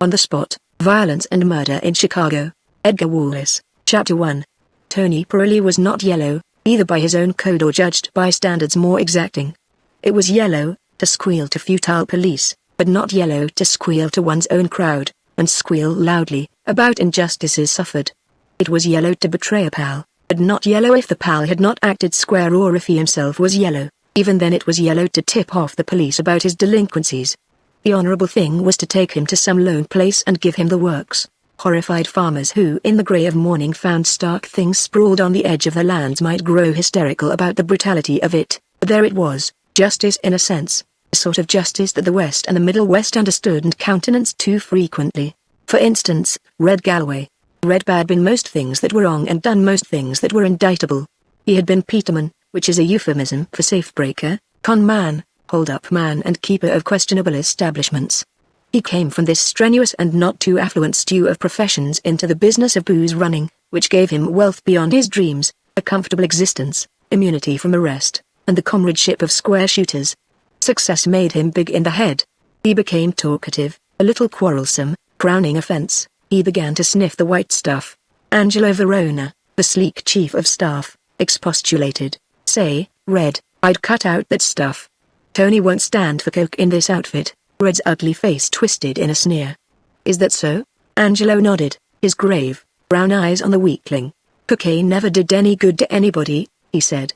On the Spot, Violence and Murder in Chicago. Edgar Wallace. Chapter 1. Tony Pirelli was not yellow, either by his own code or judged by standards more exacting. It was yellow, to squeal to futile police, but not yellow to squeal to one's own crowd, and squeal loudly, about injustices suffered. It was yellow to betray a pal, but not yellow if the pal had not acted square or if he himself was yellow. Even then it was yellow to tip off the police about his delinquencies. The honorable thing was to take him to some lone place and give him the works. Horrified farmers who in the grey of morning found stark things sprawled on the edge of their lands might grow hysterical about the brutality of it, but there it was, justice in a sense, a sort of justice that the West and the Middle West understood and countenanced too frequently. For instance, Red Galloway. Red had been most things that were wrong and done most things that were indictable. He had been Peterman, which is a euphemism for safebreaker, con man, hold-up man and keeper of questionable establishments. He came from this strenuous and not too affluent stew of professions into the business of booze running, which gave him wealth beyond his dreams, a comfortable existence, immunity from arrest, and the comradeship of square shooters. Success made him big in the head. He became talkative, a little quarrelsome. Crowning offense, he began to sniff the white stuff. Angelo Verona, the sleek chief of staff, expostulated. Say, Red, I'd cut out that stuff. Tony won't stand for coke in this outfit. Red's ugly face twisted in a sneer. Is that so? Angelo nodded, his grave, brown eyes on the weakling. Cocaine never did any good to anybody, he said.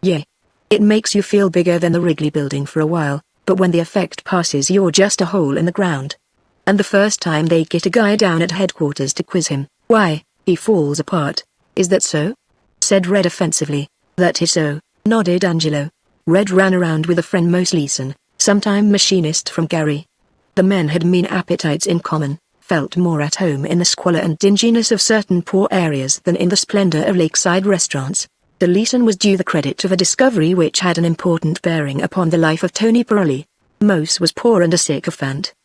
Yeah. It makes you feel bigger than the Wrigley building for a while, but when the effect passes you're just a hole in the ground. And the first time they get a guy down at headquarters to quiz him, why, he falls apart. Is that so? Said Red offensively. That is so, nodded Angelo. Red ran around with a friend Mose Leeson, sometime machinist from Gary. The men had mean appetites in common, felt more at home in the squalor and dinginess of certain poor areas than in the splendor of lakeside restaurants. The Leeson was due the credit of a discovery which had an important bearing upon the life of Tony Pirelli. Mose was poor and a sycophant.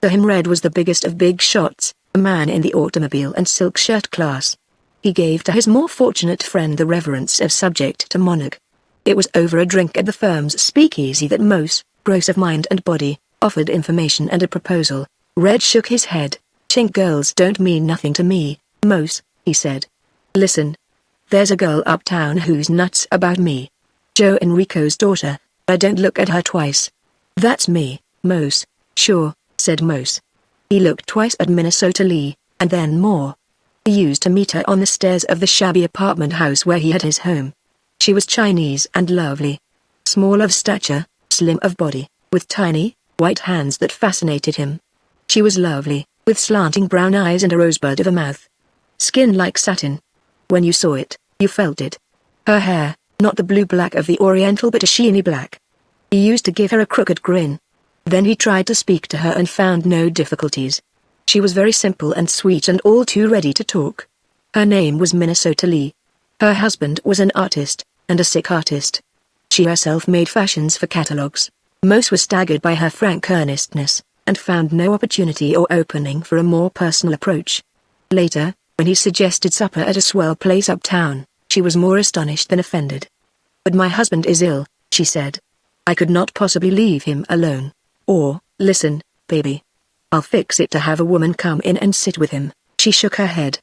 To him Red was the biggest of big shots, a man in the automobile and silk shirt class. He gave to his more fortunate friend the reverence of subject to monarch. It was over a drink at the firm's speakeasy that Mose, gross of mind and body, offered information and a proposal. Red shook his head. Chink girls don't mean nothing to me, Mose, he said. Listen. There's a girl uptown who's nuts about me. Joe Enrico's daughter. I don't look at her twice. That's me, Mose. Sure, said Mose. He looked twice at Minnesota Lee, and then more. He used to meet her on the stairs of the shabby apartment house where he had his home. She was Chinese and lovely. Small of stature, slim of body, with tiny, white hands that fascinated him. She was lovely, with slanting brown eyes and a rosebud of a mouth. Skin like satin. When you saw it, you felt it. Her hair, not the blue-black of the Oriental but a sheeny black. He used to give her a crooked grin. Then he tried to speak to her and found no difficulties. She was very simple and sweet and all too ready to talk. Her name was Minnesota Lee. Her husband was an artist, and a sick artist. She herself made fashions for catalogs. Mose was staggered by her frank earnestness, and found no opportunity or opening for a more personal approach. Later, when he suggested supper at a swell place uptown, she was more astonished than offended. But my husband is ill, she said. I could not possibly leave him alone. Or, listen, baby. I'll fix it to have a woman come in and sit with him. She shook her head.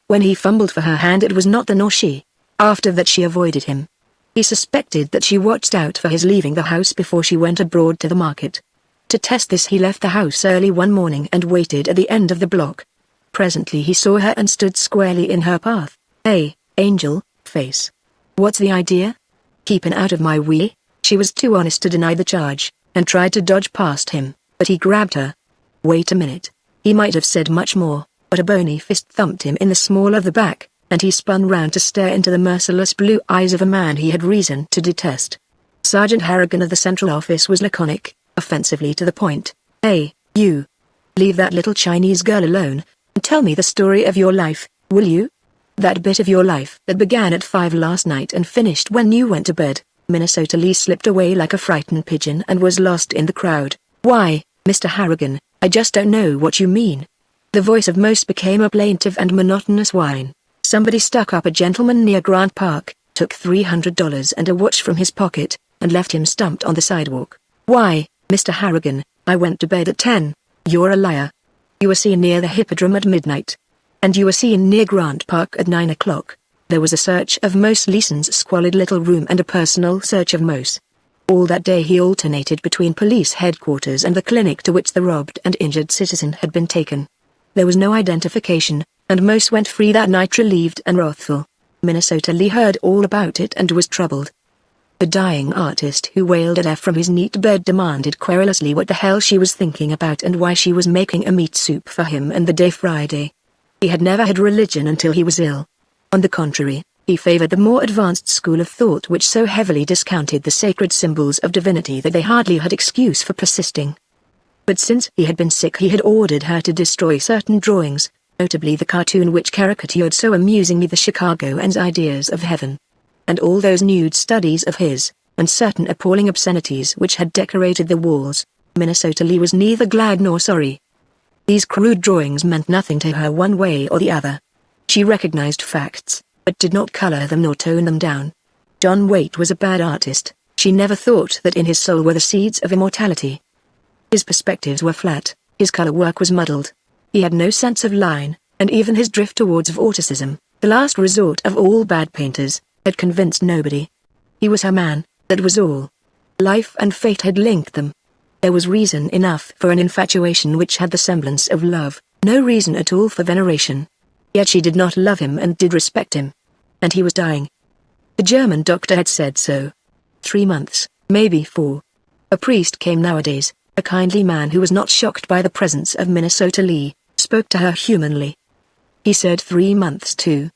When he fumbled for her hand it was not the nor she. After that she avoided him. He suspected that she watched out for his leaving the house before she went abroad to the market. To test this he left the house early one morning and waited at the end of the block. Presently he saw her and stood squarely in her path. Hey, angel, face. What's the idea? Keepin' out of my way? She was too honest to deny the charge, and tried to dodge past him, but he grabbed her. Wait a minute. He might have said much more, but a bony fist thumped him in the small of the back, and he spun round to stare into the merciless blue eyes of a man he had reason to detest. Sergeant Harrigan of the Central Office was laconic, offensively to the point. Hey, you. Leave that little Chinese girl alone, and tell me the story of your life, will you? That bit of your life that began at 5 last night and finished when you went to bed. Minnesota Lee slipped away like a frightened pigeon and was lost in the crowd. Why, Mr. Harrigan, I just don't know what you mean. The voice of Mose became a plaintive and monotonous whine. Somebody stuck up a gentleman near Grant Park, took $300 and a watch from his pocket, and left him stumped on the sidewalk. Why, Mr. Harrigan, I went to bed at 10. You're a liar. You were seen near the Hippodrome at midnight. And you were seen near Grant Park at 9 o'clock. There was a search of Mose Leeson's squalid little room and a personal search of Mose. All that day he alternated between police headquarters and the clinic to which the robbed and injured citizen had been taken. There was no identification, and Mose went free that night relieved and wrathful. Minnesota Lee heard all about it and was troubled. The dying artist who wailed at her from his neat bed demanded querulously what the hell she was thinking about and why she was making a meat soup for him and the day Friday. He had never had religion until he was ill. On the contrary, he favored the more advanced school of thought which so heavily discounted the sacred symbols of divinity that they hardly had excuse for persisting. But since he had been sick he had ordered her to destroy certain drawings, notably the cartoon which caricatured so amusingly the Chicagoans' ideas of heaven. And all those nude studies of his, and certain appalling obscenities which had decorated the walls. Minnesota Lee was neither glad nor sorry. These crude drawings meant nothing to her one way or the other. She recognized facts, but did not color them nor tone them down. John Waite was a bad artist. She never thought that in his soul were the seeds of immortality. His perspectives were flat, his color work was muddled. He had no sense of line, and even his drift towards vorticism, the last resort of all bad painters, had convinced nobody. He was her man, that was all. Life and fate had linked them. There was reason enough for an infatuation which had the semblance of love, no reason at all for veneration. Yet she did not love him and did respect him. And he was dying. The German doctor had said so. 3 months, maybe 4. A priest came nowadays, a kindly man who was not shocked by the presence of Minnesota Lee, spoke to her humanly. He said 3 months too.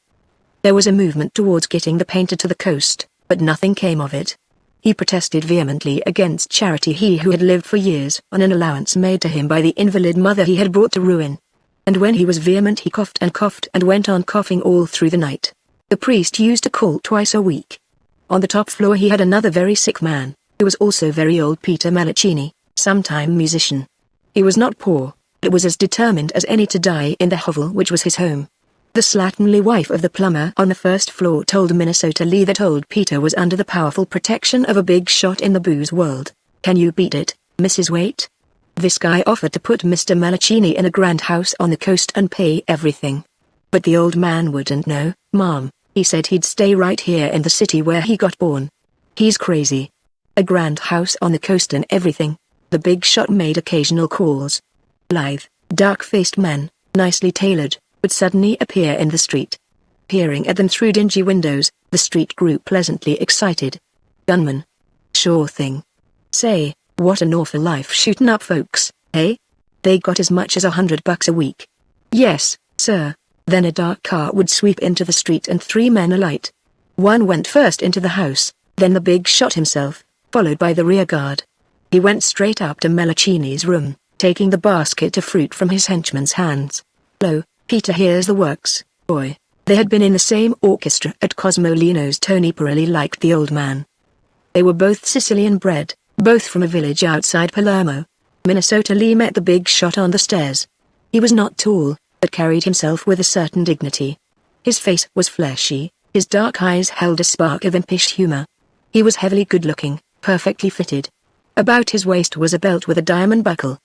There was a movement towards getting the painter to the coast, but nothing came of it. He protested vehemently against charity, he who had lived for years on an allowance made to him by the invalid mother he had brought to ruin. And when he was vehement he coughed and went on coughing all through the night. The priest used to call twice a week. On the top floor he had another very sick man, who was also very old, Peter Malaccini, sometime musician. He was not poor, but was as determined as any to die in the hovel which was his home. The slatternly wife of the plumber on the first floor told Minnesota Lee that old Peter was under the powerful protection of a big shot in the booze world. Can you beat it, Mrs. Waite? This guy offered to put Mr. Malaccini in a grand house on the coast and pay everything. But the old man wouldn't know, Mom. He said he'd stay right here in the city where he got born. He's crazy. A grand house on the coast and everything. The big shot made occasional calls. Lithe, dark-faced men, nicely tailored, would suddenly appear in the street. Peering at them through dingy windows, the street grew pleasantly excited. Gunmen. Sure thing. Say, what an awful life shooting up folks, eh? They got as much as $100 a week. Yes, sir. Then a dark car would sweep into the street and 3 men alight. One went first into the house, then the big shot himself, followed by the rear guard. He went straight up to Malaccini's room, taking the basket of fruit from his henchman's hands. Lo, Peter, here's the works, boy. They had been in the same orchestra at Cosmolino's. Tony Pirelli liked the old man. They were both Sicilian bred, both from a village outside Palermo. Minnesota Lee met the big shot on the stairs. He was not tall, but carried himself with a certain dignity. His face was fleshy, his dark eyes held a spark of impish humor. He was heavily good-looking, perfectly fitted. About his waist was a belt with a diamond buckle.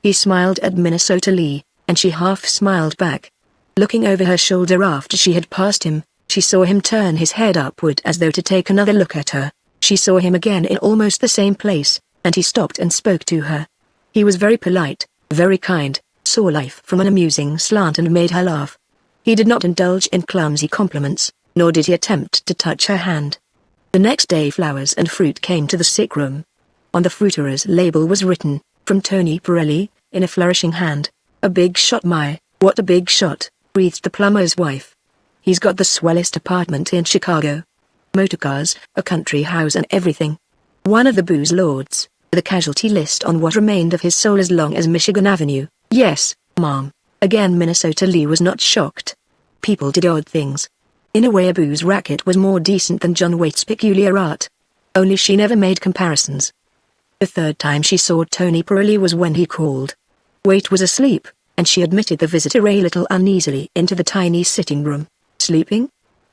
He smiled at Minnesota Lee, and she half smiled back. Looking over her shoulder after she had passed him, she saw him turn his head upward as though to take another look at her. She saw him again in almost the same place, and he stopped and spoke to her. He was very polite, very kind, saw life from an amusing slant and made her laugh. He did not indulge in clumsy compliments, nor did he attempt to touch her hand. The next day flowers and fruit came to the sick room. On the fruiterer's label was written, "From Tony Pirelli," in a flourishing hand. "A big shot, my, what a big shot," breathed the plumber's wife. "He's got the swellest apartment in Chicago. Motorcars, a country house and everything. One of the booze lords, the casualty list on what remained of his soul as long as Michigan Avenue." "Yes, Mom." Again Minnesota Lee was not shocked. People did odd things. In a way a booze racket was more decent than John Waite's peculiar art. Only she never made comparisons. The third time she saw Tony Pirelli was when he called. Waite was asleep, and she admitted the visitor a little uneasily into the tiny sitting room. "Sleeping?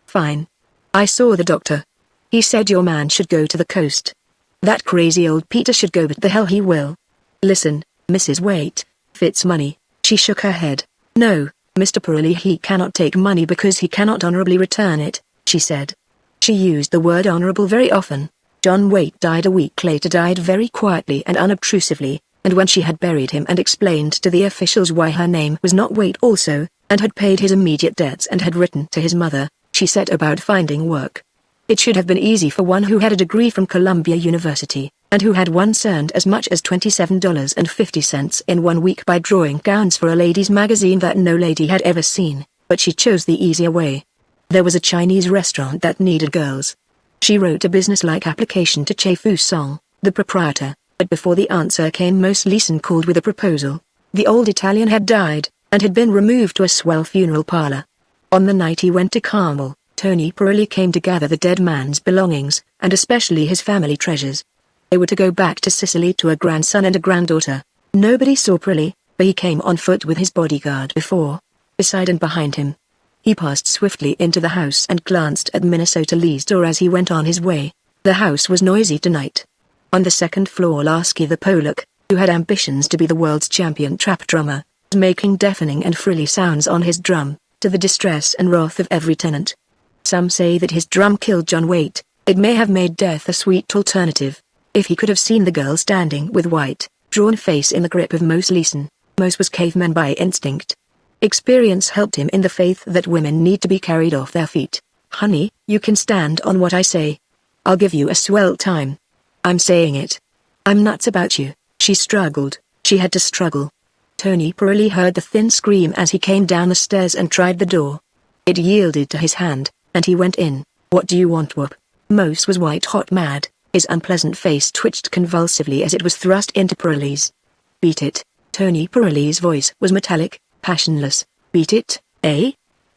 Fine. I saw the doctor. He said your man should go to the coast. That crazy old Peter should go, but the hell he will. Listen, Mrs. Waite, Fitz money. She shook her head. "No, Mr. Pirelli, he cannot take money because he cannot honorably return it," she said. She used the word honorable very often. John Waite died a week later, died very quietly and unobtrusively, and when she had buried him and explained to the officials why her name was not Waite also, and had paid his immediate debts and had written to his mother, she set about finding work. It should have been easy for one who had a degree from Columbia University, and who had once earned as much as $27.50 in 1 week by drawing gowns for a ladies' magazine that no lady had ever seen, but she chose the easier way. There was a Chinese restaurant that needed girls. She wrote a business-like application to Che Fu Song, the proprietor, but before the answer came Mose Leeson called with a proposal. The old Italian had died, and had been removed to a swell funeral parlor. On the night he went to Carmel, Tony Pirelli came to gather the dead man's belongings, and especially his family treasures. They were to go back to Sicily to a grandson and a granddaughter. Nobody saw Pirelli, for he came on foot with his bodyguard before, beside and behind him. He passed swiftly into the house and glanced at Minnesota Lee's door as he went on his way. The house was noisy tonight. On the second floor Lasky the Polak, who had ambitions to be the world's champion trap drummer, was making deafening and frilly sounds on his drum, to the distress and wrath of every tenant. Some say that his drum killed John Waite. It may have made death a sweet alternative. If he could have seen the girl standing with white, drawn face in the grip of Mose Leeson. Mose was caveman by instinct. Experience helped him in the faith that women need to be carried off their feet. "Honey, you can stand on what I say. I'll give you a swell time. I'm saying it. I'm nuts about you." She struggled. She had to struggle. Tony Pirelli heard the thin scream as he came down the stairs and tried the door. It yielded to his hand, and he went in. "What do you want, Whoop?" Mose was white-hot mad. His unpleasant face twitched convulsively as it was thrust into Pirelli's. "Beat it." Tony Pirelli's voice was metallic, passionless. "Beat it, eh?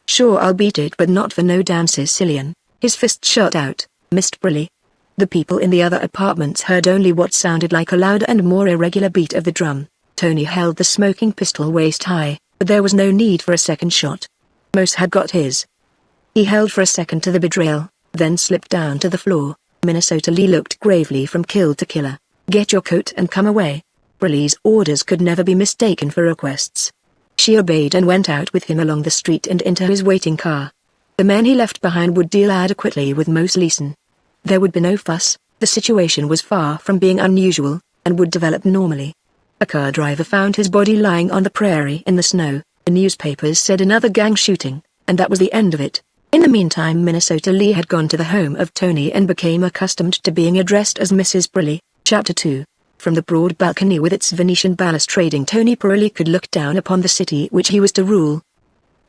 Sure, I'll beat it, but not for no damn Sicilian." His fist shot out. "Mr. Pirelli." The people in the other apartments heard only what sounded like a louder and more irregular beat of the drum. Tony held the smoking pistol waist high, but there was no need for a second shot. Mose had got his. He held for a second to the bedrail, then slipped down to the floor. Minnesota Lee looked gravely from kill to killer. "Get your coat and come away." Pirelli's orders could never be mistaken for requests. She obeyed and went out with him along the street and into his waiting car. The men he left behind would deal adequately with Mose Leeson. There would be no fuss, the situation was far from being unusual, and would develop normally. A car driver found his body lying on the prairie in the snow. The newspapers said another gang shooting, and that was the end of it. In the meantime Minnesota Lee had gone to the home of Tony and became accustomed to being addressed as Mrs. Pirelli. Chapter 2. From the broad balcony with its Venetian balustrading, Tony Pirelli could look down upon the city which he was to rule.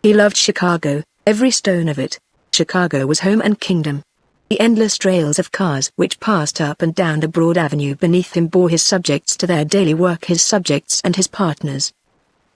He loved Chicago, every stone of it. Chicago was home and kingdom. The endless trails of cars which passed up and down the broad avenue beneath him bore his subjects to their daily work, his subjects and his partners.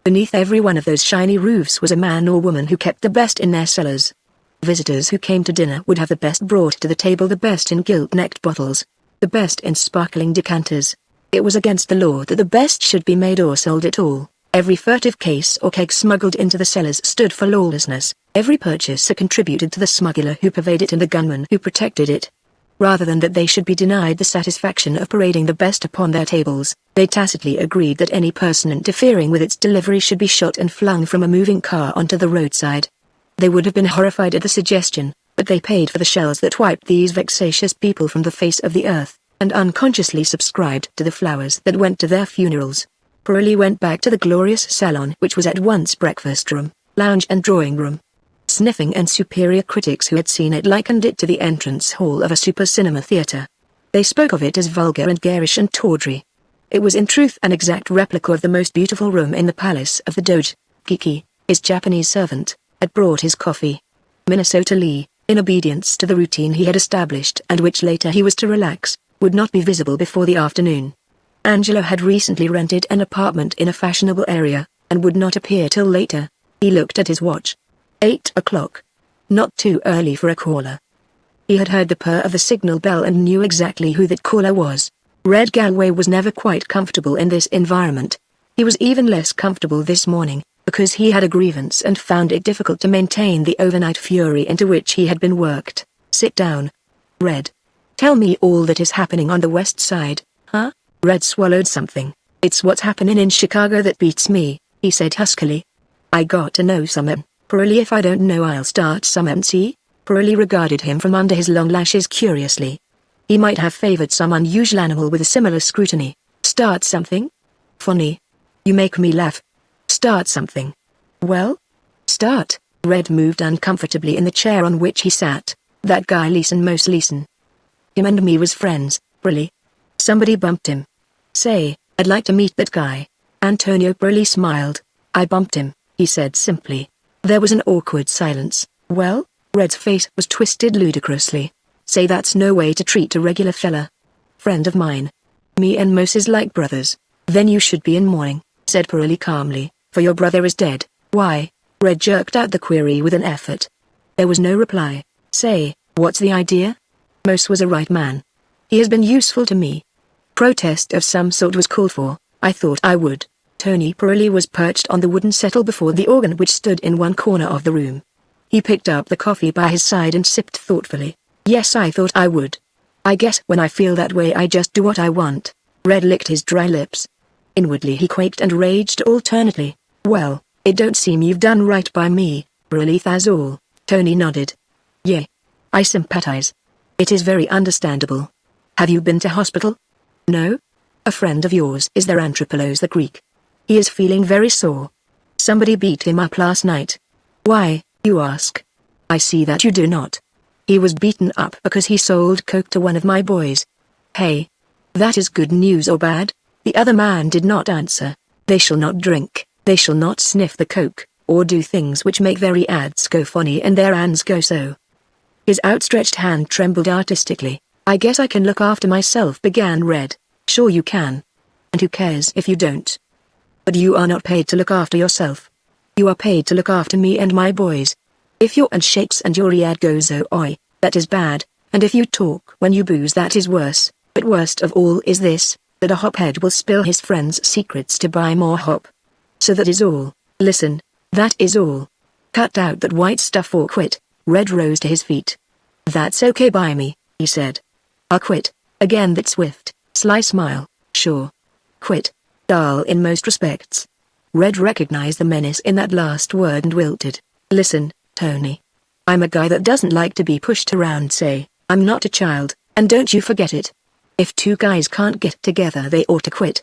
Beneath every one of those shiny roofs was a man or woman who kept the best in their cellars. Visitors who came to dinner would have the best brought to the table, the best in gilt-necked bottles, the best in sparkling decanters. It was against the law that the best should be made or sold at all. Every furtive case or keg smuggled into the cellars stood for lawlessness. Every purchaser contributed to the smuggler who purveyed it and the gunman who protected it. Rather than that they should be denied the satisfaction of parading the best upon their tables, they tacitly agreed that any person interfering with its delivery should be shot and flung from a moving car onto the roadside. They would have been horrified at the suggestion, but they paid for the shells that wiped these vexatious people from the face of the earth, and unconsciously subscribed to the flowers that went to their funerals. Pirelli went back to the glorious salon which was at once breakfast room, lounge and drawing room. Sniffing and superior critics who had seen it likened it to the entrance hall of a super cinema theater. They spoke of it as vulgar and garish and tawdry. It was in truth an exact replica of the most beautiful room in the palace of the Doge. Kiki, his Japanese servant, had brought his coffee. Minnesota Lee, in obedience to the routine he had established and which later he was to relax, would not be visible before the afternoon. Angela had recently rented an apartment in a fashionable area, and would not appear till later. He looked at his watch. 8 o'clock. Not too early for a caller. He had heard the purr of the signal bell and knew exactly who that caller was. Red Galway was never quite comfortable in this environment. He was even less comfortable this morning, because he had a grievance and found it difficult to maintain the overnight fury into which he had been worked. "Sit down. Red. Tell me all that is happening on the west side, huh?" Red swallowed something. "It's what's happening in Chicago that beats me. he said huskily. I got to know someone, Pirelli. If I don't know, I'll start someone. See? Pirelli regarded him from under his long lashes curiously. He might have favored some unusual animal with a similar scrutiny. Start something? Funny. You make me laugh. Start something. Well? Start. Red moved uncomfortably in the chair on which he sat. That guy Leeson, most Leeson. Him and me was friends, Pirelli. Somebody bumped him. Say, I'd like to meet that guy. Antonio Pirelli smiled. I bumped him, he said simply. There was an awkward silence. Well? Red's face was twisted ludicrously. Say, that's no way to treat a regular fella. Friend of mine. Me and Mose is like brothers. Then you should be in mourning, said Pirelli calmly, for your brother is dead. Why? Red jerked out the query with an effort. There was no reply. Say, what's the idea? Mose was a right man. He has been useful to me. Protest of some sort was called for. I thought I would. Tony Pirelli was perched on the wooden settle before the organ which stood in one corner of the room. He picked up the coffee by his side and sipped thoughtfully. Yes, I thought I would. I guess when I feel that way I just do what I want. Red licked his dry lips. Inwardly he quaked and raged alternately. Well, it don't seem you've done right by me, Pirelli, that's all. Tony nodded. Yeah. I sympathize. It is very understandable. Have you been to hospital? No? A friend of yours is there, Anthropoulos the Greek. He is feeling very sore. Somebody beat him up last night. Why, you ask? I see that you do not. He was beaten up because he sold coke to one of my boys. Hey. That is good news or bad? The other man did not answer. They shall not drink, they shall not sniff the coke, or do things which make their ads go funny and their ands go so. His outstretched hand trembled artistically. I guess I can look after myself, began Red. Sure you can. And who cares if you don't? But you are not paid to look after yourself. You are paid to look after me and my boys. If your and shakes and your ad goes oi, that is bad, and if you talk when you booze, that is worse. But worst of all is this, that a hophead will spill his friend's secrets to buy more hop. So that is all. Listen, that is all. Cut out that white stuff or quit. Red rose to his feet. That's okay by me, he said. I'll quit. Again that swift, sly smile. Sure. Quit. Dull in most respects. Red recognized the menace in that last word and wilted. Listen, Tony. I'm a guy that doesn't like to be pushed around, say. I'm not a child, and don't you forget it. If two guys can't get together, they ought to quit.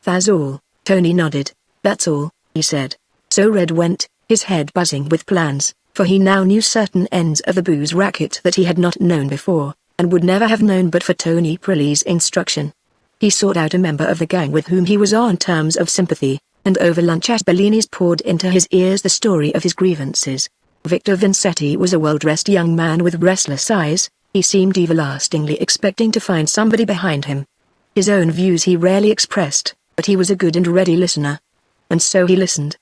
That's all. Tony nodded. That's all, he said. So Red went, his head buzzing with plans, for he now knew certain ends of the booze racket that he had not known before, and would never have known but for Tony Pirelli's instruction. He sought out a member of the gang with whom he was on terms of sympathy, and over lunch at Bellini's poured into his ears the story of his grievances. Victor Vincetti was a well-dressed young man with restless eyes. He seemed everlastingly expecting to find somebody behind him. His own views he rarely expressed, but he was a good and ready listener. And so he listened.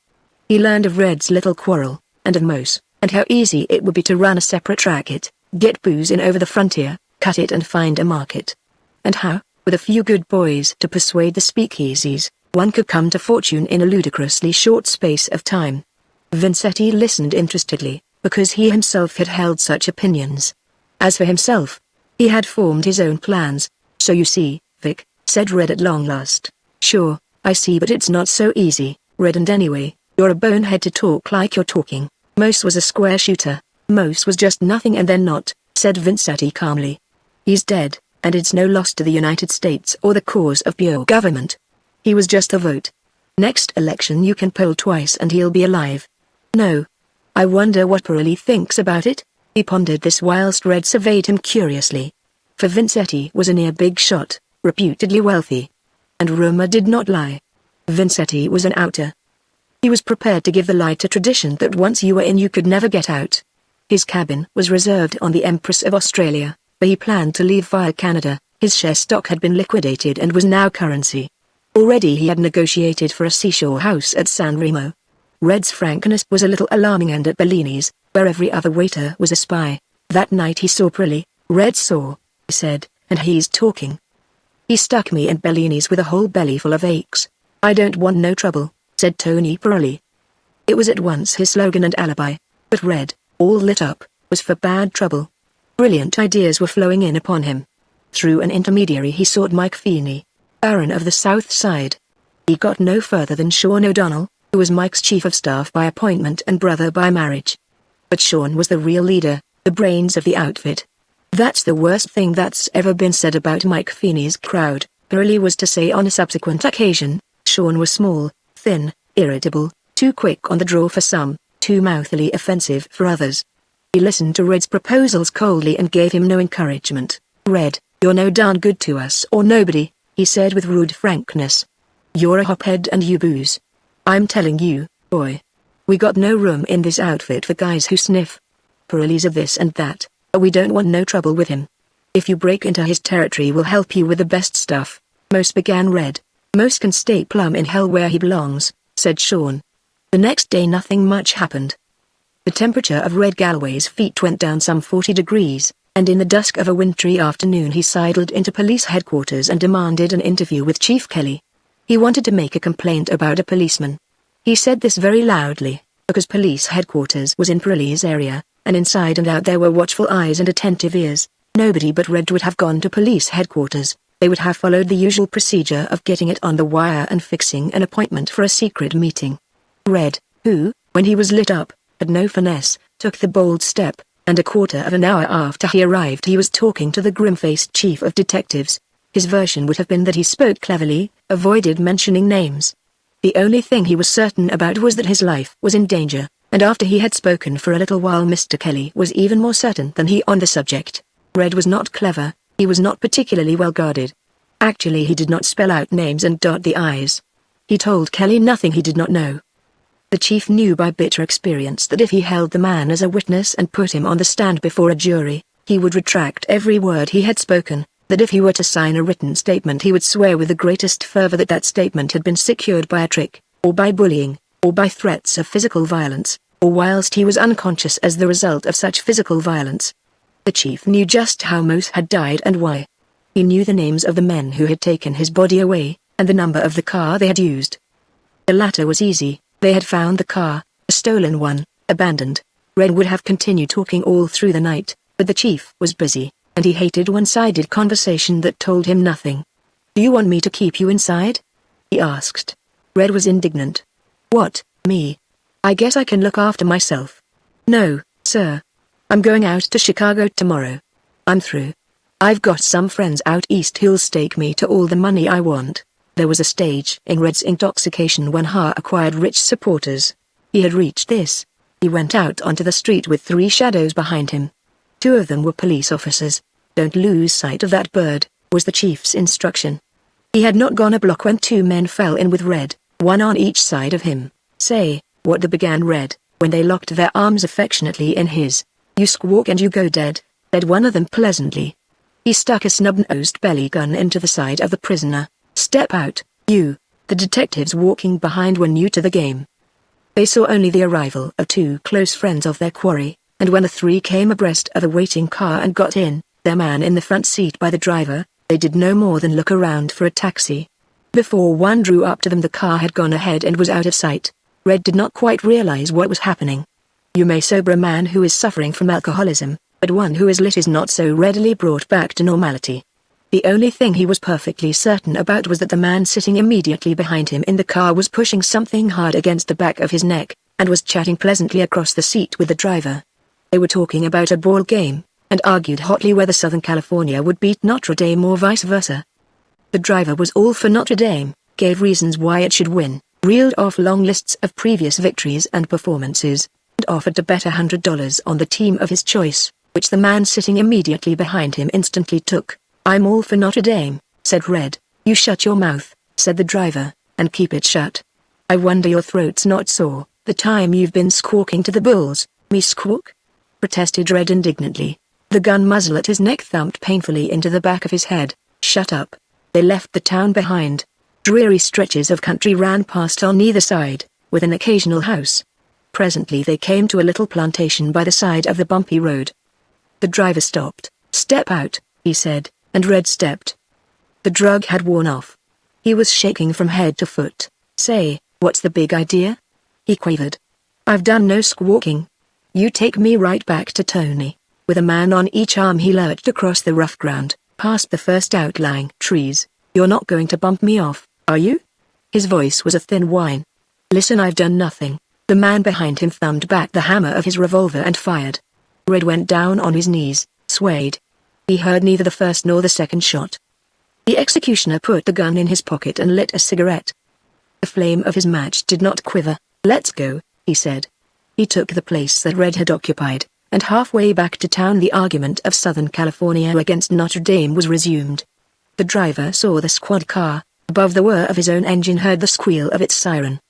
He learned of Red's little quarrel, and of Mose, and how easy it would be to run a separate racket, get booze in over the frontier, cut it and find a market. And how, with a few good boys to persuade the speakeasies, one could come to fortune in a ludicrously short space of time. Vincetti listened interestedly, because he himself had held such opinions. As for himself, he had formed his own plans. So you see, Vic, said Red at long last. Sure, I see, but it's not so easy, Red, and anyway, you're a bonehead to talk like you're talking. Mose was a square shooter. Mose was just nothing and then not, said Vincetti calmly. He's dead, and it's no loss to the United States or the cause of pure government. He was just a vote. Next election you can poll twice and he'll be alive. No. I wonder what Pirelli thinks about it? He pondered this whilst Red surveyed him curiously. For Vincetti was a near big shot, reputedly wealthy. And rumor did not lie. Vincetti was an outer. He was prepared to give the lie to tradition that once you were in you could never get out. His cabin was reserved on the Empress of Australia, but he planned to leave via Canada. His share stock had been liquidated and was now currency. Already he had negotiated for a seashore house at San Remo. Red's frankness was a little alarming, and at Bellini's, where every other waiter was a spy. That night he saw Pirelli. Red saw, he said, and he's talking. He stuck me and Bellini's with a whole belly full of aches. I don't want no trouble, said Tony Pirelli. It was at once his slogan and alibi. But Red, all lit up, was for bad trouble. Brilliant ideas were flowing in upon him. Through an intermediary he sought Mike Feeney, Baron of the South Side. He got no further than Sean O'Donnell, who was Mike's chief of staff by appointment and brother by marriage. But Sean was the real leader, the brains of the outfit. That's the worst thing that's ever been said about Mike Feeney's crowd, Pirelli was to say on a subsequent occasion. Sean was small, thin, irritable, too quick on the draw for some, too mouthily offensive for others. He listened to Red's proposals coldly and gave him no encouragement. "Red, you're no darn good to us or nobody," he said with rude frankness. "You're a hophead and you booze. I'm telling you, boy. We got no room in this outfit for guys who sniff. Pirelli's of this and that, but we don't want no trouble with him. If you break into his territory we'll help you with the best stuff." "Most," began Red. "Most can stay plumb in hell where he belongs," said Sean. The next day nothing much happened. The temperature of Red Galloway's feet went down some 40 degrees, and in the dusk of a wintry afternoon he sidled into police headquarters and demanded an interview with Chief Kelly. He wanted to make a complaint about a policeman. He said this very loudly, because police headquarters was in Pirelli's area, and inside and out there were watchful eyes and attentive ears. Nobody but Red would have gone to police headquarters. They would have followed the usual procedure of getting it on the wire and fixing an appointment for a secret meeting. Red, who, when he was lit up, had no finesse, took the bold step, and a quarter of an hour after he arrived he was talking to the grim-faced chief of detectives. His version would have been that he spoke cleverly, avoided mentioning names. The only thing he was certain about was that his life was in danger, and after he had spoken for a little while Mr. Kelly was even more certain than he on the subject. Red was not clever, he was not particularly well guarded. Actually he did not spell out names and dot the I's. He told Kelly nothing he did not know. The chief knew by bitter experience that if he held the man as a witness and put him on the stand before a jury, he would retract every word he had spoken, that if he were to sign a written statement he would swear with the greatest fervor that that statement had been secured by a trick, or by bullying, or by threats of physical violence, or whilst he was unconscious as the result of such physical violence. The chief knew just how Mose had died and why. He knew the names of the men who had taken his body away, and the number of the car they had used. The latter was easy. They had found the car, a stolen one, abandoned. Red would have continued talking all through the night, but the chief was busy, and he hated one-sided conversation that told him nothing. "Do you want me to keep you inside?" he asked. Red was indignant. "What, me? I guess I can look after myself." "No, sir. I'm going out to Chicago tomorrow. I'm through. I've got some friends out east who'll stake me to all the money I want." There was a stage in Red's intoxication when Ha acquired rich supporters. He had reached this. He went out onto the street with 3 shadows behind him. 2 of them were police officers. "Don't lose sight of that bird," was the chief's instruction. He had not gone a block when 2 men fell in with Red, one on each side of him. "Say, what the," began Red, when they locked their arms affectionately in his. "You squawk and you go dead," said one of them pleasantly. He stuck a snub-nosed belly gun into the side of the prisoner. "Step out, you." The detectives walking behind were new to the game. They saw only the arrival of 2 close friends of their quarry, and when the 3 came abreast of a waiting car and got in, their man in the front seat by the driver, they did no more than look around for a taxi. Before one drew up to them the car had gone ahead and was out of sight. Red did not quite realize what was happening. You may sober a man who is suffering from alcoholism, but one who is lit is not so readily brought back to normality. The only thing he was perfectly certain about was that the man sitting immediately behind him in the car was pushing something hard against the back of his neck, and was chatting pleasantly across the seat with the driver. They were talking about a ball game, and argued hotly whether Southern California would beat Notre Dame or vice versa. The driver was all for Notre Dame, gave reasons why it should win, reeled off long lists of previous victories and performances, and offered to bet $100 on the team of his choice, which the man sitting immediately behind him instantly took. "I'm all for Notre Dame," said Red. "You shut your mouth," said the driver, "and keep it shut. I wonder your throat's not sore, the time you've been squawking to the bulls." "Me squawk?" protested Red indignantly. The gun muzzle at his neck thumped painfully into the back of his head. "Shut up." They left the town behind. Dreary stretches of country ran past on either side, with an occasional house. Presently they came to a little plantation by the side of the bumpy road. The driver stopped. "Step out," he said, and Red stepped. The drug had worn off. He was shaking from head to foot. "Say, what's the big idea?" he quavered. "I've done no squawking. You take me right back to Tony." With a man on each arm he lurched across the rough ground, past the first outlying trees. "You're not going to bump me off, are you?" His voice was a thin whine. Listen, I've done nothing. The man behind him thumbed back the hammer of his revolver and fired. Red went down on his knees, swayed. He heard neither the first nor the second shot. The executioner put the gun in his pocket and lit a cigarette. The flame of his match did not quiver. "Let's go," he said. He took the place that Red had occupied, and halfway back to town the argument of Southern California against Notre Dame was resumed. The driver saw the squad car, above the whir of his own engine heard the squeal of its siren.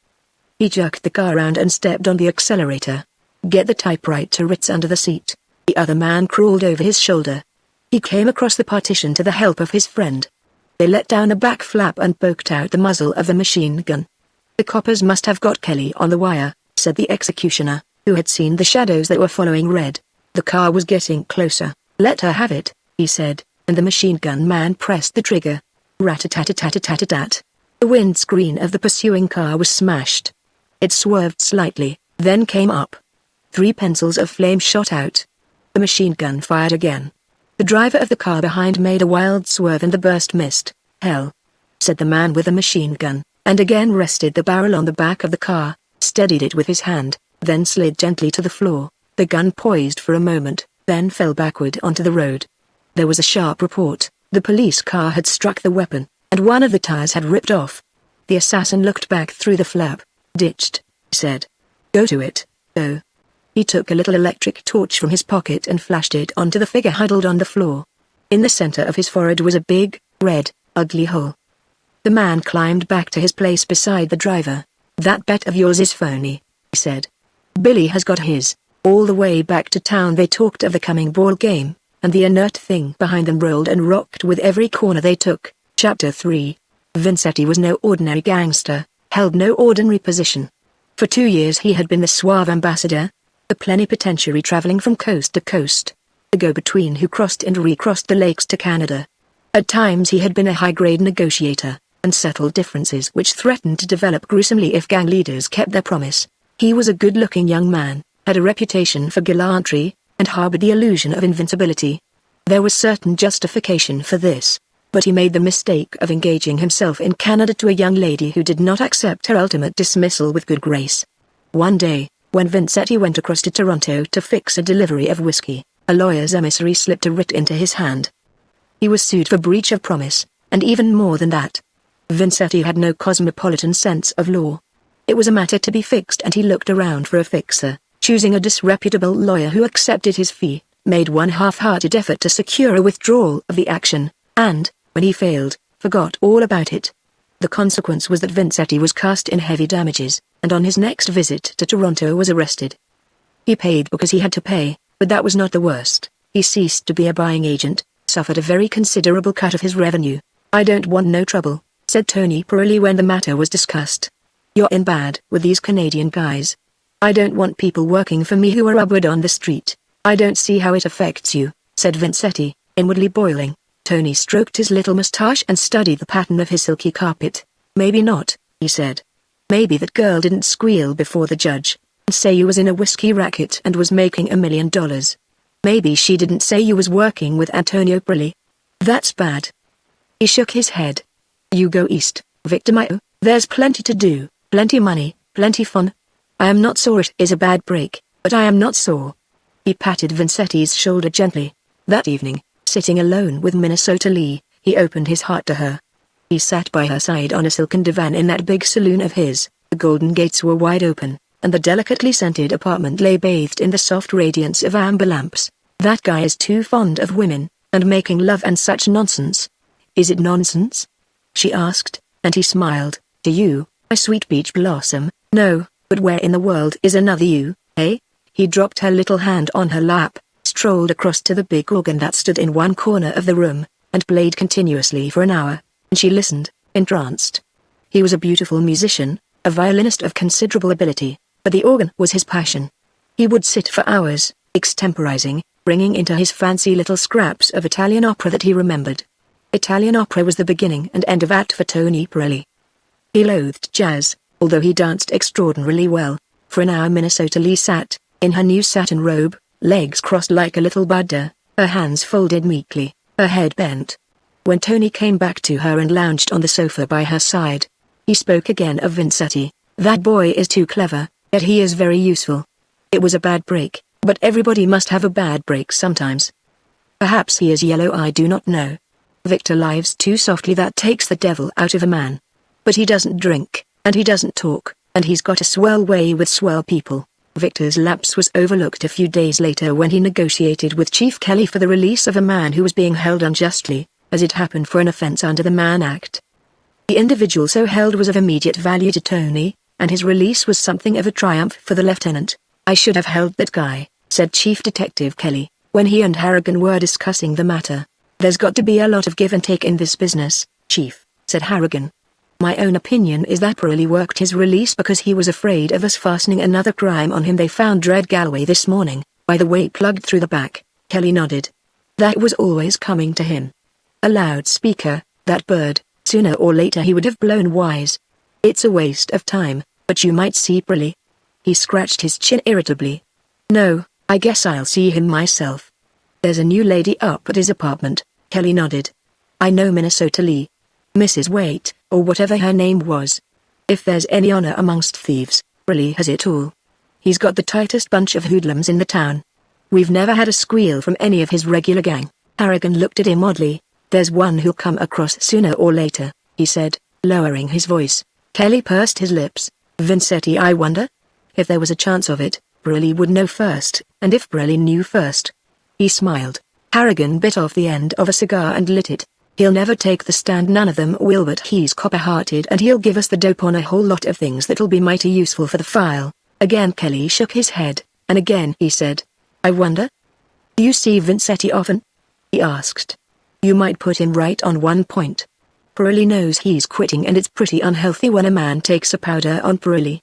He jerked the car around and stepped on the accelerator. "Get the typewriter writs under the seat." The other man crawled over his shoulder. He came across the partition to the help of his friend. They let down a back flap and poked out the muzzle of the machine gun. "The coppers must have got Kelly on the wire," said the executioner, who had seen the shadows that were following Red. The car was getting closer. "Let her have it," he said, and the machine gun man pressed the trigger. Rat-a-tat-a-tat-a-tat-a-tat. The windscreen of the pursuing car was smashed. It swerved slightly, then came up. 3 pencils of flame shot out. The machine gun fired again. The driver of the car behind made a wild swerve and the burst missed. "Hell," said the man with the machine gun, and again rested the barrel on the back of the car, steadied it with his hand, then slid gently to the floor. The gun poised for a moment, then fell backward onto the road. There was a sharp report. The police car had struck the weapon, and one of the tires had ripped off. The assassin looked back through the flap. "Ditched," he said. "Go to it, go." He took a little electric torch from his pocket and flashed it onto the figure huddled on the floor. In the center of his forehead was a big, red, ugly hole. The man climbed back to his place beside the driver. "That bet of yours is phony," he said. "Billy has got his." All the way back to town they talked of the coming ball game, and the inert thing behind them rolled and rocked with every corner they took. Chapter 3. Vincetti was no ordinary gangster, held no ordinary position. For 2 years he had been the suave ambassador, the plenipotentiary traveling from coast to coast, the go-between who crossed and recrossed the lakes to Canada. At times he had been a high-grade negotiator, and settled differences which threatened to develop gruesomely if gang leaders kept their promise. He was a good-looking young man, had a reputation for gallantry, and harbored the illusion of invincibility. There was certain justification for this, but he made the mistake of engaging himself in Canada to a young lady who did not accept her ultimate dismissal with good grace. One day, when Vincetti went across to Toronto to fix a delivery of whiskey, a lawyer's emissary slipped a writ into his hand. He was sued for breach of promise, and even more than that. Vincetti had no cosmopolitan sense of law. It was a matter to be fixed and he looked around for a fixer, choosing a disreputable lawyer who accepted his fee, made one half-hearted effort to secure a withdrawal of the action, and, when he failed, forgot all about it. The consequence was that Vincetti was cast in heavy damages, and on his next visit to Toronto was arrested. He paid because he had to pay, but that was not the worst. He ceased to be a buying agent, suffered a very considerable cut of his revenue. "I don't want no trouble," said Tony Pirelli when the matter was discussed. "You're in bad with these Canadian guys. I don't want people working for me who are upward on the street." "I don't see how it affects you," said Vincetti, inwardly boiling. Tony stroked his little mustache and studied the pattern of his silky carpet. "Maybe not," he said. "Maybe that girl didn't squeal before the judge, and say you was in a whiskey racket and was making $1 million. Maybe she didn't say you was working with Antonio Pirelli. That's bad." He shook his head. "You go east, Victor Mio. There's plenty to do, plenty money, plenty fun. I am not sore it is a bad break, but I am not sore." He patted Vincetti's shoulder gently. That evening, sitting alone with Minnesota Lee, he opened his heart to her. He sat by her side on a silken divan in that big saloon of his. The golden gates were wide open, and the delicately scented apartment lay bathed in the soft radiance of amber lamps. "That guy is too fond of women, and making love and such nonsense." "Is it nonsense?" she asked, and he smiled. "To you, my sweet peach blossom, no, but where in the world is another you, eh?" He dropped her little hand on her lap, strolled across to the big organ that stood in one corner of the room, and played continuously for an hour, and she listened, entranced. He was a beautiful musician, a violinist of considerable ability, but the organ was his passion. He would sit for hours, extemporizing, bringing into his fancy little scraps of Italian opera that he remembered. Italian opera was the beginning and end of act for Tony Pirelli. He loathed jazz, although he danced extraordinarily well. For an hour Minnesota Lee sat, in her new satin robe, legs crossed like a little Buddha, her hands folded meekly, her head bent. When Tony came back to her and lounged on the sofa by her side, he spoke again of Vincetti. That boy is too clever, yet he is very useful. It was a bad break, but everybody must have a bad break sometimes. Perhaps he is yellow, I do not know. Victor lives too softly, that takes the devil out of a man. But he doesn't drink, and he doesn't talk, and he's got a swell way with swell people. Victor's lapse was overlooked a few days later when he negotiated with Chief Kelly for the release of a man who was being held unjustly, as it happened for an offense under the Mann Act. The individual so held was of immediate value to Tony, and his release was something of a triumph for the lieutenant. "I should have held that guy," said Chief Detective Kelly, when he and Harrigan were discussing the matter. "There's got to be a lot of give and take in this business, Chief," said Harrigan. "My own opinion is that Pirelli worked his release because he was afraid of us fastening another crime on him. They found Red Galloway this morning, by the way, plugged through the back." Kelly nodded. "That was always coming to him. A loudspeaker, that bird, sooner or later he would have blown wise. It's a waste of time, but you might see Pirelli." He scratched his chin irritably. "No, I guess I'll see him myself." "There's a new lady up at his apartment," Kelly nodded. "I know Minnesota Lee. Mrs. Waite, or whatever her name was. If there's any honor amongst thieves, Pirelli has it all. He's got the tightest bunch of hoodlums in the town. We've never had a squeal from any of his regular gang." Harrigan looked at him oddly. "There's one who'll come across sooner or later," he said, lowering his voice. Kelly pursed his lips. "Vincetti, I wonder? If there was a chance of it, Pirelli would know first, and if Pirelli knew first..." He smiled. Harrigan bit off the end of a cigar and lit it. "He'll never take the stand, none of them will, but he's copper-hearted and he'll give us the dope on a whole lot of things that'll be mighty useful for the file." Again Kelly shook his head, and again he said, "I wonder? Do you see Vincetti often?" he asked. "You might put him right on one point. Pirelli knows he's quitting, and it's pretty unhealthy when a man takes a powder on Pirelli.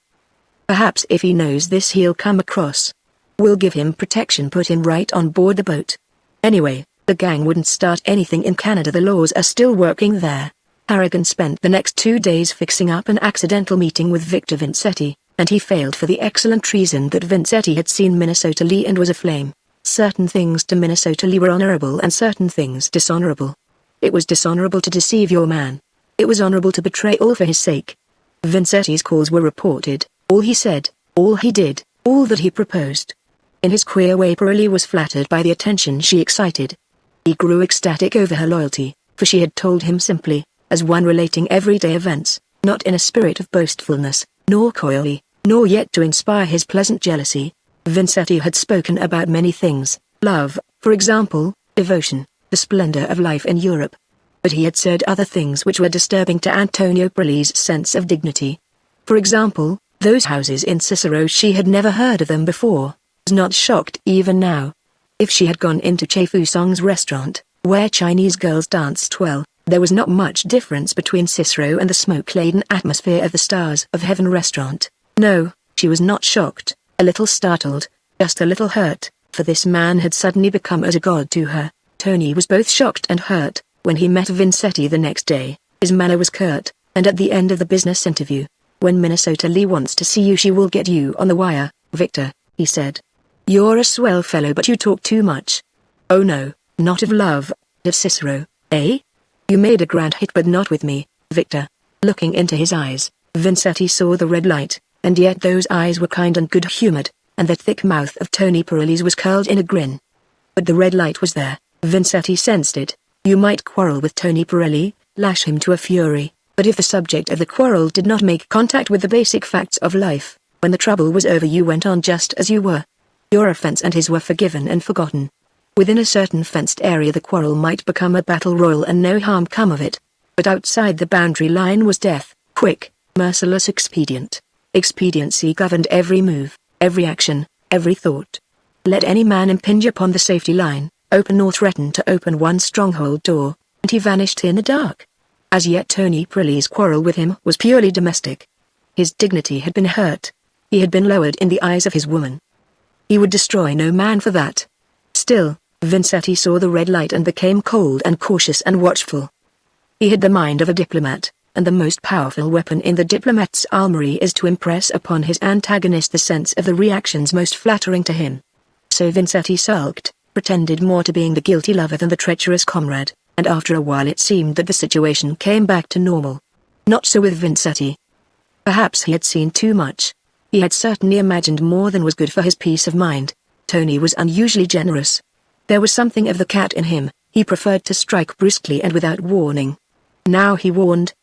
Perhaps if he knows this he'll come across. We'll give him protection, put him right on board the boat. Anyway, the gang wouldn't start anything in Canada, the laws are still working there." Harrigan spent the next 2 days fixing up an accidental meeting with Victor Vincetti, and he failed for the excellent reason that Vincetti had seen Minnesota Lee and was aflame. Certain things to Minnesota Lee were honorable and certain things dishonorable. It was dishonorable to deceive your man. It was honorable to betray all for his sake. Vincetti's calls were reported, all he said, all he did, all that he proposed. In his queer way Pirelli was flattered by the attention she excited. He grew ecstatic over her loyalty, for she had told him simply, as one relating everyday events, not in a spirit of boastfulness, nor coyly, nor yet to inspire his pleasant jealousy. Vincetti had spoken about many things, love, for example, devotion, the splendor of life in Europe. But he had said other things which were disturbing to Antonio Pirelli's sense of dignity. For example, those houses in Cicero, she had never heard of them before, was not shocked even now. If she had gone into Che Fu Song's restaurant, where Chinese girls danced well, there was not much difference between Cicero and the smoke-laden atmosphere of the Stars of Heaven restaurant. No, she was not shocked, a little startled, just a little hurt, for this man had suddenly become as a god to her. Tony was both shocked and hurt. When he met Vincetti the next day, his manner was curt, and at the end of the business interview, "When Minnesota Lee wants to see you she will get you on the wire, Victor," he said. "You're a swell fellow but you talk too much." "Oh no, not of love, of Cicero, eh? You made a grand hit but not with me, Victor." Looking into his eyes, Vincetti saw the red light, and yet those eyes were kind and good-humored, and the thick mouth of Tony Pirelli's was curled in a grin. But the red light was there, Vincetti sensed it. You might quarrel with Tony Pirelli, lash him to a fury, but if the subject of the quarrel did not make contact with the basic facts of life, when the trouble was over you went on just as you were. Your offense and his were forgiven and forgotten. Within a certain fenced area the quarrel might become a battle royal and no harm come of it. But outside the boundary line was death, quick, merciless expedient. Expediency governed every move, every action, every thought. Let any man impinge upon the safety line, open or threaten to open one stronghold door, and he vanished in the dark. As yet Tony Pirelli's quarrel with him was purely domestic. His dignity had been hurt. He had been lowered in the eyes of his woman. He would destroy no man for that. Still, Vincetti saw the red light and became cold and cautious and watchful. He had the mind of a diplomat, and the most powerful weapon in the diplomat's armory is to impress upon his antagonist the sense of the reactions most flattering to him. So Vincetti sulked, pretended more to being the guilty lover than the treacherous comrade, and after a while it seemed that the situation came back to normal. Not so with Vincetti. Perhaps he had seen too much. He had certainly imagined more than was good for his peace of mind. Tony was unusually generous. There was something of the cat in him. He preferred to strike brusquely and without warning. Now he warned.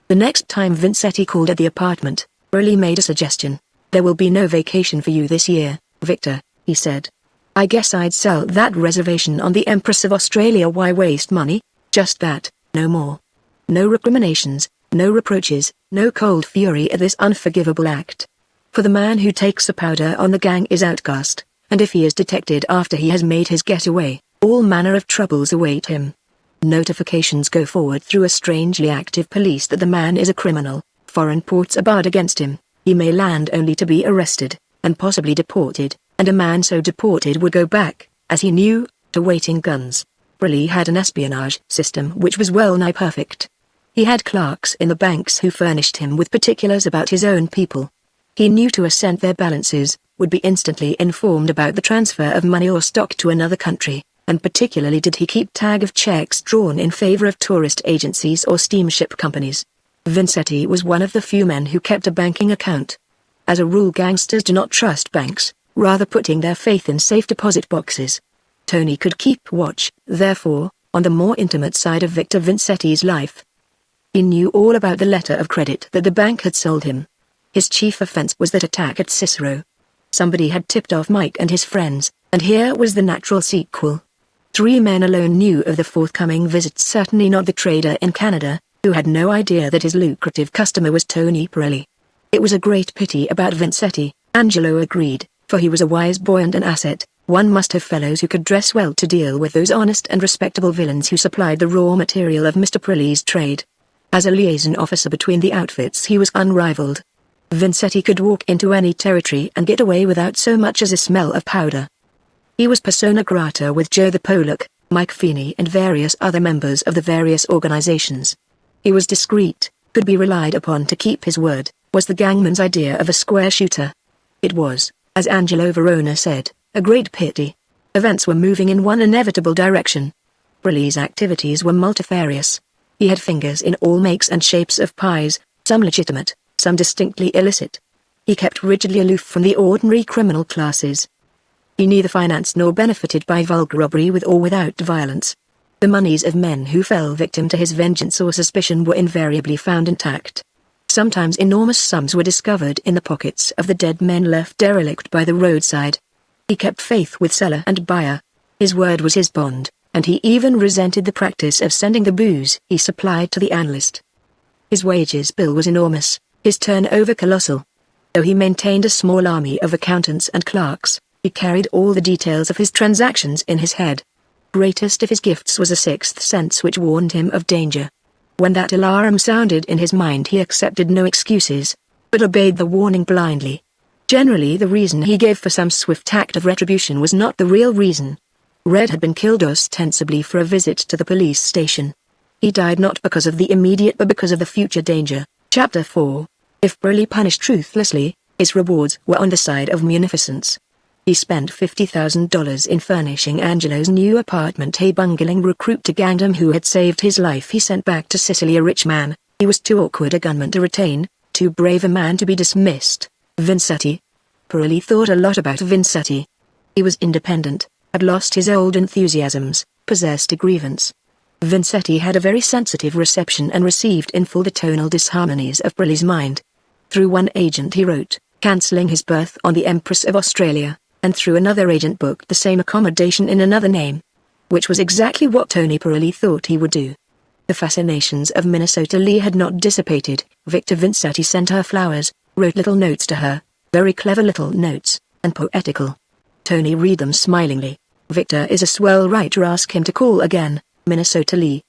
The next time Vincetti called at the apartment, Burley made a suggestion. "There will be no vacation for you this year, Victor," he said. "I guess I'd sell that reservation on the Empress of Australia. Why waste money? Just that, no more. No recriminations, no reproaches, no cold fury at this unforgivable act. For the man who takes the powder on the gang is outcast, and if he is detected after he has made his getaway, all manner of troubles await him. Notifications go forward through a strangely active police that the man is a criminal, foreign ports are barred against him, he may land only to be arrested, and possibly deported, and a man so deported would go back, as he knew, to waiting guns." Burley had an espionage system which was well-nigh perfect. He had clerks in the banks who furnished him with particulars about his own people. He knew to assent their balances, would be instantly informed about the transfer of money or stock to another country, and particularly did he keep tag of checks drawn in favor of tourist agencies or steamship companies. Vincetti was one of the few men who kept a banking account. As a rule, gangsters do not trust banks, rather putting their faith in safe deposit boxes. Tony could keep watch, therefore, on the more intimate side of Victor Vincetti's life. He knew all about the letter of credit that the bank had sold him. His chief offense was that attack at Cicero. Somebody had tipped off Mike and his friends, and here was the natural sequel. 3 men alone knew of the forthcoming visit, certainly not the trader in Canada, who had no idea that his lucrative customer was Tony Pirelli. It was a great pity about Vincetti, Angelo agreed, for he was a wise boy and an asset. One must have fellows who could dress well to deal with those honest and respectable villains who supplied the raw material of Mr. Pirelli's trade. As a liaison officer between the outfits he was unrivaled. Vincetti could walk into any territory and get away without so much as a smell of powder. He was persona grata with Joe the Pollock, Mike Feeney and various other members of the various organizations. He was discreet, could be relied upon to keep his word, was the gangman's idea of a square shooter. It was, as Angelo Verona said, a great pity. Events were moving in one inevitable direction. Pirelli's activities were multifarious. He had fingers in all makes and shapes of pies, some legitimate, some distinctly illicit. He kept rigidly aloof from the ordinary criminal classes. He neither financed nor benefited by vulgar robbery with or without violence. The moneys of men who fell victim to his vengeance or suspicion were invariably found intact. Sometimes enormous sums were discovered in the pockets of the dead men left derelict by the roadside. He kept faith with seller and buyer. His word was his bond, and he even resented the practice of sending the booze he supplied to the analyst. His wages bill was enormous, his turnover colossal. Though he maintained a small army of accountants and clerks, he carried all the details of his transactions in his head. Greatest of his gifts was a sixth sense which warned him of danger. When that alarm sounded in his mind he accepted no excuses, but obeyed the warning blindly. Generally the reason he gave for some swift act of retribution was not the real reason. Red had been killed ostensibly for a visit to the police station. He died not because of the immediate but because of the future danger. Chapter 4. If Burley punished truthlessly, his rewards were on the side of munificence. He spent $50,000 in furnishing Angelo's new apartment. A bungling recruit to gangdom who had saved his life he sent back to Sicily, a rich man. He was too awkward a gunman to retain, too brave a man to be dismissed. Vincetti. Pirelli thought a lot about Vincetti. He was independent, had lost his old enthusiasms, possessed a grievance. Vincetti had a very sensitive reception and received in full the tonal disharmonies of Pirelli's mind. Through one agent he wrote, cancelling his berth on the Empress of Australia, and through another agent booked the same accommodation in another name. Which was exactly what Tony Pirelli thought he would do. The fascinations of Minnesota Lee had not dissipated. Victor Vincetti sent her flowers, wrote little notes to her, very clever little notes, and poetical. Tony read them smilingly. Victor is a swell writer, ask him to call again, Minnesota Lee.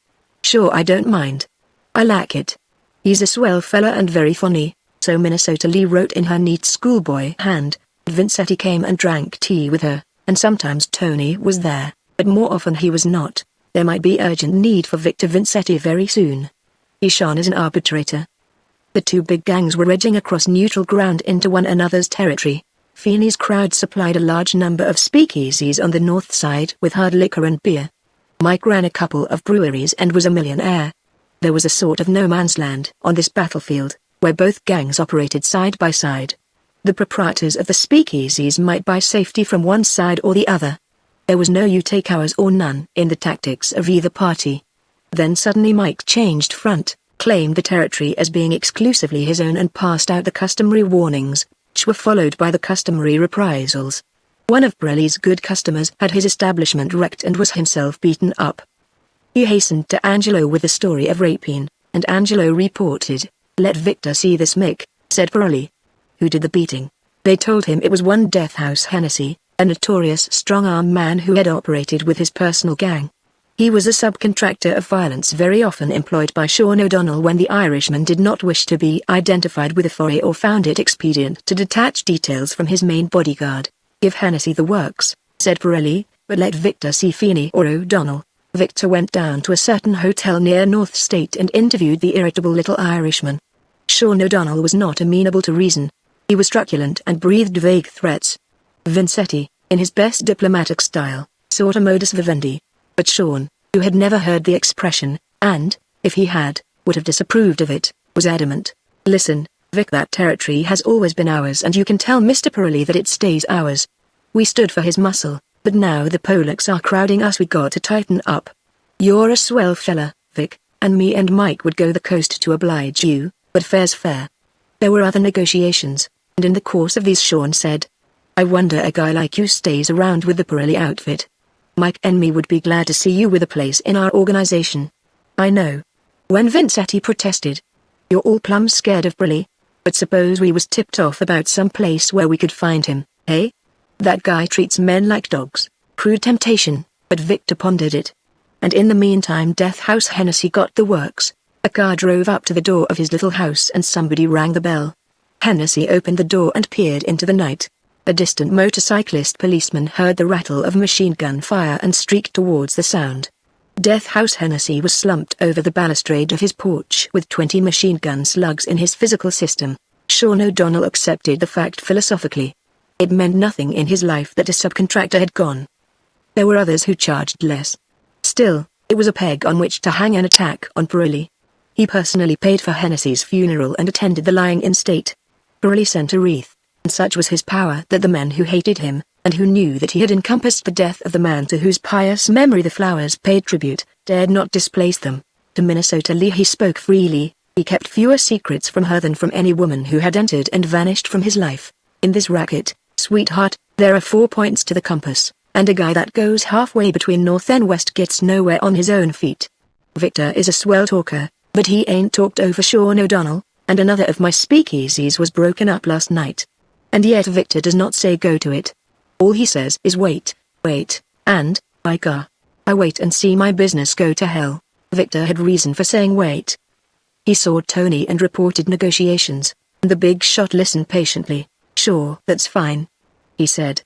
Sure, I don't mind. I like it. He's a swell fella and very funny, so Minnesota Lee wrote in her neat schoolboy hand. Vincetti came and drank tea with her, and sometimes Tony was there, but more often he was not. There might be urgent need for Victor Vincetti very soon. He shone as an arbitrator. The two big gangs were edging across neutral ground into one another's territory. Feeney's crowd supplied a large number of speakeasies on the north side with hard liquor and beer. Mike ran a couple of breweries and was a millionaire. There was a sort of no man's land on this battlefield, where both gangs operated side by side. The proprietors of the speakeasies might buy safety from one side or the other. There was no you take ours or none in the tactics of either party. Then suddenly Mike changed front, claimed the territory as being exclusively his own and passed out the customary warnings, which were followed by the customary reprisals. One of Pirelli's good customers had his establishment wrecked and was himself beaten up. He hastened to Angelo with the story of rapine, and Angelo reported, "Let Victor see this Mick," said Pirelli. "Who did the beating?" They told him it was one Death House Hennessy, a notorious strong-arm man who had operated with his personal gang. He was a subcontractor of violence very often employed by Sean O'Donnell when the Irishman did not wish to be identified with a foray or found it expedient to detach details from his main bodyguard. "Give Hennessy the works," said Pirelli, "but let Victor see Feeney or O'Donnell." Victor went down to a certain hotel near North State and interviewed the irritable little Irishman. Sean O'Donnell was not amenable to reason. He was truculent and breathed vague threats. Vincetti, in his best diplomatic style, sought a modus vivendi. But Sean, who had never heard the expression, and, if he had, would have disapproved of it, was adamant. "Listen, Vic, that territory has always been ours and you can tell Mr. Pirelli that it stays ours. We stood for his muscle, but now the Polacks are crowding us, we got to tighten up. You're a swell fella, Vic, and me and Mike would go the coast to oblige you, but fair's fair." There were other negotiations, and in the course of these Sean said, "I wonder a guy like you stays around with the Pirelli outfit. Mike and me would be glad to see you with a place in our organization." "I know." When Vincetti protested, "You're all plumb scared of Pirelli. But suppose we was tipped off about some place where we could find him, eh? That guy treats men like dogs." Crude temptation, but Victor pondered it. And in the meantime Death House Hennessy got the works. A car drove up to the door of his little house and somebody rang the bell. Hennessy opened the door and peered into the night. A distant motorcyclist policeman heard the rattle of machine gun fire and streaked towards the sound. Death House Hennessy was slumped over the balustrade of his porch with 20 machine gun slugs in his physical system. Sean O'Donnell accepted the fact philosophically. It meant nothing in his life that a subcontractor had gone. There were others who charged less. Still, it was a peg on which to hang an attack on Pirelli. He personally paid for Hennessy's funeral and attended the lying-in state. Pirelli sent a wreath, and such was his power that the men who hated him, and who knew that he had encompassed the death of the man to whose pious memory the flowers paid tribute, dared not displace them. To Minnesota Lee he spoke freely. He kept fewer secrets from her than from any woman who had entered and vanished from his life. "In this racket, sweetheart, there are 4 points to the compass, and a guy that goes halfway between north and west gets nowhere on his own feet. Victor is a swell talker, but he ain't talked over Sean O'Donnell, and another of my speakeasies was broken up last night. And yet Victor does not say go to it. All he says is wait, and, I wait and see my business go to hell." Victor had reason for saying wait. He saw Tony and reported negotiations, and the big shot listened patiently. "Sure, that's fine," he said.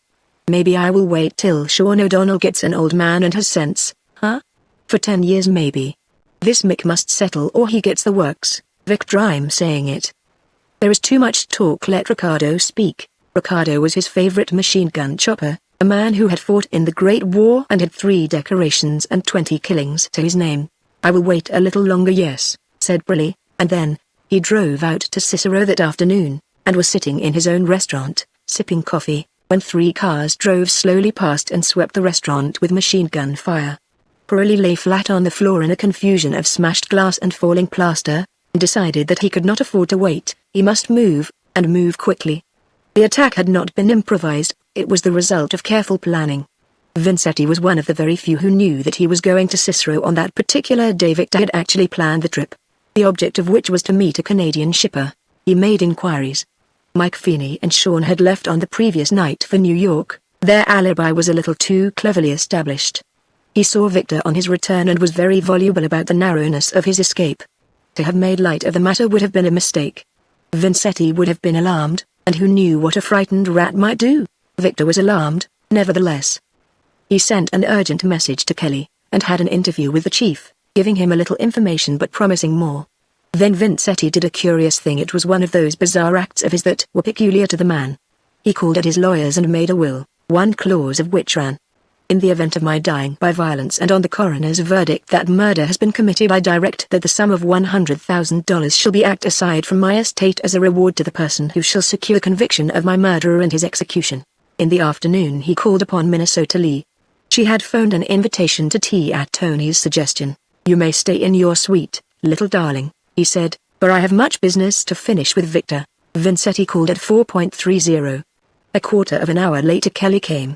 "Maybe I will wait till Sean O'Donnell gets an old man and has sense, huh? For 10 years maybe. This Mick must settle or he gets the works." Victor, I'm saying it. "There is too much talk, let Ricardo speak." Ricardo was his favorite machine gun chopper, a man who had fought in the Great War and had 3 decorations and 20 killings to his name. "I will wait a little longer, yes," said Pirelli, and then, he drove out to Cicero that afternoon, and was sitting in his own restaurant, sipping coffee, when 3 cars drove slowly past and swept the restaurant with machine gun fire. Pirelli lay flat on the floor in a confusion of smashed glass and falling plaster, and decided that he could not afford to wait. He must move, and move quickly. The attack had not been improvised, it was the result of careful planning. Vincetti was one of the very few who knew that he was going to Cicero on that particular day. Victor had actually planned the trip, the object of which was to meet a Canadian shipper. He made inquiries. Mike Feeney and Sean had left on the previous night for New York. Their alibi was a little too cleverly established. He saw Victor on his return and was very voluble about the narrowness of his escape. To have made light of the matter would have been a mistake. Vincetti would have been alarmed, and who knew what a frightened rat might do? Victor was alarmed, nevertheless. He sent an urgent message to Kelly, and had an interview with the chief, giving him a little information but promising more. Then Vincetti did a curious thing. It was one of those bizarre acts of his that were peculiar to the man. He called at his lawyers and made a will, one clause of which ran, In the event of my dying by violence and on the coroner's verdict that murder has been committed, I direct that the sum of $100,000 shall be acted aside from my estate as a reward to the person who shall secure conviction of my murderer and his execution. In the afternoon he called upon Minnesota Lee. She had phoned an invitation to tea at Tony's suggestion. "You may stay in your suite, little darling," he said, "for I have much business to finish with Victor." Vincetti called at 4:30. A quarter of an hour later Kelly came.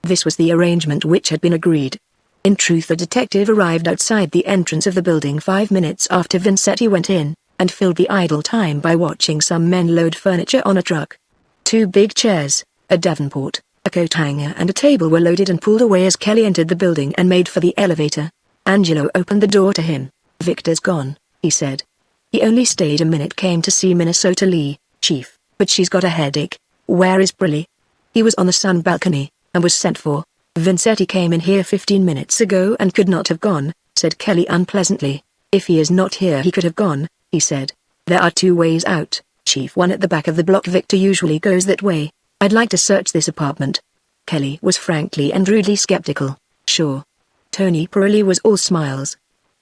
This was the arrangement which had been agreed. In truth, the detective arrived outside the entrance of the building 5 minutes after Vincetti went in, and filled the idle time by watching some men load furniture on a truck. 2 big chairs, a davenport, a coat hanger and a table were loaded and pulled away as Kelly entered the building and made for the elevator. Angelo opened the door to him. "Victor's gone," he said. "He only stayed a minute, came to see Minnesota Lee, Chief, but she's got a headache." "Where is Briley?" "He was on the sun balcony, and was sent for." "Vincetti came in here 15 minutes ago and could not have gone," said Kelly unpleasantly. "If he is not here he could have gone," he said. "There are 2 ways out, Chief. One at the back of the block. Victor usually goes that way. I'd like to search this apartment." Kelly was frankly and rudely skeptical. "Sure." Tony Pirelli was all smiles.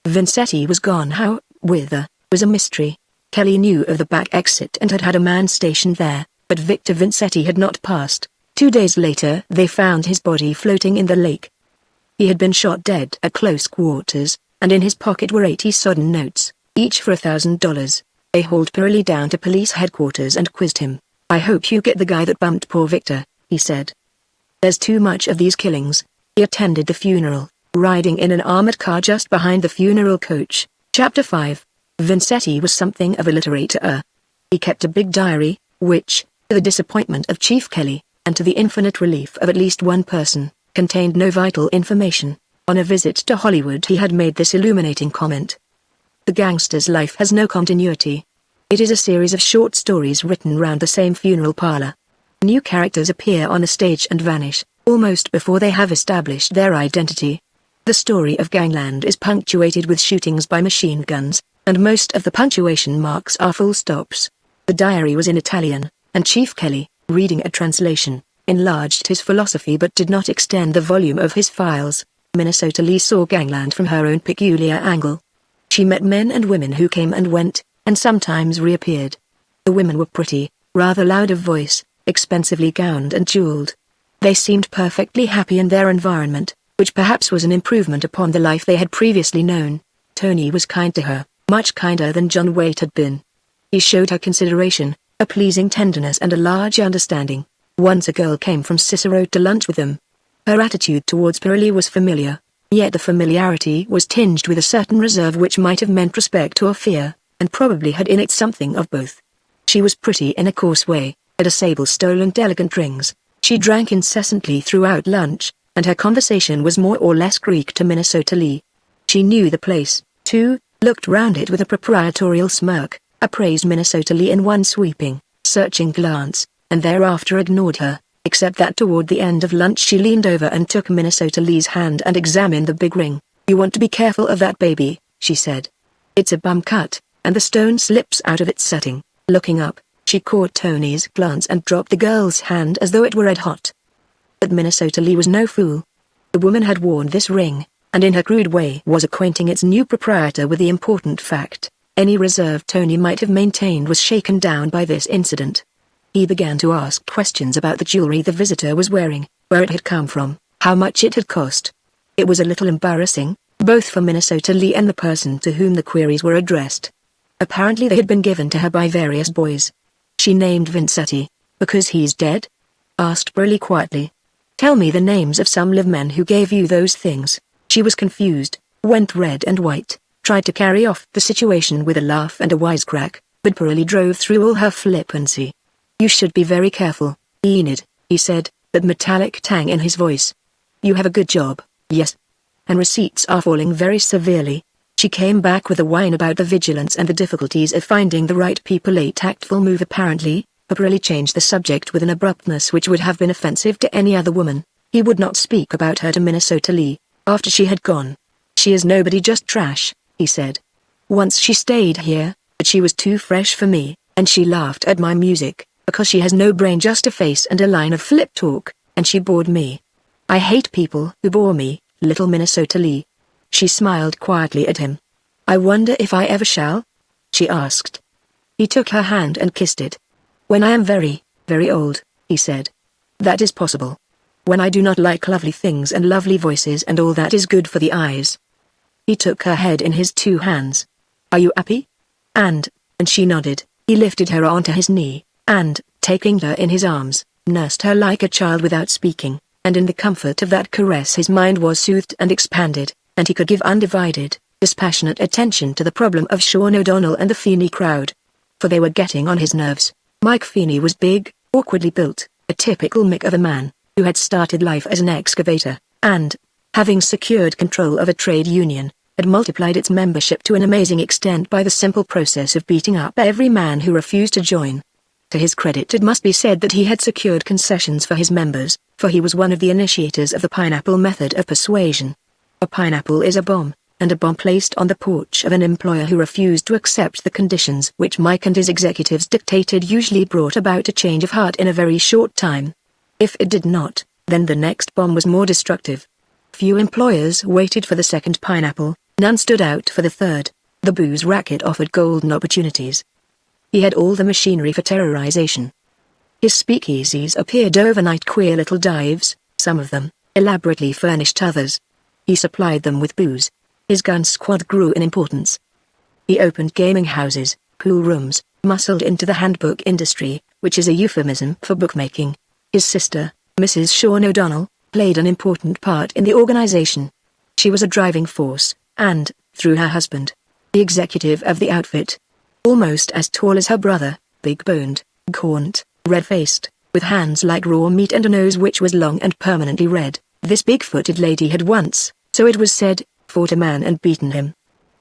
Vincetti was gone. How, whither, was a mystery. Kelly knew of the back exit and had had a man stationed there, but Victor Vincetti had not passed. 2 days later they found his body floating in the lake. He had been shot dead at close quarters, and in his pocket were 80 sodden notes, each for $1,000. They hauled Pirelli down to police headquarters and quizzed him. "I hope you get the guy that bumped poor Victor," he said. "There's too much of these killings." He attended the funeral, riding in an armored car just behind the funeral coach. Chapter 5. Vincetti was something of a literator. He kept a big diary, which, to the disappointment of Chief Kelly, and to the infinite relief of at least one person, contained no vital information. On a visit to Hollywood he had made this illuminating comment. "The gangster's life has no continuity. It is a series of short stories written round the same funeral parlor. New characters appear on the stage and vanish, almost before they have established their identity. The story of gangland is punctuated with shootings by machine guns, and most of the punctuation marks are full stops." The diary was in Italian, and Chief Kelly, reading a translation, enlarged his philosophy but did not extend the volume of his files. Minnesota Lee saw gangland from her own peculiar angle. She met men and women who came and went, and sometimes reappeared. The women were pretty, rather loud of voice, expensively gowned and jeweled. They seemed perfectly happy in their environment, which perhaps was an improvement upon the life they had previously known. Tony was kind to her, much kinder than John Waite had been. He showed her consideration, a pleasing tenderness and a large understanding. Once a girl came from Cicero to lunch with them. Her attitude towards Pirelli was familiar, yet the familiarity was tinged with a certain reserve which might have meant respect or fear, and probably had in it something of both. She was pretty in a coarse way, had a sable stole and elegant rings. She drank incessantly throughout lunch, and her conversation was more or less Greek to Minnesota Lee. She knew the place, too, looked round it with a proprietorial smirk, appraised Minnesota Lee in one sweeping, searching glance, and thereafter ignored her, except that toward the end of lunch she leaned over and took Minnesota Lee's hand and examined the big ring. "You want to be careful of that baby," she said. "It's a bum cut, and the stone slips out of its setting." Looking up, she caught Tony's glance and dropped the girl's hand as though it were red hot. But Minnesota Lee was no fool. The woman had worn this ring, and in her crude way was acquainting its new proprietor with the important fact. Any reserve Tony might have maintained was shaken down by this incident. He began to ask questions about the jewelry the visitor was wearing, where it had come from, how much it had cost. It was a little embarrassing, both for Minnesota Lee and the person to whom the queries were addressed. Apparently they had been given to her by various boys. She named Vincetti. "Because he's dead?" asked Burley quietly. "Tell me the names of some live men who gave you those things." She was confused, went red and white, tried to carry off the situation with a laugh and a wisecrack, but Burley drove through all her flippancy. "You should be very careful, Enid," he said, that metallic tang in his voice. "You have a good job, yes. And receipts are falling very severely." She came back with a whine about the vigilance and the difficulties of finding the right people, a tactful move apparently, but Burley changed the subject with an abruptness which would have been offensive to any other woman. He would not speak about her to Minnesota Lee, after she had gone. "She is nobody, just trash," he said. "Once she stayed here, but she was too fresh for me, and she laughed at my music, because she has no brain, just a face and a line of flip talk, and she bored me." I hate people who bore me, little Minnesota Lee. She smiled quietly at him. I wonder if I ever shall? She asked. He took her hand and kissed it. When I am very, very old, he said. That is possible. When I do not like lovely things and lovely voices and all that is good for the eyes. He took her head in his two hands. Are you happy? And she nodded. He lifted her onto his knee, and, taking her in his arms, nursed her like a child without speaking, and in the comfort of that caress his mind was soothed and expanded, and he could give undivided, dispassionate attention to the problem of Sean O'Donnell and the Feeney crowd. For they were getting on his nerves. Mike Feeney was big, awkwardly built, a typical Mick of a man, who had started life as an excavator, and, having secured control of a trade union, had multiplied its membership to an amazing extent by the simple process of beating up every man who refused to join. To his credit it must be said that he had secured concessions for his members, for he was one of the initiators of the pineapple method of persuasion. A pineapple is a bomb, and a bomb placed on the porch of an employer who refused to accept the conditions which Mike and his executives dictated usually brought about a change of heart in a very short time. If it did not, then the next bomb was more destructive. Few employers waited for the second pineapple, none stood out for the third. The booze racket offered golden opportunities. He had all the machinery for terrorization. His speakeasies appeared overnight queer little dives, some of them, elaborately furnished others. He supplied them with booze. His gun squad grew in importance. He opened gaming houses, pool rooms, muscled into the handbook industry, which is a euphemism for bookmaking. His sister, Mrs. Sean O'Donnell, played an important part in the organization. She was a driving force, and, through her husband, the executive of the outfit. Almost as tall as her brother, big-boned, gaunt, red-faced, with hands like raw meat and a nose which was long and permanently red, this big-footed lady had once, so it was said, fought a man and beaten him.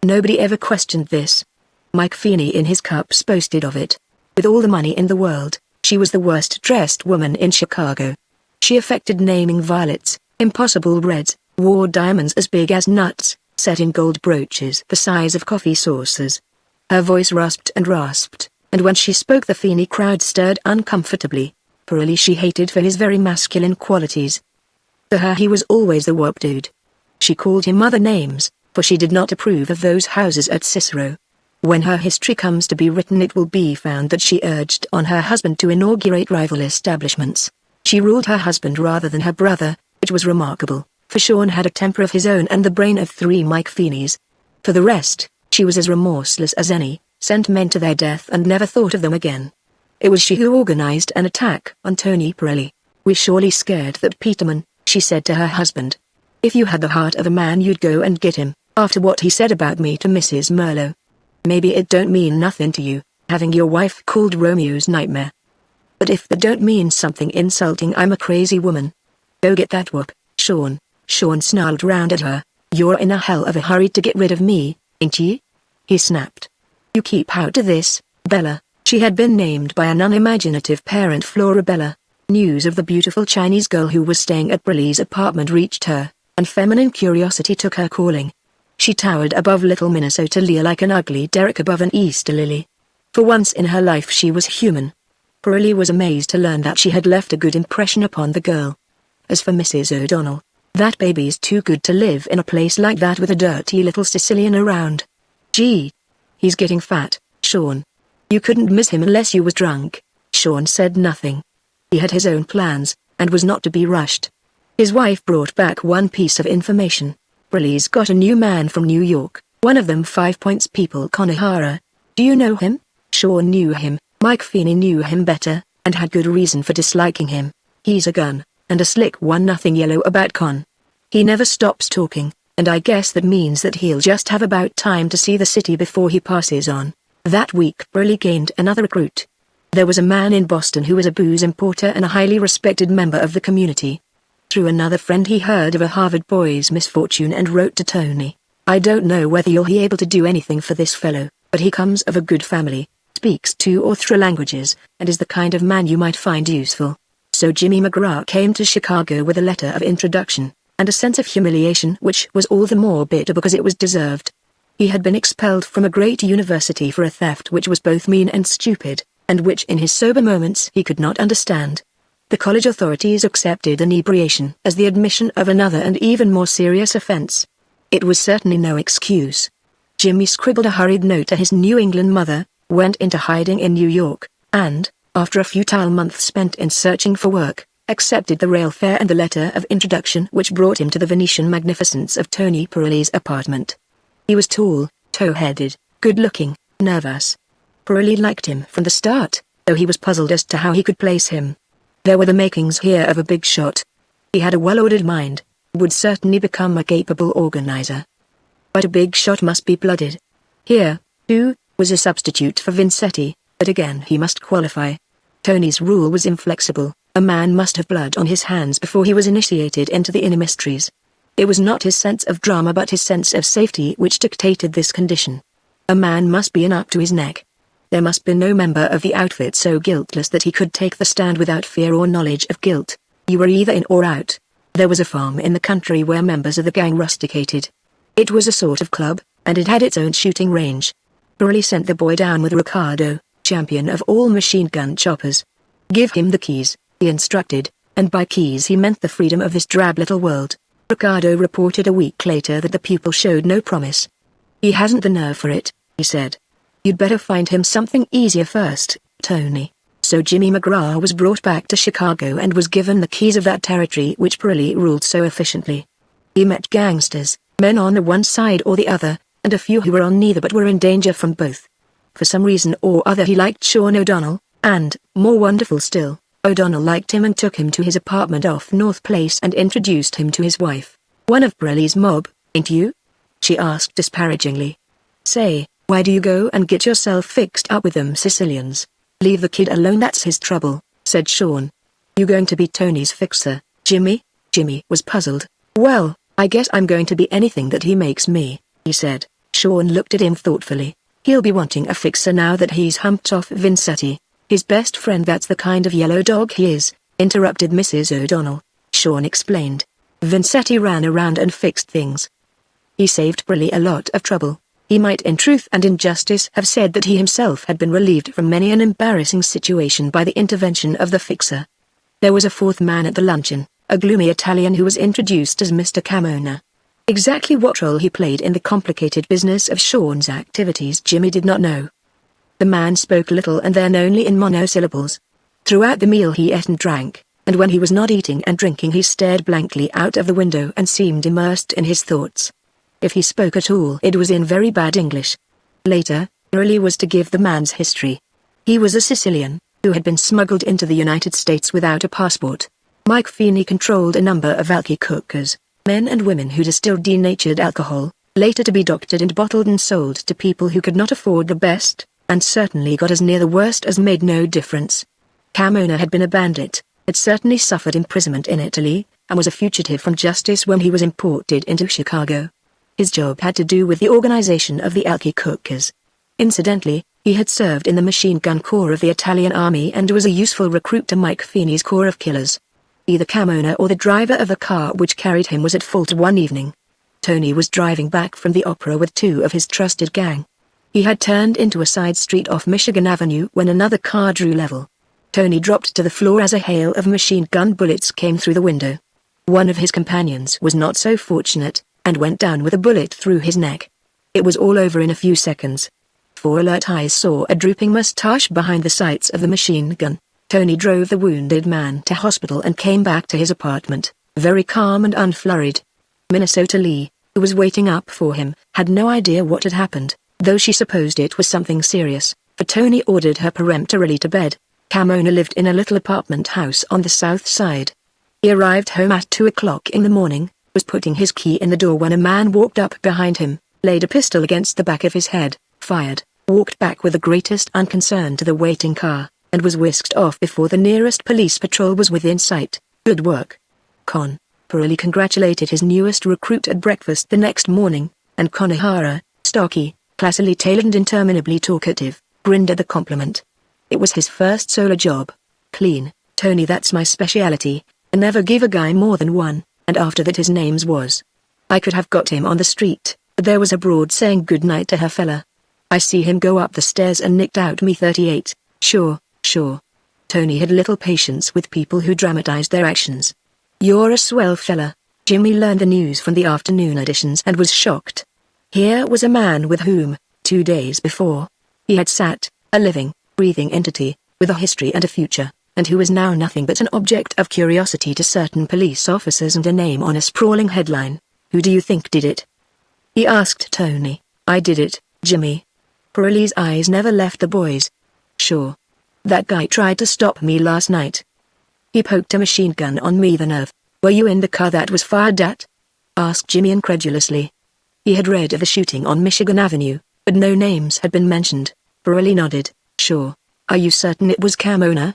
Nobody ever questioned this. Mike Feeney in his cups boasted of it. With all the money in the world, she was the worst-dressed woman in Chicago. She affected naming violets, impossible reds, wore diamonds as big as nuts, set in gold brooches the size of coffee saucers. Her voice rasped, and when she spoke the Feeney crowd stirred uncomfortably. Pirelli she hated for his very masculine qualities. To her he was always the whoop dude. She called him other names, for she did not approve of those houses at Cicero. When her history comes to be written it will be found that she urged on her husband to inaugurate rival establishments. She ruled her husband rather than her brother, which was remarkable, for Sean had a temper of his own and the brain of 3 Mike Feeneys. For the rest, she was as remorseless as any, sent men to their death and never thought of them again. It was she who organized an attack on Tony Pirelli. "We're surely scared that Peterman," she said to her husband. "If you had the heart of a man you'd go and get him, after what he said about me to Mrs. Merlo. Maybe it don't mean nothing to you, having your wife called Romeo's nightmare. But if that don't mean something insulting, I'm a crazy woman. Go get that whoop, Sean." Sean snarled round at her. "You're in a hell of a hurry to get rid of me, ain't ye?" he snapped. "You keep out of this, Bella." She had been named by an unimaginative parent, Flora Bella. News of the beautiful Chinese girl who was staying at Briley's apartment reached her, and feminine curiosity took her calling. She towered above little Minnesota Lee like an ugly derrick above an Easter lily. For once in her life she was human. Pirelli was amazed to learn that she had left a good impression upon the girl. As for Mrs. O'Donnell, that baby's too good to live in a place like that with a dirty little Sicilian around. "Gee, he's getting fat, Sean. You couldn't miss him unless you was drunk." Sean said nothing. He had his own plans, and was not to be rushed. His wife brought back one piece of information. Pirelli's got a new man from New York, one of them 5 Points people, Konohara. "Do you know him?" Sean knew him. Mike Feeney knew him better, and had good reason for disliking him. "He's a gun, and a slick one, nothing yellow about Con. He never stops talking, and I guess that means that he'll just have about time to see the city before he passes on." That week Pirelli gained another recruit. There was a man in Boston who was a booze importer and a highly respected member of the community. Through another friend he heard of a Harvard boy's misfortune and wrote to Tony. "I don't know whether you'll be able to do anything for this fellow, but he comes of a good family, speaks 2 or 3 languages, and is the kind of man you might find useful." So Jimmy McGraw came to Chicago with a letter of introduction, and a sense of humiliation which was all the more bitter because it was deserved. He had been expelled from a great university for a theft which was both mean and stupid, and which in his sober moments he could not understand. The college authorities accepted inebriation as the admission of another and even more serious offense. It was certainly no excuse. Jimmy scribbled a hurried note to his New England mother, went into hiding in New York, and, after a futile month spent in searching for work, accepted the rail fare and the letter of introduction which brought him to the Venetian magnificence of Tony Pirelli's apartment. He was tall, tow-headed, good-looking, nervous. Pirelli liked him from the start, though he was puzzled as to how he could place him. There were the makings here of a big shot. He had a well-ordered mind, would certainly become a capable organizer. But a big shot must be blooded. Here, too, was a substitute for Vincetti, but again he must qualify. Tony's rule was inflexible. A man must have blood on his hands before he was initiated into the inner mysteries. It was not his sense of drama but his sense of safety which dictated this condition. A man must be in up to his neck. There must be no member of the outfit so guiltless that he could take the stand without fear or knowledge of guilt. You were either in or out. There was a farm in the country where members of the gang rusticated. It was a sort of club, and it had its own shooting range. Pirelli sent the boy down with Ricardo, champion of all machine gun choppers. Give him the keys, he instructed, and by keys he meant the freedom of this drab little world. Ricardo reported a week later that the pupil showed no promise. He hasn't the nerve for it, he said. You'd better find him something easier first, Tony. So Jimmy McGraw was brought back to Chicago and was given the keys of that territory which Pirelli ruled so efficiently. He met gangsters, men on the one side or the other, and a few who were on neither but were in danger from both. For some reason or other he liked Sean O'Donnell, and, more wonderful still, O'Donnell liked him and took him to his apartment off North Place and introduced him to his wife. One of Pirelli's mob, ain't you? She asked disparagingly. Say, why do you go and get yourself fixed up with them Sicilians? Leave the kid alone, that's his trouble, said Sean. You going to be Tony's fixer, Jimmy? Jimmy was puzzled. Well, I guess I'm going to be anything that he makes me, he said. Sean looked at him thoughtfully. He'll be wanting a fixer now that he's humped off Vincetti. His best friend, that's the kind of yellow dog he is, interrupted Mrs. O'Donnell. Sean explained. Vincetti ran around and fixed things. He saved Pirelli a lot of trouble. He might in truth and in justice have said that he himself had been relieved from many an embarrassing situation by the intervention of the fixer. There was a fourth man at the luncheon, a gloomy Italian who was introduced as Mr. Camona. Exactly what role he played in the complicated business of Sean's activities Jimmy did not know. The man spoke little and then only in monosyllables. Throughout the meal he ate and drank, and when he was not eating and drinking he stared blankly out of the window and seemed immersed in his thoughts. If he spoke at all it was in very bad English. Later, Pirelli was to give the man's history. He was a Sicilian, who had been smuggled into the United States without a passport. Mike Feeney controlled a number of alky cookers, men and women who distilled denatured alcohol, later to be doctored and bottled and sold to people who could not afford the best, and certainly got as near the worst as made no difference. Camona had been a bandit, had certainly suffered imprisonment in Italy, and was a fugitive from justice when he was imported into Chicago. His job had to do with the organization of the alky cookers. Incidentally, he had served in the machine gun corps of the Italian army and was a useful recruit to Mike Feeney's corps of killers. Either Camona or the driver of the car which carried him was at fault one evening. Tony was driving back from the opera with two of his trusted gang. He had turned into a side street off Michigan Avenue when another car drew level. Tony dropped to the floor as a hail of machine gun bullets came through the window. One of his companions was not so fortunate, and went down with a bullet through his neck. It was all over in a few seconds. 4 alert eyes saw a drooping mustache behind the sights of the machine gun. Tony drove the wounded man to hospital and came back to his apartment, very calm and unflurried. Minnesota Lee, who was waiting up for him, had no idea what had happened, though she supposed it was something serious, for Tony ordered her peremptorily to bed. Camona lived in a little apartment house on the south side. He arrived home at 2 o'clock in the morning, was putting his key in the door when a man walked up behind him, laid a pistol against the back of his head, fired, walked back with the greatest unconcern to the waiting car, and was whisked off before the nearest police patrol was within sight. Good work, Con. Pirelli congratulated his newest recruit at breakfast the next morning, and Konohara, stocky, classily tailored and interminably talkative, grinned at the compliment. It was his first solo job. Clean, Tony, that's my speciality. I never give a guy more than one. And after that his name's was. I could have got him on the street, but there was a broad saying good night to her fella. I see him go up the stairs and nicked out me 38, sure. Tony had little patience with people who dramatized their actions. "You're a swell fella." Jimmy learned the news from the afternoon editions and was shocked. Here was a man with whom, 2 days before, he had sat, a living, breathing entity, with a history and a future, and who was now nothing but an object of curiosity to certain police officers and a name on a sprawling headline. "Who do you think did it?" he asked Tony. "I did it, Jimmy." Pirelli's eyes never left the boy's. "Sure. That guy tried to stop me last night. He poked a machine gun on me. The nerve. Were you in the car that was fired at?" asked Jimmy incredulously. He had read of the shooting on Michigan Avenue, but no names had been mentioned. Pirelli nodded. "Sure. Are you certain it was Carmona?"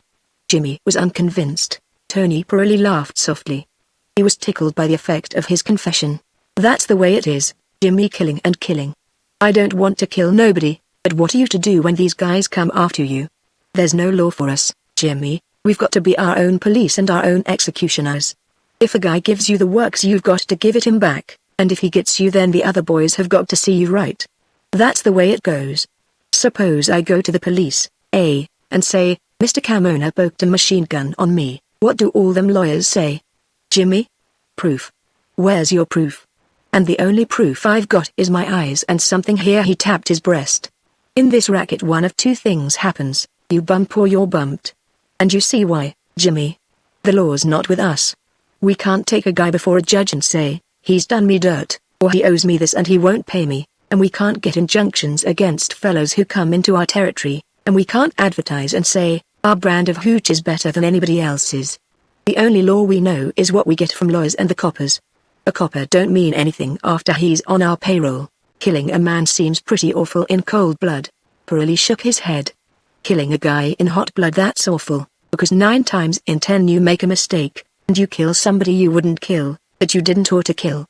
Jimmy was unconvinced. Tony Pirelli laughed softly. He was tickled by the effect of his confession. "That's the way it is, Jimmy, killing and killing. I don't want to kill nobody, but what are you to do when these guys come after you? There's no law for us, Jimmy. We've got to be our own police and our own executioners. If a guy gives you the works, you've got to give it him back, and if he gets you, then the other boys have got to see you right. That's the way it goes. Suppose I go to the police, and say, 'Mr. Carmona poked a machine gun on me.' What do all them lawyers say? Jimmy? Proof. Where's your proof? And the only proof I've got is my eyes and something here." He tapped his breast. "In this racket one of two things happens, you bump or you're bumped. And you see why, Jimmy. The law's not with us. We can't take a guy before a judge and say, 'He's done me dirt,' or 'He owes me this and he won't pay me,' and we can't get injunctions against fellows who come into our territory, and we can't advertise and say, 'Our brand of hooch is better than anybody else's.' The only law we know is what we get from lawyers and the coppers. A copper don't mean anything after he's on our payroll. Killing a man seems pretty awful in cold blood." Pirelli shook his head. "Killing a guy in hot blood, that's awful, because 9 times in 10 you make a mistake, and you kill somebody you wouldn't kill, that you didn't ought to kill.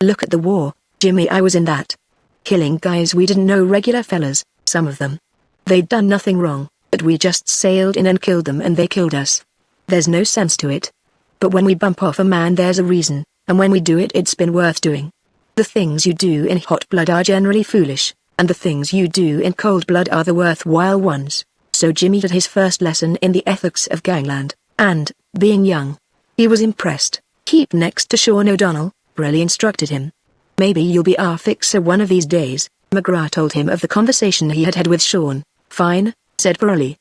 Look at the war, Jimmy, I was in that. Killing guys we didn't know, regular fellas, some of them. They'd done nothing wrong, but we just sailed in and killed them and they killed us. There's no sense to it. But when we bump off a man there's a reason, and when we do it it's been worth doing. The things you do in hot blood are generally foolish, and the things you do in cold blood are the worthwhile ones." So Jimmy had his first lesson in the ethics of gangland, and, being young, he was impressed. "Keep next to Sean O'Donnell," Pirelli instructed him. "Maybe you'll be our fixer one of these days." McGrath told him of the conversation he had had with Sean. "Fine," said Pirelli.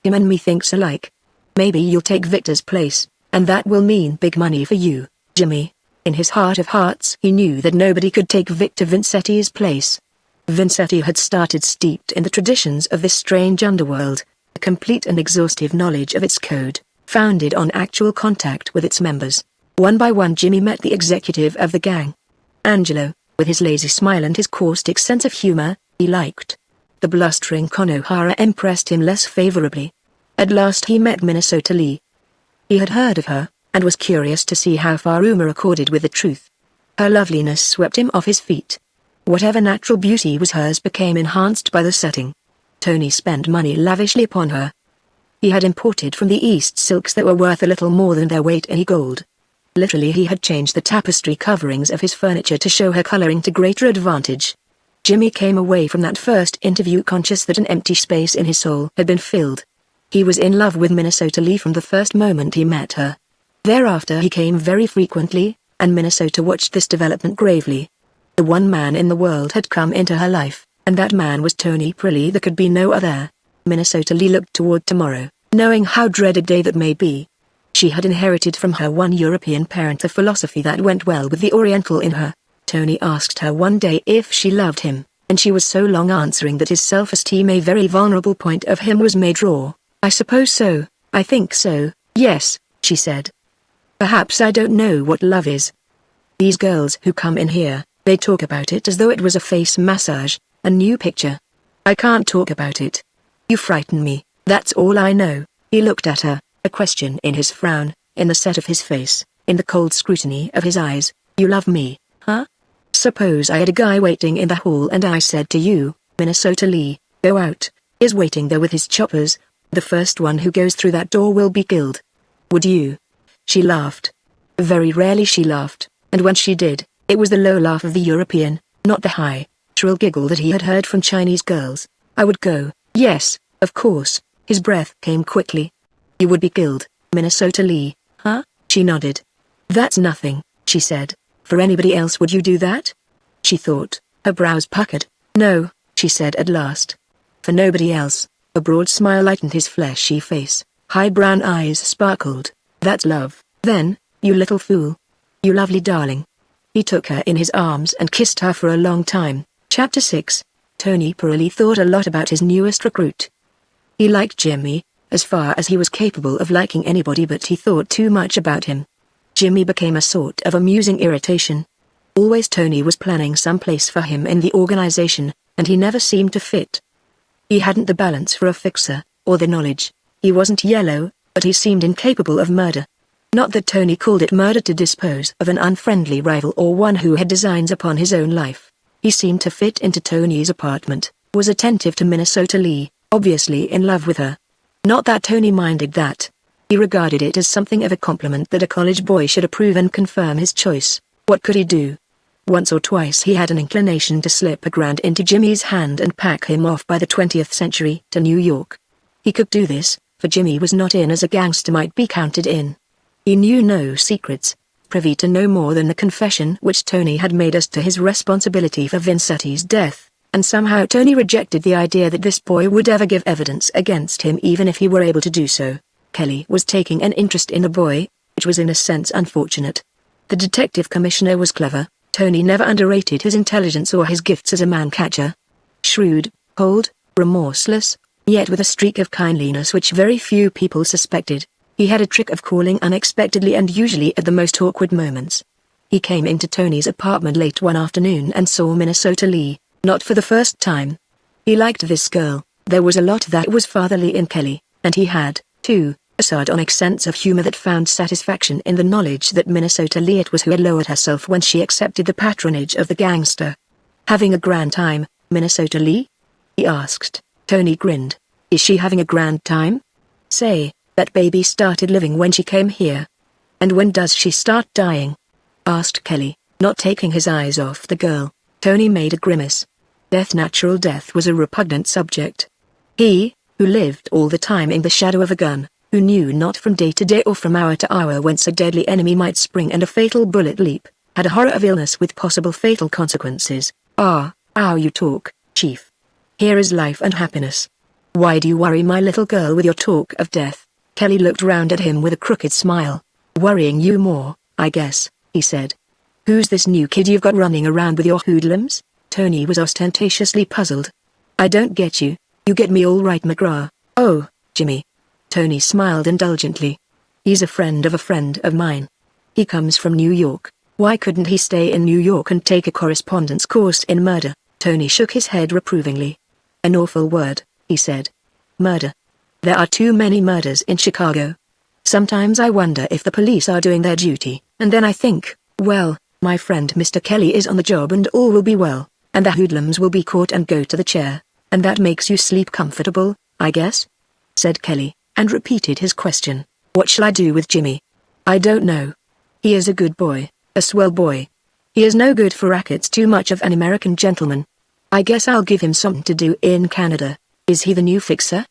"Him and me thinks alike. Maybe you'll take Victor's place, and that will mean big money for you, Jimmy." In his heart of hearts he knew that nobody could take Victor Vincetti's place. Vincetti had started steeped in the traditions of this strange underworld, a complete and exhaustive knowledge of its code, founded on actual contact with its members. One by one Jimmy met the executive of the gang. Angelo, with his lazy smile and his caustic sense of humor, he liked. The blustering Konohara impressed him less favorably. At last he met Minnesota Lee. He had heard of her, and was curious to see how far rumor accorded with the truth. Her loveliness swept him off his feet. Whatever natural beauty was hers became enhanced by the setting. Tony spent money lavishly upon her. He had imported from the East silks that were worth a little more than their weight in gold. Literally he had changed the tapestry coverings of his furniture to show her coloring to greater advantage. Jimmy came away from that first interview conscious that an empty space in his soul had been filled. He was in love with Minnesota Lee from the first moment he met her. Thereafter he came very frequently, and Minnesota watched this development gravely. The one man in the world had come into her life, and that man was Tony Pirelli. There could be no other. Minnesota Lee looked toward tomorrow, knowing how dreaded day that may be. She had inherited from her one European parent a philosophy that went well with the Oriental in her. Tony asked her one day if she loved him, and she was so long answering that his self-esteem, a very vulnerable point of him, was made raw. "I suppose so, I think so, yes," she said. "Perhaps I don't know what love is. These girls who come in here, they talk about it as though it was a face massage, a new picture. I can't talk about it. You frighten me, that's all I know." He looked at her, a question in his frown, in the set of his face, in the cold scrutiny of his eyes. "You love me, huh? Suppose I had a guy waiting in the hall and I said to you, 'Minnesota Lee, go out, he's waiting there with his choppers. The first one who goes through that door will be killed.' Would you?" She laughed. Very rarely she laughed, and when she did, it was the low laugh of the European, not the high, shrill giggle that he had heard from Chinese girls. "I would go, yes, of course." His breath came quickly. You would be killed, Minnesota Lee, huh? She nodded. That's nothing, she said. For anybody else would you do that? She thought, her brows puckered. No, she said at last. For nobody else. A broad smile lightened his fleshy face. High brown eyes sparkled. That's love, then, you little fool. You lovely darling. He took her in his arms and kissed her for a long time. Chapter 6. Tony Pirelli thought a lot about his newest recruit. He liked Jimmy, as far as he was capable of liking anybody, but he thought too much about him. Jimmy became a sort of amusing irritation. Always Tony was planning some place for him in the organization, and he never seemed to fit. He hadn't the balance for a fixer, or the knowledge. He wasn't yellow, but he seemed incapable of murder. Not that Tony called it murder to dispose of an unfriendly rival or one who had designs upon his own life. He seemed to fit into Tony's apartment, was attentive to Minnesota Lee, obviously in love with her. Not that Tony minded that. He regarded it as something of a compliment that a college boy should approve and confirm his choice. What could he do? Once or twice he had an inclination to slip a grand into Jimmy's hand and pack him off by the 20th century to New York. He could do this, for Jimmy was not in as a gangster might be counted in. He knew no secrets, privy to no more than the confession which Tony had made as to his responsibility for Vincetti's death, and somehow Tony rejected the idea that this boy would ever give evidence against him even if he were able to do so. Kelly was taking an interest in the boy, which was in a sense unfortunate. The detective commissioner was clever. Tony never underrated his intelligence or his gifts as a man-catcher. Shrewd, cold, remorseless, yet with a streak of kindliness which very few people suspected. He had a trick of calling unexpectedly and usually at the most awkward moments. He came into Tony's apartment late one afternoon and saw Minnesota Lee, not for the first time. He liked this girl. There was a lot that was fatherly in Kelly, and he had, too, a sardonic sense of humor that found satisfaction in the knowledge that Minnesota Lee it was who had lowered herself when she accepted the patronage of the gangster. Having a grand time, Minnesota Lee? He asked. Tony grinned. Is she having a grand time? Say, that baby started living when she came here. And when does she start dying? Asked Kelly, not taking his eyes off the girl. Tony made a grimace. Natural death was a repugnant subject. He, who lived all the time in the shadow of a gun, who knew not from day to day or from hour to hour whence a deadly enemy might spring and a fatal bullet leap, had a horror of illness with possible fatal consequences. How you talk, Chief. Here is life and happiness. Why do you worry my little girl with your talk of death? Kelly looked round at him with a crooked smile. Worrying you more, I guess, he said. Who's this new kid you've got running around with your hoodlums? Tony was ostentatiously puzzled. I don't get you. You get me all right, McGraw. Oh, Jimmy. Tony smiled indulgently. He's a friend of mine. He comes from New York. Why couldn't he stay in New York and take a correspondence course in murder? Tony shook his head reprovingly. An awful word, he said. Murder. There are too many murders in Chicago. Sometimes I wonder if the police are doing their duty, and then I think, well, my friend Mr. Kelly is on the job and all will be well, and the hoodlums will be caught and go to the chair, and that makes you sleep comfortable, I guess? Said Kelly, and repeated his question. What shall I do with Jimmy? I don't know. He is a good boy, a swell boy. He is no good for rackets, too much of an American gentleman. I guess I'll give him something to do in Canada. Is he the new fixer?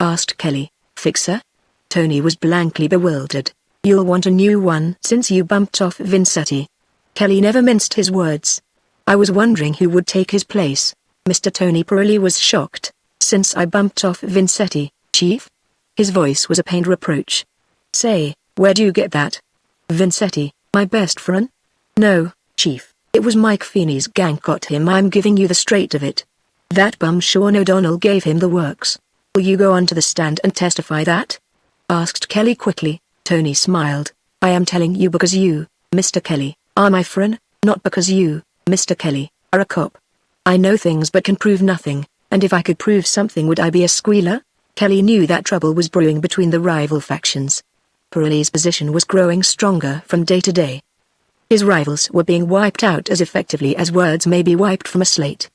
Asked Kelly. Fixer? Tony was blankly bewildered. You'll want a new one since you bumped off Vincetti. Kelly never minced his words. I was wondering who would take his place. Mr. Tony Pirelli was shocked. Since I bumped off Vincetti, Chief? His voice was a pained reproach. Say, where do you get that? Vincetti, my best friend? No, Chief, it was Mike Feeney's gang got him. I'm giving you the straight of it. That bum Sean O'Donnell gave him the works. Will you go on to the stand and testify that? Asked Kelly quickly. Tony smiled. I am telling you because you, Mr. Kelly, are my friend, not because you, Mr. Kelly, are a cop. I know things but can prove nothing, and if I could prove something would I be a squealer? Kelly knew that trouble was brewing between the rival factions. Pirelli's position was growing stronger from day to day. His rivals were being wiped out as effectively as words may be wiped from a slate.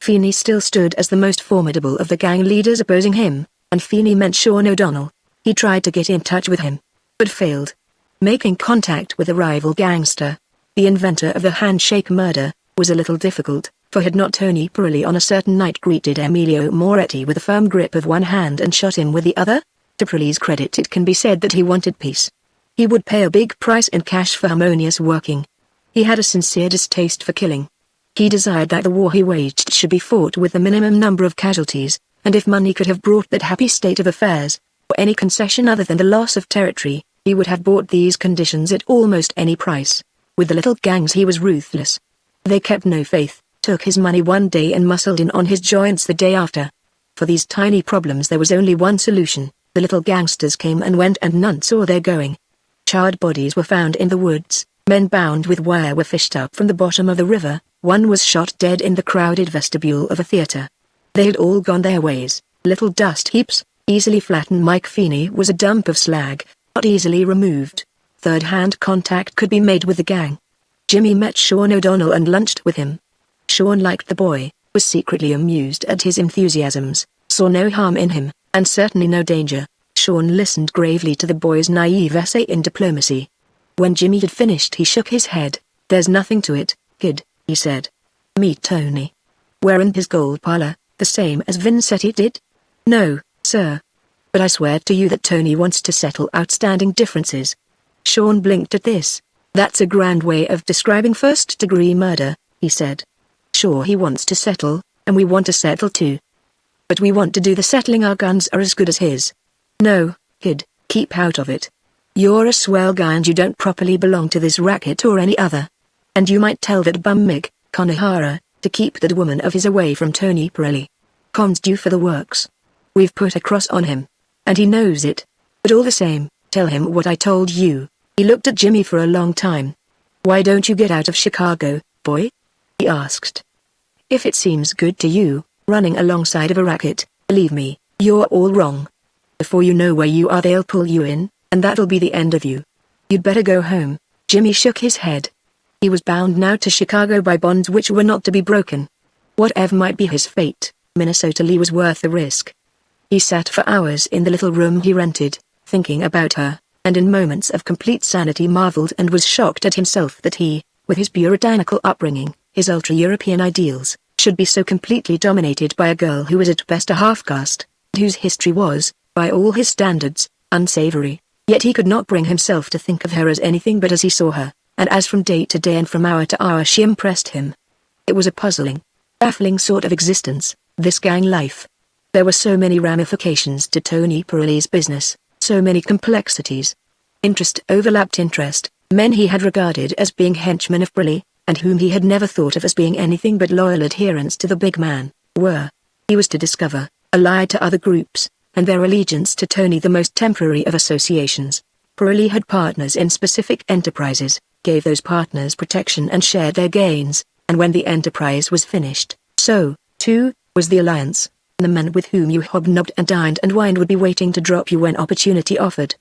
Feeney still stood as the most formidable of the gang leaders opposing him, and Feeney meant Sean O'Donnell. He tried to get in touch with him, but failed. Making contact with a rival gangster, the inventor of the handshake murder, was a little difficult, for had not Tony Pirelli on a certain night greeted Emilio Moretti with a firm grip of one hand and shot him with the other? To Pirelli's credit, it can be said that he wanted peace. He would pay a big price in cash for harmonious working. He had a sincere distaste for killing. He desired that the war he waged should be fought with the minimum number of casualties, and if money could have brought that happy state of affairs, or any concession other than the loss of territory, he would have bought these conditions at almost any price. With the little gangs he was ruthless. They kept no faith, took his money one day and muscled in on his joints the day after. For these tiny problems there was only one solution: the little gangsters came and went and none saw their going. Charred bodies were found in the woods, men bound with wire were fished up from the bottom of the river, one was shot dead in the crowded vestibule of a theater. They had all gone their ways, little dust heaps, easily flattened. Mike Feeney was a dump of slag, not easily removed. Third-hand contact could be made with the gang. Jimmy met Sean O'Donnell and lunched with him. Sean liked the boy, was secretly amused at his enthusiasms, saw no harm in him, and certainly no danger. Sean listened gravely to the boy's naive essay in diplomacy. When Jimmy had finished he shook his head. "There's nothing to it, kid," he said. "Meet Tony." "Where in his gold parlor, the same as Vincetti did?" "No, sir. But I swear to you that Tony wants to settle outstanding differences." Sean blinked at this. "That's a grand way of describing first-degree murder," he said. "Sure, he wants to settle, and we want to settle too. But we want to do the settling. Our guns are as good as his." "No, kid, keep out of it. You're a swell guy and you don't properly belong to this racket or any other. And you might tell that bum Mick, Konohara, to keep that woman of his away from Tony Pirelli. Com's due for the works. We've put a cross on him. And he knows it. But all the same, tell him what I told you." He looked at Jimmy for a long time. "Why don't you get out of Chicago, boy?" he asked. "If it seems good to you, running alongside of a racket, believe me, you're all wrong. Before you know where you are they'll pull you in, and that'll be the end of you. You'd better go home." Jimmy shook his head. He was bound now to Chicago by bonds which were not to be broken. Whatever might be his fate, Minnesota Lee was worth the risk. He sat for hours in the little room he rented, thinking about her, and in moments of complete sanity marveled and was shocked at himself that he, with his puritanical upbringing, his ultra-European ideals, should be so completely dominated by a girl who was at best a half-caste, whose history was, by all his standards, unsavory. Yet he could not bring himself to think of her as anything but as he saw her, and as from day to day and from hour to hour she impressed him. It was a puzzling, baffling sort of existence, this gang life. There were so many ramifications to Tony Pirelli's business, so many complexities. Interest overlapped interest, men he had regarded as being henchmen of Pirelli, and whom he had never thought of as being anything but loyal adherents to the big man, were, he was to discover, allied to other groups, and their allegiance to Tony the most temporary of associations. Pirelli had partners in specific enterprises, gave those partners protection and shared their gains, and when the enterprise was finished, so, too, was the alliance. The men with whom you hobnobbed and dined and wined would be waiting to drop you when opportunity offered.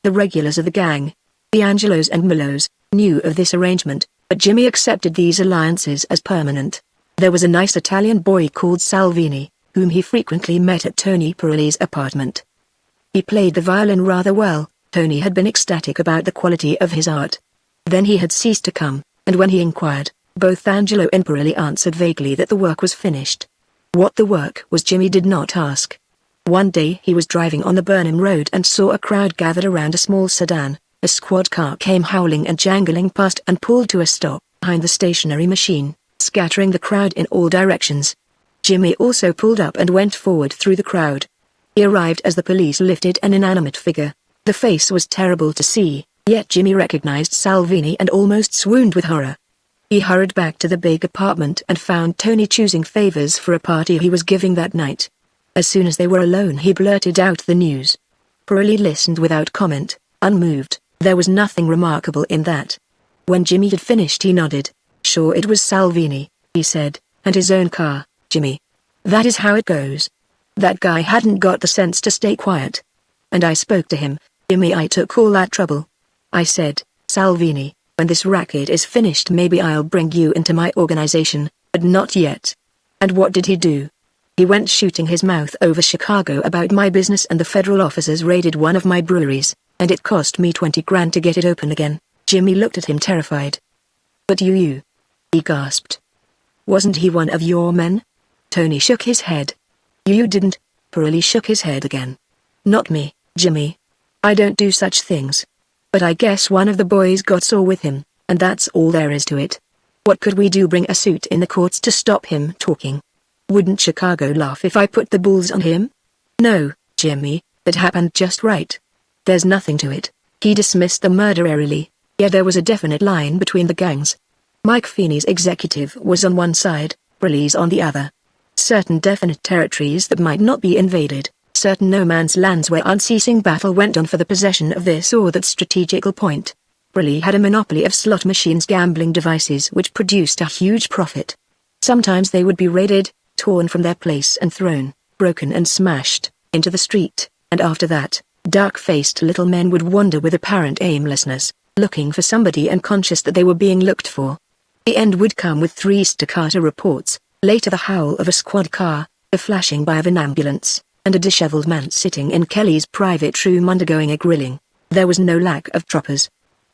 The regulars of the gang, the Angelos and Milos, knew of this arrangement, but Jimmy accepted these alliances as permanent. There was a nice Italian boy called Salvini, whom he frequently met at Tony Pirelli's apartment. He played the violin rather well. Tony had been ecstatic about the quality of his art. Then he had ceased to come, and when he inquired, both Angelo and Pirelli answered vaguely that the work was finished. What the work was Jimmy did not ask. One day he was driving on the Burnham Road and saw a crowd gathered around a small sedan. A squad car came howling and jangling past and pulled to a stop behind the stationary machine, scattering the crowd in all directions. Jimmy also pulled up and went forward through the crowd. He arrived as the police lifted an inanimate figure. The face was terrible to see, yet Jimmy recognized Salvini and almost swooned with horror. He hurried back to the big apartment and found Tony choosing favors for a party he was giving that night. As soon as they were alone he blurted out the news. Pirelli listened without comment, unmoved. There was nothing remarkable in that. When Jimmy had finished he nodded. "Sure, it was Salvini," he said, "and his own car, Jimmy. That is how it goes. That guy hadn't got the sense to stay quiet. And I spoke to him, Jimmy. I took all that trouble. I said, Salvini, when this racket is finished maybe I'll bring you into my organization, but not yet." And what did he do? He went shooting his mouth over Chicago about my business, and the federal officers raided one of my breweries, and it cost me 20 grand to get it open again. Jimmy looked at him terrified. "But you," he gasped. "Wasn't he one of your men?" Tony shook his head. You didn't?" Pirelli shook his head again. "Not me. Jimmy. I don't do such things. But I guess one of the boys got sore with him, and that's all there is to it. What could we do? Bring a suit in the courts to stop him talking? Wouldn't Chicago laugh if I put the bulls on him? No, Jimmy, that happened just right. There's nothing to it. He dismissed the murder airily, yet there was a definite line between the gangs. Mike Feeney's executive was on one side, Briley's on the other. Certain definite territories that might not be invaded, certain no-man's lands where unceasing battle went on for the possession of this or that strategical point. Briley had a monopoly of slot machines, gambling devices which produced a huge profit. Sometimes they would be raided, torn from their place and thrown, broken and smashed, into the street, and after that, dark-faced little men would wander with apparent aimlessness, looking for somebody and conscious that they were being looked for. The end would come with 3 staccato reports, later the howl of a squad car, the flashing by of an ambulance, and a disheveled man sitting in Kelly's private room undergoing a grilling. There was no lack of troppers.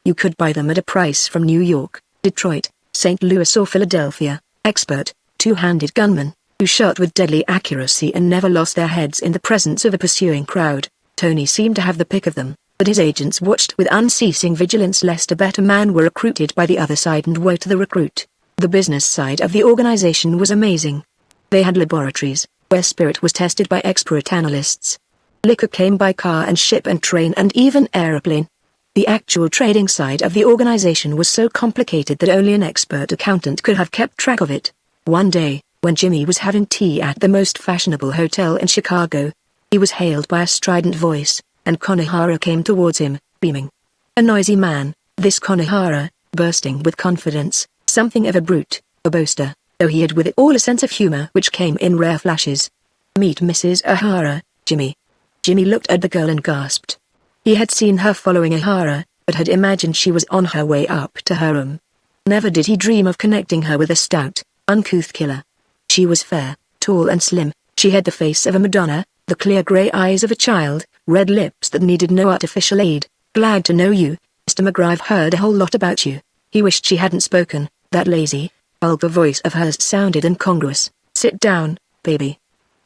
You could buy them at a price from New York, Detroit, St. Louis or Philadelphia, expert, two-handed gunmen, who shot with deadly accuracy and never lost their heads in the presence of a pursuing crowd. Tony seemed to have the pick of them, but his agents watched with unceasing vigilance lest a better man were recruited by the other side, and woe to the recruit. The business side of the organization was amazing. They had laboratories, where spirit was tested by expert analysts. Liquor came by car and ship and train and even aeroplane. The actual trading side of the organization was so complicated that only an expert accountant could have kept track of it. One day, when Jimmy was having tea at the most fashionable hotel in Chicago, he was hailed by a strident voice, and Konohara came towards him, beaming. A noisy man, this Konohara, bursting with confidence, something of a brute, a boaster, though he had with it all a sense of humor which came in rare flashes. Meet Mrs. O'Hara, Jimmy. Jimmy looked at the girl and gasped. He had seen her following O'Hara, but had imagined she was on her way up to her room. Never did he dream of connecting her with a stout, uncouth killer. She was fair, tall and slim, she had the face of a Madonna, the clear grey eyes of a child, red lips that needed no artificial aid. Glad to know you, Mr. McGraw. I've heard a whole lot about you. He wished she hadn't spoken. That lazy, vulgar voice of hers sounded incongruous. Sit down, baby.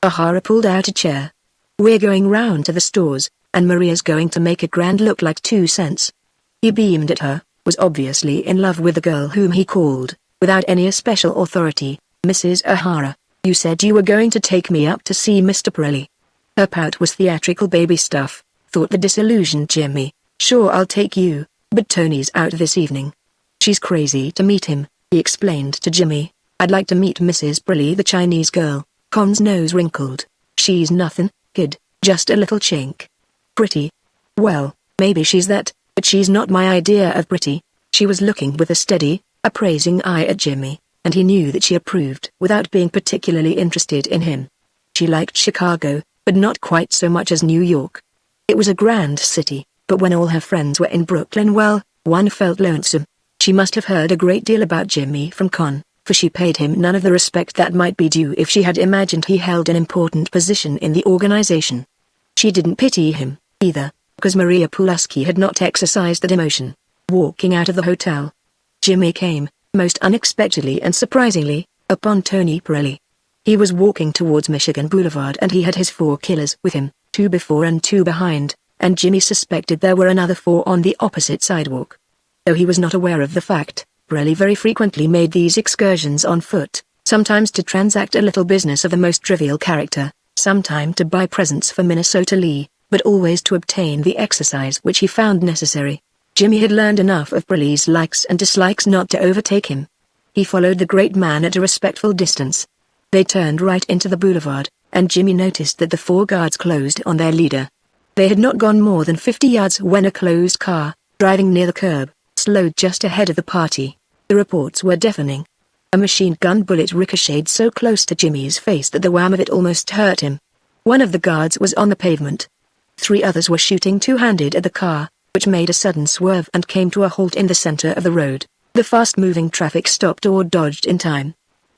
O'Hara pulled out a chair. We're going round to the stores, and Maria's going to make a grand look like 2 cents. He beamed at her, was obviously in love with the girl whom he called, without any especial authority, Mrs. O'Hara. You said you were going to take me up to see Mr. Pirelli. Her pout was theatrical baby stuff, thought the disillusioned Jimmy. Sure, I'll take you, but Tony's out this evening. She's crazy to meet him, he explained to Jimmy. I'd like to meet Mrs. Pirelli, the Chinese girl. Con's nose wrinkled. She's nothing, kid, just a little chink. Pretty? Well, maybe she's that, but she's not my idea of pretty. She was looking with a steady, appraising eye at Jimmy, and he knew that she approved without being particularly interested in him. She liked Chicago, but not quite so much as New York. It was a grand city, but when all her friends were in Brooklyn, well, one felt lonesome. She must have heard a great deal about Jimmy from Con, for she paid him none of the respect that might be due if she had imagined he held an important position in the organization. She didn't pity him, either, because Maria Pulaski had not exercised that emotion. Walking out of the hotel, Jimmy came, most unexpectedly and surprisingly, upon Tony Pirelli. He was walking towards Michigan Boulevard and he had his 4 killers with him, 2 before and 2 behind, and Jimmy suspected there were another 4 on the opposite sidewalk. Though he was not aware of the fact, Pirelli very frequently made these excursions on foot, sometimes to transact a little business of the most trivial character, sometime to buy presents for Minnesota Lee, but always to obtain the exercise which he found necessary. Jimmy had learned enough of Pirelli's likes and dislikes not to overtake him. He followed the great man at a respectful distance. They turned right into the boulevard, and Jimmy noticed that the 4 guards closed on their leader. They had not gone more than 50 yards when a closed car, driving near the curb, slowed just ahead of the party. The reports were deafening. A machine gun bullet ricocheted so close to Jimmy's face that the wham of it almost hurt him. One of the guards was on the pavement. 3 others were shooting two-handed at the car, which made a sudden swerve and came to a halt in the center of the road. The fast-moving traffic stopped or dodged in time.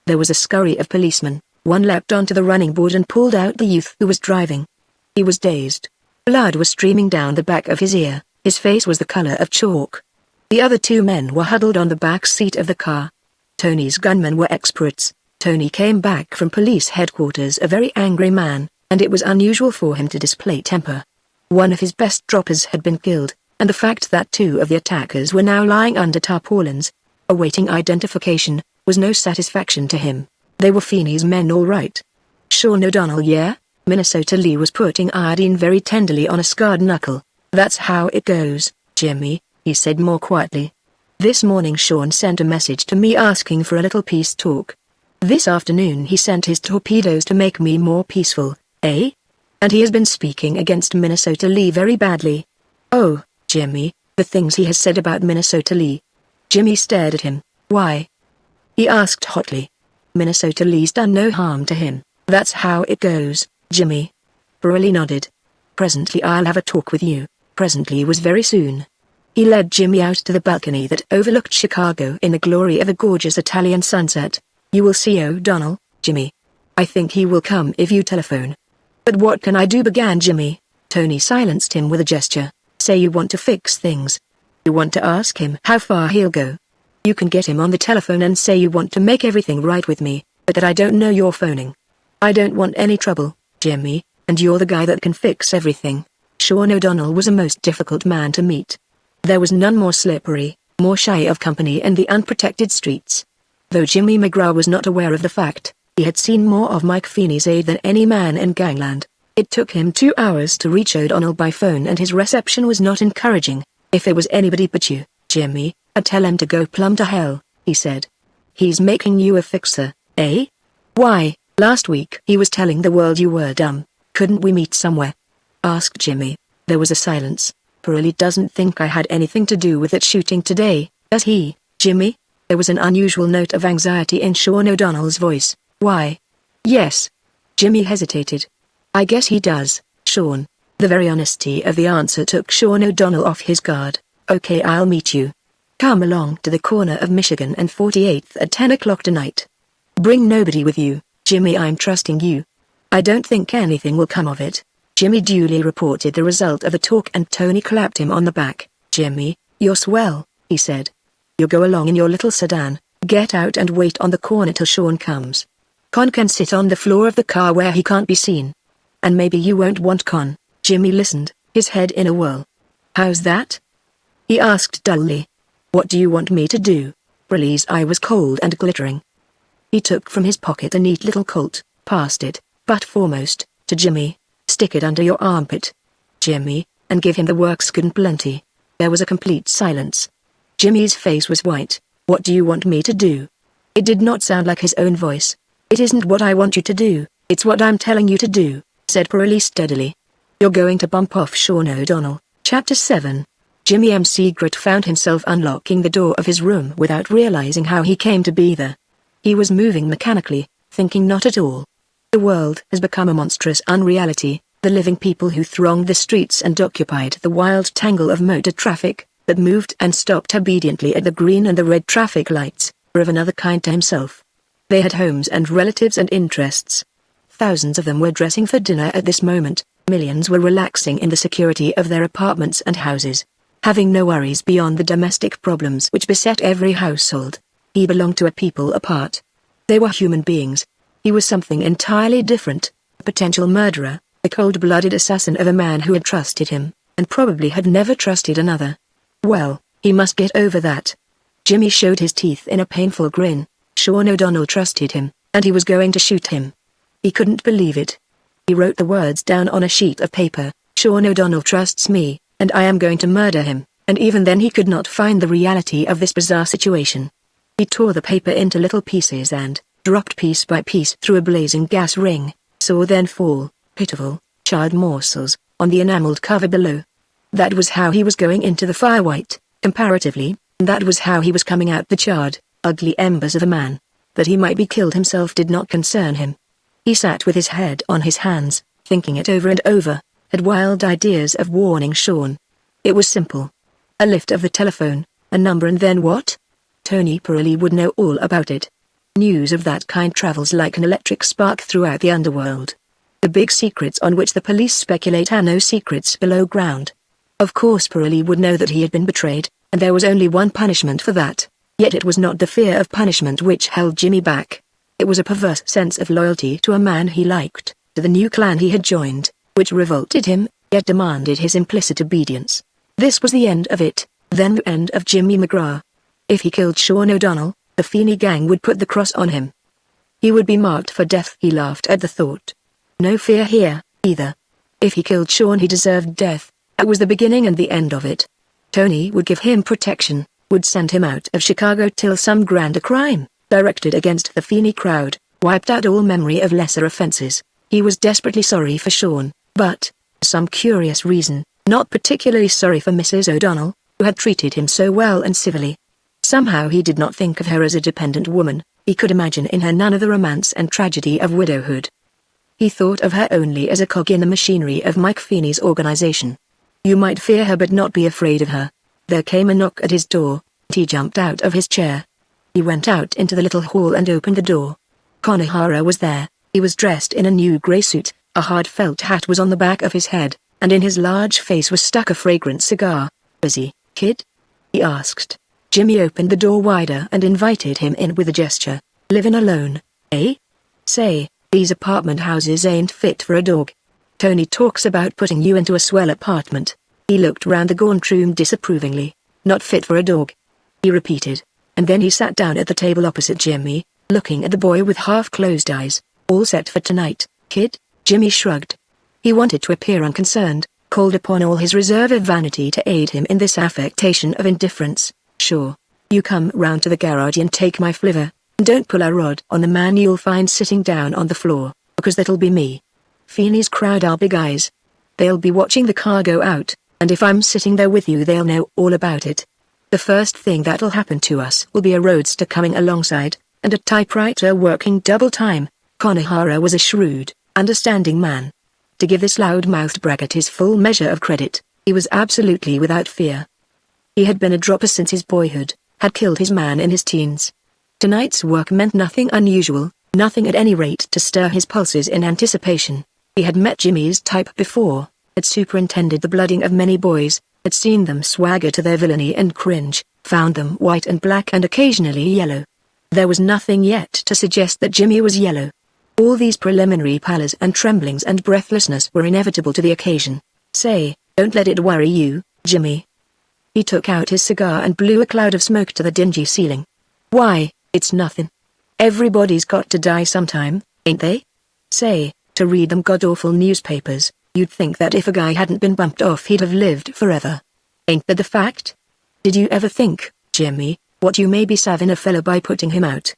There was a scurry of policemen. One leapt onto the running board and pulled out the youth who was driving. He was dazed. Blood was streaming down the back of his ear. His face was the color of chalk. The other 2 men were huddled on the back seat of the car. Tony's gunmen were experts. Tony came back from police headquarters a very angry man, and it was unusual for him to display temper. One of his best droppers had been killed, and the fact that two of the attackers were now lying under tarpaulins, awaiting identification, was no satisfaction to him. They were Feeney's men all right. Sean O'Donnell, yeah? Minnesota Lee was putting iodine very tenderly on a scarred knuckle. That's how it goes, Jimmy, he said more quietly. This morning Sean sent a message to me asking for a little peace talk. This afternoon he sent his torpedoes to make me more peaceful, eh? And he has been speaking against Minnesota Lee very badly. Oh, Jimmy, the things he has said about Minnesota Lee. Jimmy stared at him. Why? He asked hotly. Minnesota Lee's done no harm to him. That's how it goes, Jimmy. Pirelli nodded. Presently I'll have a talk with you. Presently was very soon. He led Jimmy out to the balcony that overlooked Chicago in the glory of a gorgeous Italian sunset. You will see O'Donnell, Jimmy. I think he will come if you telephone. But what can I do, began Jimmy. Tony silenced him with a gesture. Say you want to fix things. You want to ask him how far he'll go. You can get him on the telephone and say you want to make everything right with me, but that I don't know you're phoning. I don't want any trouble, Jimmy, and you're the guy that can fix everything. Sean O'Donnell was a most difficult man to meet. There was none more slippery, more shy of company in the unprotected streets. Though Jimmy McGraw was not aware of the fact, he had seen more of Mike Feeney's aide than any man in gangland. It took him 2 hours to reach O'Donnell by phone and his reception was not encouraging. If it was anybody but you, Jimmy, I'd tell him to go plumb to hell, he said. He's making you a fixer, eh? Why, last week he was telling the world you were dumb. Couldn't we meet somewhere? Asked Jimmy. There was a silence. Pirelli doesn't think I had anything to do with that shooting today, does he, Jimmy? There was an unusual note of anxiety in Sean O'Donnell's voice. Why? Yes. Jimmy hesitated. I guess he does, Sean. The very honesty of the answer took Sean O'Donnell off his guard. Okay, I'll meet you. Come along to the corner of Michigan and 48th at 10 o'clock tonight. Bring nobody with you, Jimmy, I'm trusting you. I don't think anything will come of it. Jimmy duly reported the result of the talk and Tony clapped him on the back. Jimmy, you're swell, he said. You go along in your little sedan, get out and wait on the corner till Sean comes. Con can sit on the floor of the car where he can't be seen. And maybe you won't want Con. Jimmy listened, his head in a whirl. How's that? He asked dully. What do you want me to do? Pirelli's eye was cold and glittering. He took from his pocket a neat little Colt, passed it, butt foremost, to Jimmy. Stick it under your armpit, Jimmy, and give him the works good and plenty. There was a complete silence. Jimmy's face was white. What do you want me to do? It did not sound like his own voice. It isn't what I want you to do, it's what I'm telling you to do, said Pirelli steadily. You're going to bump off Sean O'Donnell. Chapter 7. Jimmy M. Segrett found himself unlocking the door of his room without realizing how he came to be there. He was moving mechanically, thinking not at all. The world has become a monstrous unreality, the living people who thronged the streets and occupied the wild tangle of motor traffic, that moved and stopped obediently at the green and the red traffic lights, were of another kind to himself. They had homes and relatives and interests. Thousands of them were dressing for dinner at this moment, millions were relaxing in the security of their apartments and houses, having no worries beyond the domestic problems which beset every household. He belonged to a people apart. They were human beings. He was something entirely different, a potential murderer, a cold-blooded assassin of a man who had trusted him, and probably had never trusted another. Well, he must get over that. Jimmy showed his teeth in a painful grin. Sean O'Donnell trusted him, and he was going to shoot him. He couldn't believe it. He wrote the words down on a sheet of paper. Sean O'Donnell trusts me, and I am going to murder him, and even then he could not find the reality of this bizarre situation. He tore the paper into little pieces and, dropped piece by piece through a blazing gas ring, saw then fall, pitiful, charred morsels, on the enameled cover below. That was how he was going into the firelight, comparatively, and that was how he was coming out the charred, ugly embers of a man. That he might be killed himself did not concern him. He sat with his head on his hands, thinking it over and over, had wild ideas of warning Sean. It was simple. A lift of the telephone, a number, and then what? Tony Pirelli would know all about it. News of that kind travels like an electric spark throughout the underworld. The big secrets on which the police speculate are no secrets below ground. Of course Pirelli would know that he had been betrayed, and there was only one punishment for that. Yet it was not the fear of punishment which held Jimmy back. It was a perverse sense of loyalty to a man he liked, to the new clan he had joined, which revolted him, yet demanded his implicit obedience. This was the end of it, then the end of Jimmy McGraw. If he killed Sean O'Donnell, the Feeney gang would put the cross on him. He would be marked for death. He laughed at the thought. No fear here, either. If he killed Sean, he deserved death. That was the beginning and the end of it. Tony would give him protection, would send him out of Chicago till some grander crime, directed against the Feeney crowd, wiped out all memory of lesser offenses. He was desperately sorry for Sean, but, for some curious reason, not particularly sorry for Mrs. O'Donnell, who had treated him so well and civilly. Somehow he did not think of her as a dependent woman. He could imagine in her none of the romance and tragedy of widowhood. He thought of her only as a cog in the machinery of Mike Feeney's organization. You might fear her but not be afraid of her. There came a knock at his door, and he jumped out of his chair. He went out into the little hall and opened the door. Konohara was there. He was dressed in a new grey suit, a hard felt hat was on the back of his head, and in his large face was stuck a fragrant cigar. "Busy, kid?" he asked. Jimmy opened the door wider and invited him in with a gesture. "Living alone, eh? Say, these apartment houses ain't fit for a dog. Tony talks about putting you into a swell apartment." He looked round the gaunt room disapprovingly. "Not fit for a dog," he repeated, and then he sat down at the table opposite Jimmy, looking at the boy with half-closed eyes. "All set for tonight, kid?" Jimmy shrugged. He wanted to appear unconcerned, called upon all his reserve of vanity to aid him in this affectation of indifference. "Sure. You come round to the garage and take my flivver, and don't pull a rod on the man you'll find sitting down on the floor, because that'll be me. Feeney's crowd are big eyes. They'll be watching the car go out, and if I'm sitting there with you they'll know all about it. The first thing that'll happen to us will be a roadster coming alongside, and a typewriter working double time." Konohara was a shrewd, understanding man. To give this loud-mouthed braggart his full measure of credit, he was absolutely without fear. He had been a dropper since his boyhood, had killed his man in his teens. Tonight's work meant nothing unusual, nothing at any rate to stir his pulses in anticipation. He had met Jimmy's type before, had superintended the blooding of many boys, had seen them swagger to their villainy and cringe, found them white and black and occasionally yellow. There was nothing yet to suggest that Jimmy was yellow. All these preliminary pallors and tremblings and breathlessness were inevitable to the occasion. "Say, don't let it worry you, Jimmy." He took out his cigar and blew a cloud of smoke to the dingy ceiling. "Why, it's nothing. Everybody's got to die sometime, ain't they? Say, to read them god-awful newspapers, you'd think that if a guy hadn't been bumped off he'd have lived forever. Ain't that the fact? Did you ever think, Jimmy, what you may be saving a fella by putting him out?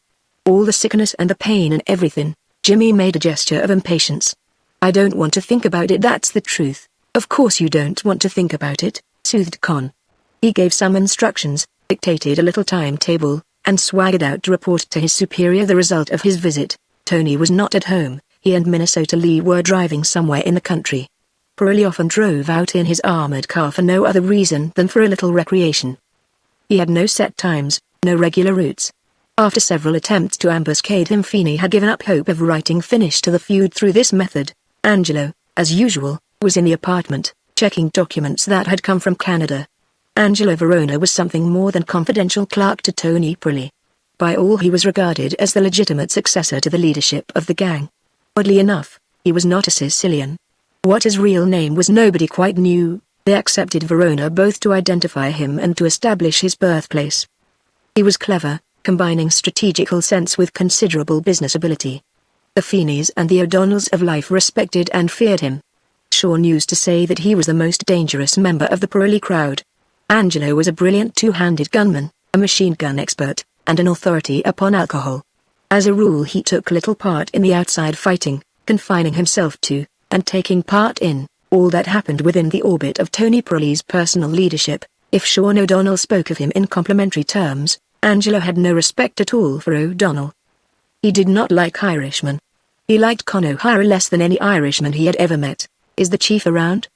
All the sickness and the pain and everything." Jimmy made a gesture of impatience. "I don't want to think about it, that's the truth." "Of course you don't want to think about it," soothed Con. He gave some instructions, dictated a little timetable, and swaggered out to report to his superior the result of his visit. Tony was not at home. He and Minnesota Lee were driving somewhere in the country. Pirelli often drove out in his armored car for no other reason than for a little recreation. He had no set times, no regular routes. After several attempts to ambuscade him, Feeney had given up hope of writing finish to the feud through this method. Angelo, as usual, was in the apartment, checking documents that had come from Canada. Angelo Verona was something more than confidential clerk to Tony Pirelli. By all he was regarded as the legitimate successor to the leadership of the gang. Oddly enough, he was not a Sicilian. What his real name was nobody quite knew. They accepted Verona both to identify him and to establish his birthplace. He was clever, combining strategical sense with considerable business ability. The Feeneys and the O'Donnells of life respected and feared him. Sean used to say that he was the most dangerous member of the Pirelli crowd. Angelo was a brilliant two-handed gunman, a machine gun expert, and an authority upon alcohol. As a rule he took little part in the outside fighting, confining himself to, and taking part in, all that happened within the orbit of Tony Pirelli's personal leadership. If Sean O'Donnell spoke of him in complimentary terms, Angelo had no respect at all for O'Donnell. He did not like Irishmen. He liked Con O'Hara less than any Irishman he had ever met. "Is the chief around?"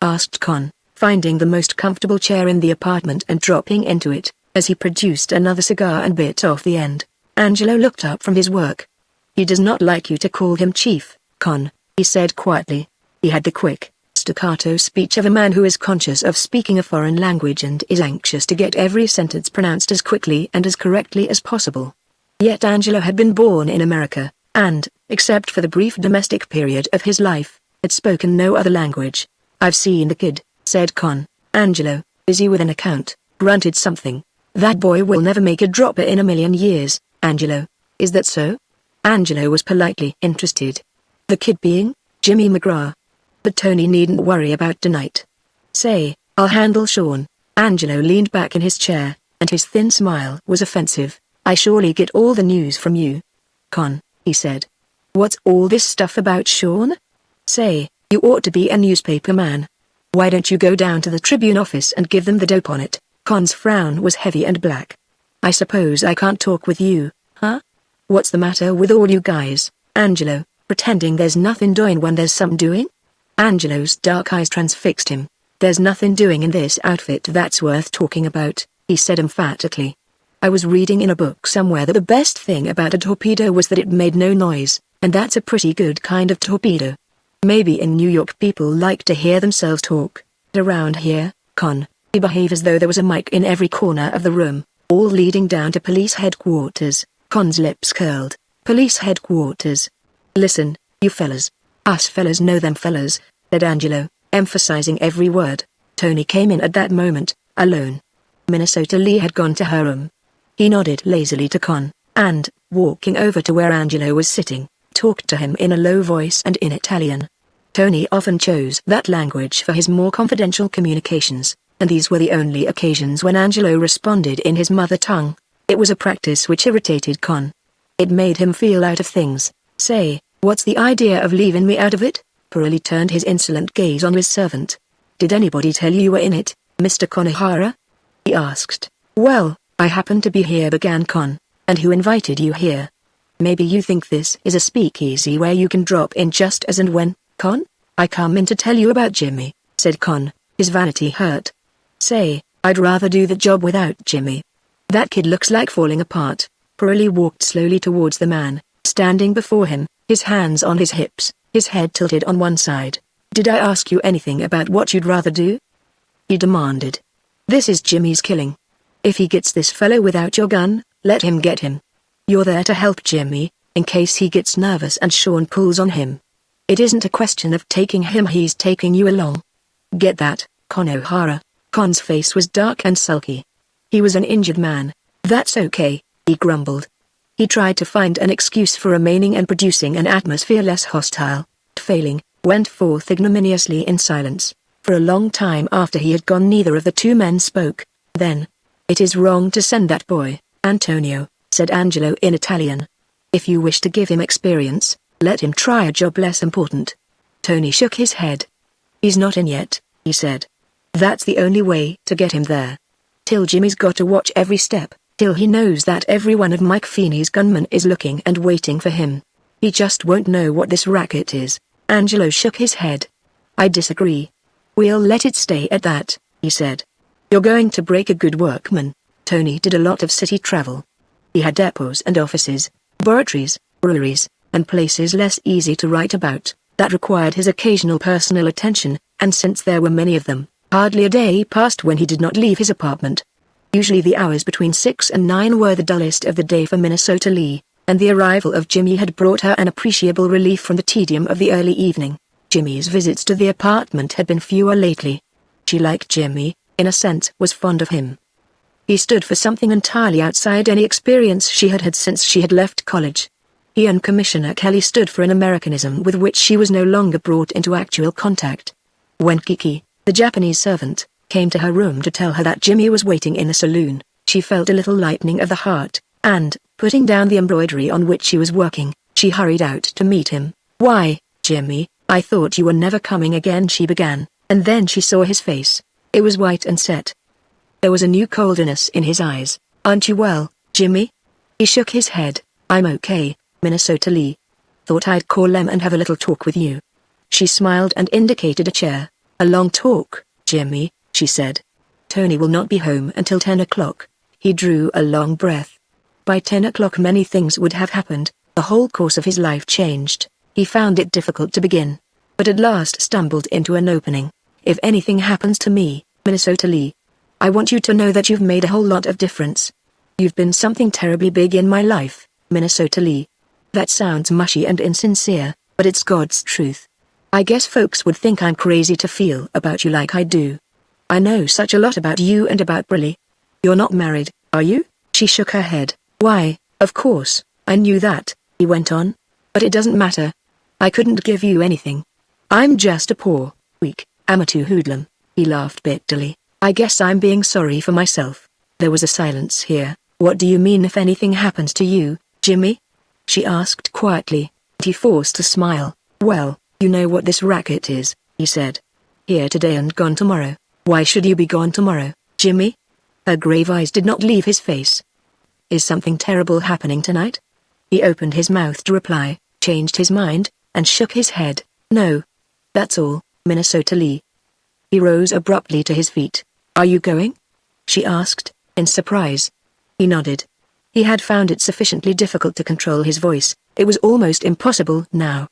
asked Con, finding the most comfortable chair in the apartment and dropping into it, as he produced another cigar and bit off the end. Angelo looked up from his work. "He does not like you to call him chief, Con," he said quietly. He had the quick, staccato speech of a man who is conscious of speaking a foreign language and is anxious to get every sentence pronounced as quickly and as correctly as possible. Yet Angelo had been born in America, and, except for the brief domestic period of his life, had spoken no other language. I've seen the kid, said Con. Angelo, busy with an account, grunted something. That boy will never make a dropper in a million years, Angelo. Is that so? Angelo was politely interested. The kid being Jimmy McGraw. But Tony needn't worry about tonight. Say, I'll handle Sean. Angelo leaned back in his chair, and his thin smile was offensive. I surely get all the news from you. Con, he said. What's all this stuff about Sean? Say, you ought to be a newspaper man. Why don't you go down to the Tribune office and give them the dope on it? Con's frown was heavy and black. I suppose I can't talk with you, huh? What's the matter with all you guys, Angelo, pretending there's nothing doing when there's some doing? Angelo's dark eyes transfixed him. There's nothing doing in this outfit that's worth talking about, he said emphatically. I was reading in a book somewhere that the best thing about a torpedo was that it made no noise, and that's a pretty good kind of torpedo. Maybe in New York people like to hear themselves talk, but around here, Con, we behave as though there was a mic in every corner of the room, all leading down to police headquarters. Con's lips curled. Police headquarters. Listen, you fellas. Us fellas know them fellas, said Angelo, emphasizing every word. Tony came in at that moment, alone. Minnesota Lee had gone to her room. He nodded lazily to Con, and, walking over to where Angelo was sitting, talked to him in a low voice and in Italian. Tony often chose that language for his more confidential communications, and these were the only occasions when Angelo responded in his mother tongue. It was a practice which irritated Con. It made him feel out of things. Say, what's the idea of leaving me out of it? Pirelli turned his insolent gaze on his servant. Did anybody tell you were in it, Mr. Konohara? He asked. Well, I happen to be here, began Con. And who invited you here? Maybe you think this is a speakeasy where you can drop in just as and when, Con? I come in to tell you about Jimmy, said Con, his vanity hurt. Say, I'd rather do the job without Jimmy. That kid looks like falling apart. Pirelli walked slowly towards the man, standing before him, his hands on his hips, his head tilted on one side. Did I ask you anything about what you'd rather do? He demanded. This is Jimmy's killing. If he gets this fellow without your gun, let him get him. You're there to help Jimmy, in case he gets nervous and Sean pulls on him. It isn't a question of taking him, he's taking you along. Get that, Konohara? Con's face was dark and sulky. He was an injured man. That's okay, he grumbled. He tried to find an excuse for remaining and producing an atmosphere less hostile. Failing, went forth ignominiously in silence. For a long time after he had gone neither of the two men spoke. Then, it is wrong to send that boy, Antonio, said Angelo in Italian. If you wish to give him experience, let him try a job less important. Tony shook his head. He's not in yet, he said. That's the only way to get him there. Till Jimmy's got to watch every step, till he knows that every one of Mike Feeney's gunmen is looking and waiting for him. He just won't know what this racket is. Angelo shook his head. I disagree. We'll let it stay at that, he said. You're going to break a good workman. Tony did a lot of city travel. He had depots and offices, laboratories, breweries, and places less easy to write about, that required his occasional personal attention, and since there were many of them, hardly a day passed when he did not leave his apartment. Usually the hours between 6 and 9 were the dullest of the day for Minnesota Lee, and the arrival of Jimmy had brought her an appreciable relief from the tedium of the early evening. Jimmy's visits to the apartment had been fewer lately. She liked Jimmy, in a sense was fond of him. He stood for something entirely outside any experience she had had since she had left college. He and Commissioner Kelly stood for an Americanism with which she was no longer brought into actual contact. When Kiki, the Japanese servant, came to her room to tell her that Jimmy was waiting in the saloon, she felt a little lightening of the heart, and, putting down the embroidery on which she was working, she hurried out to meet him. Why, Jimmy, I thought you were never coming again, she began, and then she saw his face. It was white and set. There was a new coldness in his eyes. Aren't you well, Jimmy? He shook his head. I'm okay, Minnesota Lee. Thought I'd call Lem and have a little talk with you. She smiled and indicated a chair. A long talk, Jimmy, she said. Tony will not be home until 10 o'clock. He drew a long breath. By 10 o'clock many things would have happened. The whole course of his life changed. He found it difficult to begin, but at last stumbled into an opening. If anything happens to me, Minnesota Lee, I want you to know that you've made a whole lot of difference. You've been something terribly big in my life, Minnesota Lee. That sounds mushy and insincere, but it's God's truth. I guess folks would think I'm crazy to feel about you like I do. I know such a lot about you and about Briley. You're not married, are you? She shook her head. Why, of course, I knew that, he went on. But it doesn't matter. I couldn't give you anything. I'm just a poor, weak, amateur hoodlum. He laughed bitterly. I guess I'm being sorry for myself. There was a silence here. What do you mean if anything happens to you, Jimmy? She asked quietly. He forced a smile. Well, you know what this racket is, he said. Here today and gone tomorrow. Why should you be gone tomorrow, Jimmy? Her grave eyes did not leave his face. Is something terrible happening tonight? He opened his mouth to reply, changed his mind, and shook his head. No. That's all, Minnesota Lee. He rose abruptly to his feet. Are you going? She asked, in surprise. He nodded. He had found it sufficiently difficult to control his voice. It was almost impossible now.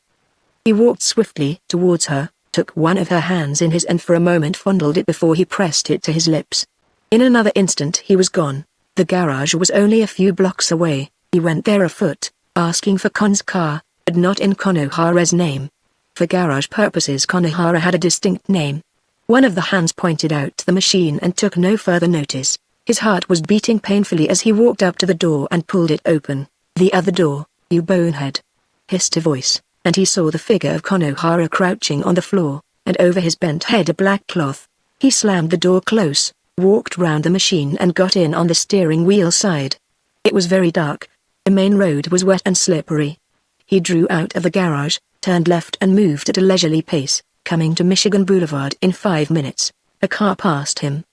He walked swiftly towards her, took one of her hands in his and for a moment fondled it before he pressed it to his lips. In another instant he was gone. The garage was only a few blocks away. He went there afoot, asking for Con's car, but not in Konohara's name. For garage purposes Konohara had a distinct name. One of the hands pointed out the machine and took no further notice. His heart was beating painfully as he walked up to the door and pulled it open. The other door, you bonehead, hissed a voice, and he saw the figure of Konohara crouching on the floor, and over his bent head a black cloth. He slammed the door close, walked round the machine and got in on the steering wheel side. It was very dark. The main road was wet and slippery. He drew out of the garage, turned left and moved at a leisurely pace, coming to Michigan Boulevard in 5 minutes. A car passed him.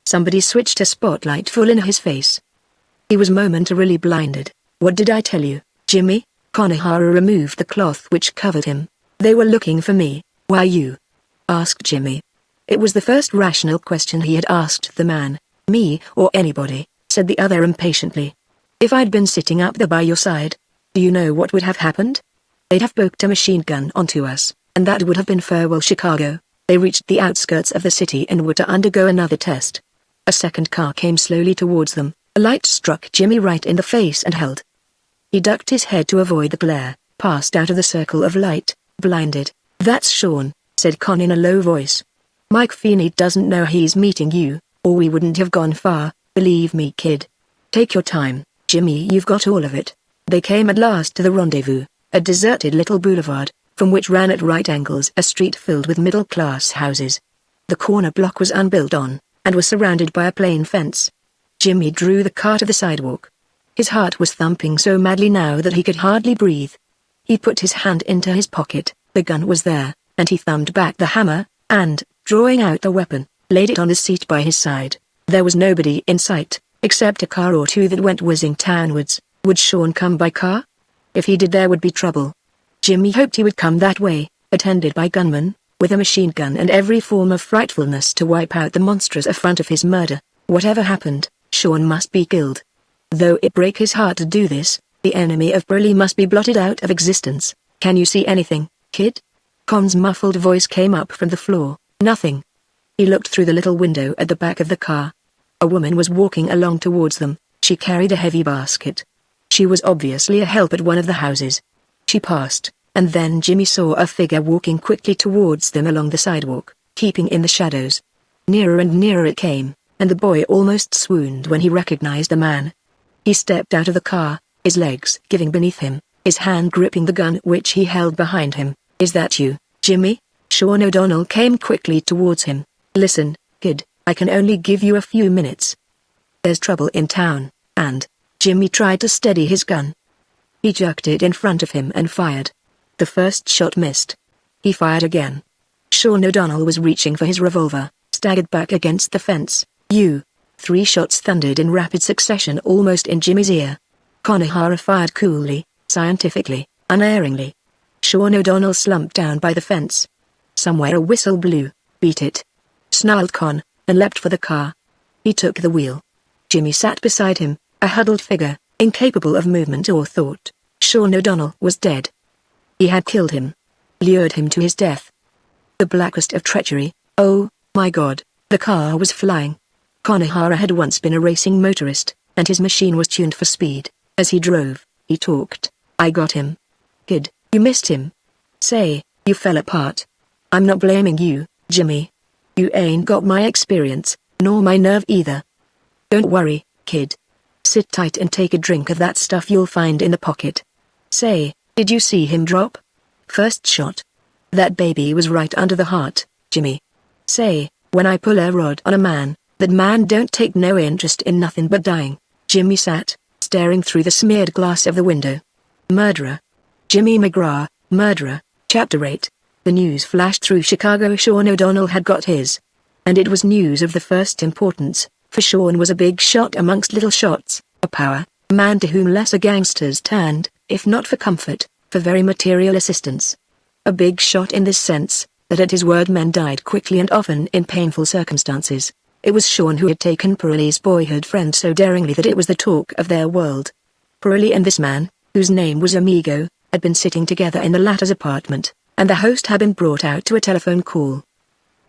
Somebody switched a spotlight full in his face. He was momentarily blinded. What did I tell you, Jimmy? Konohara removed the cloth which covered him. They were looking for me. Why you? Asked Jimmy. It was the first rational question he had asked the man. Me or anybody, said the other impatiently. If I'd been sitting up there by your side, do you know what would have happened? They'd have poked a machine gun onto us, and that would have been farewell Chicago. They reached the outskirts of the city and were to undergo another test. A second car came slowly towards them. A light struck Jimmy right in the face and held. He ducked his head to avoid the glare, passed out of the circle of light, blinded. That's Sean, said Con in a low voice. Mike Feeney doesn't know he's meeting you, or we wouldn't have gone far, believe me kid. Take your time, Jimmy, you've got all of it. They came at last to the rendezvous, a deserted little boulevard, from which ran at right angles a street filled with middle-class houses. The corner block was unbuilt on, and was surrounded by a plain fence. Jimmy drew the car to the sidewalk. His heart was thumping so madly now that he could hardly breathe. He put his hand into his pocket, the gun was there, and he thumbed back the hammer, and, drawing out the weapon, laid it on the seat by his side. There was nobody in sight, except a car or two that went whizzing townwards. Would Sean come by car? If he did there would be trouble. Jimmy hoped he would come that way, attended by gunmen, with a machine gun and every form of frightfulness to wipe out the monstrous affront of his murder. Whatever happened, Sean must be killed. Though it break his heart to do this, the enemy of Burley must be blotted out of existence. Can you see anything, kid? Con's muffled voice came up from the floor. Nothing. He looked through the little window at the back of the car. A woman was walking along towards them. She carried a heavy basket. She was obviously a help at one of the houses. She passed, and then Jimmy saw a figure walking quickly towards them along the sidewalk, keeping in the shadows. Nearer and nearer it came, and the boy almost swooned when he recognized the man. He stepped out of the car, his legs giving beneath him, his hand gripping the gun which he held behind him. Is that you, Jimmy? Sean O'Donnell came quickly towards him. Listen, kid, I can only give you a few minutes. There's trouble in town, and Jimmy tried to steady his gun. He jerked it in front of him and fired. The first shot missed. He fired again. Sean O'Donnell was reaching for his revolver, staggered back against the fence. You. 3 shots thundered in rapid succession almost in Jimmy's ear. Konohara fired coolly, scientifically, unerringly. Sean O'Donnell slumped down by the fence. Somewhere a whistle blew. Beat it, snarled Con, and leapt for the car. He took the wheel. Jimmy sat beside him, a huddled figure, incapable of movement or thought. Sean O'Donnell was dead. He had killed him. Lured him to his death. The blackest of treachery. Oh, my God, the car was flying. Konohara had once been a racing motorist, and his machine was tuned for speed. As he drove, he talked. I got him. Kid, you missed him. Say, you fell apart. I'm not blaming you, Jimmy. You ain't got my experience, nor my nerve either. Don't worry, kid. Sit tight and take a drink of that stuff you'll find in the pocket. Say, did you see him drop? First shot. That baby was right under the heart, Jimmy. Say, when I pull a rod on a man, that man don't take no interest in nothing but dying. Jimmy sat, staring through the smeared glass of the window. Murderer. Jimmy McGraw, murderer. Chapter 8. The news flashed through Chicago. Sean O'Donnell had got his. And it was news of the first importance, for Sean was a big shot amongst little shots, a power man to whom lesser gangsters turned, if not for comfort, for very material assistance. A big shot in this sense, that at his word men died quickly and often in painful circumstances. It was Sean who had taken Pirelli's boyhood friend so daringly that it was the talk of their world. Pirelli and this man, whose name was Amigo, had been sitting together in the latter's apartment, and the host had been brought out to a telephone call.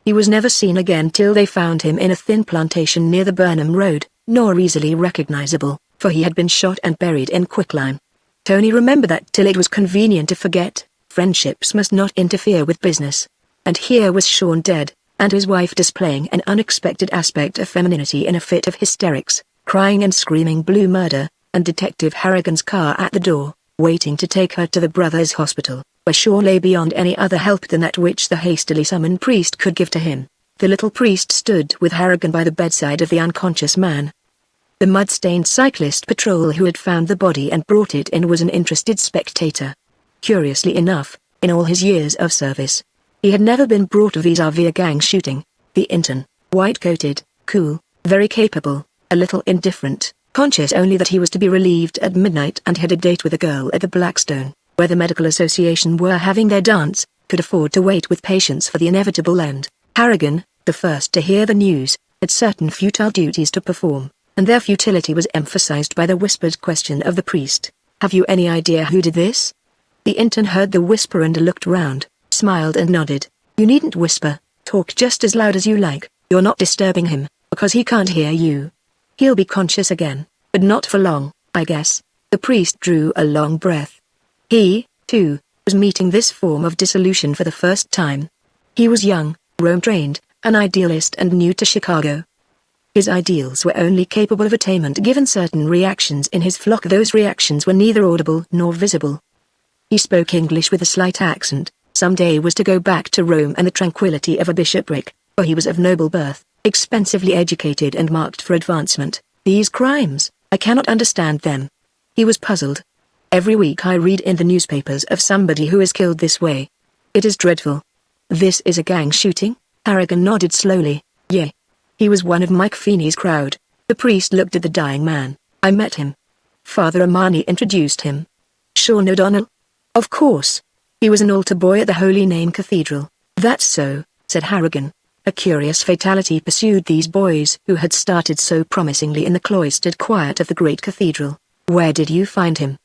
He was never seen again till they found him in a thin plantation near the Burnham Road, nor easily recognizable, for he had been shot and buried in quicklime. Tony remembered that till it was convenient to forget, friendships must not interfere with business. And here was Sean dead, and his wife displaying an unexpected aspect of femininity in a fit of hysterics, crying and screaming blue murder, and Detective Harrigan's car at the door, waiting to take her to the Brothers' Hospital, where Sean lay beyond any other help than that which the hastily summoned priest could give to him. The little priest stood with Harrigan by the bedside of the unconscious man. The mud-stained cyclist patrol who had found the body and brought it in was an interested spectator. Curiously enough, in all his years of service, he had never been brought vis-a-vis a gang shooting. The intern, white-coated, cool, very capable, a little indifferent, conscious only that he was to be relieved at midnight and had a date with a girl at the Blackstone, where the medical association were having their dance, could afford to wait with patience for the inevitable end. Harrigan, the first to hear the news, had certain futile duties to perform, and their futility was emphasized by the whispered question of the priest. "Have you any idea who did this?" The intern heard the whisper and looked round, smiled and nodded. "You needn't whisper, talk just as loud as you like, you're not disturbing him, because he can't hear you. He'll be conscious again, but not for long, I guess." The priest drew a long breath. He, too, was meeting this form of dissolution for the first time. He was young, Rome-trained, an idealist and new to Chicago. His ideals were only capable of attainment given certain reactions in his flock. Those reactions were neither audible nor visible. He spoke English with a slight accent. Some day was to go back to Rome and the tranquility of a bishopric, for he was of noble birth, expensively educated and marked for advancement. "These crimes, I cannot understand them." He was puzzled. "Every week I read in the newspapers of somebody who is killed this way. It is dreadful." "This is a gang shooting?" Harrigan nodded slowly. "Yeah. He was one of Mike Feeney's crowd." The priest looked at the dying man. "I met him. Father Amani introduced him." "Sean O'Donnell?" "Of course. He was an altar boy at the Holy Name Cathedral." "That's so," said Harrigan. A curious fatality pursued these boys who had started so promisingly in the cloistered quiet of the great cathedral. "Where did you find him?"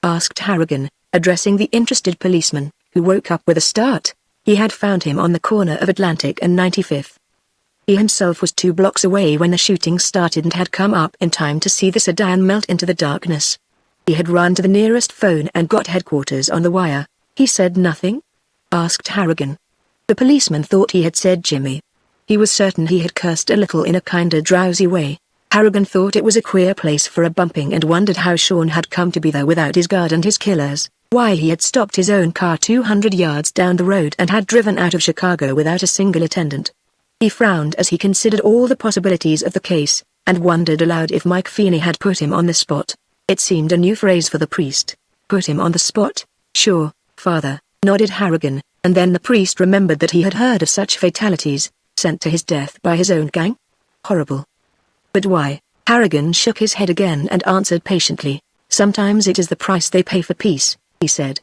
asked Harrigan, addressing the interested policeman, who woke up with a start. He had found him on the corner of Atlantic and 95th. He himself was 2 blocks away when the shooting started and had come up in time to see the sedan melt into the darkness. He had run to the nearest phone and got headquarters on the wire. "He said nothing?" asked Harrigan. The policeman thought he had said Jimmy. He was certain he had cursed a little in a kinda drowsy way. Harrigan thought it was a queer place for a bumping and wondered how Sean had come to be there without his guard and his killers, while he had stopped his own car 200 yards down the road and had driven out of Chicago without a single attendant. He frowned as he considered all the possibilities of the case, and wondered aloud if Mike Feeney had put him on the spot. It seemed a new phrase for the priest. "Put him on the spot?" "Sure, Father," nodded Harrigan, and then the priest remembered that he had heard of such fatalities, sent to his death by his own gang. Horrible. "But why?" Harrigan shook his head again and answered patiently. "Sometimes it is the price they pay for peace," he said.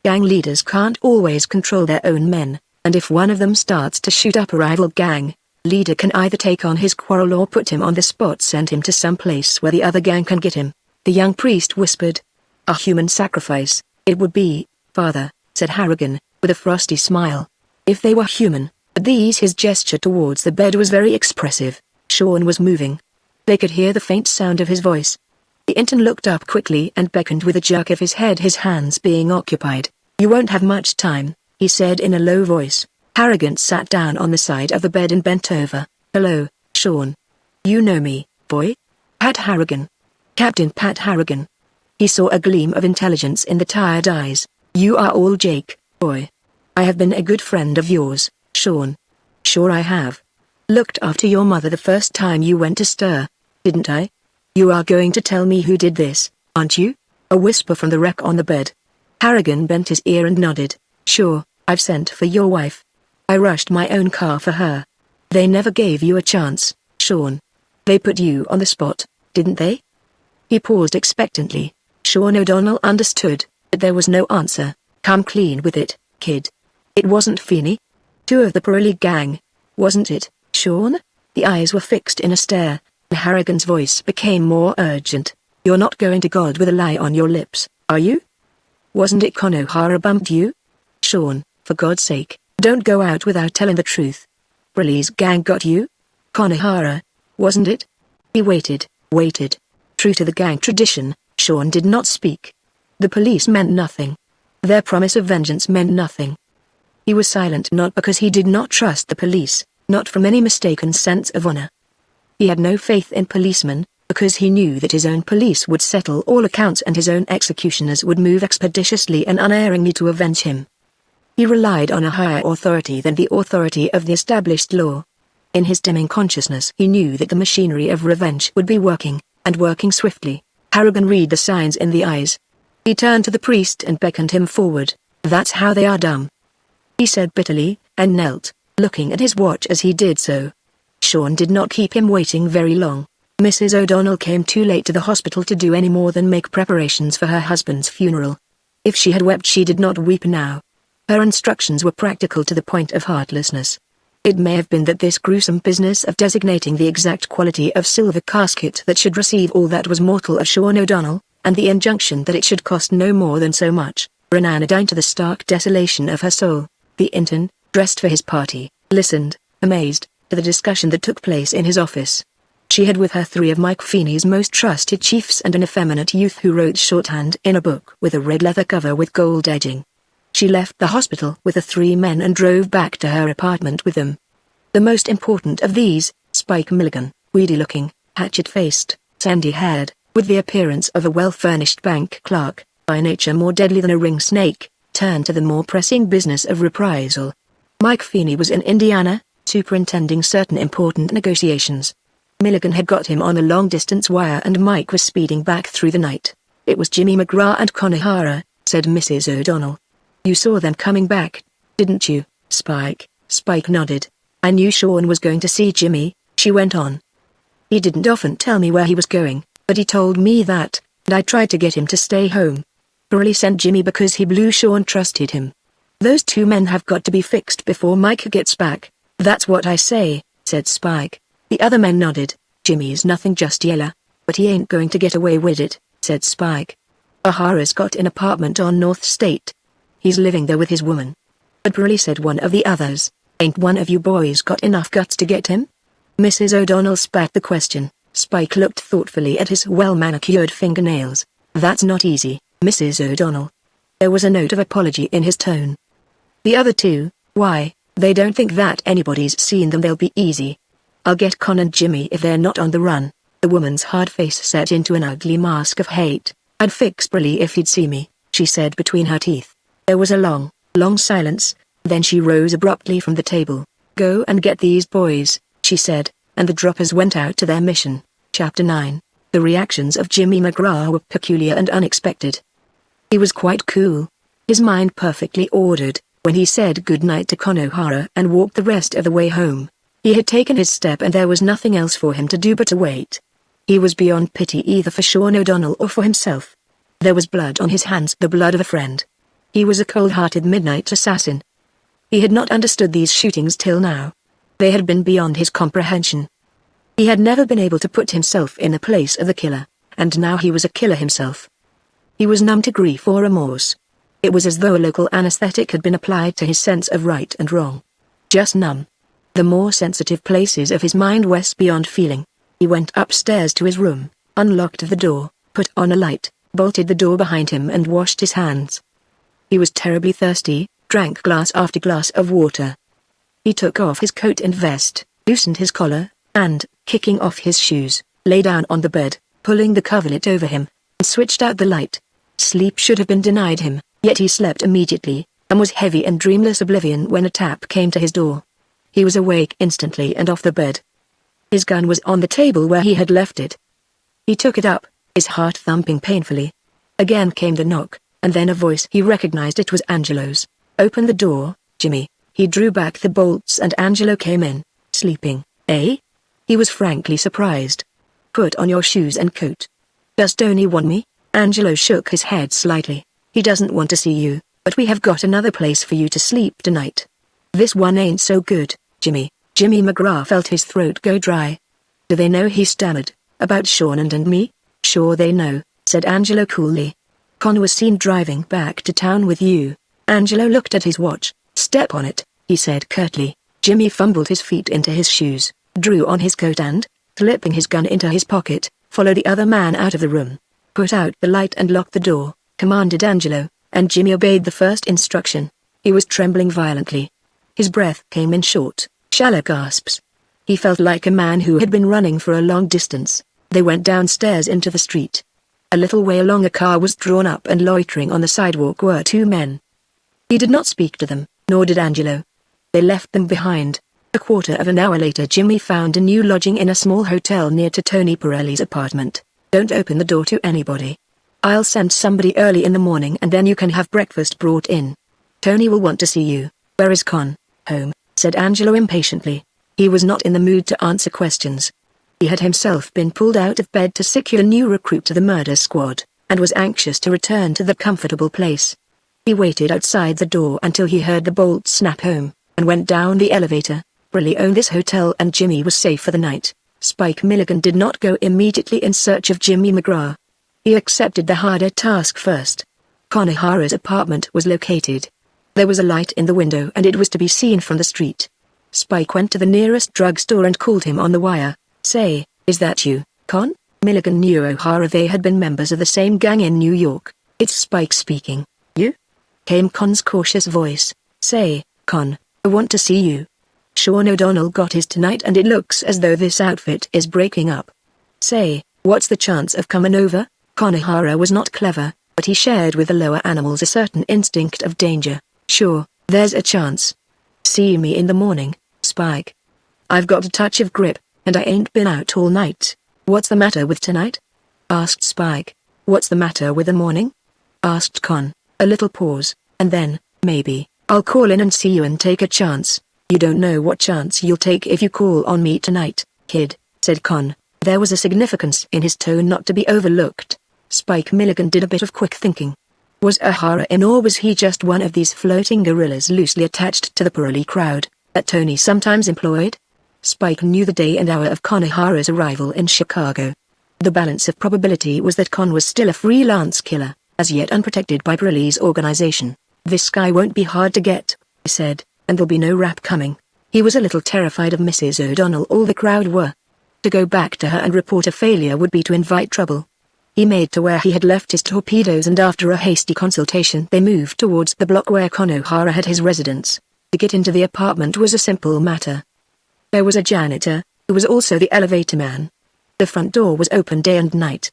"Gang leaders can't always control their own men, and if one of them starts to shoot up a rival gang, leader can either take on his quarrel or put him on the spot, send him to some place where the other gang can get him." The young priest whispered. "A human sacrifice, it would be, Father," said Harrigan, with a frosty smile. "If they were human." At these his gesture towards the bed was very expressive. Sean was moving. They could hear the faint sound of his voice. The intern looked up quickly and beckoned with a jerk of his head, his hands being occupied. "You won't have much time," he said in a low voice. Harrigan sat down on the side of the bed and bent over. "Hello, Sean. You know me, boy?" Pat Harrigan. Captain Pat Harrigan. He saw a gleam of intelligence in the tired eyes. "You are all Jake, boy. I have been a good friend of yours, Sean." "Sure I have. Looked after your mother the first time you went to stir, didn't I? You are going to tell me who did this, aren't you?" A whisper from the wreck on the bed. Harrigan bent his ear and nodded. "Sure, I've sent for your wife. I rushed my own car for her. They never gave you a chance, Sean. They put you on the spot, didn't they?" He paused expectantly. Sean O'Donnell understood, but there was no answer. "Come clean with it, kid. It wasn't Feeney? Two of the Pirelli gang, wasn't it, Sean?" The eyes were fixed in a stare, and Harrigan's voice became more urgent. "You're not going to God with a lie on your lips, are you? Wasn't it Con O'Hara bumped you? Sean, for God's sake, don't go out without telling the truth. Pirelli's gang got you? Con O'Hara, wasn't it?" He waited. True to the gang tradition, Sean did not speak. The police meant nothing. Their promise of vengeance meant nothing. He was silent not because he did not trust the police, not from any mistaken sense of honor. He had no faith in policemen, because he knew that his own police would settle all accounts and his own executioners would move expeditiously and unerringly to avenge him. He relied on a higher authority than the authority of the established law. In his dimming consciousness he knew that the machinery of revenge would be working, and working swiftly. Harrigan read the signs in the eyes. He turned to the priest and beckoned him forward. "That's how they are dumb," he said bitterly, and knelt, looking at his watch as he did so. Sean did not keep him waiting very long. Mrs. O'Donnell came too late to the hospital to do any more than make preparations for her husband's funeral. If she had wept she did not weep now. Her instructions were practical to the point of heartlessness. It may have been that this gruesome business of designating the exact quality of silver casket that should receive all that was mortal of Sean O'Donnell, and the injunction that it should cost no more than so much, ran anodyne to the stark desolation of her soul. The intern, dressed for his party, listened, amazed, to the discussion that took place in his office. She had with her three of Mike Feeney's most trusted chiefs and an effeminate youth who wrote shorthand in a book with a red leather cover with gold edging. She left the hospital with the three men and drove back to her apartment with them. The most important of these, Spike Milligan, weedy-looking, hatchet-faced, sandy-haired, with the appearance of a well-furnished bank clerk, by nature more deadly than a ring snake, turned to the more pressing business of reprisal. Mike Feeney was in Indiana, superintending certain important negotiations. Milligan had got him on a long-distance wire and Mike was speeding back through the night. "It was Jimmy McGraw and Con O'Hara," said Mrs. O'Donnell. "You saw them coming back, didn't you, Spike?" Spike nodded. "I knew Sean was going to see Jimmy," she went on. "He didn't often tell me where he was going, but he told me that, and I tried to get him to stay home. Pirelli sent Jimmy because he blew Sean trusted him. Those two men have got to be fixed before Mike gets back." "That's what I say," said Spike. The other men nodded. "Jimmy's nothing just yella, but he ain't going to get away with it," said Spike. "O'Hara's got an apartment on North State. He's living there with his woman." "But Pirelli," said one of the others, "ain't one of you boys got enough guts to get him?" Mrs. O'Donnell spat the question. Spike looked thoughtfully at his well-manicured fingernails. "That's not easy, Mrs. O'Donnell." There was a note of apology in his tone. "The other two, why, they don't think that anybody's seen them. They'll be easy. I'll get Con and Jimmy if they're not on the run." The woman's hard face set into an ugly mask of hate. "I'd fix Pirelli if he'd see me," she said between her teeth. There was a long silence, then she rose abruptly from the table. "Go and get these boys," she said, and the droppers went out to their mission. Chapter 9. The reactions of Jimmy McGraw were peculiar and unexpected. He was quite cool, his mind perfectly ordered, when he said goodnight to Con O'Hara and walked the rest of the way home. He had taken his step and there was nothing else for him to do but to wait. He was beyond pity either for Sean O'Donnell or for himself. There was blood on his hands, the blood of a friend. He was a cold-hearted midnight assassin. He had not understood these shootings till now. They had been beyond his comprehension. He had never been able to put himself in the place of the killer, and now he was a killer himself. He was numb to grief or remorse. It was as though a local anesthetic had been applied to his sense of right and wrong. Just numb. The more sensitive places of his mind west beyond feeling. He went upstairs to his room, unlocked the door, put on a light, bolted the door behind him and washed his hands. He was terribly thirsty, drank glass after glass of water. He took off his coat and vest, loosened his collar, and, kicking off his shoes, lay down on the bed, pulling the coverlet over him, and switched out the light. Sleep should have been denied him, yet he slept immediately, and was heavy in dreamless oblivion when a tap came to his door. He was awake instantly and off the bed. His gun was on the table where he had left it. He took it up, his heart thumping painfully. Again came the knock, and then a voice he recognized. It was Angelo's. "Open the door, Jimmy." He drew back the bolts and Angelo came in, sleeping. "Eh?" He was frankly surprised. "Put on your shoes and coat." "Does Tony want me?" Angelo shook his head slightly. "He doesn't want to see you, but we have got another place for you to sleep tonight." "This one ain't so good, Jimmy." Jimmy McGraw felt his throat go dry. "Do they know?" he stammered. "About Sean and me?" "Sure they know," said Angelo coolly. "Con was seen driving back to town with you." Angelo looked at his watch. "Step on it," he said curtly. Jimmy fumbled his feet into his shoes, drew on his coat and, slipping his gun into his pocket, followed the other man out of the room. "Put out the light and lock the door," commanded Angelo, and Jimmy obeyed the first instruction. He was trembling violently. His breath came in short, shallow gasps. He felt like a man who had been running for a long distance. They went downstairs into the street. A little way along a car was drawn up and loitering on the sidewalk were two men. He did not speak to them, nor did Angelo. They left them behind. A quarter of an hour later Jimmy found a new lodging in a small hotel near to Tony Pirelli's apartment. "Don't open the door to anybody. I'll send somebody early in the morning and then you can have breakfast brought in. Tony will want to see you." "Where is Con?" "Home," said Angelo impatiently. He was not in the mood to answer questions. He had himself been pulled out of bed to secure a new recruit to the murder squad, and was anxious to return to the comfortable place. He waited outside the door until he heard the bolt snap home, and went down the elevator. Pirelli owned this hotel and Jimmy was safe for the night. Spike Milligan did not go immediately in search of Jimmy McGraw. He accepted the harder task first. Konohara's apartment was located. There was a light in the window and it was to be seen from the street. Spike went to the nearest drugstore and called him on the wire. "Say, is that you, Con?" Milligan knew O'Hara. They had been members of the same gang in New York. "It's Spike speaking." "You?" came Con's cautious voice. "Say, Con, I want to see you. Sean O'Donnell got his tonight and it looks as though this outfit is breaking up. Say, what's the chance of coming over?" Konohara was not clever, but he shared with the lower animals a certain instinct of danger. "Sure, there's a chance. See me in the morning, Spike. I've got a touch of grip, and I ain't been out all night." "What's the matter with tonight?" asked Spike. "What's the matter with the morning?" asked Con. A little pause, and then, "Maybe, I'll call in and see you and take a chance." "You don't know what chance you'll take if you call on me tonight, kid," said Con. There was a significance in his tone not to be overlooked. Spike Milligan did a bit of quick thinking. Was O'Hara in, or was he just one of these floating gorillas loosely attached to the Pirelli crowd, that Tony sometimes employed? Spike knew the day and hour of Konohara's arrival in Chicago. The balance of probability was that Con was still a freelance killer, as yet unprotected by Pirelli's organization. "This guy won't be hard to get," he said, "and there'll be no rap coming." He was a little terrified of Mrs. O'Donnell. All the crowd were. To go back to her and report a failure would be to invite trouble. He made to where he had left his torpedoes and after a hasty consultation they moved towards the block where Konohara had his residence. To get into the apartment was a simple matter. There was a janitor, who was also the elevator man. The front door was open day and night.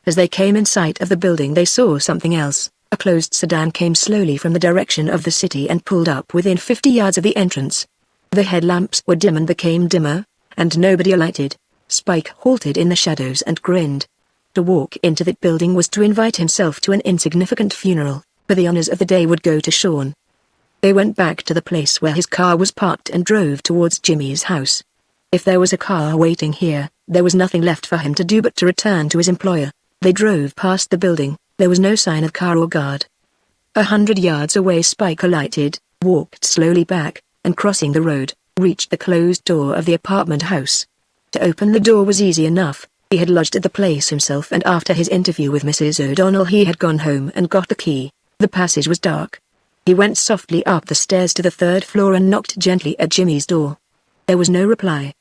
As they came in sight of the building they saw something else. A closed sedan came slowly from the direction of the city and pulled up within 50 yards of the entrance. The headlamps were dim and became dimmer, and nobody alighted. Spike halted in the shadows and grinned. To walk into that building was to invite himself to an insignificant funeral, for the honors of the day would go to Sean. They went back to the place where his car was parked and drove towards Jimmy's house. If there was a car waiting here, there was nothing left for him to do but to return to his employer. They drove past the building. There was no sign of car or guard. 100 yards away Spike alighted, walked slowly back, and crossing the road, reached the closed door of the apartment house. To open the door was easy enough. He had lodged at the place himself and after his interview with Mrs. O'Donnell he had gone home and got the key. The passage was dark. He went softly up the stairs to the third floor and knocked gently at Jimmy's door. There was no reply.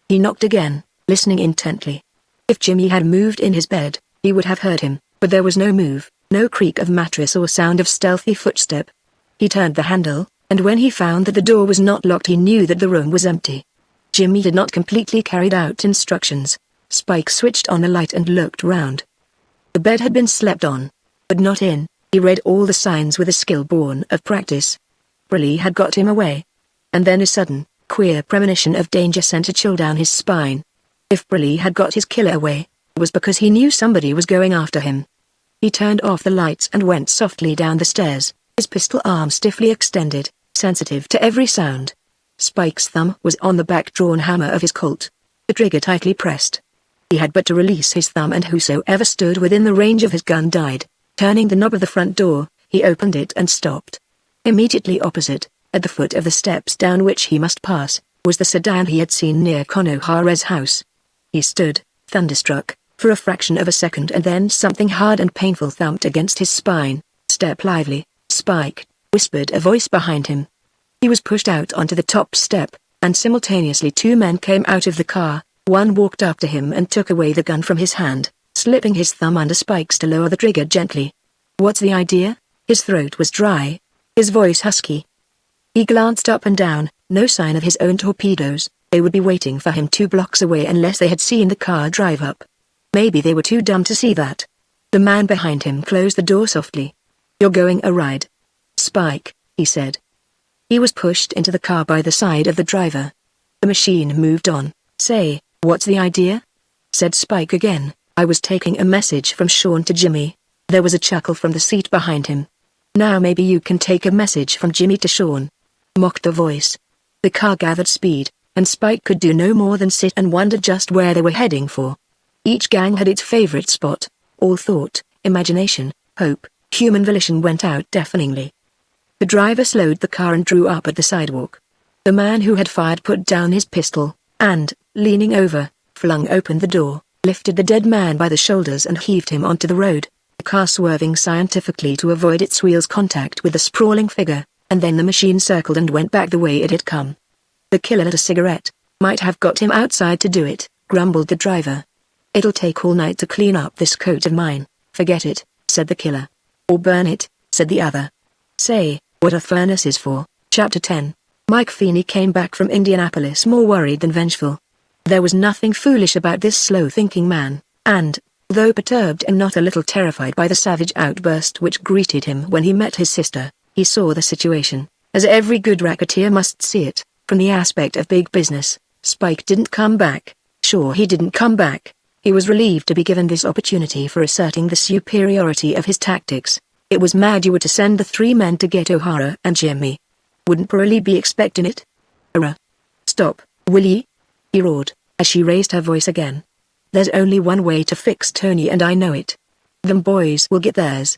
He knocked again, listening intently. If Jimmy had moved in his bed, he would have heard him, but there was no move, no creak of mattress or sound of stealthy footstep. He turned the handle, and when he found that the door was not locked he knew that the room was empty. Jimmy had not completely carried out instructions. Spike switched on a light and looked round. The bed had been slept on, but not in. He read all the signs with a skill born of practice. Briley had got him away. And then a sudden, queer premonition of danger sent a chill down his spine. If Briley had got his killer away, it was because he knew somebody was going after him. He turned off the lights and went softly down the stairs, his pistol arm stiffly extended, sensitive to every sound. Spike's thumb was on the back-drawn hammer of his Colt, the trigger tightly pressed. He had but to release his thumb and whosoever stood within the range of his gun died. Turning the knob of the front door, he opened it and stopped. Immediately opposite, at the foot of the steps down which he must pass, was the sedan he had seen near Konohara's house. He stood, thunderstruck, for a fraction of a second, and then something hard and painful thumped against his spine. "Step lively, Spike," whispered a voice behind him. He was pushed out onto the top step, and simultaneously two men came out of the car. One walked up to him and took away the gun from his hand, slipping his thumb under Spike's to lower the trigger gently. "What's the idea?" His throat was dry, his voice husky. He glanced up and down, no sign of his own torpedoes. They would be waiting for him 2 blocks away unless they had seen the car drive up. Maybe they were too dumb to see that. The man behind him closed the door softly. "You're going a ride, Spike," he said. He was pushed into the car by the side of the driver. The machine moved on. "Say, what's the idea?" said Spike again. "I was taking a message from Sean to Jimmy." There was a chuckle from the seat behind him. "Now maybe you can take a message from Jimmy to Sean," mocked the voice. The car gathered speed, and Spike could do no more than sit and wonder just where they were heading for. Each gang had its favorite spot. All thought, imagination, hope, human volition went out deafeningly. The driver slowed the car and drew up at the sidewalk. The man who had fired put down his pistol, and, leaning over, flung open the door, lifted the dead man by the shoulders and heaved him onto the road, the car swerving scientifically to avoid its wheels' contact with the sprawling figure, and then the machine circled and went back the way it had come. The killer lit a cigarette. "Might have got him outside to do it," grumbled the driver. "It'll take all night to clean up this coat of mine." "Forget it," said the killer. "Or burn it," said the other. "Say, what are furnaces for?" Chapter 10. Mike Feeney came back from Indianapolis more worried than vengeful. There was nothing foolish about this slow-thinking man, and, though perturbed and not a little terrified by the savage outburst which greeted him when he met his sister, he saw the situation, as every good racketeer must see it, from the aspect of big business. Spike didn't come back. Sure, he didn't come back. He was relieved to be given this opportunity for asserting the superiority of his tactics. It was mad you were to send the 3 men to get O'Hara and Jimmy. Wouldn't Pearlie be expecting it? "Stop, will ye?" he roared, as she raised her voice again. "There's only one way to fix Tony and I know it. Them boys will get theirs.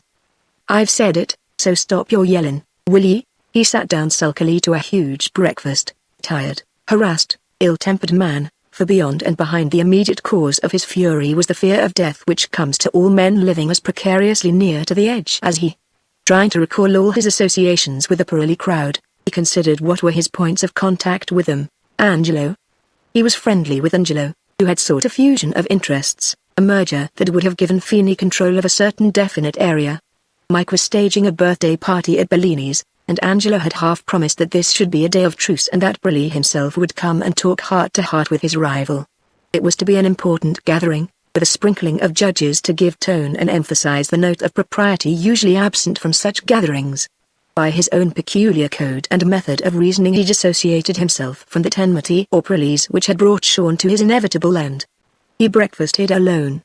I've said it, so stop your yelling, will ye?" He sat down sulkily to a huge breakfast, tired, harassed, ill-tempered man, for beyond and behind the immediate cause of his fury was the fear of death which comes to all men living as precariously near to the edge as he. Trying to recall all his associations with the Pearlie crowd, he considered what were his points of contact with them. Angelo. He was friendly with Angelo, who had sought a fusion of interests, a merger that would have given Feeney control of a certain definite area. Mike was staging a birthday party at Bellini's, and Angelo had half promised that this should be a day of truce and that Briley himself would come and talk heart-to-heart with his rival. It was to be an important gathering, with a sprinkling of judges to give tone and emphasize the note of propriety usually absent from such gatherings. By his own peculiar code and method of reasoning he dissociated himself from the enmity or Briley's which had brought Sean to his inevitable end. He breakfasted alone.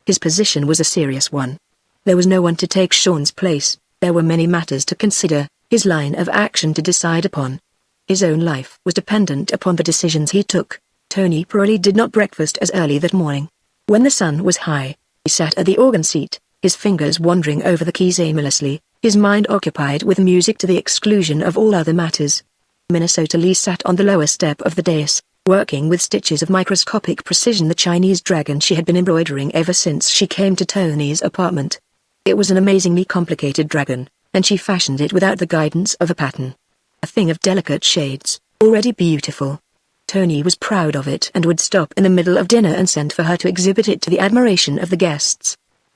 His position was a serious one. There was no one to take Sean's place, there were many matters to consider, his line of action to decide upon. His own life was dependent upon the decisions he took. Tony Pearlie did not breakfast as early that morning. When the sun was high, he sat at the organ seat, his fingers wandering over the keys aimlessly, his mind occupied with music to the exclusion of all other matters. Minnesota Lee sat on the lower step of the dais, working with stitches of microscopic precision the Chinese dragon she had been embroidering ever since she came to Tony's apartment. It was an amazingly complicated dragon, and she fashioned it without the guidance of a pattern. A thing of delicate shades, already beautiful. Tony was proud of it and would stop in the middle of dinner and send for her to exhibit it to the admiration of the guests.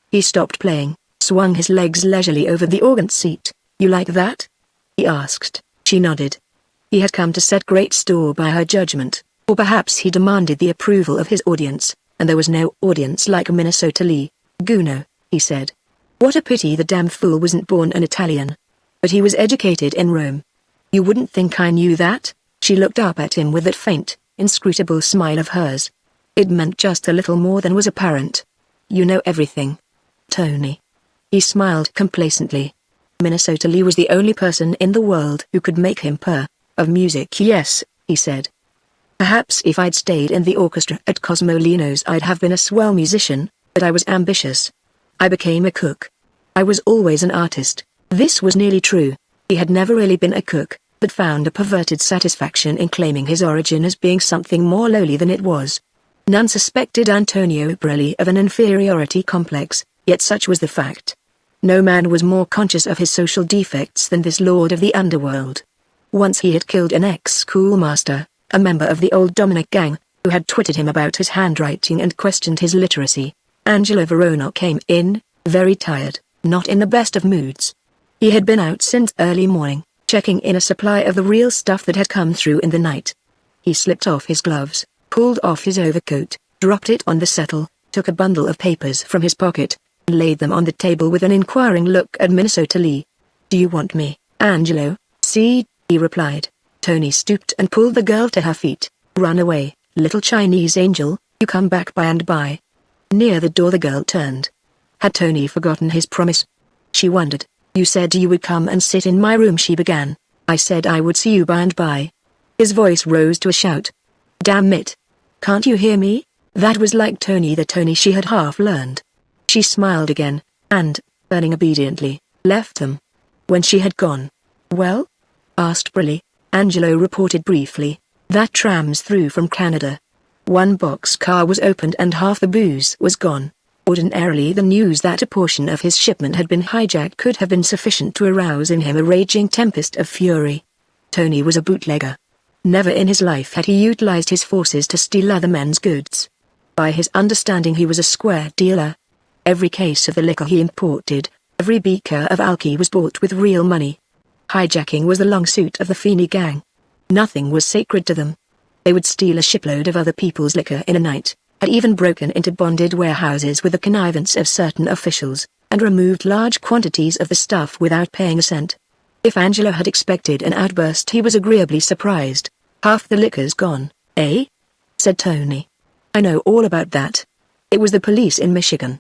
He stopped playing, swung his legs leisurely over the organ seat. "You like that?" he asked. She nodded. He had come to set great store by her judgment, or perhaps he demanded the approval of his audience, and there was no audience like Minnesota Lee. Guno, he said. What a pity the damn fool wasn't born an Italian. But he was educated in Rome. You wouldn't think I knew that? She looked up at him with that faint, inscrutable smile of hers. It meant just a little more than was apparent. You know everything. Tony. He smiled complacently. Minnesota Lee was the only person in the world who could make him purr. Of music, yes, he said. Perhaps if I'd stayed in the orchestra at Cosmolinos I'd have been a swell musician, but I was ambitious. I became a cook. I was always an artist. This was nearly true. He had never really been a cook, but found a perverted satisfaction in claiming his origin as being something more lowly than it was. None suspected Antonio Pirelli of an inferiority complex, yet such was the fact. No man was more conscious of his social defects than this lord of the underworld. Once he had killed an ex-schoolmaster, a member of the old Dominic gang, who had twitted him about his handwriting and questioned his literacy. Angelo Verona came in, very tired, not in the best of moods. He had been out since early morning, checking in a supply of the real stuff that had come through in the night. He slipped off his gloves, pulled off his overcoat, dropped it on the settle, took a bundle of papers from his pocket, and laid them on the table with an inquiring look at Minnesota Lee. Do you want me, Angelo? See, he replied. Tony stooped and pulled the girl to her feet. Run away, little Chinese angel, you come back by and by. Near the door the girl turned. Had Tony forgotten his promise? She wondered. You said you would come and sit in my room, she began. I said I would see you by and by. His voice rose to a shout. Damn it. Can't you hear me? That was like Tony, the Tony she had half learned. She smiled again, and, turning obediently, left them. When she had gone. Well? Asked Pirelli. Angelo reported briefly. That tram's through from Canada. One boxcar was opened and half the booze was gone. Ordinarily the news that a portion of his shipment had been hijacked could have been sufficient to arouse in him a raging tempest of fury. Tony was a bootlegger. Never in his life had he utilized his forces to steal other men's goods. By his understanding he was a square dealer. Every case of the liquor he imported, every beaker of alky was bought with real money. Hijacking was the long suit of the Feeney gang. Nothing was sacred to them. They would steal a shipload of other people's liquor in a night, had even broken into bonded warehouses with the connivance of certain officials, and removed large quantities of the stuff without paying a cent. If Angelo had expected an outburst he was agreeably surprised. Half the liquor's gone, eh? Said Tony. I know all about that. It was the police in Michigan.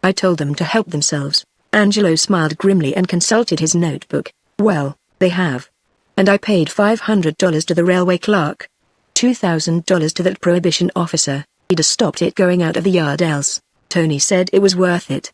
I told them to help themselves. Angelo smiled grimly and consulted his notebook. Well, they have. And I paid $500 to the railway clerk. $2,000 to that prohibition officer. He'd have stopped it going out of the yard else. Tony said it was worth it.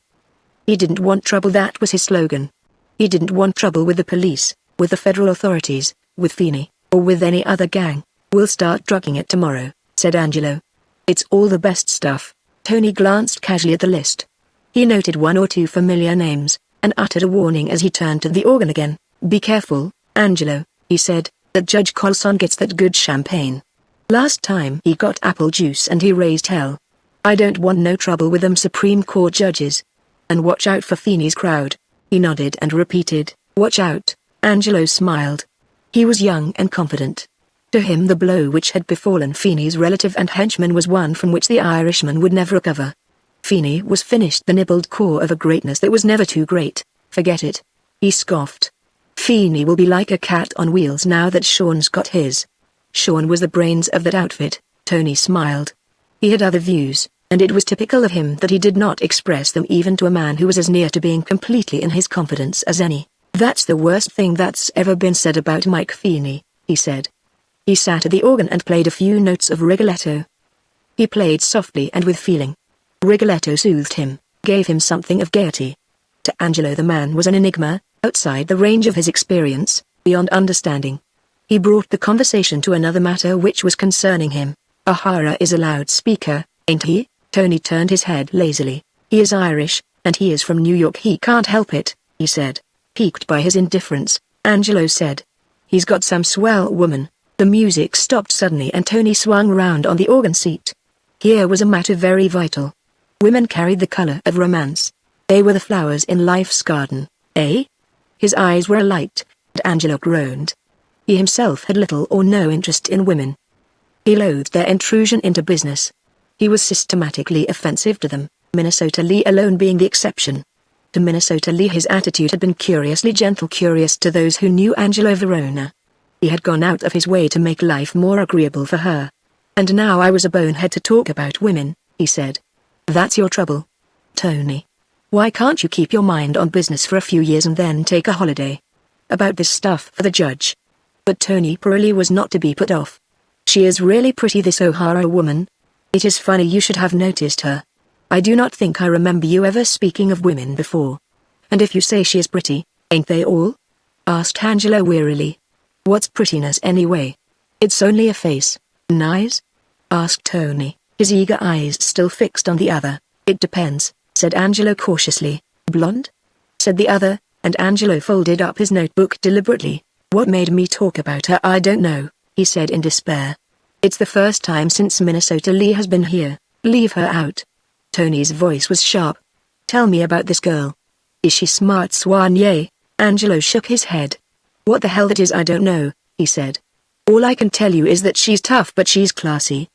He didn't want trouble, that was his slogan. He didn't want trouble with the police, with the federal authorities, with Feeney, or with any other gang. We'll start drugging it tomorrow, said Angelo. It's all the best stuff. Tony glanced casually at the list. He noted one or two familiar names, and uttered a warning as he turned to the organ again. Be careful, Angelo, he said, that Judge Colson gets that good champagne. Last time he got apple juice and he raised hell. I don't want no trouble with them Supreme Court judges. And watch out for Feeney's crowd. He nodded and repeated, watch out. Angelo smiled. He was young and confident. To him the blow which had befallen Feeney's relative and henchman was one from which the Irishman would never recover. Feeney was finished, the nibbled core of a greatness that was never too great. Forget it. He scoffed. Feeney will be like a cat on wheels now that Sean's got his. Sean was the brains of that outfit, Tony smiled. He had other views, and it was typical of him that he did not express them even to a man who was as near to being completely in his confidence as any. That's the worst thing that's ever been said about Mike Feeney, he said. He sat at the organ and played a few notes of Rigoletto. He played softly and with feeling. Rigoletto soothed him, gave him something of gaiety. To Angelo the man was an enigma, outside the range of his experience, beyond understanding. He brought the conversation to another matter which was concerning him. O'Hara is a loudspeaker, ain't he? Tony turned his head lazily. He is Irish, and he is from New York. He can't help it, he said. Piqued by his indifference, Angelo said. He's got some swell woman. The music stopped suddenly and Tony swung round on the organ seat. Here was a matter very vital. Women carried the color of romance. They were the flowers in life's garden, eh? His eyes were alight, and Angelo groaned. He himself had little or no interest in women. He loathed their intrusion into business. He was systematically offensive to them, Minnesota Lee alone being the exception. To Minnesota Lee his attitude had been curiously gentle, curious to those who knew Angelo Verona. He had gone out of his way to make life more agreeable for her. And now I was a bonehead to talk about women, he said. That's your trouble, Tony. Why can't you keep your mind on business for a few years and then take a holiday? About this stuff for the judge. But Tony Pirelli was not to be put off. She is really pretty, this O'Hara woman. It is funny you should have noticed her. I do not think I remember you ever speaking of women before. And if you say she is pretty, ain't they all? Asked Angelo wearily. What's prettiness anyway? It's only a face. And eyes? Asked Tony, his eager eyes still fixed on the other. It depends, said Angelo cautiously. Blonde? Said the other, and Angelo folded up his notebook deliberately. What made me talk about her I don't know, he said in despair. It's the first time since Minnesota Lee has been here. Leave her out. Tony's voice was sharp. Tell me about this girl. Is she smart, Soigné? Angelo shook his head. What the hell that is I don't know, he said. All I can tell you is that she's tough but she's classy.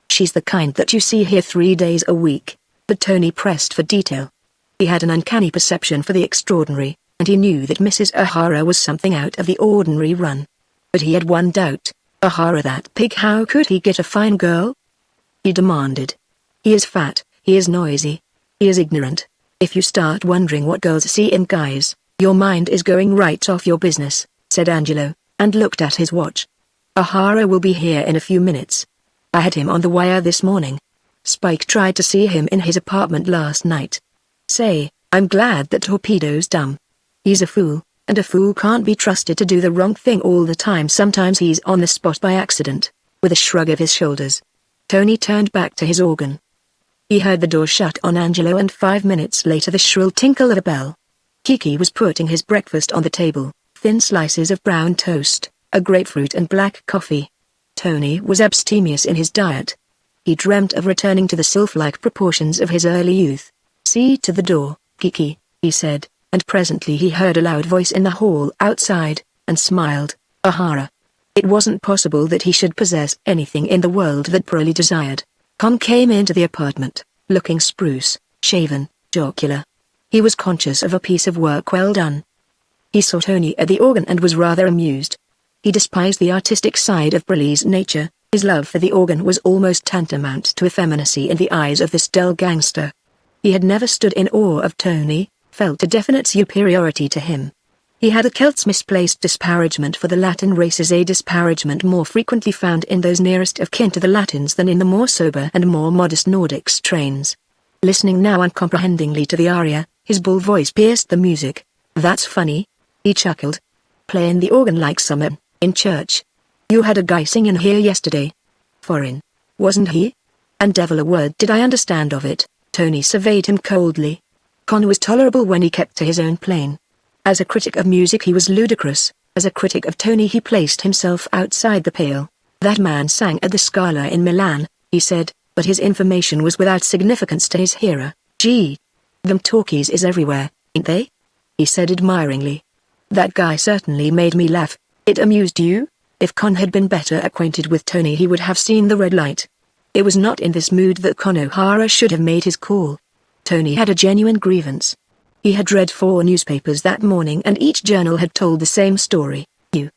She's the kind that you see here 3 days a week. But Tony pressed for detail. He had an uncanny perception for the extraordinary, and he knew that Mrs. O'Hara was something out of the ordinary run. But he had one doubt. O'Hara, that pig, how could he get a fine girl? He demanded. He is fat, he is noisy. He is ignorant. If you start wondering what girls see in guys, your mind is going right off your business, said Angelo, and looked at his watch. O'Hara will be here in a few minutes. I had him on the wire this morning. Spike tried to see him in his apartment last night. Say, I'm glad that Torpedo's dumb. He's a fool, and a fool can't be trusted to do the wrong thing all the time. Sometimes he's on the spot by accident. With a shrug of his shoulders, Tony turned back to his organ. He heard the door shut on Angelo, and 5 minutes later the shrill tinkle of a bell. Kiki was putting his breakfast on the table, thin slices of brown toast, a grapefruit and black coffee. Tony was abstemious in his diet. He dreamt of returning to the sylph-like proportions of his early youth. See to the door, Kiki, he said, and presently he heard a loud voice in the hall outside, and smiled. O'Hara. It wasn't possible that he should possess anything in the world that Pirelli desired. Con came into the apartment, looking spruce, shaven, jocular. He was conscious of a piece of work well done. He saw Tony at the organ and was rather amused. He despised the artistic side of Pirelli's nature. His love for the organ was almost tantamount to effeminacy in the eyes of this dull gangster. He had never stood in awe of Tony, felt a definite superiority to him. He had a Celt's misplaced disparagement for the Latin races, a disparagement more frequently found in those nearest of kin to the Latins than in the more sober and more modest Nordic strains. Listening now uncomprehendingly to the aria, his bull voice pierced the music. That's funny, he chuckled. Playing the organ like some in church. You had a guy singing here yesterday. Foreign, wasn't he? And devil a word did I understand of it. Tony surveyed him coldly. Con was tolerable when he kept to his own plane. As a critic of music he was ludicrous. As a critic of Tony he placed himself outside the pale. That man sang at the Scala in Milan, he said, but his information was without significance to his hearer. Gee, them talkies is everywhere, ain't they? He said admiringly. That guy certainly made me laugh. It amused you? If Con had been better acquainted with Tony he would have seen the red light. It was not in this mood that Con O'Hara should have made his call. Tony had a genuine grievance. He had read 4 newspapers that morning and each journal had told the same story. You.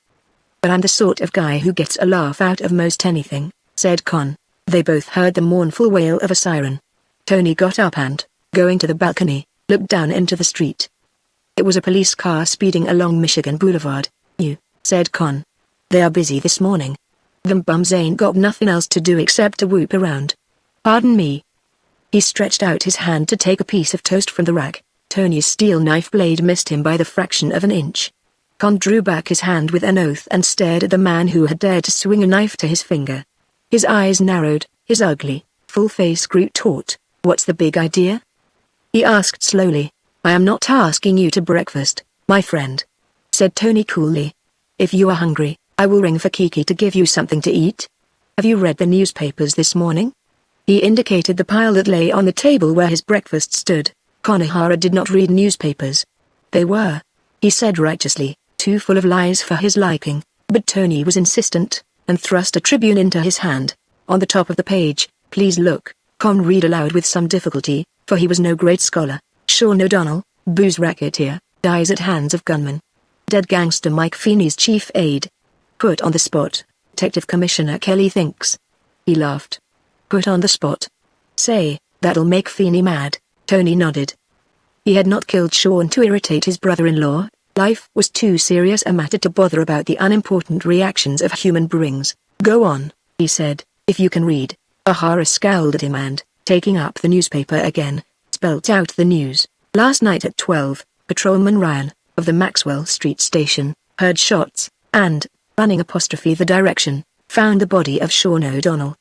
But I'm the sort of guy who gets a laugh out of most anything, said Con. They both heard the mournful wail of a siren. Tony got up and, going to the balcony, looked down into the street. It was a police car speeding along Michigan Boulevard. You, said Con. They are busy this morning. Them bums ain't got nothing else to do except to whoop around. Pardon me. He stretched out his hand to take a piece of toast from the rack. Tony's steel knife blade missed him by the fraction of an inch. Con drew back his hand with an oath and stared at the man who had dared to swing a knife to his finger. His eyes narrowed, his ugly, full face grew taut. What's the big idea? He asked slowly. I am not asking you to breakfast, my friend, said Tony coolly. If you are hungry, I will ring for Kiki to give you something to eat. Have you read the newspapers this morning? He indicated the pile that lay on the table where his breakfast stood. Con O'Hara did not read newspapers. They were, he said righteously, too full of lies for his liking. but Tony was insistent, and thrust a Tribune into his hand. On the top of the page, "Please look," Con read aloud with some difficulty, for he was no great scholar. "Sean O'Donnell, booze racketeer, dies at hands of gunmen. Dead gangster Mike Feeney's chief aide. Put on the spot, Detective Commissioner Kelly thinks." He laughed. "Put on the spot? Say, that'll make Feeney mad." Tony nodded. He had not killed Sean to irritate his brother-in-law. Life was too serious a matter to bother about the unimportant reactions of human beings. "Go on," he said, "if you can read." O'Hara scowled at him and, taking up the newspaper again, spelt out the news. "Last night at 12, Patrolman Ryan, of the Maxwell Street Station, heard shots, and, running the direction, found the body of Sean O'Donnell.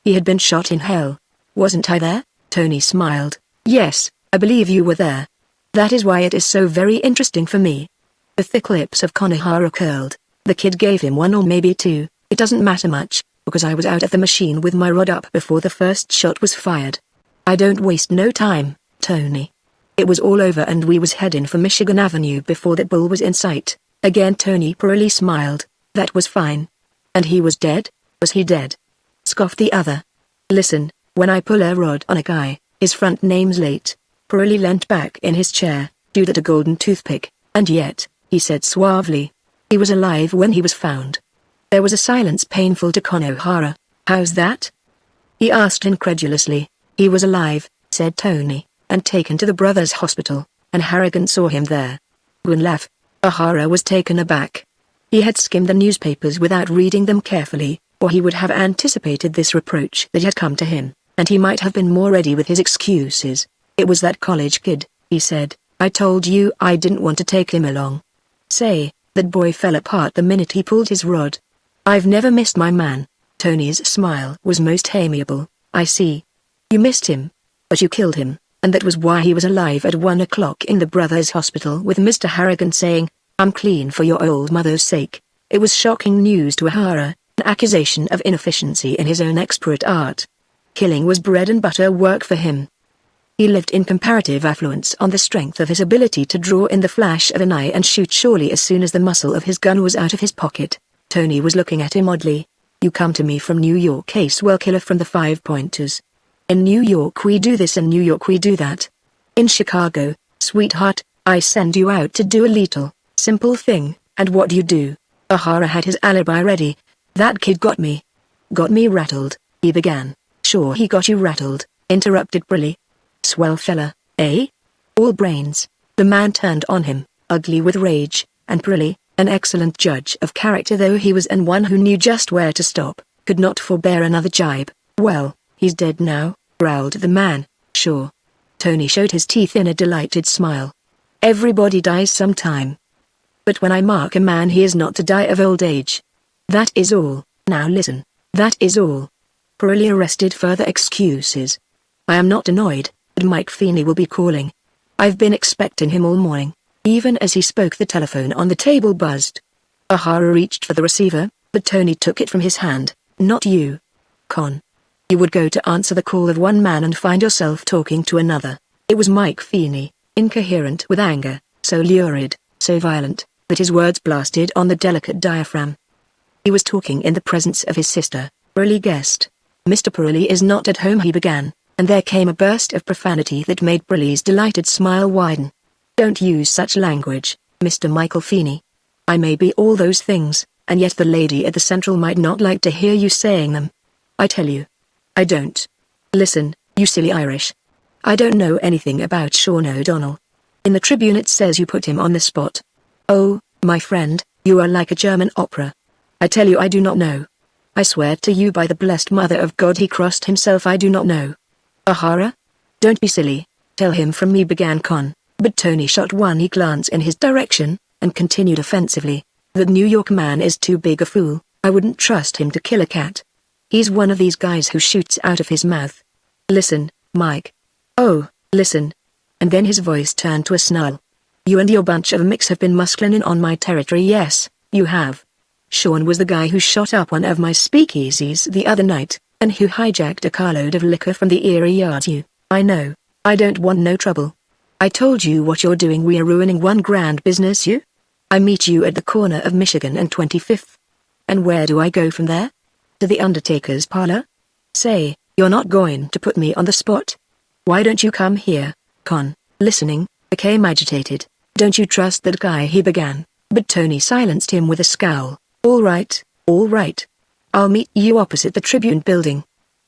He had been shot in hell. Wasn't I there?" Tony smiled. "Yes, I believe you were there. That is why it is so very interesting for me." The thick lips of O'Hara curled. "The kid gave him one or maybe two, it doesn't matter much, because I was out at the machine with my rod up before the first shot was fired. I don't waste no time, Tony. It was all over and we was heading for Michigan Avenue before that bull was in sight." Again Tony Purley smiled. "That was fine. And he was dead? Was he dead?" scoffed the other. "Listen, when I pull a rod on a guy, his front name's late." Purley leant back in his chair, chewed at a golden toothpick, "And yet," he said suavely, "he was alive when he was found." There was a silence painful to Con O'Hara. "How's that?" he asked incredulously. "He was alive," said Tony, "and taken to the Brothers Hospital, and Harrigan saw him there." Gwynlaff. O'Hara was taken aback. He had skimmed the newspapers without reading them carefully, or he would have anticipated this reproach that had come to him, and he might have been more ready with his excuses. "It was that college kid," he said. "I told you I didn't want to take him along. Say, that boy fell apart the minute he pulled his rod. I've never missed my man." Tony's smile was most amiable. "I see. You missed him. But you killed him, and that was why he was alive at 1 o'clock in the Brothers Hospital with Mr. Harrigan saying, 'I'm clean for your old mother's sake.'" It was shocking news to O'Hara, an accusation of inefficiency in his own expert art. Killing was bread and butter work for him. He lived in comparative affluence on the strength of his ability to draw in the flash of an eye and shoot surely as soon as the muzzle of his gun was out of his pocket. Tony was looking at him oddly. "You come to me from New York, Casewell killer from the Five Pointers. In New York we do this and New York we do that. In Chicago, sweetheart, I send you out to do a little, simple thing, and what do you do?" O'Hara had his alibi ready. "That kid got me. Got me rattled," he began. "Sure he got you rattled," interrupted Purley. "Swell fella, eh? All brains." The man turned on him, ugly with rage, and Purley, an excellent judge of character though he was and one who knew just where to stop, could not forbear another jibe. "Well, he's dead now," growled the man. "Sure." Tony showed his teeth in a delighted smile. "Everybody dies sometime. But when I mark a man he is not to die of old age. That is all. Now listen, that is all." Purley arrested further excuses. "I am not annoyed, but Mike Feeney will be calling. I've been expecting him all morning." Even as he spoke the telephone on the table buzzed. O'Hara reached for the receiver, but Tony took it from his hand. "Not you, Con. You would go to answer the call of one man and find yourself talking to another." It was Mike Feeney, incoherent with anger, so lurid, so violent, that his words blasted on the delicate diaphragm. He was talking in the presence of his sister, Purley guessed. "Mr. Purley is not at home," he began, and there came a burst of profanity that made Purley's delighted smile widen. "Don't use such language, Mr. Michael Feeney. I may be all those things, and yet the lady at the Central might not like to hear you saying them. I tell you. I don't. Listen, you silly Irish. I don't know anything about Sean O'Donnell. In the Tribune it says you put him on the spot. Oh, my friend, you are like a German opera. I tell you I do not know. I swear to you by the blessed mother of God he crossed himself I do not know." "O'Hara? Don't be silly. Tell him from me," began Con, but Tony shot one glance in his direction, and continued offensively. "That New York man is too big a fool. I wouldn't trust him to kill a cat. He's one of these guys who shoots out of his mouth. Listen, Mike. Oh, listen." And then his voice turned to a snarl. "You and your bunch of micks have been muscling in on my territory. Yes, you have. Sean was the guy who shot up one of my speakeasies the other night, and who hijacked a carload of liquor from the Erie Yards. I know. I don't want no trouble. I told you what you're doing. We are ruining one grand business. I meet you at the corner of Michigan and 25th. And where do I go from there? To the undertaker's parlor? Say, you're not going to put me on the spot? Why don't you come here? Con, listening, became agitated. Don't you trust that guy, he began, but Tony silenced him with a scowl. All right, all right. I'll meet you opposite the Tribune building.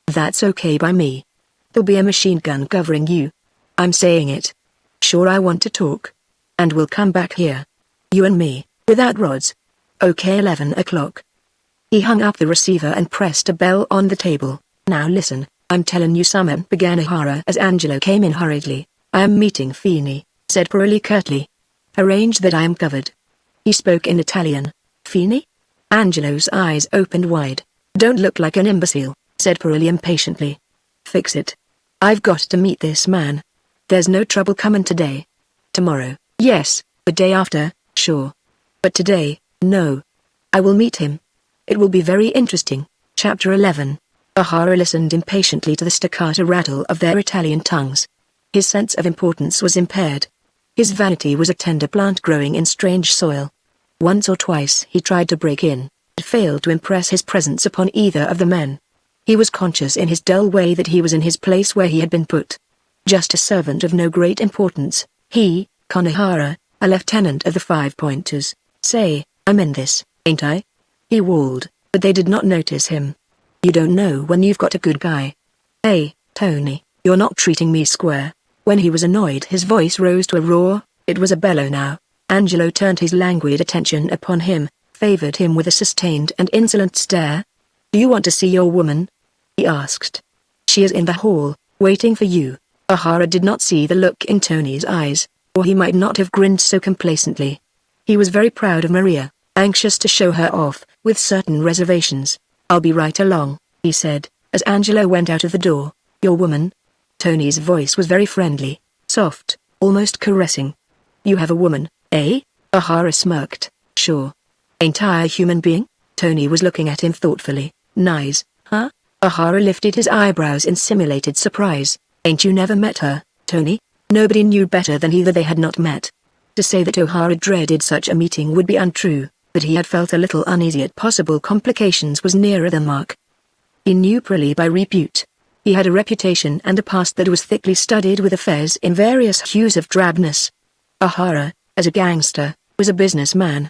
That's okay by me. There'll be a machine gun covering you. I'm saying it. Sure, I want to talk. And we'll come back here. You and me, without rods. Okay, 11 o'clock. He hung up the receiver and pressed a bell on the table. Now listen, I'm telling you something, began O'Hara as Angelo came in hurriedly. I am meeting Feeney, said Pirelli curtly. Arrange that I am covered. He spoke in Italian. Feeney? Angelo's eyes opened wide. Don't look like an imbecile, said Pirelli impatiently. Fix it. I've got to meet this man. There's no trouble coming today. Tomorrow, yes, the day after, sure. But today, no. I will meet him. It will be very interesting. Chapter 11. O'Hara listened impatiently to the staccato rattle of their Italian tongues. His sense of importance was impaired. His vanity was a tender plant growing in strange soil. Once or twice he tried to break in, but failed to impress his presence upon either of the men. He was conscious in his dull way that he was in his place where he had been put. Just a servant of no great importance, he, Con O'Hara, a lieutenant of the Five Pointers. Say, I'm in this, ain't I? He walled, but they did not notice him. You don't know when you've got a good guy. Hey, Tony, you're not treating me square. When he was annoyed his voice rose to a roar, it was a bellow now. Angelo turned his languid attention upon him, favored him with a sustained and insolent stare. Do you want to see your woman? He asked. She is in the hall, waiting for you. O'Hara did not see the look in Tony's eyes, or he might not have grinned so complacently. He was very proud of Maria, anxious to show her off, with certain reservations. I'll be right along, he said, as Angelo went out of the door. Your woman? Tony's voice was very friendly, soft, almost caressing. You have a woman, eh? O'Hara smirked. Sure. Ain't I a human being? Tony was looking at him thoughtfully. Nice, huh? O'Hara lifted his eyebrows in simulated surprise. Ain't you never met her, Tony? Nobody knew better than he that they had not met. To say that O'Hara dreaded such a meeting would be untrue, but he had felt a little uneasy at possible complications was nearer the mark. He knew Pirelli by repute. He had a reputation and a past that was thickly studded with affairs in various hues of drabness. O'Hara, as a gangster, was a businessman.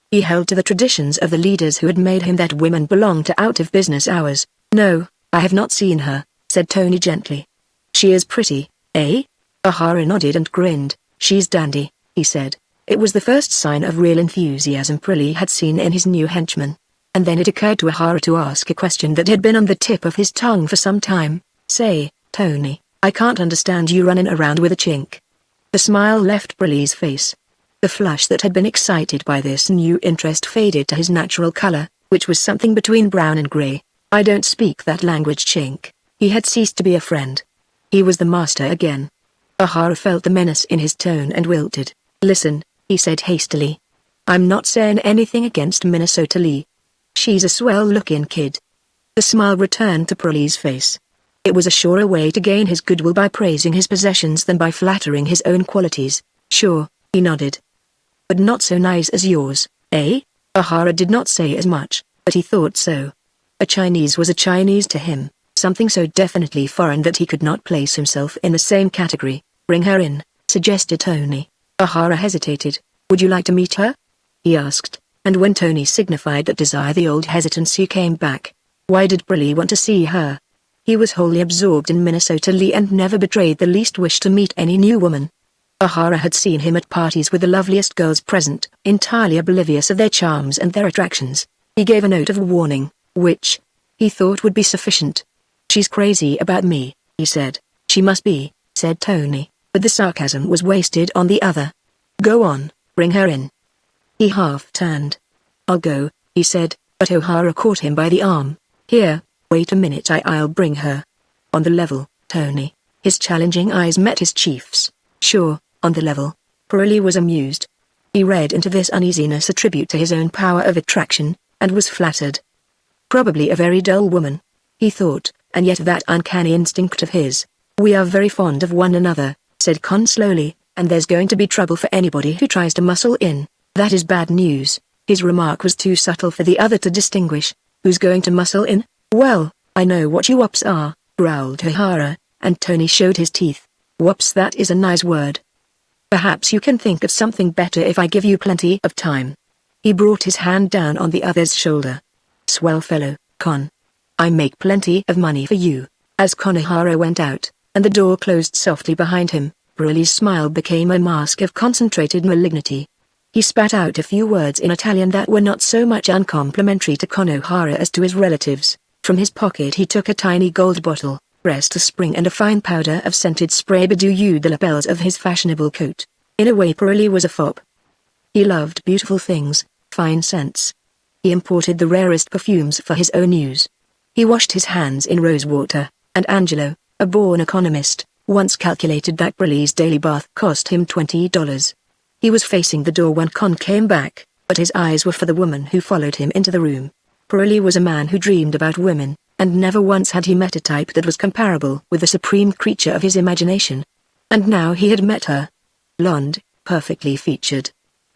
He held to the traditions of the leaders who had made him that women belonged to out of business hours. No, I have not seen her, said Tony gently. She is pretty, eh? O'Hara nodded and grinned. She's dandy, he said. It was the first sign of real enthusiasm Pirelli had seen in his new henchman. And then it occurred to O'Hara to ask a question that had been on the tip of his tongue for some time. Say, Tony, I can't understand you running around with a chink. The smile left Pirelli's face. The flush that had been excited by this new interest faded to his natural color, which was something between brown and gray. I don't speak that language, chink. He had ceased to be a friend. He was the master again. O'Hara felt the menace in his tone and wilted. Listen, he said hastily. I'm not saying anything against Minnesota Lee. She's a swell-looking kid. The smile returned to Pirelli's face. It was a surer way to gain his goodwill by praising his possessions than by flattering his own qualities. Sure, he nodded. But not so nice as yours, eh? O'Hara did not say as much, but he thought so. A Chinese was a Chinese to him, something so definitely foreign that he could not place himself in the same category. Bring her in, suggested Tony. O'Hara hesitated. Would you like to meet her? He asked, and when Tony signified that desire the old hesitancy came back. Why did Pirelli want to see her? He was wholly absorbed in Minnesota Lee and never betrayed the least wish to meet any new woman. O'Hara had seen him at parties with the loveliest girls present, entirely oblivious of their charms and their attractions. He gave a note of warning, which, he thought, would be sufficient. She's crazy about me, he said. She must be, said Tony, but the sarcasm was wasted on the other. Go on, bring her in. He half turned. I'll go, he said, but O'Hara caught him by the arm. Here, wait a minute, I'll bring her. On the level, Tony. His challenging eyes met his chief's. Sure, on the level. Pirelli was amused. He read into this uneasiness a tribute to his own power of attraction, and was flattered. Probably a very dull woman, he thought, and yet that uncanny instinct of his. We are very fond of one another, said Con slowly, and there's going to be trouble for anybody who tries to muscle in. That is bad news. His remark was too subtle for the other to distinguish. Who's going to muscle in? Well, I know what you wops are, growled O'Hara, and Tony showed his teeth. Wops, that is a nice word. Perhaps you can think of something better if I give you plenty of time. He brought his hand down on the other's shoulder. Swell fellow, Con. I make plenty of money for you. As Con O'Hara went out, and the door closed softly behind him, Pirelli's smile became a mask of concentrated malignity. He spat out a few words in Italian that were not so much uncomplimentary to Con O'Hara as to his relatives. From his pocket he took a tiny gold bottle, pressed a spring and a fine powder of scented spray bedewed the lapels of his fashionable coat. In a way Pirelli was a fop. He loved beautiful things, fine scents. He imported the rarest perfumes for his own use. He washed his hands in rose water, and Angelo, a born economist, once calculated that Pirelli's daily bath cost him $20. He was facing the door when Con came back, but his eyes were for the woman who followed him into the room. Pirelli was a man who dreamed about women, and never once had he met a type that was comparable with the supreme creature of his imagination. And now he had met her. Blonde, perfectly featured.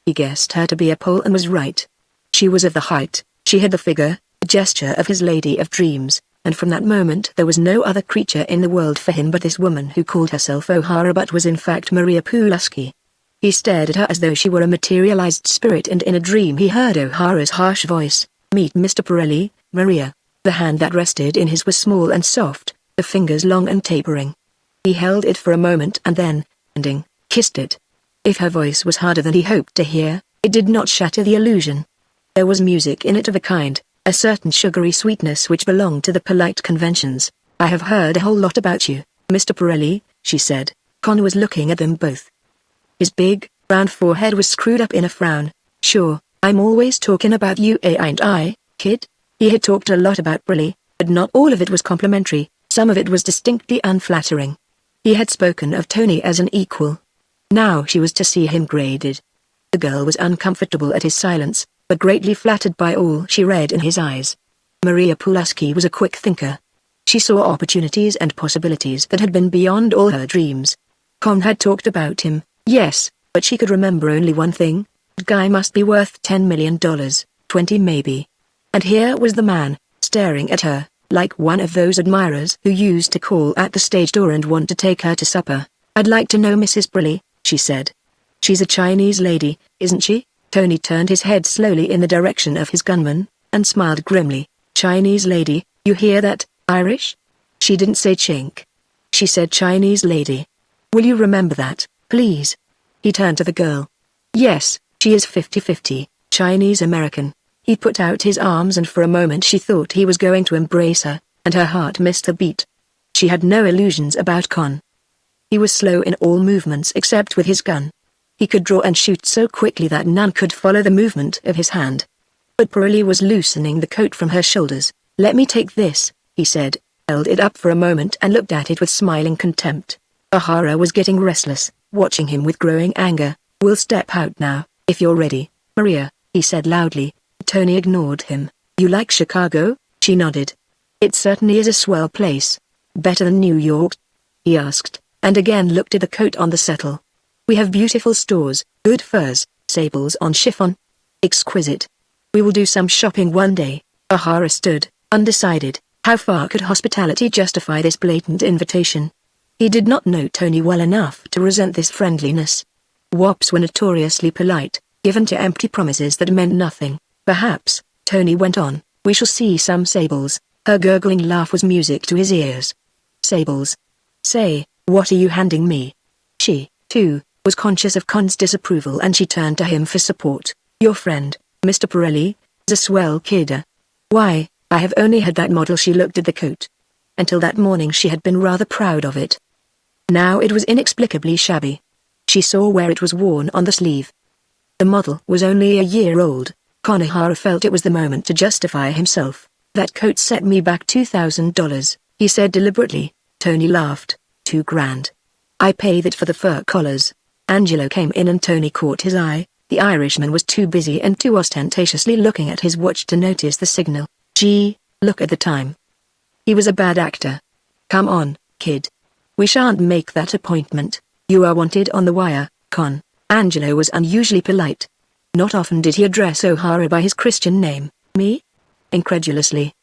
He guessed her to be a Pole and was right. She was of the height, she had the figure, the gesture of his lady of dreams, and from that moment there was no other creature in the world for him but this woman who called herself O'Hara but was in fact Maria Pulaski. He stared at her as though she were a materialized spirit, and in a dream he heard O'Hara's harsh voice, "Meet Mr. Pirelli, Maria." The hand that rested in his was small and soft, the fingers long and tapering. He held it for a moment and then, ending, kissed it. If her voice was harder than he hoped to hear, it did not shatter the illusion. There was music in it of a kind, a certain sugary sweetness which belonged to the polite conventions. "I have heard a whole lot about you, Mr. Pirelli," she said. Con was looking at them both. His big, round forehead was screwed up in a frown. "Sure, I'm always talking about you, ain't I, kid?" He had talked a lot about Pirelli, but not all of it was complimentary, some of it was distinctly unflattering. He had spoken of Tony as an equal. Now she was to see him graded. The girl was uncomfortable at his silence, but greatly flattered by all she read in his eyes. Maria Pulaski was a quick thinker. She saw opportunities and possibilities that had been beyond all her dreams. Con had talked about him, yes, but she could remember only one thing: that guy must be worth $10 million, 20 maybe. And here was the man, staring at her, like one of those admirers who used to call at the stage door and want to take her to supper. "I'd like to know Mrs. Pirelli," she said. "She's a Chinese lady, isn't she?" Tony turned his head slowly in the direction of his gunman, and smiled grimly. "Chinese lady, you hear that, Irish?" She didn't say chink. She said Chinese lady. "Will you remember that, please?" He turned to the girl. "Yes, she is 50-50, Chinese-American." He put out his arms and for a moment she thought he was going to embrace her, and her heart missed a beat. She had no illusions about Con. He was slow in all movements except with his gun. He could draw and shoot so quickly that none could follow the movement of his hand. But Pirelli was loosening the coat from her shoulders. "Let me take this," he said, held it up for a moment and looked at it with smiling contempt. O'Hara was getting restless, watching him with growing anger. "We'll step out now, if you're ready, Maria," he said loudly. Tony ignored him. "You like Chicago?" She nodded. "It certainly is a swell place. Better than New York?" he asked, and again looked at the coat on the settle. "We have beautiful stores, good furs, sables on chiffon. Exquisite. We will do some shopping one day." O'Hara stood, undecided. How far could hospitality justify this blatant invitation? He did not know Tony well enough to resent this friendliness. Wops were notoriously polite, given to empty promises that meant nothing. "Perhaps," Tony went on, "we shall see some sables." Her gurgling laugh was music to his ears. "Sables? Say, what are you handing me?" She, too, was conscious of Con's disapproval and she turned to him for support. "Your friend, Mr. Pirelli, is a swell kid. Why, I have only had that model." She looked at the coat. Until that morning she had been rather proud of it. Now it was inexplicably shabby. She saw where it was worn on the sleeve. The model was only a year old. O'Hara felt it was the moment to justify himself. "That coat set me back $2,000, he said deliberately. Tony laughed. $2,000. I pay that for the fur collars." Angelo came in and Tony caught his eye. The Irishman was too busy and too ostentatiously looking at his watch to notice the signal. "Gee, look at the time." He was a bad actor. "Come on, kid. We shan't make that appointment. You are wanted on the wire, Con." Angelo was unusually polite. Not often did he address O'Hara by his Christian name. Me? Incredulously.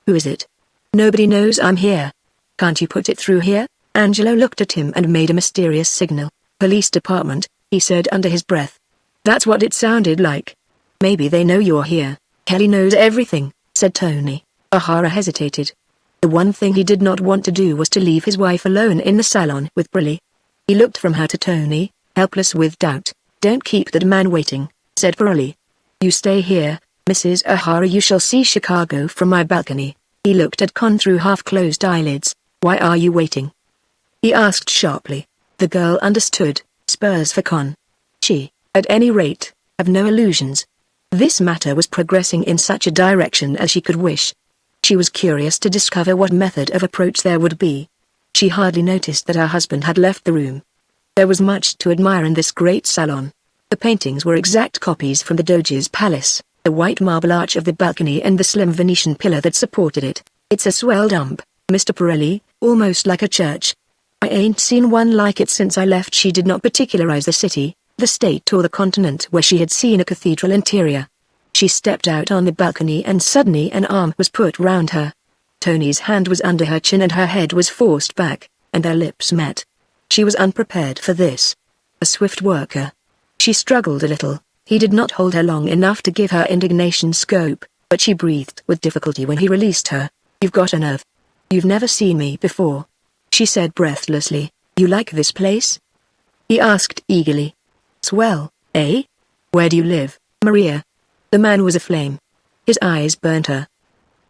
Who is it? Nobody knows I'm here. Can't you put it through here? Angelo looked at him and made a mysterious signal. Police department, he said under his breath. That's what it sounded like. Maybe they know you're here. Kelly knows everything, said Tony. O'Hara hesitated. The one thing he did not want to do was to leave his wife alone in the salon with Briley. He looked from her to Tony, helpless with doubt. Don't keep that man waiting, said Briley. You stay here, Mrs. O'Hara. You shall see Chicago from my balcony. He looked at Con through half-closed eyelids. Why are you waiting? He asked sharply. The girl understood. Spurs for Con. She, at any rate, have no illusions. This matter was progressing in such a direction as she could wish. She was curious to discover what method of approach there would be. She hardly noticed that her husband had left the room. There was much to admire in this great salon. The paintings were exact copies from the Doge's palace, the white marble arch of the balcony and the slim Venetian pillar that supported it. It's a swell dump, Mr. Pirelli, almost like a church. I ain't seen one like it since I left. She did not particularize the city, the state or the continent where she had seen a cathedral interior. She stepped out on the balcony and suddenly an arm was put round her. Tony's hand was under her chin and her head was forced back, and their lips met. She was unprepared for this. A swift worker. She struggled a little. He did not hold her long enough to give her indignation scope, but she breathed with difficulty when he released her. You've got a nerve. You've never seen me before, she said breathlessly. You like this place? He asked eagerly. Swell, eh? Where do you live, Maria? The man was aflame. His eyes burned her.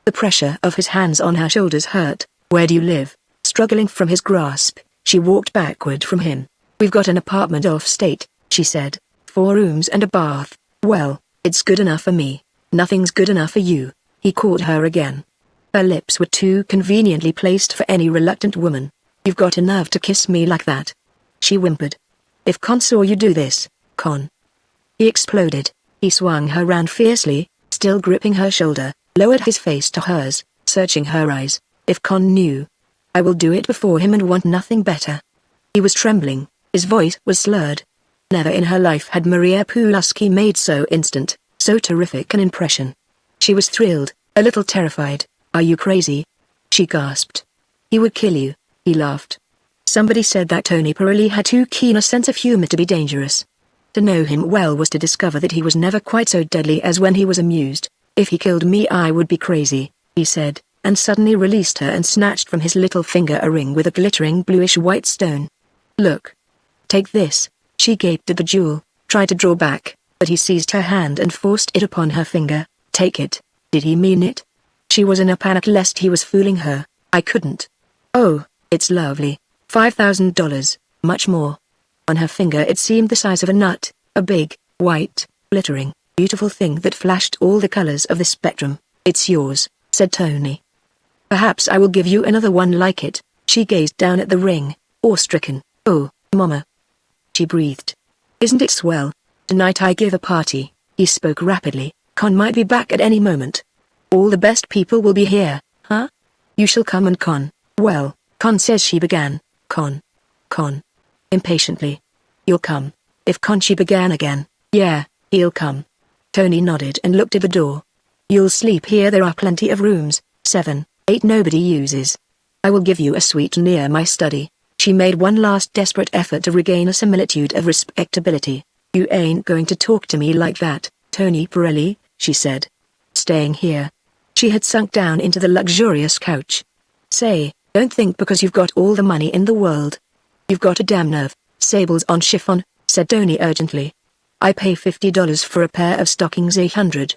The pressure of his hands on her shoulders hurt. Where do you live? Struggling from his grasp, she walked backward from him. We've got an apartment off-state, she said. 4 rooms and a bath. Well, it's good enough for me. Nothing's good enough for you. He caught her again. Her lips were too conveniently placed for any reluctant woman. You've got a nerve to kiss me like that, she whimpered. If Con saw you do this, Con. He exploded. He swung her round fiercely, still gripping her shoulder, lowered his face to hers, searching her eyes. If Con knew, I will do it before him and want nothing better. He was trembling, his voice was slurred. Never in her life had Maria Pulaski made so instant, so terrific an impression. She was thrilled, a little terrified. Are you crazy? She gasped. He would kill you, he laughed. Somebody said that Tony Pirelli had too keen a sense of humor to be dangerous. To know him well was to discover that he was never quite so deadly as when he was amused. If he killed me I would be crazy, he said, and suddenly released her and snatched from his little finger a ring with a glittering bluish-white stone. Look. Take this. She gaped at the jewel, tried to draw back, but he seized her hand and forced it upon her finger. Take it. Did he mean it? She was in a panic lest he was fooling her. I couldn't. Oh, it's lovely. $5,000, much more. On her finger it seemed the size of a nut, a big, white, glittering, beautiful thing that flashed all the colors of the spectrum. It's yours, said Tony. Perhaps I will give you another one like it. She gazed down at the ring, awe-stricken. Oh, Mama. She breathed. Isn't it swell? Tonight I give a party. He spoke rapidly. Con might be back at any moment. All the best people will be here, huh? You shall come and Con. Well, Con says she began. Con. Impatiently. You'll come. If Con she began again. Yeah, he'll come. Tony nodded and looked at the door. You'll sleep here. There are plenty of rooms. 7, 8 nobody uses. I will give you a suite near my study. She made one last desperate effort to regain a similitude of respectability. You ain't going to talk to me like that, Tony Pirelli, she said. Staying here. She had sunk down into the luxurious couch. Say, don't think because you've got all the money in the world. You've got a damn nerve. Sables on chiffon, said Tony urgently. I pay $50 for a pair of stockings. 100.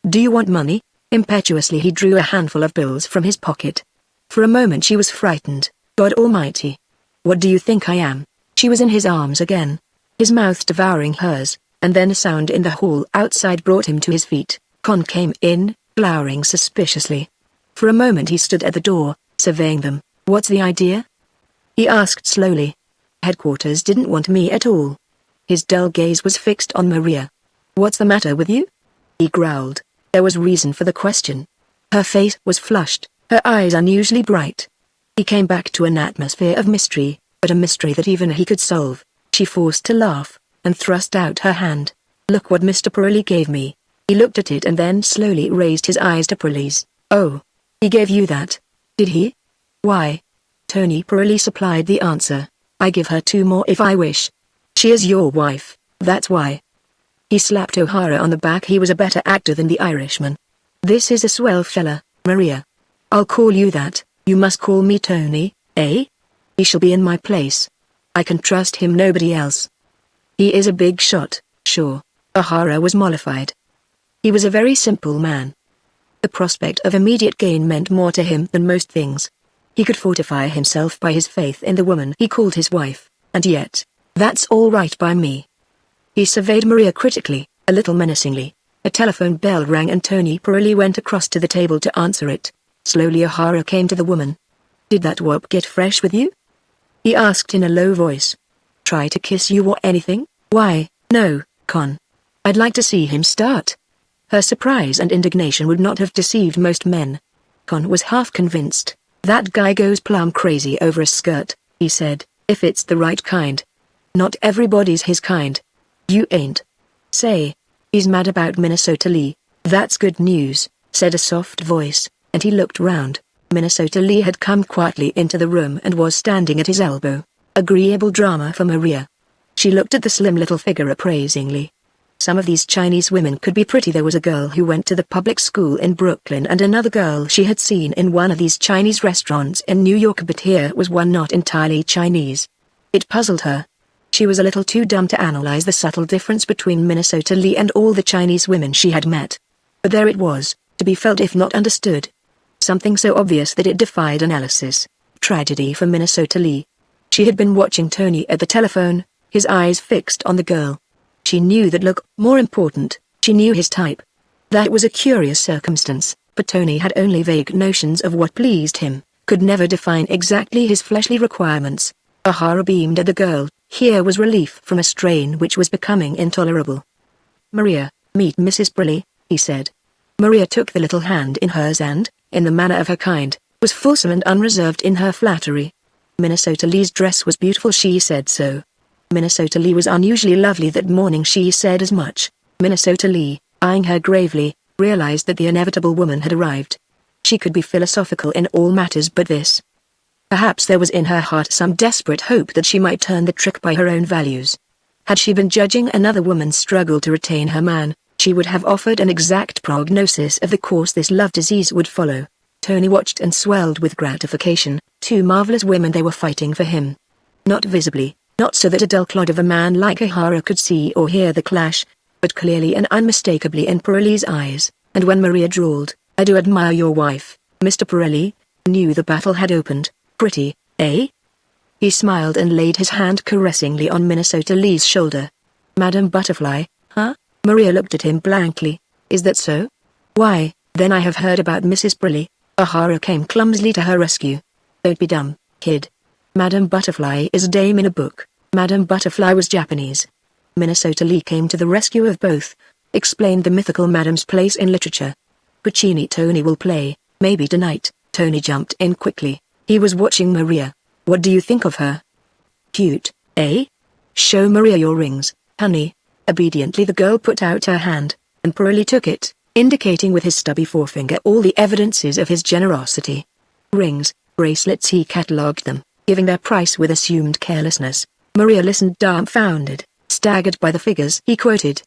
Do you want money? Impetuously he drew a handful of bills from his pocket. For a moment she was frightened. God almighty. What do you think I am? She was in his arms again, his mouth devouring hers, and then a sound in the hall outside brought him to his feet. Con came in, glowering suspiciously. For a moment he stood at the door, surveying them. What's the idea? He asked slowly. Headquarters didn't want me at all. His dull gaze was fixed on Maria. What's the matter with you? He growled. There was reason for the question. Her face was flushed, her eyes unusually bright. He came back to an atmosphere of mystery, but a mystery that even he could solve. She forced to laugh, and thrust out her hand. Look what Mr. Pirelli gave me. He looked at it and then slowly raised his eyes to Pirelli's. Oh. He gave you that? Did he? Why? Tony Pirelli supplied the answer. I give her 2 more if I wish. She is your wife, that's why. He slapped O'Hara on the back. He was a better actor than the Irishman. This is a swell fella, Maria. I'll call you that. You must call me Tony, eh? He shall be in my place. I can trust him, nobody else. He is a big shot, sure. O'Hara was mollified. He was a very simple man. The prospect of immediate gain meant more to him than most things. He could fortify himself by his faith in the woman he called his wife, and yet, that's all right by me. He surveyed Maria critically, a little menacingly. A telephone bell rang and Tony Pirelli went across to the table to answer it. Slowly O'Hara came to the woman. Did that wop get fresh with you? He asked in a low voice. Try to kiss you or anything? Why, no, Con. I'd like to see him start. Her surprise and indignation would not have deceived most men. Con was half convinced. That guy goes plumb crazy over a skirt, he said, if it's the right kind. Not everybody's his kind. You ain't. Say. He's mad about Minnesota Lee. That's good news, said a soft voice, and he looked round. Minnesota Lee had come quietly into the room and was standing at his elbow. Agreeable drama for Maria. She looked at the slim little figure appraisingly. Some of these Chinese women could be pretty. There was a girl who went to the public school in Brooklyn and another girl she had seen in one of these Chinese restaurants in New York, but here was one not entirely Chinese. It puzzled her. She was a little too dumb to analyze the subtle difference between Minnesota Lee and all the Chinese women she had met. But there it was, to be felt if not understood. Something so obvious that it defied analysis. Tragedy for Minnesota Lee. She had been watching Tony at the telephone, his eyes fixed on the girl. She knew that look, more important, she knew his type. That was a curious circumstance, but Tony had only vague notions of what pleased him, could never define exactly his fleshly requirements. O'Hara beamed at the girl. Here was relief from a strain which was becoming intolerable. Maria, meet Mrs. Pirelli, he said. Maria took the little hand in hers and, in the manner of her kind, was fulsome and unreserved in her flattery. Minnesota Lee's dress was beautiful, she said so. Minnesota Lee was unusually lovely that morning, she said as much. Minnesota Lee, eyeing her gravely, realized that the inevitable woman had arrived. She could be philosophical in all matters but this. Perhaps there was in her heart some desperate hope that she might turn the trick by her own values. Had she been judging another woman's struggle to retain her man, she would have offered an exact prognosis of the course this love disease would follow. Tony watched and swelled with gratification. 2 marvelous women, they were fighting for him. Not visibly, not so that a dull clod of a man like O'Hara could see or hear the clash, but clearly and unmistakably in Pirelli's eyes, and when Maria drawled, I do admire your wife, Mr. Pirelli, knew the battle had opened. Pretty, eh? He smiled and laid his hand caressingly on Minnesota Lee's shoulder. Madam Butterfly, huh? Maria looked at him blankly. Is that so? Why, then I have heard about Mrs. Pirelli. O'Hara came clumsily to her rescue. Don't be dumb, kid. Madam Butterfly is a dame in a book. Madam Butterfly was Japanese. Minnesota Lee came to the rescue of both, explained the mythical Madam's place in literature. Puccini Tony will play, maybe tonight. Tony jumped in quickly. He was watching Maria. What do you think of her? Cute, eh? Show Maria your rings, honey. Obediently the girl put out her hand, and Pirelli took it, indicating with his stubby forefinger all the evidences of his generosity. Rings, bracelets, he catalogued them, giving their price with assumed carelessness. Maria listened dumbfounded, staggered by the figures he quoted.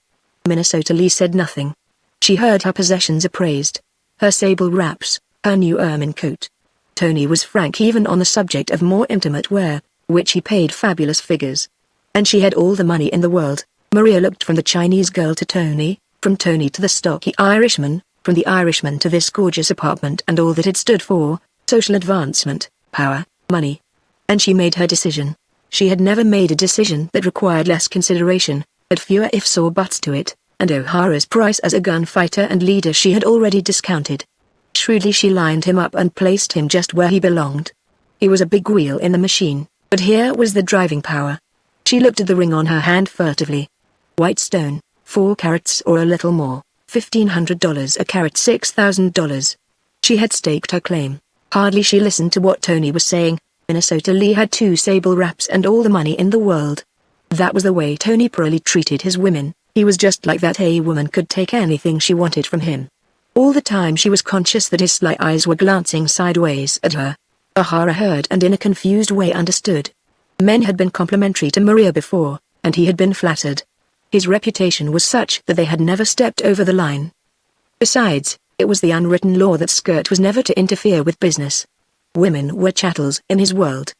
Minnesota Lee said nothing. She heard her possessions appraised. Her sable wraps, her new ermine coat. Tony was frank even on the subject of more intimate wear, which he paid fabulous figures. And she had all the money in the world. Maria looked from the Chinese girl to Tony, from Tony to the stocky Irishman, from the Irishman to this gorgeous apartment and all that it stood for, social advancement, power, money. And she made her decision. She had never made a decision that required less consideration, had fewer ifs or buts to it, and O'Hara's price as a gunfighter and leader she had already discounted. Shrewdly she lined him up and placed him just where he belonged. He was a big wheel in the machine, but here was the driving power. She looked at the ring on her hand furtively. White stone, 4 carats or a little more, $1,500 a carat, $6,000. She had staked her claim. Hardly she listened to what Tony was saying. Minnesota Lee had 2 sable wraps and all the money in the world. That was the way Tony Pirelli treated his women, He was just like that. A woman could take anything she wanted from him. All the time she was conscious that his sly eyes were glancing sideways at her. O'Hara heard and in a confused way understood. Men had been complimentary to Maria before, and he had been flattered. His reputation was such that they had never stepped over the line. Besides, it was the unwritten law that Skirt was never to interfere with business. Women were chattels in his world.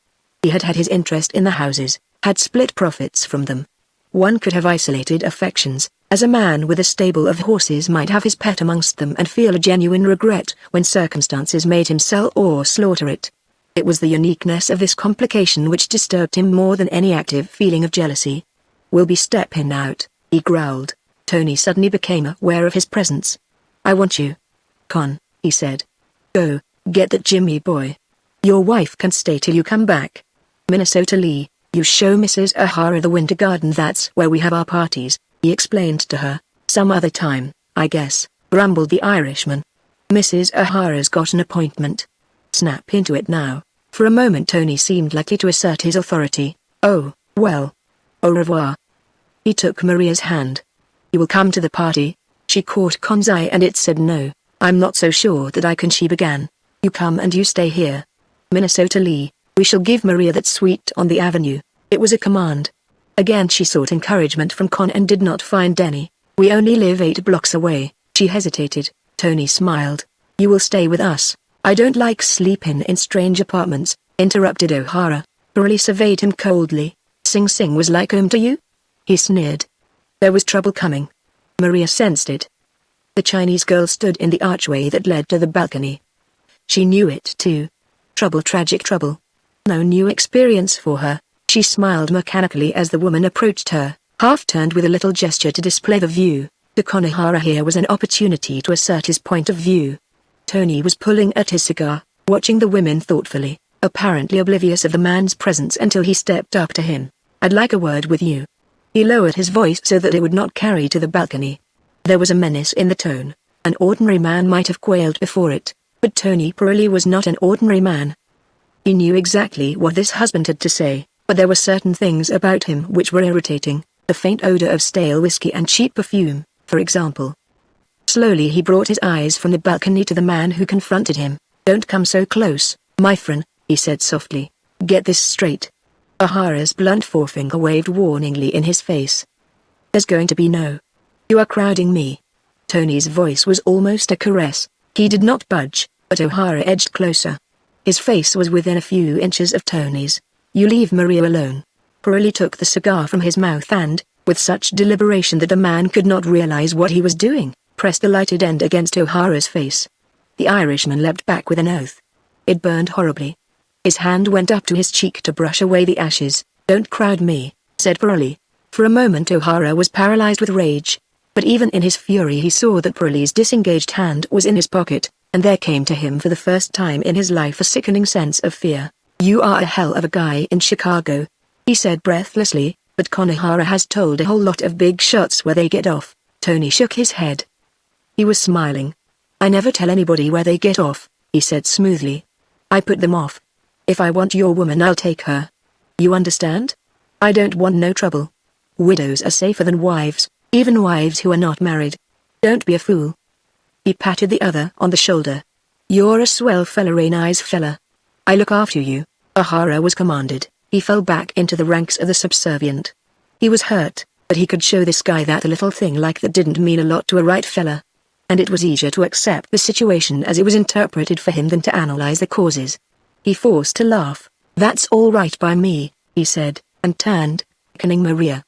He had had his interest in the houses, had split profits from them. One could have isolated affections, as a man with a stable of horses might have his pet amongst them and feel a genuine regret when circumstances made him sell or slaughter it. It was the uniqueness of this complication which disturbed him more than any active feeling of jealousy. "We'll be stepping out," he growled. Tony suddenly became aware of his presence. "I want you. Con," he said. "Go, get that Jimmy boy. Your wife can stay till you come back. Minnesota Lee, you show Mrs. O'Hara the Winter Garden. That's where we have our parties," he explained to her. "Some other time, I guess," grumbled the Irishman. "Mrs. O'Hara's got an appointment. Snap into it now." For a moment Tony seemed likely to assert his authority. "Oh, well. Au revoir." He took Maria's hand. "You will come to the party?" She caught Con's eye and it said no. "I'm not so sure that I can," she began. "You come and you stay here. Minnesota Lee, we shall give Maria that suite on the avenue." It was a command. Again she sought encouragement from Con and did not find any. "We only live 8 blocks away." She hesitated. Tony smiled. "You will stay with us." "I don't like sleeping in strange apartments," interrupted O'Hara. Burley surveyed him coldly. "Sing Sing was like home to you?" He sneered. There was trouble coming. Maria sensed it. The Chinese girl stood in the archway that led to the balcony. She knew it too. Trouble, tragic trouble. No new experience for her. She smiled mechanically as the woman approached her, half-turned with a little gesture to display the view. To Con O'Hara here was an opportunity to assert his point of view. Tony was pulling at his cigar, watching the women thoughtfully, apparently oblivious of the man's presence until he stepped up to him. "I'd like a word with you." He lowered his voice so that it would not carry to the balcony. There was a menace in the tone. An ordinary man might have quailed before it, but Tony Purley was not an ordinary man. He knew exactly what this husband had to say, but there were certain things about him which were irritating, the faint odor of stale whiskey and cheap perfume, for example. Slowly he brought his eyes from the balcony to the man who confronted him. "Don't come so close, my friend," he said softly. "Get this straight." O'Hara's blunt forefinger waved warningly in his face. "There's going to be no. You are crowding me." Tony's voice was almost a caress. He did not budge, but O'Hara edged closer. His face was within a few inches of Tony's. "You leave Maria alone." Purley took the cigar from his mouth and, with such deliberation that the man could not realize what he was doing, pressed the lighted end against O'Hara's face. The Irishman leapt back with an oath. It burned horribly. His hand went up to his cheek to brush away the ashes. "Don't crowd me," said Purley. For a moment O'Hara was paralyzed with rage. But even in his fury he saw that Purley's disengaged hand was in his pocket, and there came to him for the first time in his life a sickening sense of fear. "You are a hell of a guy in Chicago," he said breathlessly, "but Con O'Hara has told a whole lot of big shots where they get off." Tony shook his head. He was smiling. "I never tell anybody where they get off," he said smoothly. "I put them off. If I want your woman I'll take her. You understand? I don't want no trouble. Widows are safer than wives, even wives who are not married. Don't be a fool." He patted the other on the shoulder. "You're a swell fella, a nice fella. I look after you," O'Hara was commanded. He fell back into the ranks of the subservient. He was hurt, but he could show this guy that a little thing like that didn't mean a lot to a right fella. And it was easier to accept the situation as it was interpreted for him than to analyze the causes. He forced to laugh. "That's all right by me," he said, and turned, beckoning Maria.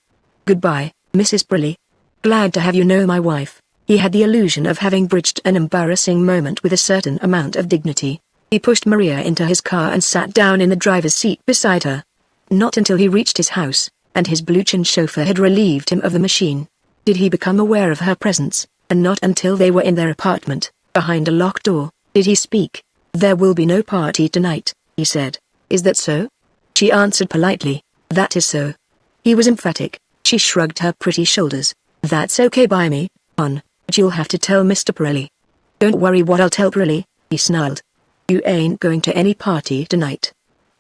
"Goodbye, Mrs. Purley. Glad to have you know my wife." He had the illusion of having bridged an embarrassing moment with a certain amount of dignity. He pushed Maria into his car and sat down in the driver's seat beside her. Not until he reached his house, and his blue-chinned chauffeur had relieved him of the machine, did he become aware of her presence, and not until they were in their apartment, behind a locked door, did he speak. "There will be no party tonight," he said. "Is that so?" She answered politely, "That is so." He was emphatic. She shrugged her pretty shoulders. "That's okay by me, Con, but you'll have to tell Mr. Purley." "Don't worry what I'll tell Purley," he snarled. "You ain't going to any party tonight."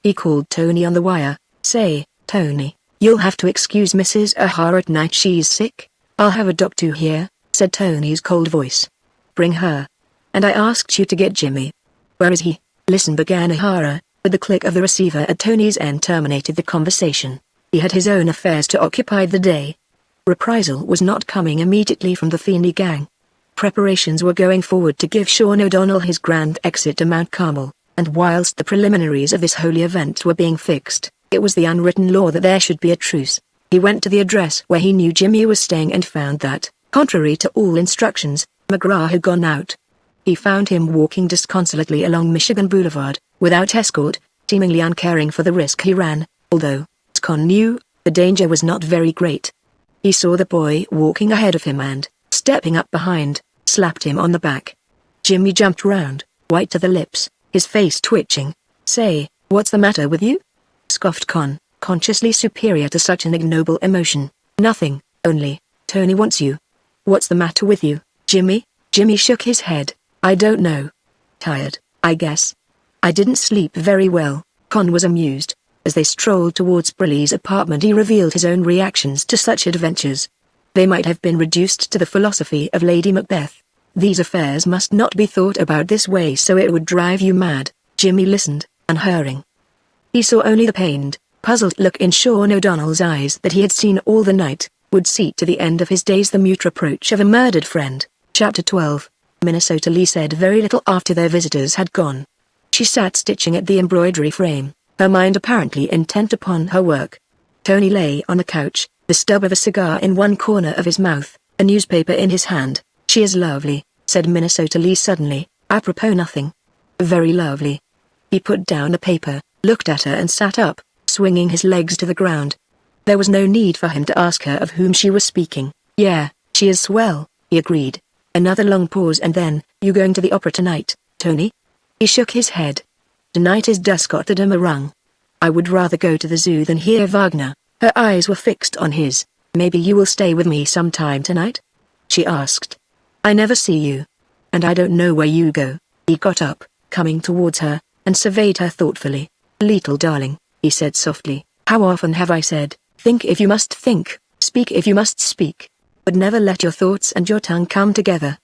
He called Tony on the wire. "Say, Tony, you'll have to excuse Mrs. O'Hara tonight, she's sick." "I'll have a doctor here," said Tony's cold voice. "Bring her. And I asked you to get Jimmy." "Where is he?" "Listen," began Ihara, but the click of the receiver at Tony's end terminated the conversation. He had his own affairs to occupy the day. Reprisal was not coming immediately from the Feeney gang. Preparations were going forward to give Sean O'Donnell his grand exit to Mount Carmel, and whilst the preliminaries of this holy event were being fixed, it was the unwritten law that there should be a truce. He went to the address where he knew Jimmy was staying and found that, contrary to all instructions, McGraw had gone out. He found him walking disconsolately along Michigan Boulevard, without escort, seemingly uncaring for the risk he ran, although, as Con knew, the danger was not very great. He saw the boy walking ahead of him and, stepping up behind, slapped him on the back. Jimmy jumped round, white to the lips, his face twitching. "Say, what's the matter with you?" scoffed Con, consciously superior to such an ignoble emotion. "Nothing, only, Tony wants you." "What's the matter with you, Jimmy?" Jimmy shook his head. "I don't know. Tired, I guess. I didn't sleep very well." Con was amused. As they strolled towards Briley's apartment, he revealed his own reactions to such adventures. They might have been reduced to the philosophy of Lady Macbeth. These affairs must not be thought about this way, so it would drive you mad. Jimmy listened, unhearing. He saw only the pained, puzzled look in Sean O'Donnell's eyes that he had seen all the night, would see to the end of his days the mute reproach of a murdered friend. Chapter 12. Minnesota Lee said very little after their visitors had gone. She sat stitching at the embroidery frame, her mind apparently intent upon her work. Tony lay on the couch, the stub of a cigar in one corner of his mouth, a newspaper in his hand. "She is lovely," said Minnesota Lee suddenly, apropos nothing. "Very lovely." He put down the paper, looked at her and sat up, swinging his legs to the ground. There was no need for him to ask her of whom she was speaking. "Yeah, she is swell," he agreed. Another long pause and then, "You going to the opera tonight, Tony?" He shook his head. "Tonight is Das Götterdämmerung. I would rather go to the zoo than hear Wagner." Her eyes were fixed on his. "Maybe you will stay with me sometime tonight?" she asked. "I never see you. And I don't know where you go." He got up, coming towards her, and surveyed her thoughtfully. "Little darling," he said softly, "how often have I said, think if you must think, speak if you must speak, but never let your thoughts and your tongue come together.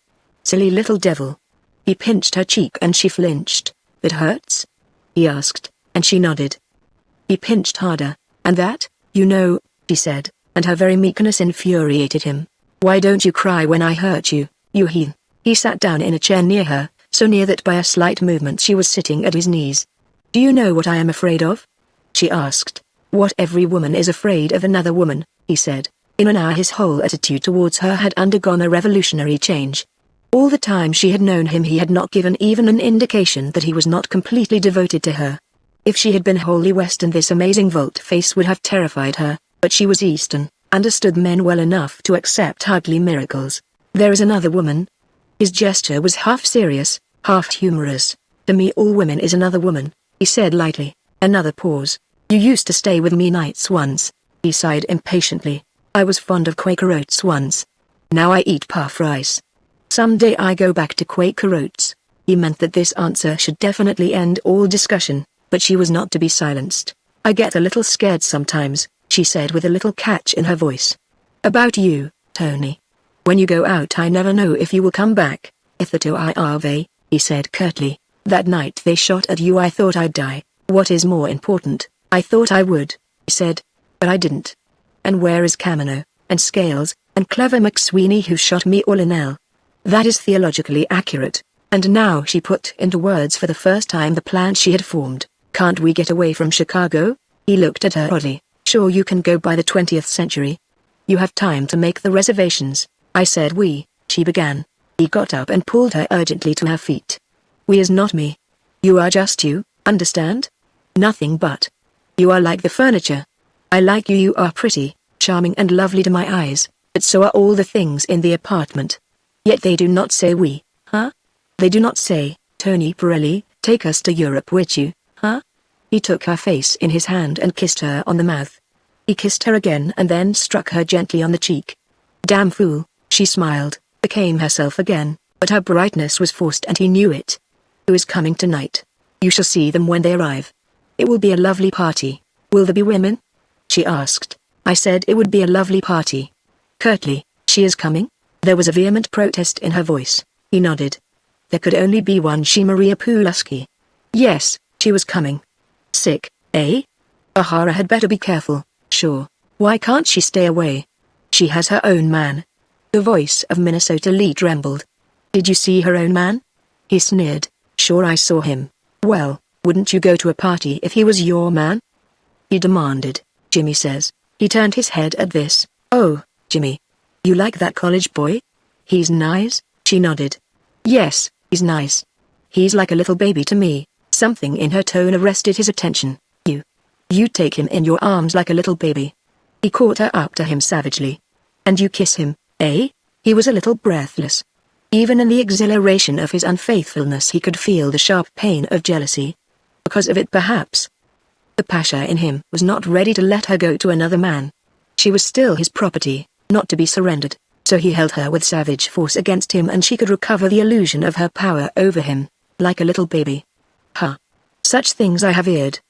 Silly little devil." He pinched her cheek and she flinched. "It hurts?" he asked, and she nodded. He pinched harder. "And that, you know," she said, and her very meekness infuriated him. "Why don't you cry when I hurt you, you heathen?" He sat down in a chair near her, so near that by a slight movement she was sitting at his knees. "Do you know what I am afraid of?" she asked. "What every woman is afraid of another woman," he said. In an hour his whole attitude towards her had undergone a revolutionary change. All the time she had known him he had not given even an indication that he was not completely devoted to her. If she had been wholly Western this amazing volte-face would have terrified her, but she was Eastern, understood men well enough to accept ugly miracles. "There is another woman." His gesture was half serious, half humorous. "To me all women is another woman," he said lightly. Another pause. "You used to stay with me nights once," he sighed impatiently. "I was fond of Quaker oats once. Now I eat puff rice. Someday I go back to Quaker oats." He meant that this answer should definitely end all discussion, but she was not to be silenced. "I get a little scared sometimes," she said with a little catch in her voice. "About you, Tony. When you go out I never know if you will come back. If the two are they," he said curtly. "That night they shot at you I thought I'd die. What is more important, I thought I would," he said. "But I didn't. And where is Camino, and Scales, and clever McSweeney who shot me all in hell?" That is theologically accurate. And now she put into words for the first time the plan she had formed. "Can't we get away from Chicago?" He looked at her oddly. "Sure you can go by the 20th century. You have time to make the reservations." "I said we," she began. He got up and pulled her urgently to her feet. "We is not me. You are just you, understand? Nothing but. You are like the furniture. I like you. You are pretty, charming and lovely to my eyes, but so are all the things in the apartment. Yet they do not say we, huh? They do not say, Tony Pirelli, take us to Europe with you, huh?" He took her face in his hand and kissed her on the mouth. He kissed her again and then struck her gently on the cheek. "Damn fool," she smiled, became herself again, but her brightness was forced and he knew it. "Who is coming tonight?" "You shall see them when they arrive. It will be a lovely party." "Will there be women?" she asked. "I said it would be a lovely party." Curtly, she she is coming?" There was a vehement protest in her voice. He nodded. There could only be one she, Maria Pulaski. Yes, she was coming. Sick, eh? O'Hara had better be careful. Sure. Why can't she stay away? She has her own man. The voice of Minnesota Lee trembled. Did you see her own man? He sneered. Sure, I saw him. Well, wouldn't you go to a party if he was your man? He demanded. Jimmy says. He turned his head at this. Oh, Jimmy. You like that college boy? He's nice, she nodded. Yes, he's nice. He's like a little baby to me. Something in her tone arrested his attention. You take him in your arms like a little baby. He caught her up to him savagely. And you kiss him, eh? He was a little breathless. Even in the exhilaration of his unfaithfulness he could feel the sharp pain of jealousy. Because of it perhaps. The pasha in him was not ready to let her go to another man. She was still his property, not to be surrendered, so he held her with savage force against him and she could recover the illusion of her power over him, like a little baby. Huh. Such things I have heard.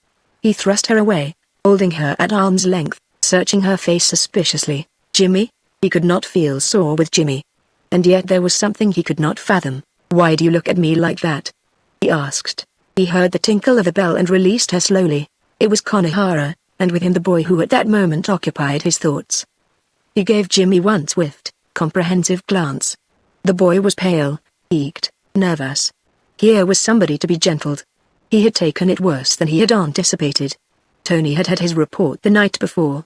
He thrust her away, holding her at arm's length, searching her face suspiciously. Jimmy? He could not feel sore with Jimmy. And yet there was something he could not fathom. Why do you look at me like that? He asked. He heard the tinkle of a bell and released her slowly. It was Con O'Hara, and with him the boy who at that moment occupied his thoughts. He gave Jimmy one swift, comprehensive glance. The boy was pale, peaked, nervous. Here was somebody to be gentled. He had taken it worse than he had anticipated. Tony had had his report the night before.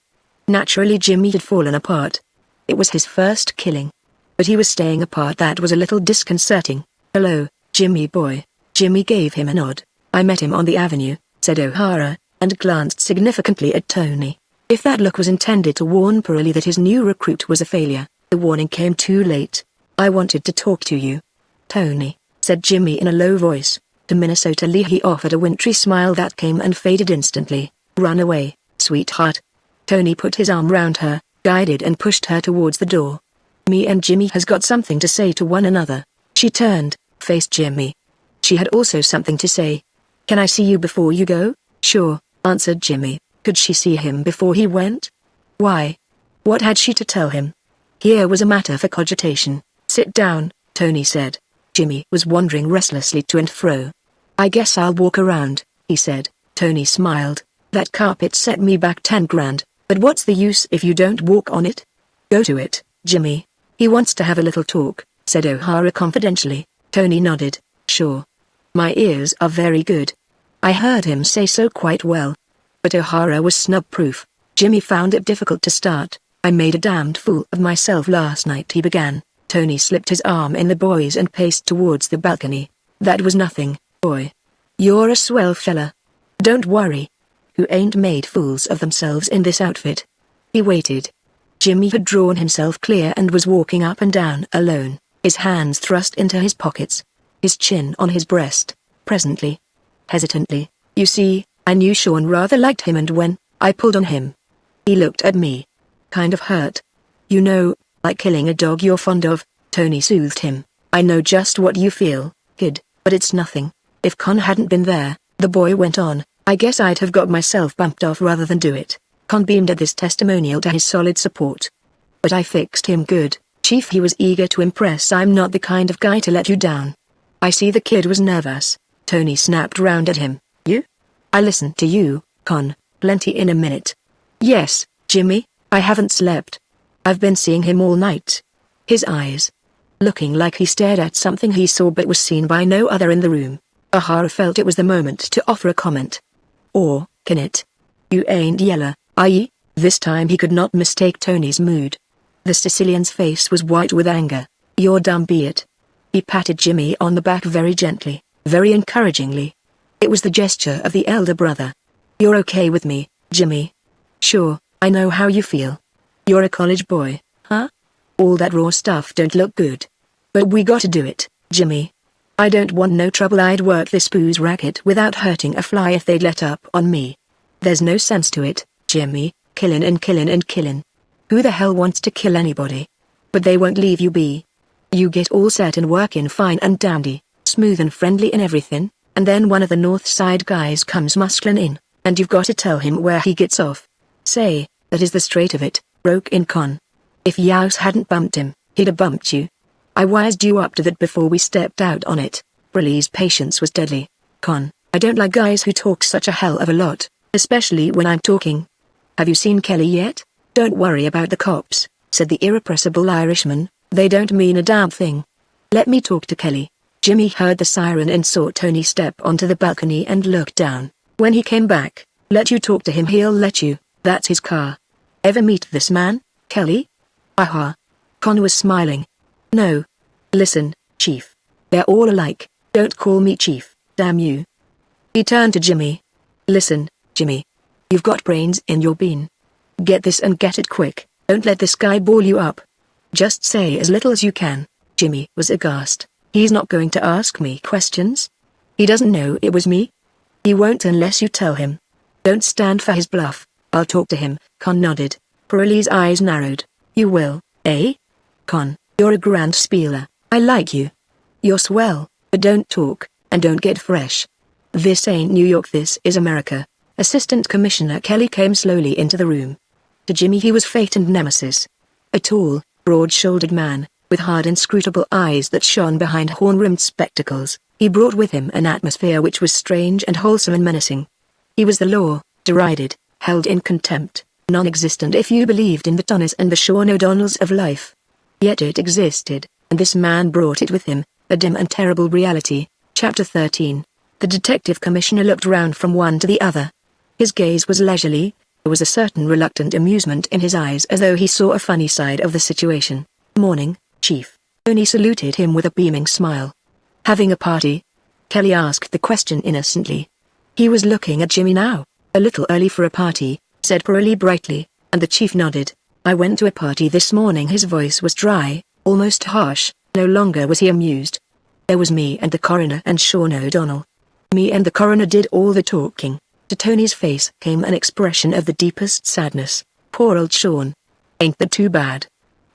Naturally Jimmy had fallen apart. It was his first killing. But he was staying apart. That was a little disconcerting. Hello, Jimmy boy. Jimmy gave him a nod. I met him on the avenue, said O'Hara, and glanced significantly at Tony. If that look was intended to warn Pirelli that his new recruit was a failure, the warning came too late. I wanted to talk to you. Tony, said Jimmy in a low voice. To Minnesota Lee he offered a wintry smile that came and faded instantly. Run away, sweetheart. Tony put his arm round her, guided and pushed her towards the door. Me and Jimmy has got something to say to one another. She turned, faced Jimmy. She had also something to say. Can I see you before you go? Sure, answered Jimmy. Could she see him before he went? Why? What had she to tell him? Here was a matter for cogitation. Sit down, Tony said. Jimmy was wandering restlessly to and fro. I guess I'll walk around, he said. Tony smiled. That carpet set me back 10 grand, but what's the use if you don't walk on it? Go to it, Jimmy. He wants to have a little talk, said O'Hara confidentially. Tony nodded. Sure. My ears are very good. I heard him say so quite well. But O'Hara was snub-proof. Jimmy found it difficult to start. I made a damned fool of myself last night, he began. Tony slipped his arm in the boy's and paced towards the balcony. That was nothing, boy. You're a swell fella. Don't worry. Who ain't made fools of themselves in this outfit? He waited. Jimmy had drawn himself clear and was walking up and down alone, his hands thrust into his pockets, his chin on his breast. Presently, hesitantly, you see, I knew Sean rather liked him and when I pulled on him, he looked at me. Kind of hurt. You know, like killing a dog you're fond of, Tony soothed him. I know just what you feel, kid, but it's nothing. If Con hadn't been there, the boy went on, I guess I'd have got myself bumped off rather than do it. Con beamed at this testimonial to his solid support. But I fixed him good, Chief. He was eager to impress. I'm not the kind of guy to let you down. I see the kid was nervous. Tony snapped round at him. You? I listened to you, Con, plenty in a minute. Yes, Jimmy, I haven't slept. I've been seeing him all night. His eyes, looking like he stared at something he saw but was seen by no other in the room. O'Hara felt it was the moment to offer a comment. Or, can it? You ain't yeller, are ye? This time he could not mistake Tony's mood. The Sicilian's face was white with anger. You're dumb, be it. He patted Jimmy on the back very gently, very encouragingly. It was the gesture of the elder brother. You're okay with me, Jimmy? Sure, I know how you feel. You're a college boy, huh? All that raw stuff don't look good. But we gotta do it, Jimmy. I don't want no trouble. I'd work this booze racket without hurting a fly if they'd let up on me. There's no sense to it, Jimmy, killin' and killin' and killin'. Who the hell wants to kill anybody? But they won't leave you be. You get all set and workin' fine and dandy, smooth and friendly and everything, and then one of the North Side guys comes musclin' in, and you've got to tell him where he gets off. Say, that is the straight of it, broke in Con. If Yaos hadn't bumped him, he'd have bumped you. I wised you up to that before we stepped out on it. Briley's patience was deadly. Con, I don't like guys who talk such a hell of a lot, especially when I'm talking. Have you seen Kelly yet? Don't worry about the cops, said the irrepressible Irishman, they don't mean a damn thing. Let me talk to Kelly. Jimmy heard the siren and saw Tony step onto the balcony and look down. When he came back, let you talk to him, he'll let you, that's his car. Ever meet this man, Kelly? Aha. Con was smiling. No. Listen, Chief. They're all alike, don't call me Chief, damn you. He turned to Jimmy. Listen, Jimmy. You've got brains in your bean. Get this and get it quick, don't let this guy ball you up. Just say as little as you can. Jimmy was aghast. He's not going to ask me questions? He doesn't know it was me? He won't unless you tell him. Don't stand for his bluff, I'll talk to him. Con nodded. Pirelli's eyes narrowed. You will, eh? Con, you're a grand spieler, I like you. You're swell, but don't talk, and don't get fresh. This ain't New York, this is America. Assistant Commissioner Kelly came slowly into the room. To Jimmy he was fate and nemesis. A tall, broad-shouldered man, with hard inscrutable eyes that shone behind horn-rimmed spectacles, he brought with him an atmosphere which was strange and wholesome and menacing. He was the law, derided, held in contempt, non-existent if you believed in the Tonys and the Sean O'Donnells of life. Yet it existed, and this man brought it with him, a dim and terrible reality. Chapter 13. The detective commissioner looked round from one to the other. His gaze was leisurely, there was a certain reluctant amusement in his eyes as though he saw a funny side of the situation. Morning, Chief. Tony saluted him with a beaming smile. Having a party? Kelly asked the question innocently. He was looking at Jimmy now. A little early for a party, said Pirelli brightly, and the chief nodded. I went to a party this morning. His voice was dry, almost harsh, no longer was he amused. There was me and the coroner and Sean O'Donnell. Me and the coroner did all the talking. To Tony's face came an expression of the deepest sadness. Poor old Sean. Ain't that too bad?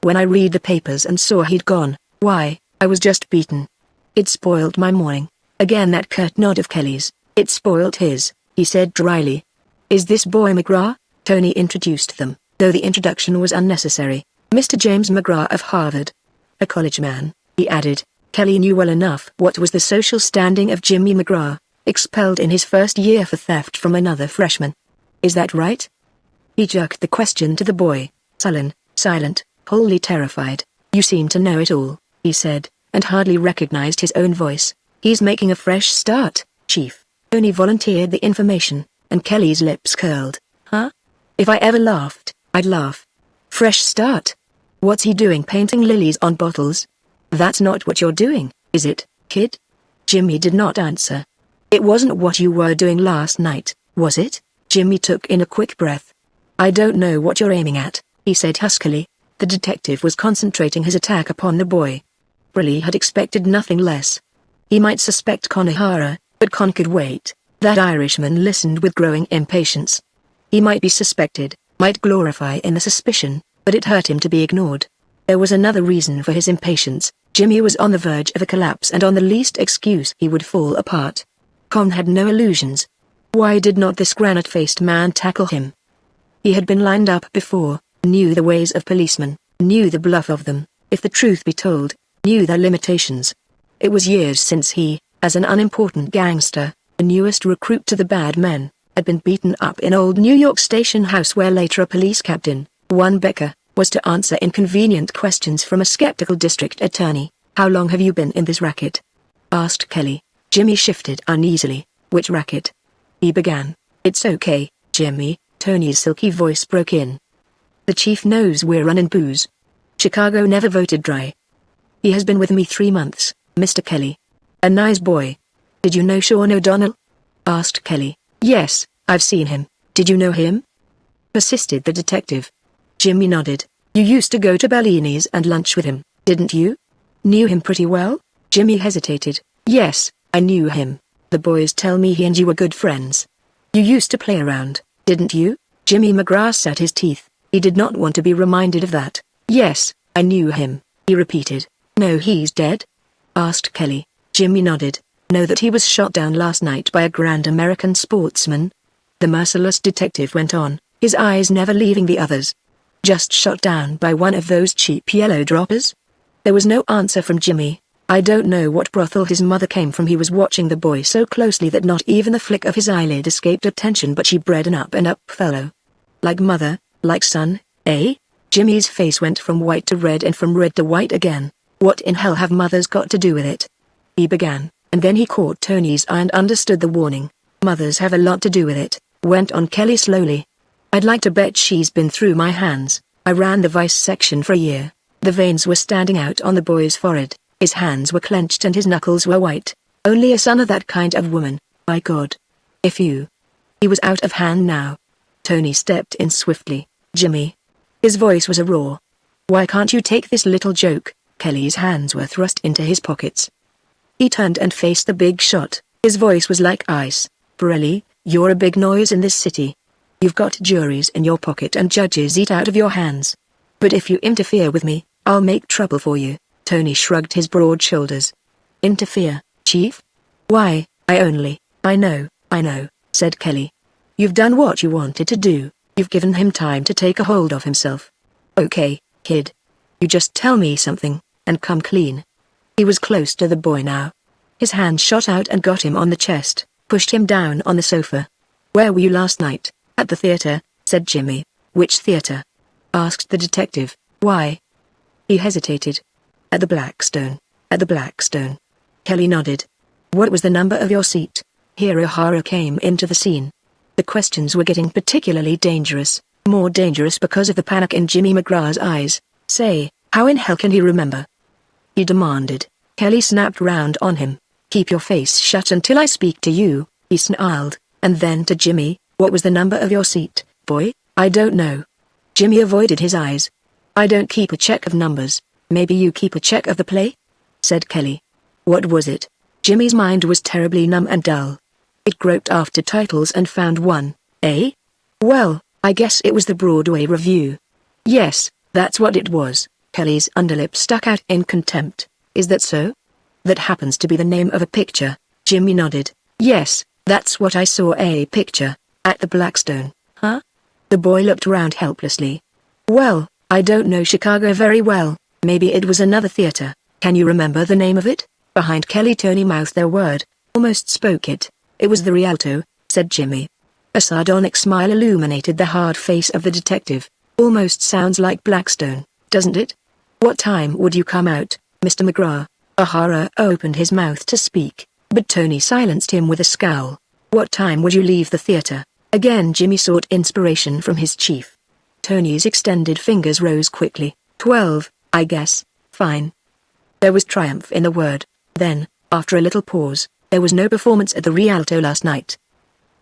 When I read the papers and saw he'd gone, why, I was just beaten. It spoiled my morning. Again that curt nod of Kelly's. It spoiled his, he said dryly. Is this boy McGraw? Tony introduced them, though the introduction was unnecessary. Mr. James McGraw of Harvard. A college man, he added. Kelly knew well enough what was the social standing of Jimmy McGraw, expelled in his first year for theft from another freshman. Is that right? He jerked the question to the boy, sullen, silent, wholly terrified. You seem to know it all, he said, and hardly recognized his own voice. He's making a fresh start, Chief. Tony volunteered the information, and Kelly's lips curled. Huh? If I ever laughed, I'd laugh. Fresh start? What's he doing, painting lilies on bottles? That's not what you're doing, is it, kid? Jimmy did not answer. It wasn't what you were doing last night, was it? Jimmy took in a quick breath. I don't know what you're aiming at, he said huskily. The detective was concentrating his attack upon the boy. Briley had expected nothing less. He might suspect Conahara, but Con could wait. That Irishman listened with growing impatience. He might be suspected, might glorify in the suspicion, but it hurt him to be ignored. There was another reason for his impatience. Jimmy was on the verge of a collapse, and on the least excuse he would fall apart. Con had no illusions. Why did not this granite-faced man tackle him? He had been lined up before, knew the ways of policemen, knew the bluff of them, if the truth be told, knew their limitations. It was years since he, as an unimportant gangster, the newest recruit to the bad men, had been beaten up in old New York station house where later a police captain, one Becker, was to answer inconvenient questions from a skeptical district attorney. How long have you been in this racket? Asked Kelly. Jimmy shifted uneasily. Which racket? He began. It's okay, Jimmy, Tony's silky voice broke in. The chief knows we're running booze. Chicago never voted dry. He has been with me 3 months, Mr. Kelly. A nice boy. Did you know Sean O'Donnell? Asked Kelly. Yes, I've seen him. Did you know him? Persisted the detective. Jimmy nodded. You used to go to Bellini's and lunch with him, didn't you? Knew him pretty well? Jimmy hesitated. Yes, I knew him. The boys tell me he and you were good friends. You used to play around, didn't you? Jimmy McGraw set his teeth. He did not want to be reminded of that. Yes, I knew him, he repeated. No, he's dead? Asked Kelly. Jimmy nodded. Know that he was shot down last night by a grand American sportsman? The merciless detective went on, his eyes never leaving the others. Just shot down by one of those cheap yellow droppers? There was no answer from Jimmy. I don't know what brothel his mother came from. He was watching the boy so closely that not even the flick of his eyelid escaped attention, but she bred an up-and-up fellow. Like mother, like son, eh? Jimmy's face went from white to red and from red to white again. What in hell have mothers got to do with it? He began, and then he caught Tony's eye and understood the warning. Mothers have a lot to do with it, went on Kelly slowly. I'd like to bet she's been through my hands. I ran the vice section for a year. The veins were standing out on the boy's forehead. His hands were clenched and his knuckles were white. Only a son of that kind of woman, by God. If you... He was out of hand now. Tony stepped in swiftly. Jimmy. His voice was a roar. Why can't you take this little joke? Kelly's hands were thrust into his pockets. He turned and faced the big shot. His voice was like ice. Pirelli, you're a big noise in this city. You've got juries in your pocket and judges eat out of your hands. But if you interfere with me, I'll make trouble for you. Tony shrugged his broad shoulders. Interfere, Chief? Why, I know, said Kelly. You've done what you wanted to do. You've given him time to take a hold of himself. Okay, kid. You just tell me something, and come clean. He was close to the boy now. His hand shot out and got him on the chest, pushed him down on the sofa. Where were you last night? At the theater, said Jimmy. Which theater? Asked the detective. Why? He hesitated. At the Blackstone. At the Blackstone. Kelly nodded. What was the number of your seat? Here O'Hara came into the scene. The questions were getting particularly dangerous, more dangerous because of the panic in Jimmy McGraw's eyes. Say, how in hell can he remember? He demanded. Kelly snapped round on him. Keep your face shut until I speak to you, he snarled, and then to Jimmy, what was the number of your seat, boy? I don't know. Jimmy avoided his eyes. I don't keep a check of numbers. Maybe you keep a check of the play? Said Kelly. What was it? Jimmy's mind was terribly numb and dull. It groped after titles and found one, eh? Well, I guess it was the Broadway Review. Yes, that's what it was. Kelly's underlip stuck out in contempt. Is that so? That happens to be the name of a picture. Jimmy nodded. Yes, that's what I saw, a picture. At the Blackstone, huh? The boy looked round helplessly. Well, I don't know Chicago very well. Maybe it was another theater. Can you remember the name of it? Behind Kelly, Tony mouthed their word, almost spoke it. It was the Rialto, said Jimmy. A sardonic smile illuminated the hard face of the detective. Almost sounds like Blackstone, doesn't it? What time would you come out, Mr. McGraw? O'Hara opened his mouth to speak, but Tony silenced him with a scowl. What time would you leave the theater? Again Jimmy sought inspiration from his chief. Tony's extended fingers rose quickly. 12, I guess. Fine. There was triumph in the word. Then, after a little pause, there was no performance at the Rialto last night.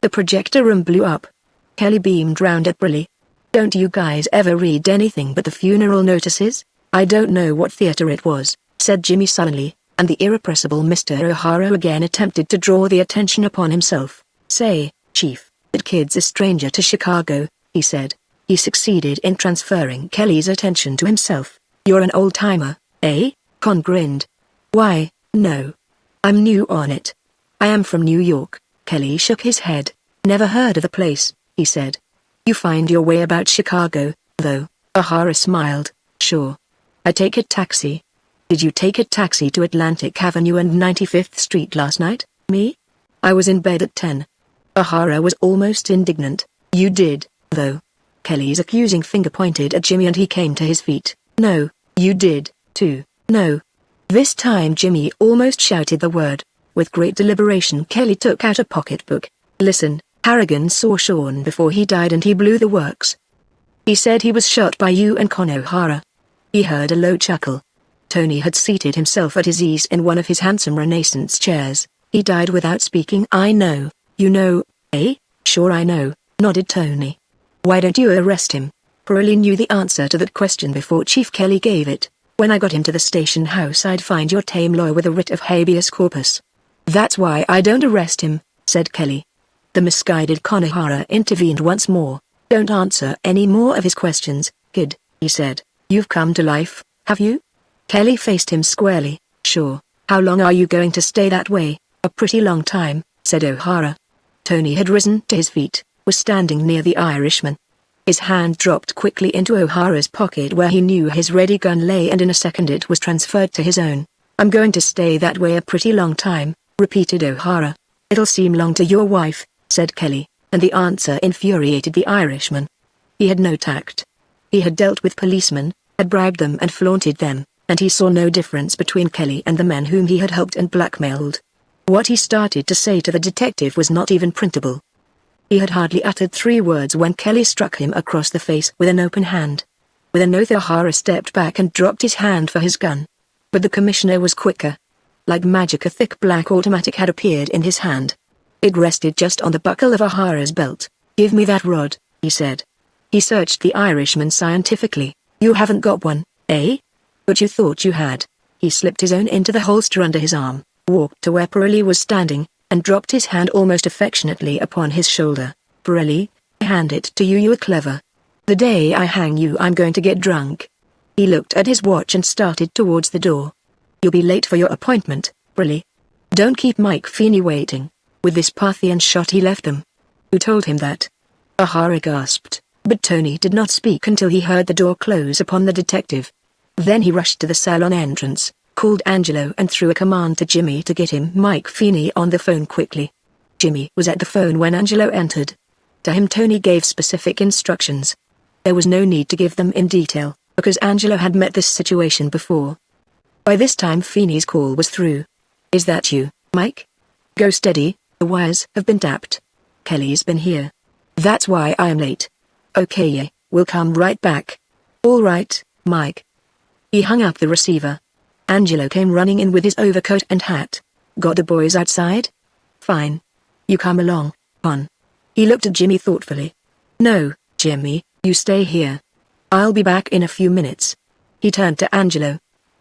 The projector room blew up. Kelly beamed round at Briley. Don't you guys ever read anything but the funeral notices? I don't know what theater it was, said Jimmy sullenly, and the irrepressible Mr. O'Hara again attempted to draw the attention upon himself. Say, Chief, that kid's a stranger to Chicago, he said. He succeeded in transferring Kelly's attention to himself. You're an old-timer, eh? Con grinned. Why, no. I'm new on it. I am from New York. Kelly shook his head. Never heard of the place, he said. You find your way about Chicago, though. O'Hara smiled. Sure. I take a taxi. Did you take a taxi to Atlantic Avenue and 95th Street last night? Me? I was in bed at 10. O'Hara was almost indignant. You did, though. Kelly's accusing finger pointed at Jimmy and he came to his feet. No, you did, too. No. This time Jimmy almost shouted the word. With great deliberation Kelly took out a pocketbook. Listen, Harrigan saw Sean before he died and he blew the works. He said he was shot by you and Con O'Hara. He heard a low chuckle. Tony had seated himself at his ease in one of his handsome Renaissance chairs. He died without speaking. I know, you know, eh? Sure I know, nodded Tony. Why don't you arrest him? Pirelli knew the answer to that question before Chief Kelly gave it. When I got him to the station house I'd find your tame lawyer with a writ of habeas corpus. That's why I don't arrest him, said Kelly. The misguided Con O'Hara intervened once more. Don't answer any more of his questions, kid, he said. You've come to life, have you? Kelly faced him squarely. Sure. How long are you going to stay that way? A pretty long time, said O'Hara. Tony had risen to his feet, was standing near the Irishman. His hand dropped quickly into O'Hara's pocket where he knew his ready gun lay, and in a second it was transferred to his own. "I'm going to stay that way a pretty long time," repeated O'Hara. "It'll seem long to your wife," said Kelly, and the answer infuriated the Irishman. He had no tact. He had dealt with policemen, had bribed them and flaunted them, and he saw no difference between Kelly and the men whom he had helped and blackmailed. What he started to say to the detective was not even printable. He had hardly uttered 3 words when Kelly struck him across the face with an open hand. With an oath, O'Hara stepped back and dropped his hand for his gun. But the commissioner was quicker. Like magic, a thick black automatic had appeared in his hand. It rested just on the buckle of O'Hara's belt. "Give me that rod," he said. He searched the Irishman scientifically. "You haven't got one, eh? But you thought you had." He slipped his own into the holster under his arm, walked to where Pirelli was standing, and dropped his hand almost affectionately upon his shoulder. "Pirelli, I hand it to you. You are clever. The day I hang you, I'm going to get drunk." He looked at his watch and started towards the door. "You'll be late for your appointment, Pirelli. Don't keep Mike Feeney waiting." With this Parthian shot he left them. "Who told him that?" O'Hara gasped, but Tony did not speak until he heard the door close upon the detective. Then he rushed to the salon entrance, called Angelo and threw a command to Jimmy to get him Mike Feeney on the phone quickly. Jimmy was at the phone when Angelo entered. To him Tony gave specific instructions. There was no need to give them in detail, because Angelo had met this situation before. By this time Feeney's call was through. "Is that you, Mike? Go steady, the wires have been tapped. Kelly's been here. That's why I am late. Okay, yeah, we'll come right back." "All right, Mike." He hung up the receiver. Angelo came running in with his overcoat and hat. "Got the boys outside?" "Fine. You come along, hon." He looked at Jimmy thoughtfully. "No, Jimmy, you stay here. I'll be back in a few minutes." He turned to Angelo.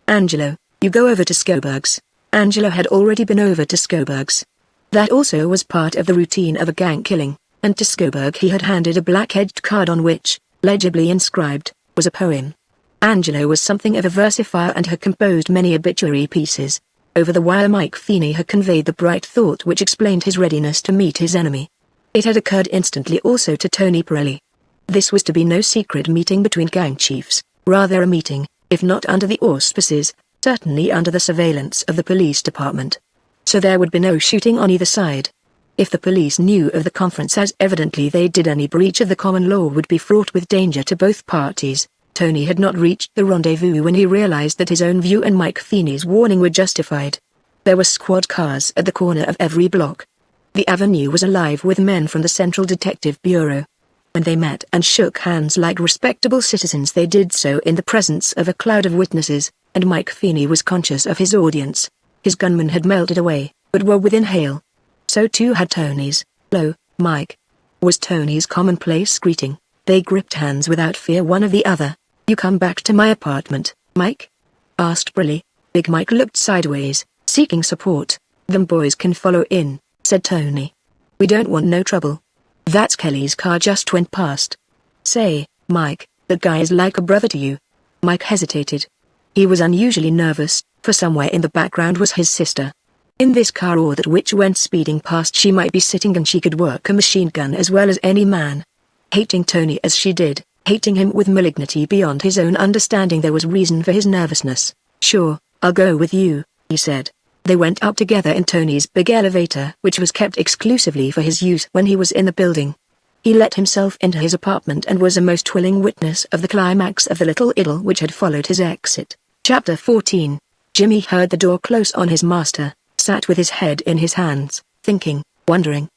"Angelo, you go over to Scoberg's." Angelo had already been over to Scoberg's. That also was part of the routine of a gang killing, and to Scoberg he had handed a black-edged card on which, legibly inscribed, was a poem. Angelo was something of a versifier and had composed many obituary pieces. Over the wire Mike Feeney had conveyed the bright thought which explained his readiness to meet his enemy. It had occurred instantly also to Tony Pirelli. This was to be no secret meeting between gang chiefs, rather a meeting, if not under the auspices, certainly under the surveillance of the police department. So there would be no shooting on either side. If the police knew of the conference, as evidently they did, any breach of the common law would be fraught with danger to both parties. Tony had not reached the rendezvous when he realized that his own view and Mike Feeney's warning were justified. There were squad cars at the corner of every block. The avenue was alive with men from the Central Detective Bureau. When they met and shook hands like respectable citizens, they did so in the presence of a cloud of witnesses, and Mike Feeney was conscious of his audience. His gunmen had melted away, but were within hail. So too had Tony's. "Hello, Mike," was Tony's commonplace greeting. They gripped hands without fear one of the other. "You come back to my apartment, Mike?" asked Pirelli. Big Mike looked sideways, seeking support. "Them boys can follow in," said Tony. "We don't want no trouble." "That's Kelly's car just went past." "Say, Mike, that guy is like a brother to you." Mike hesitated. He was unusually nervous, for somewhere in the background was his sister. In this car or that which went speeding past she might be sitting, and she could work a machine gun as well as any man. Hating Tony as she did, hating him with malignity beyond his own understanding, there was reason for his nervousness. "Sure, I'll go with you," he said. They went up together in Tony's big elevator, which was kept exclusively for his use when he was in the building. He let himself into his apartment and was a most willing witness of the climax of the little idyll which had followed his exit. Chapter 14. Jimmy heard the door close on his master, sat with his head in his hands, thinking, wondering.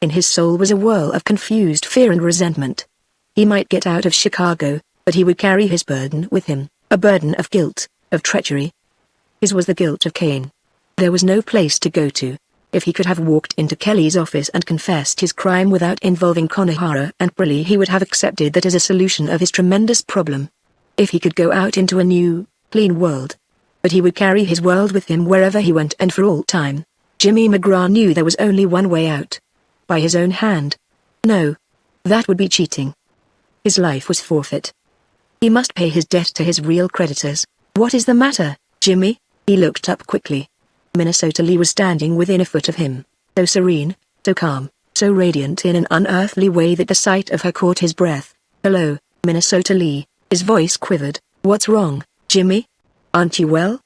In his soul was a whirl of confused fear and resentment. He might get out of Chicago, but he would carry his burden with him, a burden of guilt, of treachery. His was the guilt of Cain. There was no place to go to. If he could have walked into Kelly's office and confessed his crime without involving O'Hara and Pirelli, he would have accepted that as a solution of his tremendous problem. If he could go out into a new, clean world. But he would carry his world with him wherever he went and for all time. Jimmy McGraw knew there was only one way out. By his own hand. No. That would be cheating. His life was forfeit. He must pay his debt to his real creditors. "What is the matter, Jimmy?" He looked up quickly. Minnesota Lee was standing within a foot of him, so serene, so calm, so radiant in an unearthly way that the sight of her caught his breath. Hello, Minnesota Lee. His voice quivered. What's wrong, Jimmy? Aren't you well?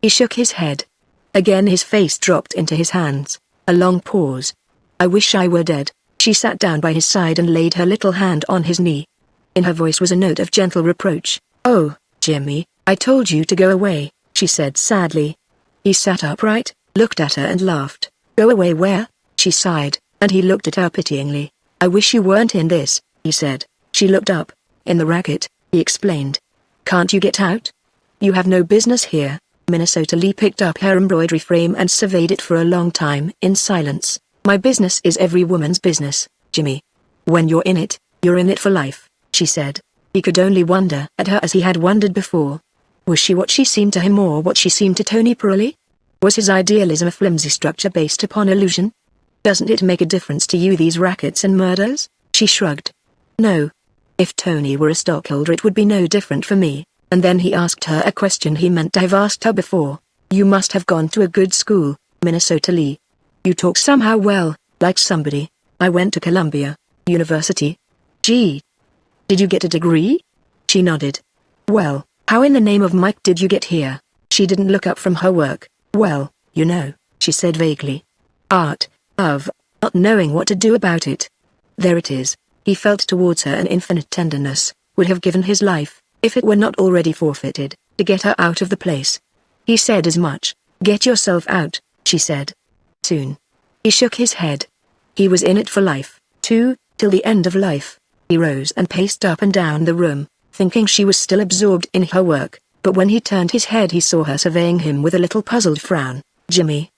He shook his head. Again his face dropped into his hands. A long pause. I wish I were dead. She sat down by his side and laid her little hand on his knee. In her voice was a note of gentle reproach. Oh, Jimmy, I told you to go away, she said sadly. He sat upright, looked at her and laughed. Go away where? She sighed, and he looked at her pityingly. I wish you weren't in this, he said. She looked up. In the racket, he explained. Can't you get out? You have no business here. Minnesota Lee picked up her embroidery frame and surveyed it for a long time in silence. My business is every woman's business, Jimmy. When you're in it, you're in it for life, she said. He could only wonder at her as he had wondered before. Was she what she seemed to him or what she seemed to Tony Pirelli? Was his idealism a flimsy structure based upon illusion? Doesn't it make a difference to you these rackets and murders? She shrugged. No. If Tony were a stockholder it would be no different for me. And then he asked her a question he meant to have asked her before. You must have gone to a good school, Minnesota Lee. You talk somehow well, like somebody. I went to Columbia University. Gee. Did you get a degree? She nodded. Well, how in the name of Mike did you get here? She didn't look up from her work. Well, you know, she said vaguely. Art, of, not knowing what to do about it. There it is. He felt towards her an infinite tenderness, would have given his life, if it were not already forfeited, to get her out of the place. He said as much. Get yourself out, she said. Soon. He shook his head. He was in it for life, too, till the end of life. He rose and paced up and down the room, thinking she was still absorbed in her work, but when he turned his head he saw her surveying him with a little puzzled frown. Jimmy.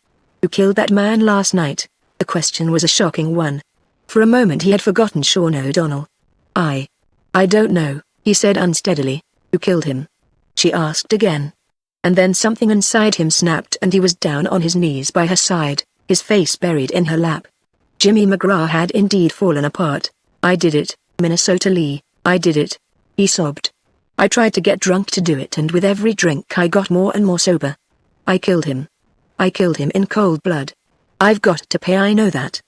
Who killed that man last night? The question was a shocking one. For a moment he had forgotten Sean O'Donnell. I don't know, he said unsteadily. Who killed him? She asked again. And then something inside him snapped and he was down on his knees by her side, his face buried in her lap. Jimmy McGraw had indeed fallen apart. I did it, Minnesota Lee, I did it. He sobbed. I tried to get drunk to do it and with every drink I got more and more sober. I killed him. I killed him in cold blood. I've got to pay, I know that.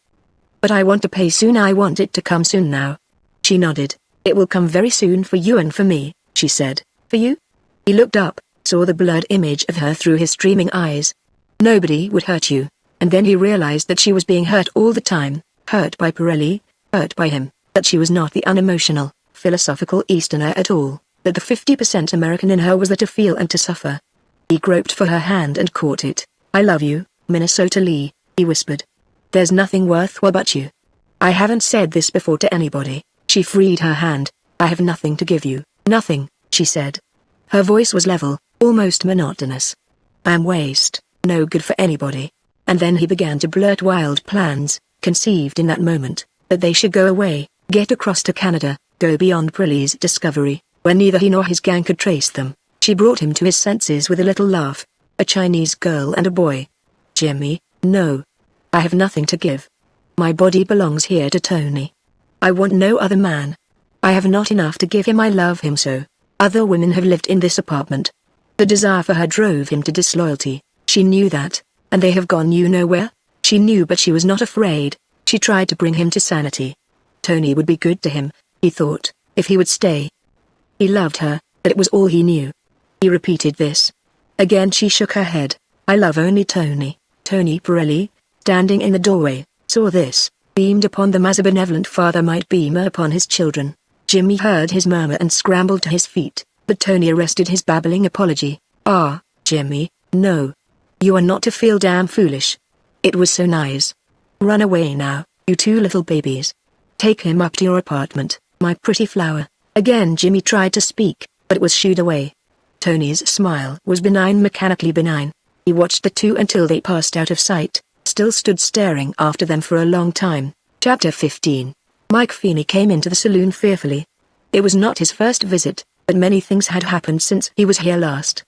But I want to pay soon, I want it to come soon now. She nodded. It will come very soon for you and for me, she said. For you? He looked up, saw the blurred image of her through his streaming eyes. Nobody would hurt you, and then he realized that she was being hurt all the time, hurt by Pirelli, hurt by him, that she was not the unemotional, philosophical Easterner at all, that the 50% American in her was there to feel and to suffer. He groped for her hand and caught it. I love you, Minnesota Lee, he whispered. There's nothing worthwhile but you. I haven't said this before to anybody. She freed her hand. I have nothing to give you, nothing, she said. Her voice was level, almost monotonous. I am waste, no good for anybody. And then he began to blurt wild plans, conceived in that moment, that they should go away, get across to Canada, go beyond Pirelli's discovery, where neither he nor his gang could trace them. She brought him to his senses with a little laugh. A Chinese girl and a boy. Jimmy, no. I have nothing to give. My body belongs here to Tony. I want no other man. I have not enough to give him, I love him so. Other women have lived in this apartment. The desire for her drove him to disloyalty, she knew that, and they have gone you know where? She knew but she was not afraid. She tried to bring him to sanity. Tony would be good to him, he thought, if he would stay. He loved her, but it was all he knew. He repeated this. Again she shook her head. I love only Tony. Tony Pirelli, standing in the doorway, saw this, beamed upon them as a benevolent father might beam upon his children. Jimmy heard his murmur and scrambled to his feet, but Tony arrested his babbling apology. Ah, Jimmy, no. You are not to feel damn foolish. It was so nice. Run away now, you two little babies. Take him up to your apartment, my pretty flower. Again Jimmy tried to speak, but was shooed away. Tony's smile was benign, mechanically benign. He watched the two until they passed out of sight, still stood staring after them for a long time. Chapter 15. Mike Feeney came into the saloon fearfully. It was not his first visit, but many things had happened since he was here last.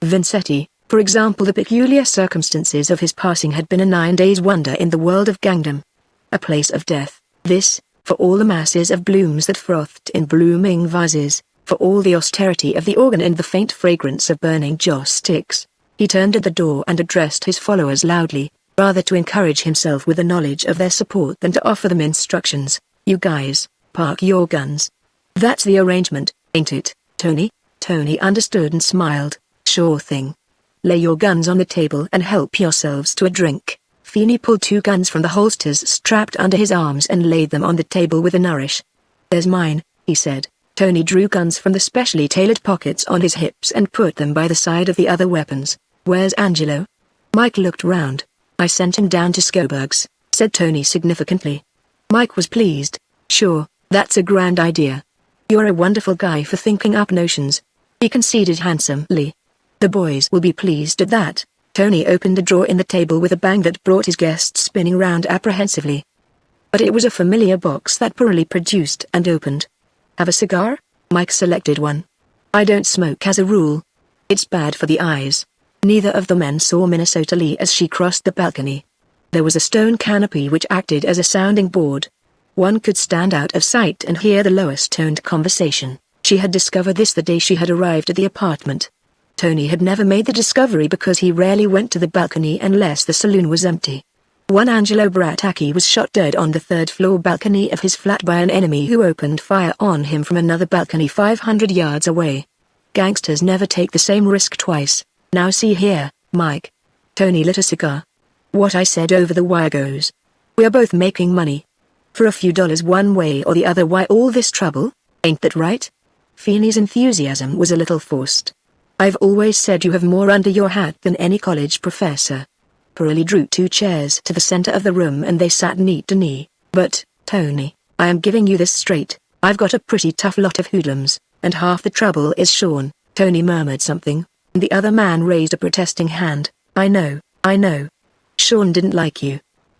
Vincetti, for example, the peculiar circumstances of his passing had been a 9 days wonder in the world of gangdom. A place of death, this, for all the masses of blooms that frothed in blooming vases, for all the austerity of the organ and the faint fragrance of burning joss sticks. He turned at the door and addressed his followers loudly, rather to encourage himself with the knowledge of their support than to offer them instructions. You guys, park your guns. That's the arrangement, ain't it, Tony? Tony understood and smiled. Sure thing. Lay your guns on the table and help yourselves to a drink. Feeney pulled 2 guns from the holsters strapped under his arms and laid them on the table with a nourish. There's mine, he said. Tony drew guns from the specially tailored pockets on his hips and put them by the side of the other weapons. Where's Angelo? Mike looked round. I sent him down to Scoburg's, said Tony significantly. Mike was pleased. Sure, that's a grand idea. You're a wonderful guy for thinking up notions, he conceded handsomely. The boys will be pleased at that. Tony opened a drawer in the table with a bang that brought his guests spinning round apprehensively. But it was a familiar box that Pirelli produced and opened. Have a cigar? Mike selected one. I don't smoke as a rule. It's bad for the eyes. Neither of the men saw Minnesota Lee as she crossed the balcony. There was a stone canopy which acted as a sounding board. One could stand out of sight and hear the lowest-toned conversation. She had discovered this the day she had arrived at the apartment. Tony had never made the discovery because he rarely went to the balcony unless the saloon was empty. One Angelo Brattacchi was shot dead on the 3rd-floor balcony of his flat by an enemy who opened fire on him from another balcony 500 yards away. Gangsters never take the same risk twice. Now see here, Mike. Tony lit a cigar. What I said over the wire goes. We're both making money. For a few dollars one way or the other, why all this trouble? Ain't that right? Feeney's enthusiasm was a little forced. I've always said you have more under your hat than any college professor. Pirelli drew 2 chairs to the center of the room and they sat knee to knee. But, Tony, I am giving you this straight. I've got a pretty tough lot of hoodlums, and half the trouble is Sean. Tony murmured something, and the other man raised a protesting hand. I know. Sean didn't like you.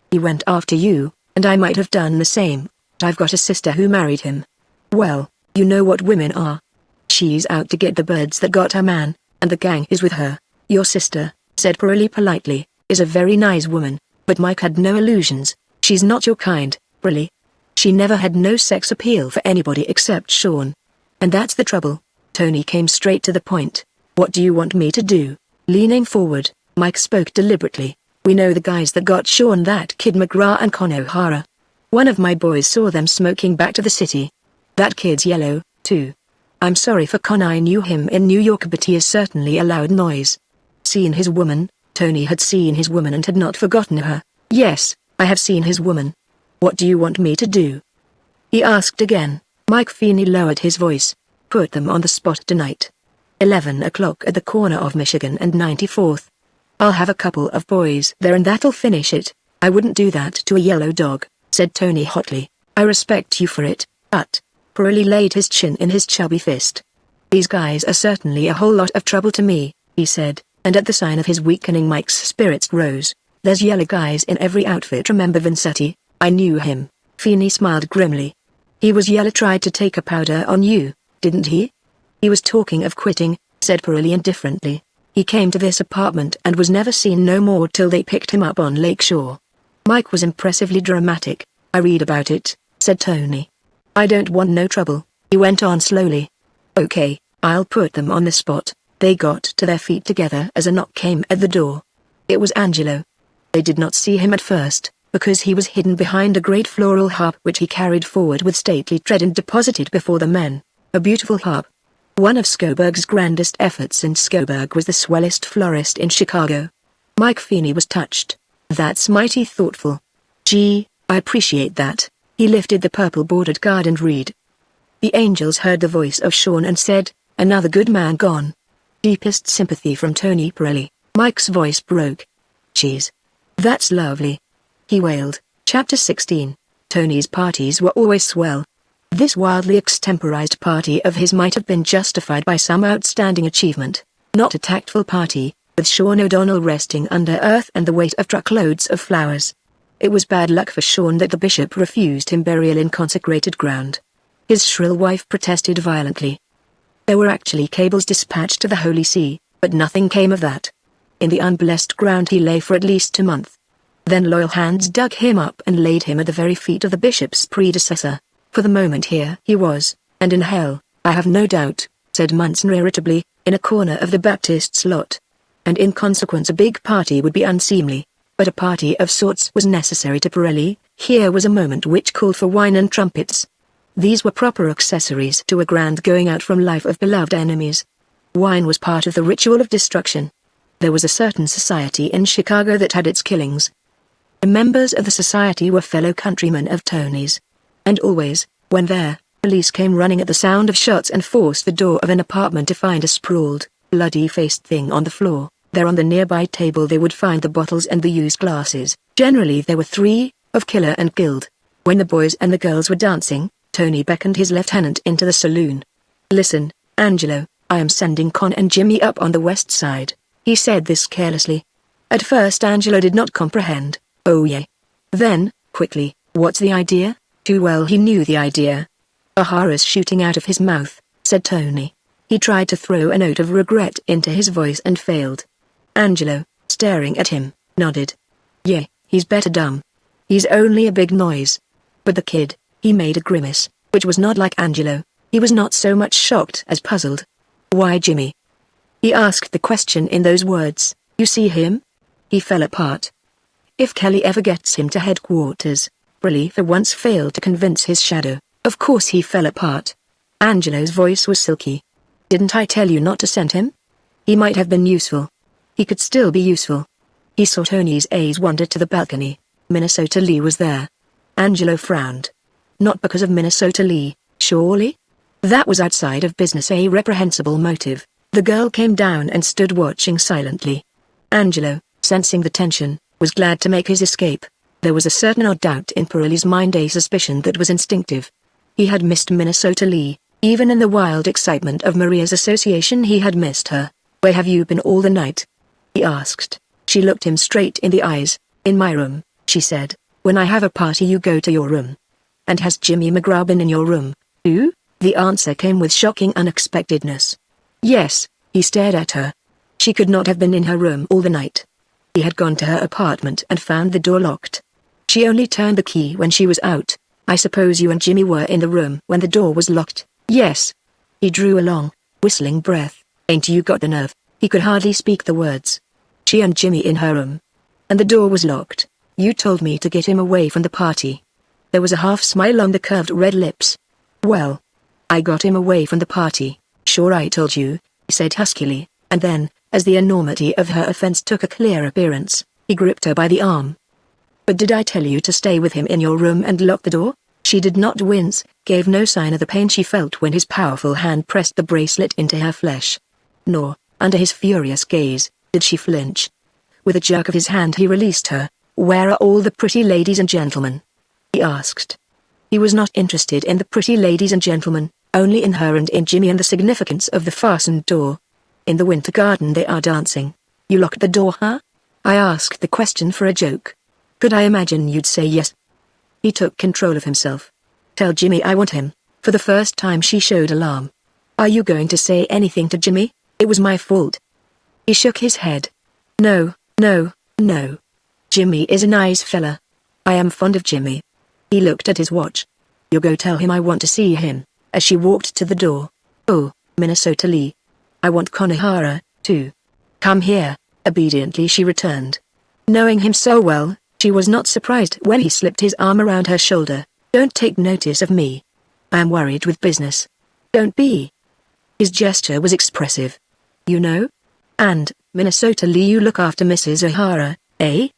He went after you, and I might have done the same, but I've got a sister who married him. Well, you know what women are. She's out to get the birds that got her man, and the gang is with her. Your sister, said Pirelli politely, is a very nice woman, but Mike had no illusions. She's not your kind, Pirelli. She never had no sex appeal for anybody except Sean. And that's the trouble. Tony came straight to the point. What do you want me to do? Leaning forward, Mike spoke deliberately. We know the guys that got Sean, that kid McGraw and Con O'Hara. One of my boys saw them smoking back to the city. That kid's yellow, too. I'm sorry for Con, I knew him in New York, but he is certainly a loud noise. Seen his woman? Tony had seen his woman and had not forgotten her. Yes, I have seen his woman. What do you want me to do? He asked again. Mike Feeney lowered his voice. Put them on the spot tonight. 11 o'clock at the corner of Michigan and 94th. I'll have a couple of boys there and that'll finish it. I wouldn't do that to a yellow dog, said Tony hotly. I respect you for it, but... Pirelli laid his chin in his chubby fist. These guys are certainly a whole lot of trouble to me, he said, and at the sign of his weakening Mike's spirits rose. There's yellow guys in every outfit. Remember Vincetti? I knew him. Feeney smiled grimly. He was yellow. Tried to take a powder on you, didn't he? He was talking of quitting, said Pirelli indifferently. He came to this apartment and was never seen no more till they picked him up on Lake Shore. Mike was impressively dramatic. I read about it, said Tony. I don't want no trouble, he went on slowly. Okay, I'll put them on the spot. They got to their feet together as a knock came at the door. It was Angelo. They did not see him at first, because he was hidden behind a great floral harp which he carried forward with stately tread and deposited before the men. A beautiful harp. One of Scoburg's grandest efforts, and Scoburg was the swellest florist in Chicago. Mike Feeney was touched. That's mighty thoughtful. Gee, I appreciate that. He lifted the purple-bordered card and read. The angels heard the voice of Sean and said, another good man gone. Deepest sympathy from Tony Pirelli. Mike's voice broke. Jeez. That's lovely. He wailed. Chapter 16. Tony's parties were always swell. This wildly extemporized party of his might have been justified by some outstanding achievement. Not a tactful party, with Sean O'Donnell resting under earth and the weight of truckloads of flowers. It was bad luck for Sean that the bishop refused him burial in consecrated ground. His shrill wife protested violently. There were actually cables dispatched to the Holy See, but nothing came of that. In the unblessed ground he lay for at least a month. Then loyal hands dug him up and laid him at the very feet of the bishop's predecessor. For the moment here he was, and in hell, I have no doubt, said Munson irritably, in a corner of the Baptist's lot. And in consequence a big party would be unseemly. But a party of sorts was necessary to Pirelli. Here was a moment which called for wine and trumpets. These were proper accessories to a grand going out from life of beloved enemies. Wine was part of the ritual of destruction. There was a certain society in Chicago that had its killings. The members of the society were fellow countrymen of Tony's. And always, when there, police came running at the sound of shots and forced the door of an apartment to find a sprawled, bloody-faced thing on the floor. There on the nearby table they would find the bottles and the used glasses. Generally there were three, of killer and killed. When the boys and the girls were dancing, Tony beckoned his lieutenant into the saloon. "Listen, Angelo, I am sending Con and Jimmy up on the west side." He said this carelessly. At first Angelo did not comprehend. "Oh yeah." Then, quickly, "What's the idea?" Too well he knew the idea. "A horror's shooting out of his mouth," said Tony. He tried to throw a note of regret into his voice and failed. Angelo, staring at him, nodded. "Yeah, he's better dumb. He's only a big noise." But the kid, he made a grimace, which was not like Angelo. He was not so much shocked as puzzled. "Why Jimmy?" He asked the question in those words. "You see him? He fell apart. If Kelly ever gets him to headquarters." Briley for once failed to convince his shadow. "Of course he fell apart." Angelo's voice was silky. "Didn't I tell you not to send him? He might have been useful. He could still be useful." He saw Tony's eyes wander to the balcony. Minnesota Lee was there. Angelo frowned. Not because of Minnesota Lee, surely? That was outside of business, a reprehensible motive. The girl came down and stood watching silently. Angelo, sensing the tension, was glad to make his escape. There was a certain odd doubt in Pirelli's mind, a suspicion that was instinctive. He had missed Minnesota Lee, even in the wild excitement of Maria's association he had missed her. "Where have you been all the night?" he asked. She looked him straight in the eyes. "In my room," she said. "When I have a party you go to your room." "And has Jimmy McGraw been in your room, too?" The answer came with shocking unexpectedness. "Yes." He stared at her. She could not have been in her room all the night. He had gone to her apartment and found the door locked. She only turned the key when she was out. "I suppose you and Jimmy were in the room when the door was locked?" "Yes." He drew a long, whistling breath. "Ain't you got the nerve?" He could hardly speak the words. "She and Jimmy in her room. And the door was locked. You told me to get him away from the party." There was a half smile on the curved red lips. "Well, I got him away from the party. Sure I told you," he said huskily, and then, as the enormity of her offense took a clear appearance, he gripped her by the arm. "But did I tell you to stay with him in your room and lock the door?" She did not wince, gave no sign of the pain she felt when his powerful hand pressed the bracelet into her flesh. Nor, under his furious gaze, did she flinch. With a jerk of his hand he released her. "Where are all the pretty ladies and gentlemen?" he asked. He was not interested in the pretty ladies and gentlemen, only in her and in Jimmy and the significance of the fastened door. "In the winter garden they are dancing." "You locked the door, huh?" I asked the question for a joke. Could I imagine you'd say yes? He took control of himself. "Tell Jimmy I want him." For the first time she showed alarm. "Are you going to say anything to Jimmy? It was my fault." He shook his head. "No, no, no. Jimmy is a nice fella. I am fond of Jimmy." He looked at his watch. "You go tell him I want to see him," as she walked to the door. "Oh, Minnesota Lee. I want Konohara, too." "Come here," obediently she returned. Knowing him so well, she was not surprised when he slipped his arm around her shoulder. "Don't take notice of me. I am worried with business." "Don't be." His gesture was expressive. "You know? And, Minnesota Lee, you look after Mrs. O'Hara, eh?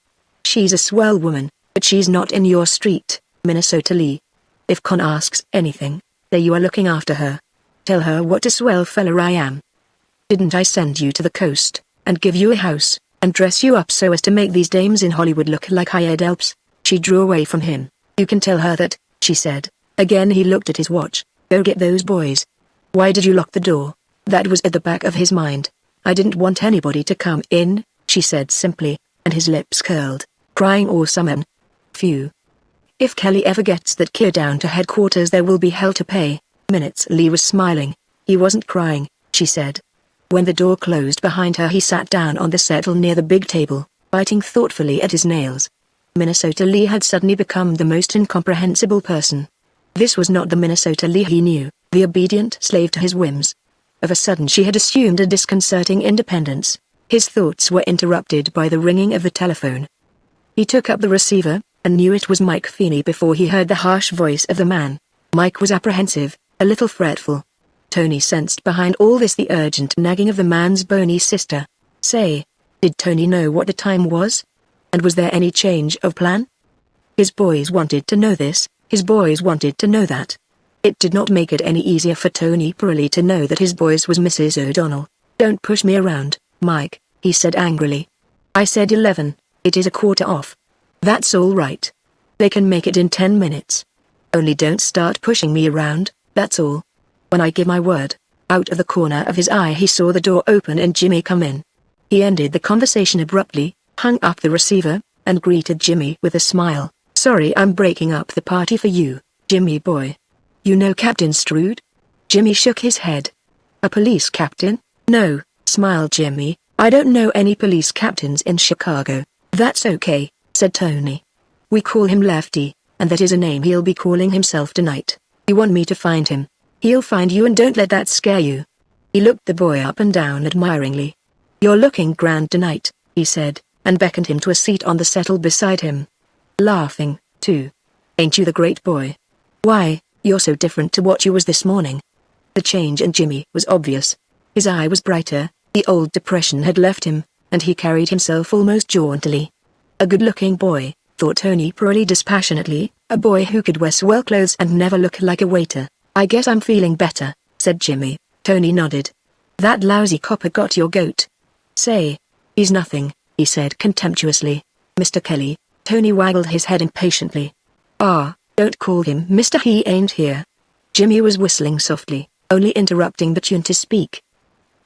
She's a swell woman, but she's not in your street, Minnesota Lee. If Con asks anything, say you are looking after her. Tell her what a swell fella I am. Didn't I send you to the coast, and give you a house, and dress you up so as to make these dames in Hollywood look like hired helps?" She drew away from him. "You can tell her that," she said. Again he looked at his watch. "Go get those boys." "Why did you lock the door?" That was at the back of his mind. "I didn't want anybody to come in," she said simply, and his lips curled. "Crying or summon. Phew. If Kelly ever gets that kid down to headquarters there will be hell to pay." Minutes Lee was smiling. "He wasn't crying," she said. When the door closed behind her he sat down on the settle near the big table, biting thoughtfully at his nails. Minnesota Lee had suddenly become the most incomprehensible person. This was not the Minnesota Lee he knew, the obedient slave to his whims. Of a sudden she had assumed a disconcerting independence. His thoughts were interrupted by the ringing of the telephone. He took up the receiver, and knew it was Mike Feeney before he heard the harsh voice of the man. Mike was apprehensive, a little fretful. Tony sensed behind all this the urgent nagging of the man's bony sister. Say, did Tony know what the time was? And was there any change of plan? His boys wanted to know this, his boys wanted to know that. It did not make it any easier for Tony Purley to know that his boys was Mrs. O'Donnell. Don't push me around, Mike, he said angrily. I said 11, it is a quarter off. That's all right. They can make it in 10 minutes. Only don't start pushing me around, that's all. When I give my word. Out of the corner of his eye he saw the door open and Jimmy come in. He ended the conversation abruptly, hung up the receiver, and greeted Jimmy with a smile. Sorry I'm breaking up the party for you, Jimmy boy. You know Captain Strood? Jimmy shook his head. A police captain? No, smiled Jimmy, I don't know any police captains in Chicago. That's okay, said Tony. We call him Lefty, and that is a name he'll be calling himself tonight. You want me to find him? He'll find you and don't let that scare you. He looked the boy up and down admiringly. You're looking grand tonight, he said, and beckoned him to a seat on the settle beside him. Laughing, too. Ain't you the great boy? Why, you're so different to what you was this morning. The change in Jimmy was obvious. His eye was brighter, the old depression had left him, and he carried himself almost jauntily. A good-looking boy, thought Tony Purley dispassionately, a boy who could wear swell clothes and never look like a waiter. I guess I'm feeling better, said Jimmy. Tony nodded. That lousy copper got your goat. Say. He's nothing, he said contemptuously. Mr. Kelly. Tony waggled his head impatiently. Ah, don't call him Mr. He ain't here. Jimmy was whistling softly, only interrupting the tune to speak.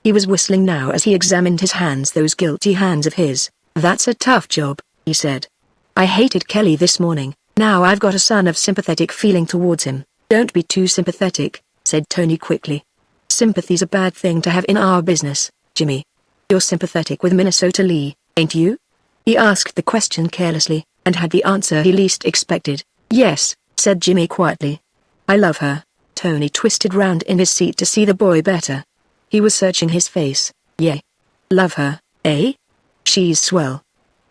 He was whistling now as he examined his hands, those guilty hands of his. That's a tough job, he said. I hated Kelly this morning, now I've got a son of sympathetic feeling towards him. Don't be too sympathetic, said Tony quickly. Sympathy's a bad thing to have in our business, Jimmy. You're sympathetic with Minnesota Lee, ain't you? He asked the question carelessly, and had the answer he least expected. Yes, said Jimmy quietly. I love her. Tony twisted round in his seat to see the boy better. He was searching his face. Yeah. Love her, eh? She's swell.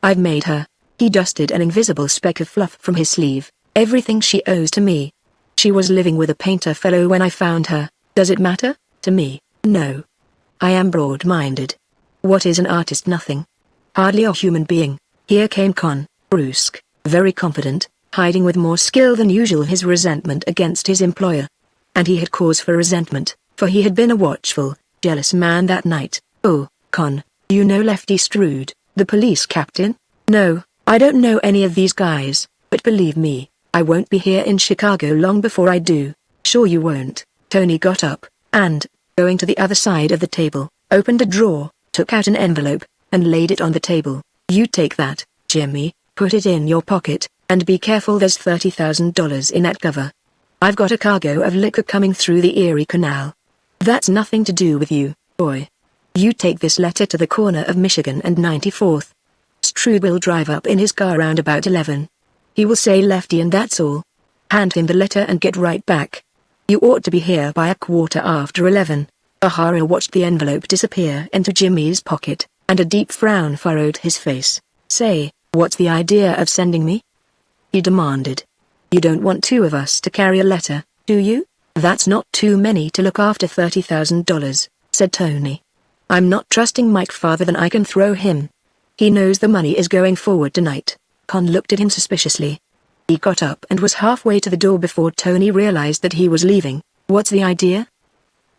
I've made her. He dusted an invisible speck of fluff from his sleeve. Everything she owes to me. She was living with a painter fellow when I found her. Does it matter? To me, no. I am broad-minded. What is an artist? Nothing. Hardly a human being. Here came Con, brusque, very confident, hiding with more skill than usual his resentment against his employer. And he had cause for resentment, for he had been a watchful, jealous man that night. Oh, Con, you know Lefty Strood, the police captain? No, I don't know any of these guys, but believe me, I won't be here in Chicago long before I do. Sure you won't. Tony got up, and, going to the other side of the table, opened a drawer, took out an envelope, and laid it on the table. You take that, Jimmy, put it in your pocket, and be careful, there's $30,000 in that cover. I've got a cargo of liquor coming through the Erie Canal. That's nothing to do with you, boy. You take this letter to the corner of Michigan and 94th. Strood will drive up in his car round about 11. He will say Lefty and that's all. Hand him the letter and get right back. You ought to be here by 11:15. O'Hara watched the envelope disappear into Jimmy's pocket, and a deep frown furrowed his face. Say, what's the idea of sending me? He demanded. You don't want two of us to carry a letter, do you? That's not too many to look after $30,000, said Tony. I'm not trusting Mike farther than I can throw him. He knows the money is going forward tonight. Con looked at him suspiciously. He got up and was halfway to the door before Tony realized that he was leaving. What's the idea?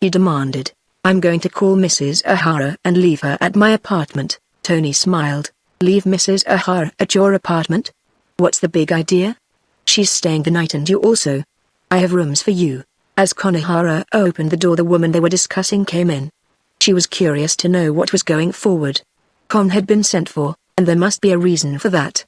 He demanded. I'm going to call Mrs. O'Hara and leave her at my apartment. Tony smiled. Leave Mrs. O'Hara at your apartment? What's the big idea? She's staying the night and you also. I have rooms for you. As Con O'Hara opened the door, the woman they were discussing came in. She was curious to know what was going forward. Con had been sent for, and there must be a reason for that.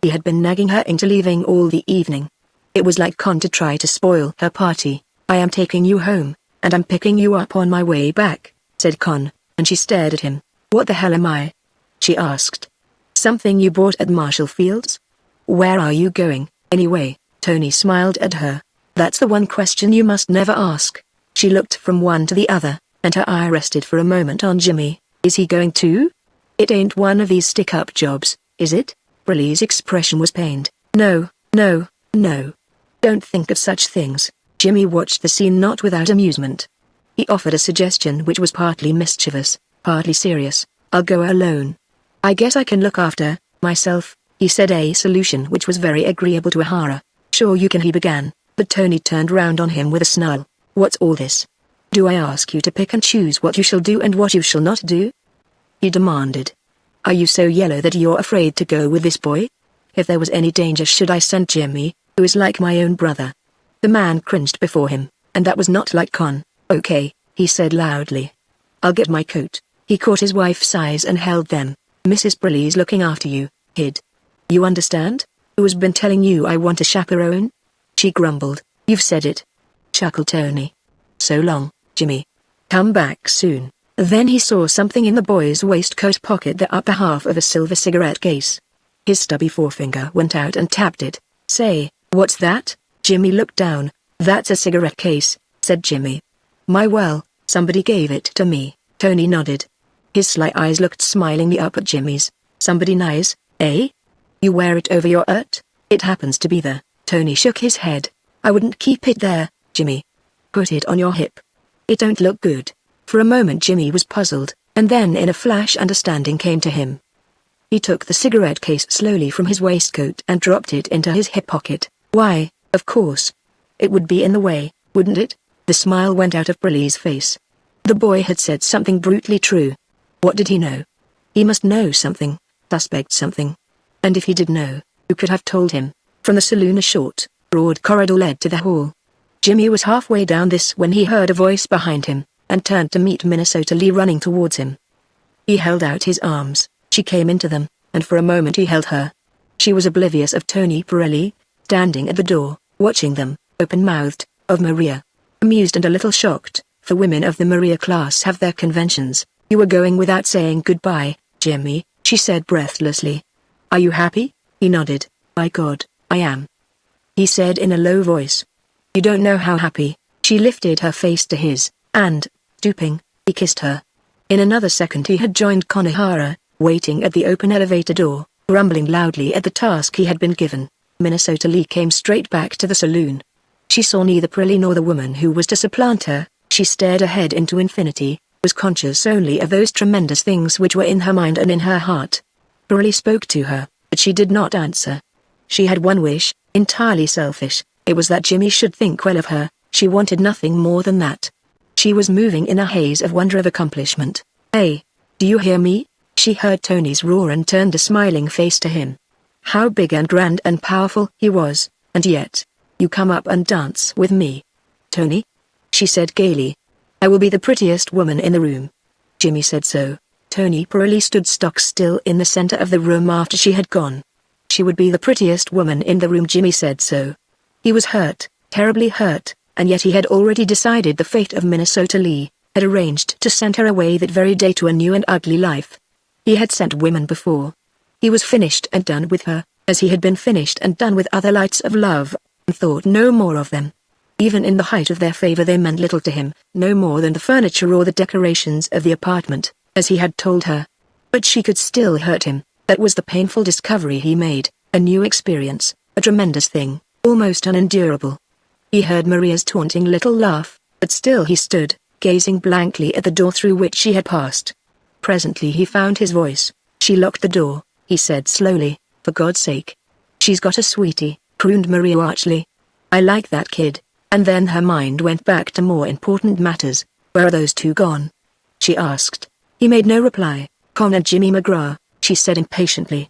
He had been nagging her into leaving all the evening. It was like Con to try to spoil her party. I am taking you home, and I'm picking you up on my way back, said Con, and she stared at him. What the hell am I? She asked. Something you bought at Marshall Field's? Where are you going, anyway? Tony smiled at her. That's the one question you must never ask. She looked from one to the other, and her eye rested for a moment on Jimmy. Is he going too? It ain't one of these stick-up jobs, is it? Purley's expression was pained. No, no, no. Don't think of such things. Jimmy watched the scene not without amusement. He offered a suggestion which was partly mischievous, partly serious. "I'll go alone. I guess I can look after myself," he said, a solution which was very agreeable to Ahara. "Sure you can," he began, but Tony turned round on him with a snarl. "What's all this? Do I ask you to pick and choose what you shall do and what you shall not do?" he demanded. "Are you so yellow that you're afraid to go with this boy? If there was any danger, should I send Jimmy, who is like my own brother?" The man cringed before him, and that was not like Con. "Okay," he said loudly. "I'll get my coat." He caught his wife's eyes and held them. "Mrs. Briley's looking after you, kid. You understand? Who's been telling you I want a chaperone?" She grumbled. "You've said it," chuckled Tony. "So long, Jimmy. Come back soon." Then he saw something in the boy's waistcoat pocket, the upper half of a silver cigarette case. His stubby forefinger went out and tapped it. "Say, what's that?" Jimmy looked down. "That's a cigarette case," said Jimmy. Well, somebody gave it to me." Tony nodded. His sly eyes looked smilingly up at Jimmy's. "Somebody nice, eh? You wear it over your shirt?" "It happens to be there." Tony shook his head. "I wouldn't keep it there, Jimmy. Put it on your hip. It don't look good." For a moment Jimmy was puzzled, and then in a flash understanding came to him. He took the cigarette case slowly from his waistcoat and dropped it into his hip pocket. "Why, of course. It would be in the way, wouldn't it?" The smile went out of Briley's face. The boy had said something brutally true. What did he know? He must know something, suspect something. And if he did know, who could have told him? From the saloon a short, broad corridor led to the hall. Jimmy was halfway down this when he heard a voice behind him, and turned to meet Minnesota Lee running towards him. He held out his arms, she came into them, and for a moment he held her. She was oblivious of Tony Pirelli, standing at the door, watching them, open-mouthed, of Maria. Amused and a little shocked, for women of the Maria class have their conventions. "You were going without saying goodbye, Jimmy," she said breathlessly. "Are you happy?" He nodded. "By God, I am," he said in a low voice. "You don't know how happy." She lifted her face to his, and, stooping, he kissed her. In another second he had joined Konohara, waiting at the open elevator door, grumbling loudly at the task he had been given. Minnesota Lee came straight back to the saloon. She saw neither Pirelli nor the woman who was to supplant her. She stared ahead into infinity, was conscious only of those tremendous things which were in her mind and in her heart. Pirelli spoke to her, but she did not answer. She had one wish, entirely selfish. It was that Jimmy should think well of her. She wanted nothing more than that. She was moving in a haze of wonder of accomplishment. "Hey, do you hear me?" She heard Tony's roar and turned a smiling face to him. How big and grand and powerful he was, and yet, "You come up and dance with me, Tony?" she said gaily. "I will be the prettiest woman in the room." Jimmy said so. Tony Pirelli stood stock still in the center of the room after she had gone. She would be the prettiest woman in the room. Jimmy said so. He was hurt, terribly hurt, and yet he had already decided the fate of Minnesota Lee, had arranged to send her away that very day to a new and ugly life. He had sent women before. He was finished and done with her, as he had been finished and done with other lights of love, and thought no more of them. Even in the height of their favor they meant little to him, no more than the furniture or the decorations of the apartment, as he had told her. But she could still hurt him. That was the painful discovery he made, a new experience, a tremendous thing, almost unendurable. He heard Maria's taunting little laugh, but still he stood, gazing blankly at the door through which she had passed. Presently he found his voice. "She locked the door," he said slowly, "for God's sake." "She's got a sweetie," crooned Maria archly. "I like that kid." And then her mind went back to more important matters. "Where are those two gone?" she asked. He made no reply. "Con and Jimmy McGraw," she said impatiently.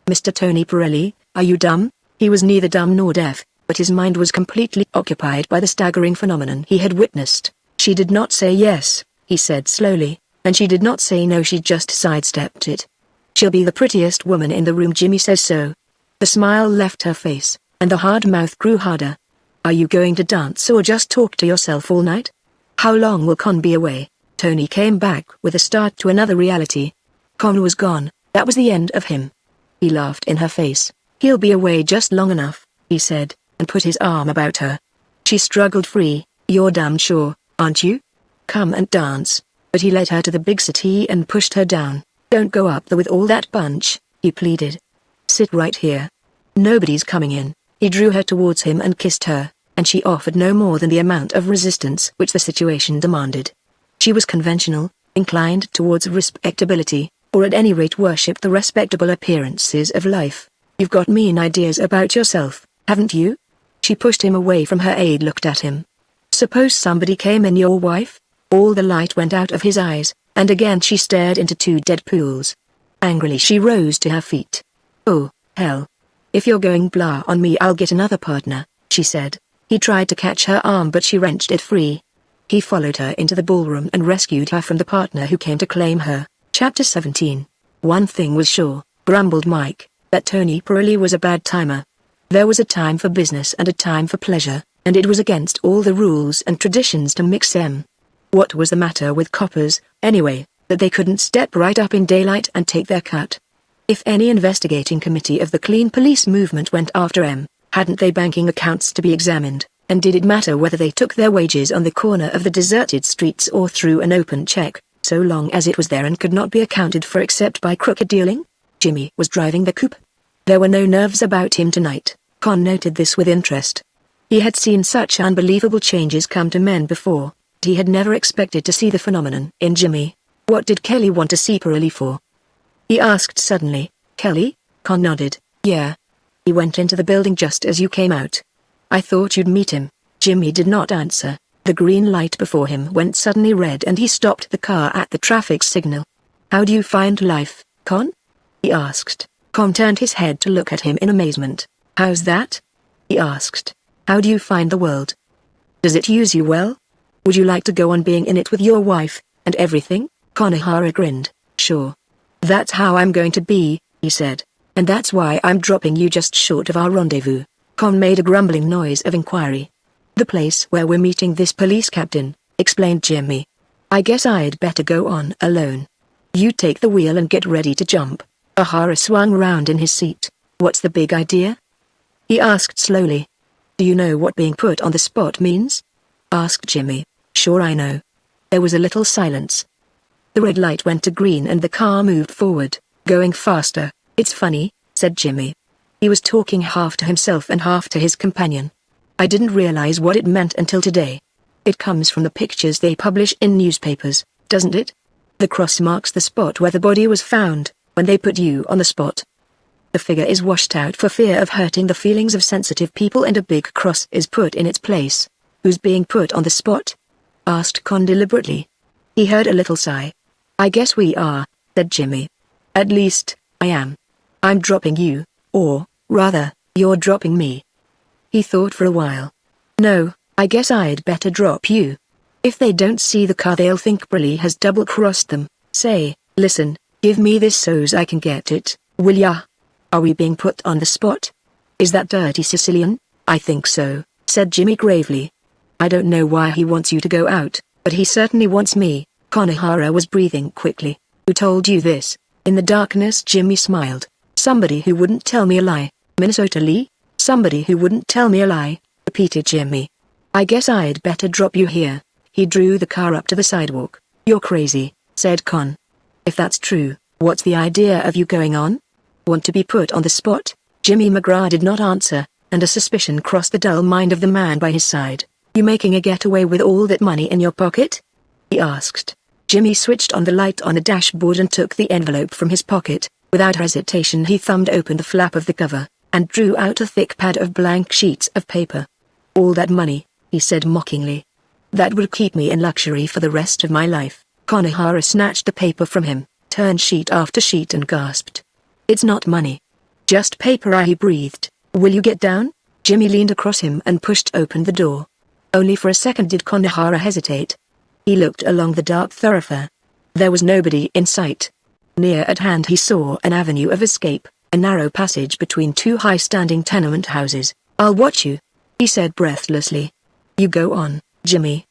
"Mr. Tony Pirelli, are you dumb?" He was neither dumb nor deaf, but his mind was completely occupied by the staggering phenomenon he had witnessed. "She did not say yes," he said slowly, "and she did not say no, she just sidestepped it. She'll be the prettiest woman in the room. Jimmy says so." The smile left her face, and the hard mouth grew harder. "Are you going to dance or just talk to yourself all night? How long will Con be away?" Tony came back with a start to another reality. Con was gone, that was the end of him. He laughed in her face. "He'll be away just long enough," he said, and put his arm about her. She struggled free. "You're damn sure, aren't you? Come and dance." But he led her to the big settee and pushed her down. "Don't go up there with all that bunch," he pleaded. "Sit right here. Nobody's coming in." He drew her towards him and kissed her. and she offered no more than the amount of resistance which the situation demanded. She was conventional, inclined towards respectability, or at any rate worshipped the respectable appearances of life. "You've got mean ideas about yourself, haven't you?" She pushed him away from her aide, looked at him. "Suppose somebody came in, your wife?" All the light went out of his eyes, and again she stared into two dead pools. Angrily she rose to her feet. "Oh, hell. If you're going blah on me, I'll get another partner," she said. He tried to catch her arm, but she wrenched it free. He followed her into the ballroom and rescued her from the partner who came to claim her. Chapter 17. One thing was sure, grumbled Mike, that Tony Pirelli was a bad timer. There was a time for business and a time for pleasure, and it was against all the rules and traditions to mix them. What was the matter with coppers, anyway, that they couldn't step right up in daylight and take their cut? If any investigating committee of the clean police movement went after M, hadn't they banking accounts to be examined, and did it matter whether they took their wages on the corner of the deserted streets or through an open check, so long as it was there and could not be accounted for except by crooked dealing? Jimmy was driving the coupe. There were no nerves about him tonight. Con noted this with interest. He had seen such unbelievable changes come to men before. He had never expected to see the phenomenon in Jimmy. What did Kelly want to see Pirelli for? He asked suddenly. "Kelly?" Con nodded. "Yeah. He went into the building just as you came out. I thought you'd meet him." Jimmy did not answer. The green light before him went suddenly red and he stopped the car at the traffic signal. "How do you find life, Con?" he asked. Con turned his head to look at him in amazement. "How's that?" he asked. "How do you find the world? Does it use you well? Would you like to go on being in it with your wife, and everything?" Konohara grinned. "Sure. That's how I'm going to be," he said. "And that's why I'm dropping you just short of our rendezvous." Con made a grumbling noise of inquiry. "The place where we're meeting this police captain," explained Jimmy. "I guess I'd better go on alone. You take the wheel and get ready to jump." Ahara swung round in his seat. "What's the big idea?" he asked slowly. "Do you know what being put on the spot means?" asked Jimmy. "Sure, I know." There was a little silence. The red light went to green and the car moved forward, going faster. "It's funny," said Jimmy. He was talking half to himself and half to his companion. "I didn't realize what it meant until today. It comes from the pictures they publish in newspapers, doesn't it? The cross marks the spot where the body was found, when they put you on the spot. The figure is washed out for fear of hurting the feelings of sensitive people and a big cross is put in its place." "Who's being put on the spot?" asked Con deliberately. He heard a little sigh. "I guess we are," said Jimmy. "At least, I am. I'm dropping you, or, rather, you're dropping me." He thought for a while. "No, I guess I'd better drop you. If they don't see the car they'll think Pirelli has double-crossed them. Say, listen, give me this so's I can get it, will ya? Are we being put on the spot? Is that dirty Sicilian?" "I think so," said Jimmy gravely. "I don't know why he wants you to go out, but he certainly wants me." Konohara was breathing quickly. "Who told you this?" In the darkness Jimmy smiled. "Somebody who wouldn't tell me a lie." "Minnesota Lee?" "Somebody who wouldn't tell me a lie," repeated Jimmy. "I guess I'd better drop you here." He drew the car up to the sidewalk. "You're crazy," said Con. "If that's true, what's the idea of you going on? Want to be put on the spot?" Jimmy McGraw did not answer, and a suspicion crossed the dull mind of the man by his side. "You making a getaway with all that money in your pocket?" he asked. Jimmy switched on the light on the dashboard and took the envelope from his pocket. Without hesitation he thumbed open the flap of the cover, and drew out a thick pad of blank sheets of paper. "All that money," he said mockingly. "That would keep me in luxury for the rest of my life." Konohara snatched the paper from him, turned sheet after sheet and gasped. "It's not money. Just paper," he breathed. "Will you get down?" Jimmy leaned across him and pushed open the door. Only for a second did Konohara hesitate. He looked along the dark thoroughfare. There was nobody in sight. Near at hand he saw an avenue of escape, a narrow passage between two high-standing tenement houses. "I'll watch you," he said breathlessly. "You go on, Jimmy."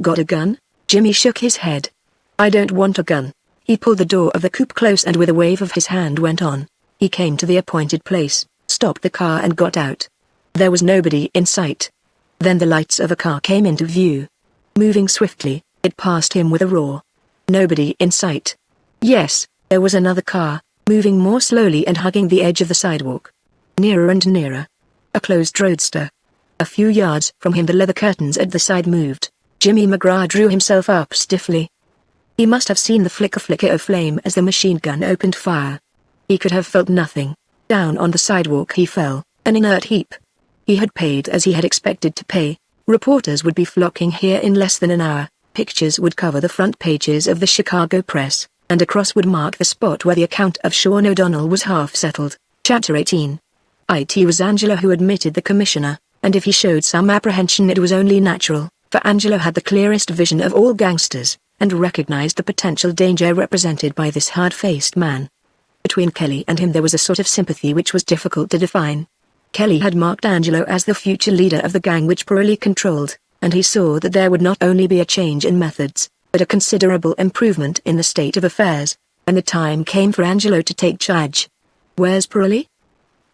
"Got a gun?" Jimmy shook his head. "I don't want a gun." He pulled the door of the coupe close and with a wave of his hand went on. He came to the appointed place, stopped the car and got out. There was nobody in sight. Then the lights of a car came into view. Moving swiftly, it passed him with a roar. Nobody in sight. Yes, there was another car, moving more slowly and hugging the edge of the sidewalk. Nearer and nearer. A closed roadster. A few yards from him the leather curtains at the side moved. Jimmy McGraw drew himself up stiffly. He must have seen the flicker of flame as the machine gun opened fire. He could have felt nothing. Down on the sidewalk he fell, an inert heap. He had paid as he had expected to pay. Reporters would be flocking here in less than an hour. Pictures would cover the front pages of the Chicago Press, and a cross would mark the spot where the account of Sean O'Donnell was half settled. Chapter 18. It was Angelo who admitted the commissioner, and if he showed some apprehension it was only natural, for Angelo had the clearest vision of all gangsters, and recognized the potential danger represented by this hard-faced man. Between Kelly and him there was a sort of sympathy which was difficult to define. Kelly had marked Angelo as the future leader of the gang which Pirelli controlled, and he saw that there would not only be a change in methods, but a considerable improvement in the state of affairs, and the time came for Angelo to take charge. "Where's Pirelli?"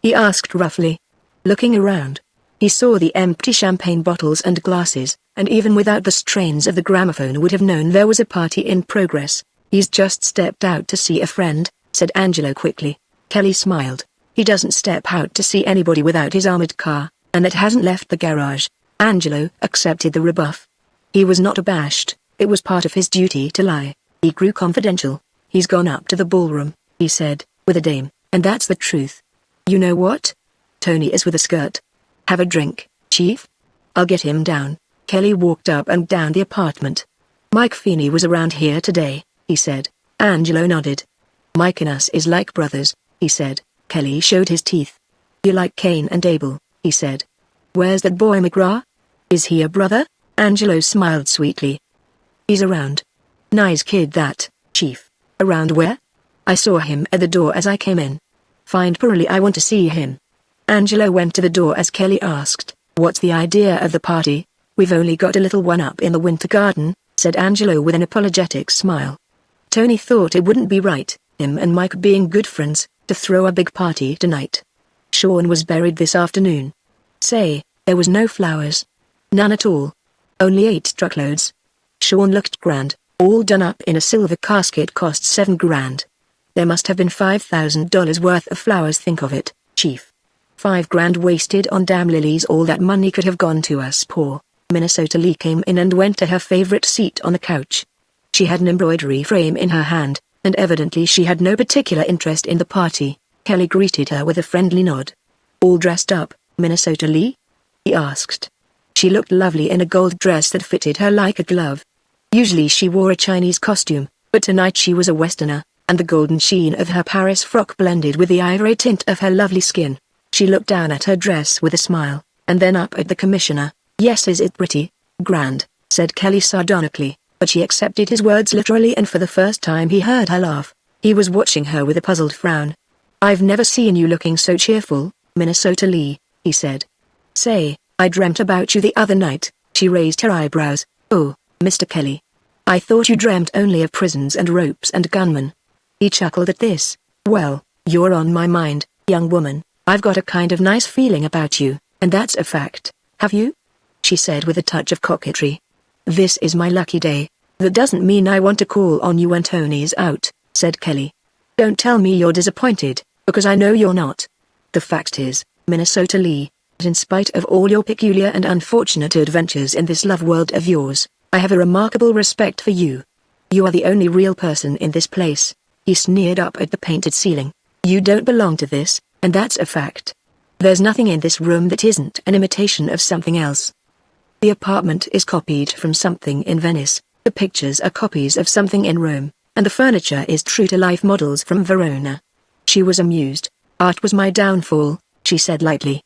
he asked roughly. Looking around, he saw the empty champagne bottles and glasses, and even without the strains of the gramophone would have known there was a party in progress. "He's just stepped out to see a friend," said Angelo quickly. Kelly smiled. "He doesn't step out to see anybody without his armored car, and it hasn't left the garage." Angelo accepted the rebuff. He was not abashed, it was part of his duty to lie. He grew confidential. "He's gone up to the ballroom," he said, "with a dame, and that's the truth." "You know what? Tony is with a skirt. Have a drink, Chief? I'll get him down." Kelly walked up and down the apartment. "Mike Feeney was around here today," he said. Angelo nodded. "Mike and us is like brothers," he said. Kelly showed his teeth. "You like Cain and Abel," he said. "Where's that boy McGraw? Is he a brother?" Angelo smiled sweetly. "He's around. Nice kid that, Chief." "Around where?" "I saw him at the door as I came in." "Find Pirelli, I want to see him." Angelo went to the door as Kelly asked, "What's the idea of the party?" "We've only got a little one up in the winter garden," said Angelo with an apologetic smile. Tony thought it wouldn't be right, him and Mike being good friends, to throw a big party tonight. Sean was buried this afternoon. Say, there was no flowers. None at all. Only 8 truckloads. Sean looked grand, all done up in a silver casket, cost $7 grand. There must have been $5,000 worth of flowers. Think of it, Chief. $5 grand wasted on damn lilies. All that money could have gone to us poor. Minnesota Lee came in and went to her favorite seat on the couch. She had an embroidery frame in her hand, and evidently she had no particular interest in the party. Kelly greeted her with a friendly nod. "All dressed up, Minnesota Lee?" he asked. She looked lovely in a gold dress that fitted her like a glove. Usually she wore a Chinese costume, but tonight she was a Westerner, and the golden sheen of her Paris frock blended with the ivory tint of her lovely skin. She looked down at her dress with a smile, and then up at the commissioner. "Yes, is it pretty?" "Grand," said Kelly sardonically, but she accepted his words literally, and for the first time he heard her laugh. He was watching her with a puzzled frown. "I've never seen you looking so cheerful, Minnesota Lee," he said. "Say, I dreamt about you the other night." She raised her eyebrows. "Oh, Mr. Kelly. I thought you dreamt only of prisons and ropes and gunmen." He chuckled at this. "Well, you're on my mind, young woman. I've got a kind of nice feeling about you, and that's a fact. Have you?" she said with a touch of coquetry. "This is my lucky day. That doesn't mean I want to call on you when Tony's out," said Kelly. "Don't tell me you're disappointed, because I know you're not. The fact is, Minnesota Lee, that in spite of all your peculiar and unfortunate adventures in this love world of yours, I have a remarkable respect for you. You are the only real person in this place." He sneered up at the painted ceiling. "You don't belong to this, and that's a fact. There's nothing in this room that isn't an imitation of something else. The apartment is copied from something in Venice, the pictures are copies of something in Rome, and the furniture is true-to-life models from Verona." She was amused. "Art was my downfall," she said lightly.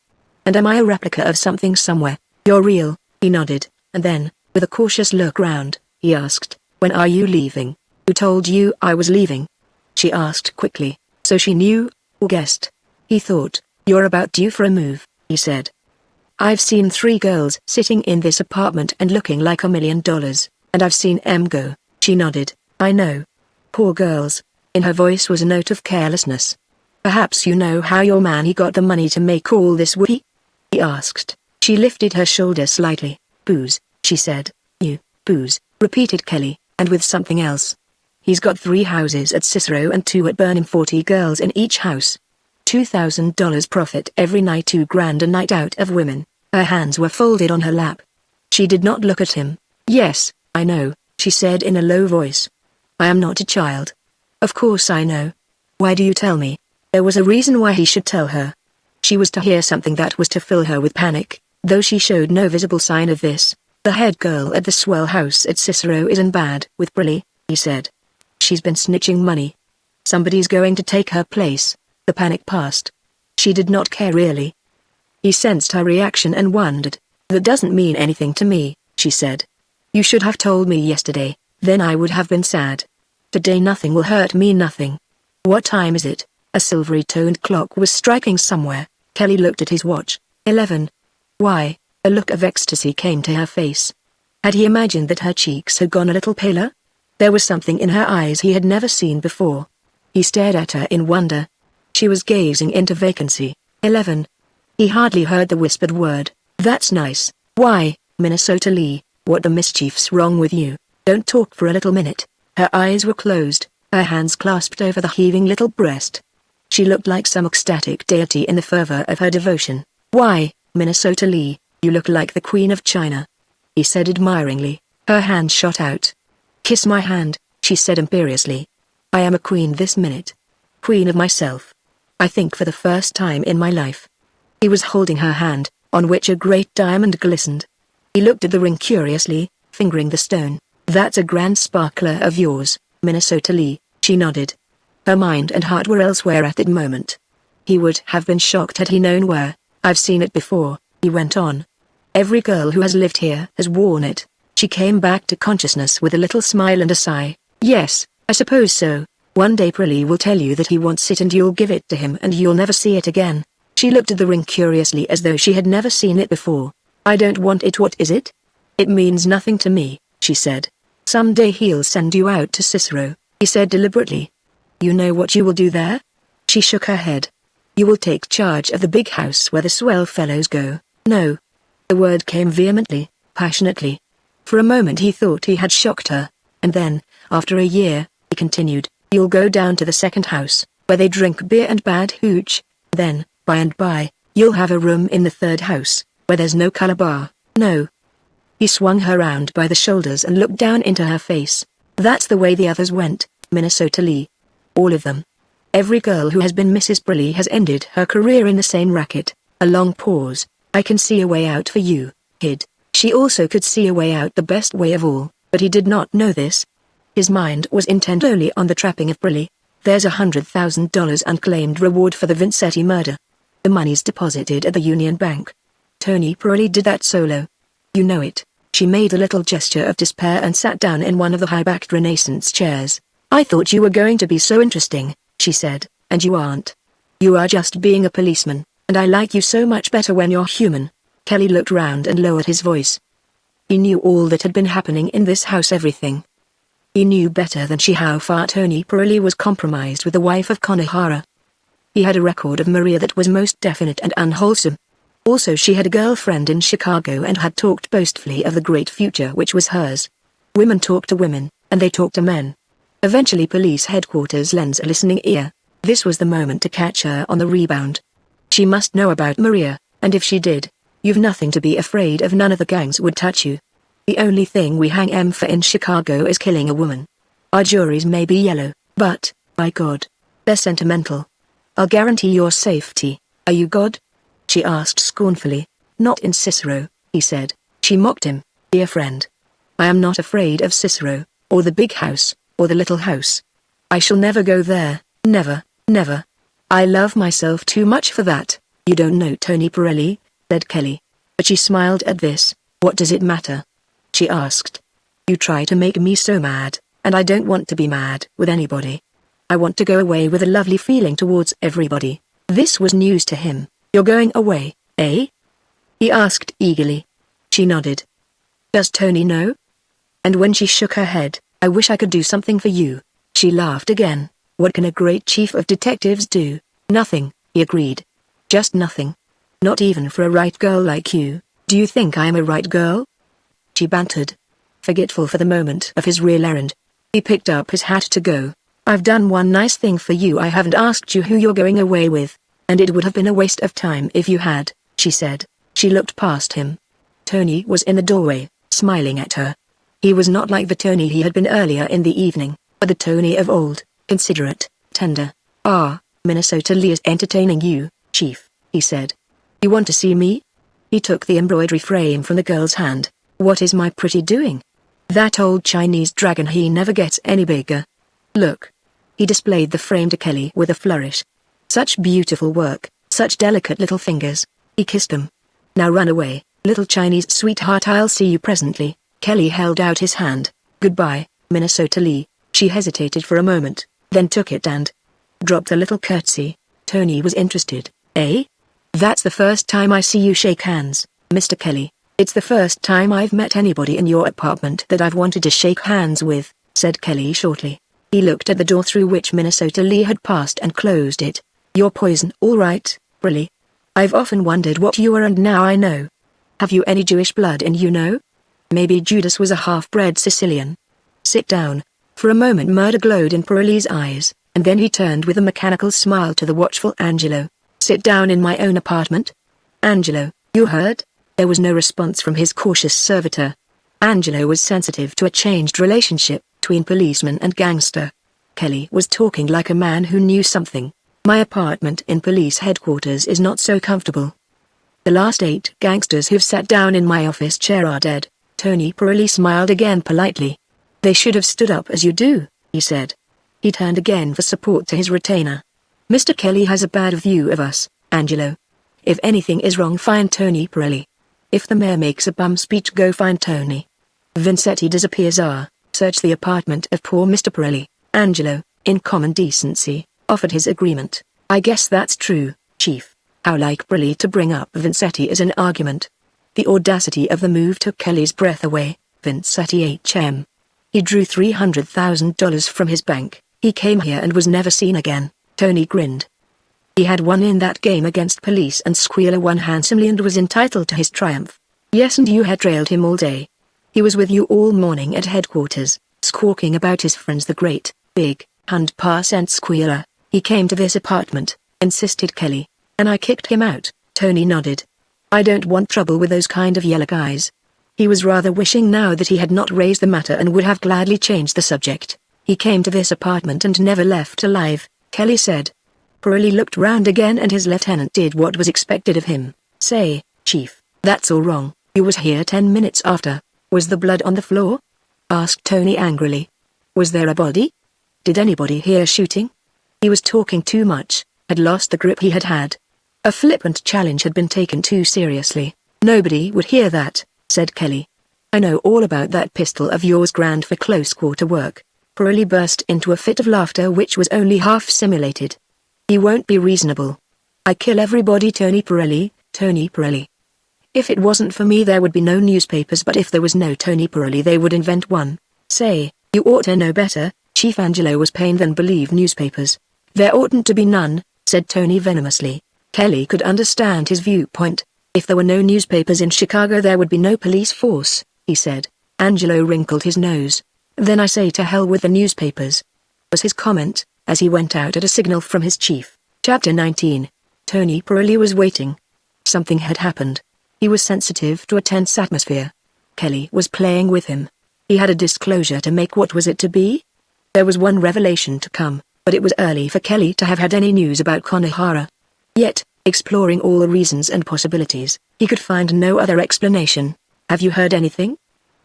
"And am I a replica of something somewhere?" "You're real," he nodded, and then, with a cautious look round, he asked, "When are you leaving?" "Who told you I was leaving?" she asked quickly, so she knew, or guessed. He thought. "You're about due for a move," he said. "I've seen 3 girls sitting in this apartment and looking like $1 million, and I've seen M go." She nodded. "I know. Poor girls." In her voice was a note of carelessness. "Perhaps you know how your man he got the money to make all this would he asked. She lifted her shoulder slightly. "Booze," she said. "You, booze," repeated Kelly, "and with something else. He's got 3 houses at Cicero and 2 at Burnham, 40 girls in each house. $2,000 profit every night, $2 grand a night out of women. Her hands were folded on her lap. She did not look at him. "Yes, I know," she said in a low voice. "I am not a child." "Of course I know. Why do you tell me?" There was a reason why he should tell her. She was to hear something that was to fill her with panic, though she showed no visible sign of this. "The head girl at the swell house at Cicero is in bad with Briley," he said. "She's been snitching money. Somebody's going to take her place." The panic passed. She did not care really. He sensed her reaction and wondered. "That doesn't mean anything to me," she said. "You should have told me yesterday, then I would have been sad. Today nothing will hurt me, nothing." "What time is it?" A silvery-toned clock was striking somewhere. Kelly looked at his watch. 11. "Why?" A look of ecstasy came to her face. Had he imagined that her cheeks had gone a little paler? There was something in her eyes he had never seen before. He stared at her in wonder. She was gazing into vacancy. 11. He hardly heard the whispered word. "That's nice." "Why, Minnesota Lee, what the mischief's wrong with you? Don't talk for a little minute." Her eyes were closed, her hands clasped over the heaving little breast. She looked like some ecstatic deity in the fervor of her devotion. "Why, Minnesota Lee, you look like the Queen of China," he said admiringly. Her hand shot out. "Kiss my hand," she said imperiously. "I am a queen this minute. Queen of myself. I think for the first time in my life." He was holding her hand, on which a great diamond glistened. He looked at the ring curiously, fingering the stone. "That's a grand sparkler of yours, Minnesota Lee," she nodded. Her mind and heart were elsewhere at that moment. He would have been shocked had he known where. "I've seen it before," he went on. "Every girl who has lived here has worn it." She came back to consciousness with a little smile and a sigh. "Yes, I suppose so. One day Prilly will tell you that he wants it and you'll give it to him and you'll never see it again." She looked at the ring curiously as though she had never seen it before. "I don't want it. What is it?" "It means nothing to me," she said. "Someday he'll send you out to Cicero," he said deliberately. "You know what you will do there?" She shook her head. "You will take charge of the big house where the swell fellows go." "No." The word came vehemently, passionately. For a moment he thought he had shocked her, and then, after a year, he continued, "You'll go down to the second house, where they drink beer and bad hooch. Then, by and by, you'll have a room in the third house, where there's no color bar." "No." He swung her round by the shoulders and looked down into her face. "That's the way the others went, Minnesota Lee. All of them. Every girl who has been Mrs. Briley has ended her career in the same racket." A long pause. "I can see a way out for you, kid." She also could see a way out, the best way of all, but he did not know this. His mind was intent only on the trapping of Briley. "There's $100,000 unclaimed reward for the Vincetti murder. The money's deposited at the Union Bank. Tony Prilly did that solo. You know it." She made a little gesture of despair and sat down in one of the high-backed Renaissance chairs. "I thought you were going to be so interesting," she said, "and you aren't. You are just being a policeman, and I like you so much better when you're human." Kelly looked round and lowered his voice. He knew all that had been happening in this house, everything. He knew better than she how far Tony Prilly was compromised with the wife of Konohara. He had a record of Maria that was most definite and unwholesome. Also she had a girlfriend in Chicago and had talked boastfully of the great future which was hers. Women talk to women, and they talk to men. Eventually police headquarters lends a listening ear. This was the moment to catch her on the rebound. She must know about Maria, and if she did, you've nothing to be afraid of. None of the gangs would touch you. The only thing we hang 'em for in Chicago is killing a woman. Our juries may be yellow, but, by God, they're sentimental. I'll guarantee your safety. Are you God?" she asked scornfully. "Not in Cicero," he said. She mocked him. "Dear friend. I am not afraid of Cicero, or the big house, or the little house. I shall never go there, never, never. I love myself too much for that." "You don't know Tony Prilly," said Kelly. But she smiled at this. "What does it matter?" she asked. "You try to make me so mad, and I don't want to be mad with anybody. I want to go away with a lovely feeling towards everybody." This was news to him. "You're going away, eh?" he asked eagerly. She nodded. "Does Tony know?" And when she shook her head, "I wish I could do something for you." She laughed again. "What can a great chief of detectives do?" "Nothing," he agreed. "Just nothing. Not even for a right girl like you." "Do you think I am a right girl?" she bantered. Forgetful for the moment of his real errand, he picked up his hat to go. "I've done one nice thing for you. I haven't asked you who you're going away with, and it would have been a waste of time if you had," she said. She looked past him. Tony was in the doorway, smiling at her. He was not like the Tony he had been earlier in the evening, but the Tony of old, considerate, tender. "Ah, Minnesota Lee is entertaining you, Chief," he said. "You want to see me?" He took the embroidery frame from the girl's hand. "What is my pretty doing?" "That old Chinese dragon, he never gets any bigger. Look." He displayed the frame to Kelly with a flourish. "Such beautiful work, such delicate little fingers." He kissed them. "Now run away, little Chinese sweetheart, I'll see you presently." Kelly held out his hand. "Goodbye, Minnesota Lee." She hesitated for a moment, then took it and dropped a little curtsy. Tony was interested. "Eh? That's the first time I see you shake hands, Mr. Kelly." "It's the first time I've met anybody in your apartment that I've wanted to shake hands with," said Kelly shortly. He looked at the door through which Minnesota Lee had passed and closed it. "You're poison, all right, Briley. I've often wondered what you are and now I know. Have you any Jewish blood in you, know? Maybe Judas was a half-bred Sicilian." "Sit down." For a moment murder glowed in Pirelli's eyes, and then he turned with a mechanical smile to the watchful Angelo. "Sit down in my own apartment? Angelo, you heard?" There was no response from his cautious servitor. Angelo was sensitive to a changed relationship between policeman and gangster. Kelly was talking like a man who knew something. "My apartment in police headquarters is not so comfortable. The last 8 gangsters who've sat down in my office chair are dead." Tony Pirelli smiled again politely. "They should have stood up as you do," he said. He turned again for support to his retainer. "Mr. Kelly has a bad view of us, Angelo. If anything is wrong, find Tony Pirelli. If the mayor makes a bum speech, go find Tony. Vincetti disappears, search the apartment of poor Mr. Pirelli." Angelo, in common decency, offered his agreement. "I guess that's true, Chief. How like Pirelli to bring up Vincetti as an argument." The audacity of the move took Kelly's breath away. Vincetti H.M. He drew $300,000 from his bank. He came here and was never seen again. Tony grinned. He had won in that game against Police, and Squealer won handsomely and was entitled to his triumph. "Yes, and you had trailed him all day. He was with you all morning at headquarters, squawking about his friends the great, big, Hand-Pass and Squealer. He came to this apartment," insisted Kelly. "And I kicked him out." Tony nodded. "I don't want trouble with those kind of yellow guys." He was rather wishing now that he had not raised the matter and would have gladly changed the subject. "He came to this apartment and never left alive," Kelly said. Pirelli looked round again and his lieutenant did what was expected of him. "Say, Chief, that's all wrong. You was here 10 minutes after." "Was the blood on the floor?" asked Tony angrily. "Was there a body? Did anybody hear shooting?" He was talking too much, had lost the grip he had had. A flippant challenge had been taken too seriously. "Nobody would hear that," said Kelly. "I know all about that pistol of yours, grand for close-quarter work." Pirelli burst into a fit of laughter which was only half simulated. "You won't be reasonable. I kill everybody, Tony Pirelli, Tony Pirelli. If it wasn't for me there would be no newspapers, but if there was no Tony Pirelli they would invent one." "Say, you ought to know better." Chief Angelo was pained than believe newspapers. "There oughtn't to be none," said Tony venomously. Kelly could understand his viewpoint. "If there were no newspapers in Chicago there would be no police force," he said. Angelo wrinkled his nose. "Then I say to hell with the newspapers," was his comment, as he went out at a signal from his chief. Chapter 19. Tony Pirelli was waiting. Something had happened. He was sensitive to a tense atmosphere. Kelly was playing with him. He had a disclosure to make. What was it to be? There was one revelation to come, but it was early for Kelly to have had any news about Konohara. Yet, exploring all the reasons and possibilities, he could find no other explanation. "Have you heard anything?"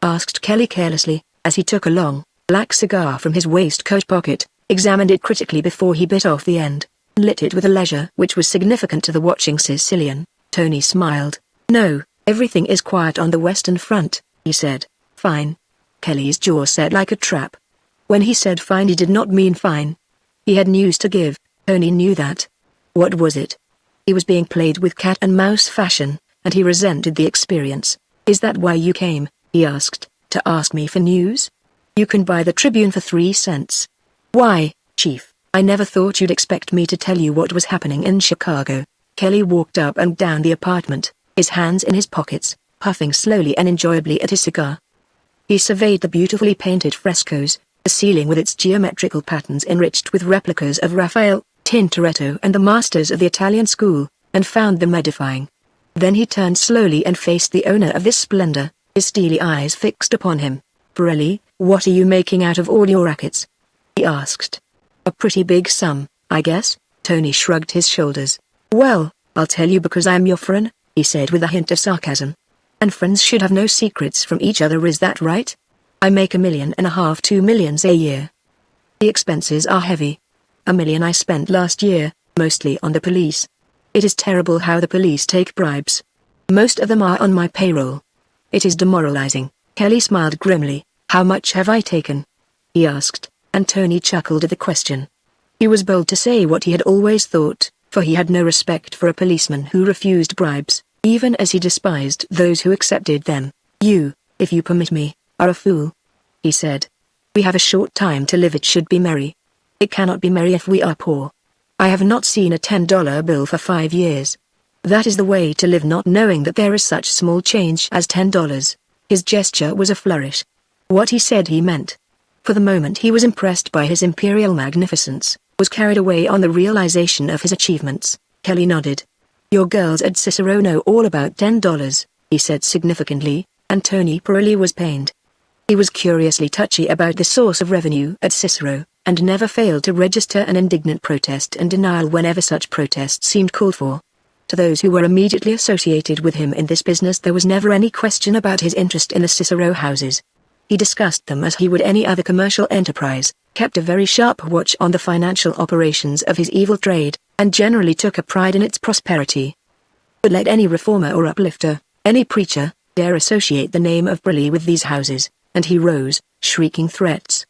asked Kelly carelessly, as he took a long, black cigar from his waistcoat pocket, examined it critically before he bit off the end, and lit it with a leisure which was significant to the watching Sicilian. Tony smiled. "No, everything is quiet on the Western Front," he said. "Fine." Kelly's jaw set like a trap. When he said fine he did not mean fine. He had news to give, Tony knew that. What was it? He was being played with cat and mouse fashion, and he resented the experience. "Is that why you came?" he asked. "To ask me for news? You can buy the Tribune for 3 cents. "Why, Chief, I never thought you'd expect me to tell you what was happening in Chicago." Kelly walked up and down the apartment, his hands in his pockets, puffing slowly and enjoyably at his cigar. He surveyed the beautifully painted frescoes, the ceiling with its geometrical patterns enriched with replicas of Raphael, Tintoretto and the masters of the Italian school, and found them edifying. Then he turned slowly and faced the owner of this splendor, his steely eyes fixed upon him. "Pirelli, what are you making out of all your rackets?" he asked. "A pretty big sum, I guess." Tony shrugged his shoulders. "Well, I'll tell you because I'm your friend," he said with a hint of sarcasm. "And friends should have no secrets from each other, is that right? I make $1.5 million, $2 million a year. The expenses are heavy. $1 million I spent last year, mostly on the police. It is terrible how the police take bribes. Most of them are on my payroll. It is demoralizing." Kelly smiled grimly. "How much have I taken?" he asked, and Tony chuckled at the question. He was bold to say what he had always thought, for he had no respect for a policeman who refused bribes, even as he despised those who accepted them. "You, if you permit me, are a fool," he said. "We have a short time to live. It should be merry. It cannot be merry if we are poor. I have not seen a $10 bill for 5 years. That is the way to live, not knowing that there is such small change as $10. His gesture was a flourish. What he said he meant. For the moment he was impressed by his imperial magnificence, was carried away on the realization of his achievements. Kelly nodded. "Your girls at Cicero know all about $10, he said significantly, and Tony Pirelli was pained. He was curiously touchy about the source of revenue at Cicero, and never failed to register an indignant protest and denial whenever such protest seemed called for. To those who were immediately associated with him in this business there was never any question about his interest in the Cicero houses. He discussed them as he would any other commercial enterprise, kept a very sharp watch on the financial operations of his evil trade, and generally took a pride in its prosperity. But let any reformer or uplifter, any preacher, dare associate the name of Pirelli with these houses, and he rose, shrieking threats.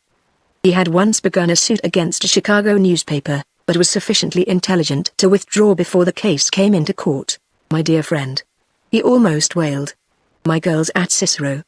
He had once begun a suit against a Chicago newspaper, but was sufficiently intelligent to withdraw before the case came into court. "My dear friend," he almost wailed. "My girls at Cicero.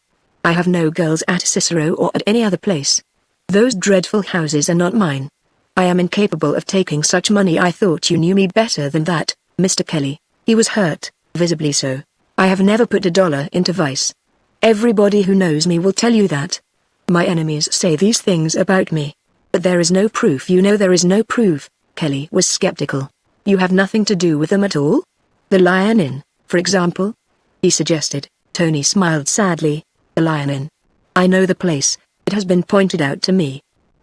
I have no girls at Cicero or at any other place. Those dreadful houses are not mine. I am incapable of taking such money. I thought you knew me better than that, Mr. Kelly." He was hurt, visibly so. "I have never put $1 into vice. Everybody who knows me will tell you that. My enemies say these things about me. But there is no proof. You know there is no proof." Kelly was skeptical. "You have nothing to do with them at all? The Lion Inn, for example?" he suggested. Tony smiled sadly. "The Lion Inn. I know the place, it has been pointed out to me.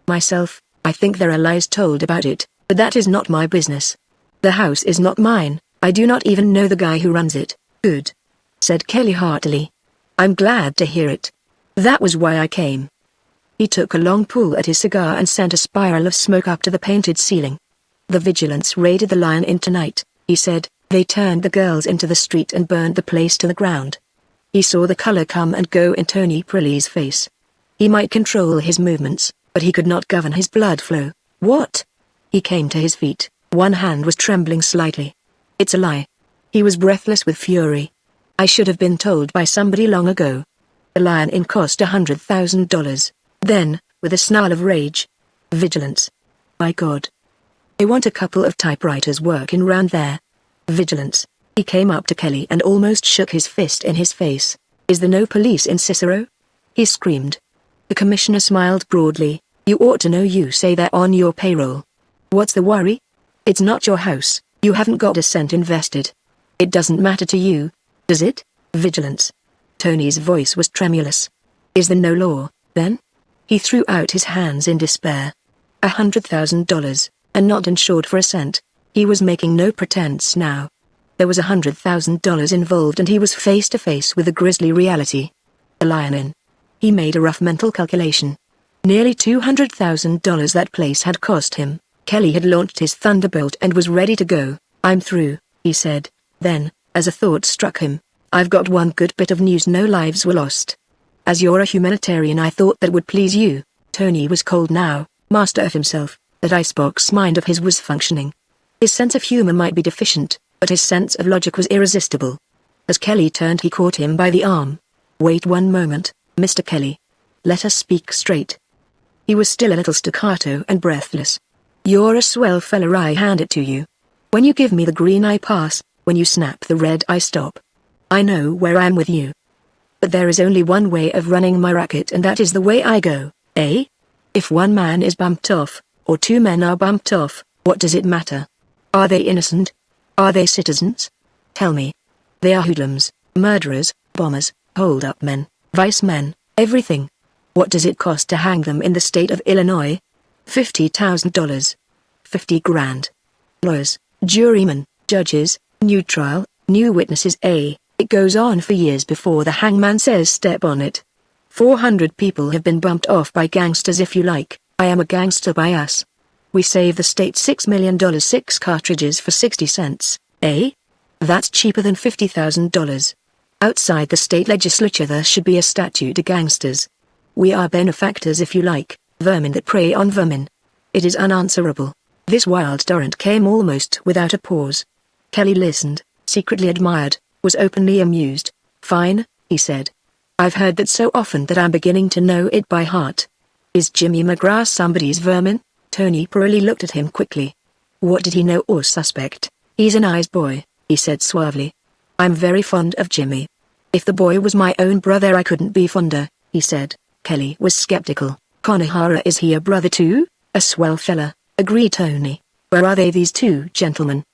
Myself, I think there are lies told about it, but that is not my business. The house is not mine, I do not even know the guy who runs it." "Good," said Kelly heartily. "I'm glad to hear it. That was why I came." He took a long pull at his cigar and sent a spiral of smoke up to the painted ceiling. "The vigilance raided the Lion Inn tonight," he said. "They turned the girls into the street and burned the place to the ground." He saw the color come and go in Tony Pirelli's face. He might control his movements, but he could not govern his blood flow. "What?" He came to his feet, one hand was trembling slightly. "It's a lie." He was breathless with fury. "I should have been told by somebody long ago. The Lion Inn cost $100,000. Then, with a snarl of rage, "Vigilance. By God. I want a couple of typewriters working round there. Vigilance." He came up to Kelly and almost shook his fist in his face. "Is there no police in Cicero?" he screamed. The commissioner smiled broadly. "You ought to know, you say they're on your payroll. What's the worry? It's not your house, you haven't got a cent invested. It doesn't matter to you, does it? Vigilance." Tony's voice was tremulous. "Is there no law, then?" He threw out his hands in despair. $100,000, and not insured for a cent. He was making no pretense now. There was $100,000 involved and he was face to face with a grisly reality. The Lion Inn. He made a rough mental calculation. Nearly $200,000 that place had cost him. Kelly had launched his thunderbolt and was ready to go. "I'm through," he said. Then, as a thought struck him, "I've got one good bit of news. No lives were lost. As you're a humanitarian, I thought that would please you." Tony was cold now, master of himself. That icebox mind of his was functioning. His sense of humor might be deficient, but his sense of logic was irresistible. As Kelly turned, he caught him by the arm. "Wait one moment, Mr. Kelly. Let us speak straight." He was still a little staccato and breathless. "You're a swell fella, I hand it to you. When you give me the green I pass, when you snap the red I stop. I know where I am with you. But there is only one way of running my racket, and that is the way I go, eh? If one man is bumped off, or two men are bumped off, what does it matter? Are they innocent? Are they citizens? Tell me." They are hoodlums, murderers, bombers, hold-up men, vice men, everything. What does it cost to hang them in the state of Illinois? $50,000. 50 grand. Lawyers, jurymen, judges, new trial, new witnesses. It goes on for years before the hangman says step on it. 400 people have been bumped off by gangsters. If you like, I am a gangster by us. We save the state $6 million. 6 cartridges for 60 cents, That's cheaper than $50,000. Outside the state legislature there should be a statue to gangsters. We are benefactors if you like, vermin that prey on vermin. It is unanswerable. This wild torrent came almost without a pause. Kelly listened, secretly admired, was openly amused. Fine, he said. I've heard that so often that I'm beginning to know it by heart. Is Jimmy McGrath somebody's vermin? Tony Pirelli looked at him quickly. What did he know or suspect? He's a nice boy, he said suavely. I'm very fond of Jimmy. If the boy was my own brother I couldn't be fonder, he said. Kelly was skeptical. Konohara, is he a brother too? A swell fella, agreed Tony. Where are they, these two gentlemen?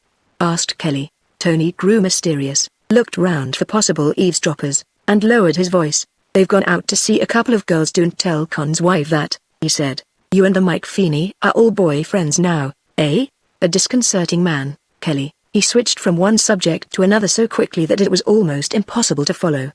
Asked Kelly. Tony grew mysterious, looked round for possible eavesdroppers, and lowered his voice. They've gone out to see a couple of girls. Don't tell Con's wife that, he said. You and the Mike Feeney are all boyfriends now, eh? A disconcerting man, Kelly. He switched from one subject to another so quickly that it was almost impossible to follow.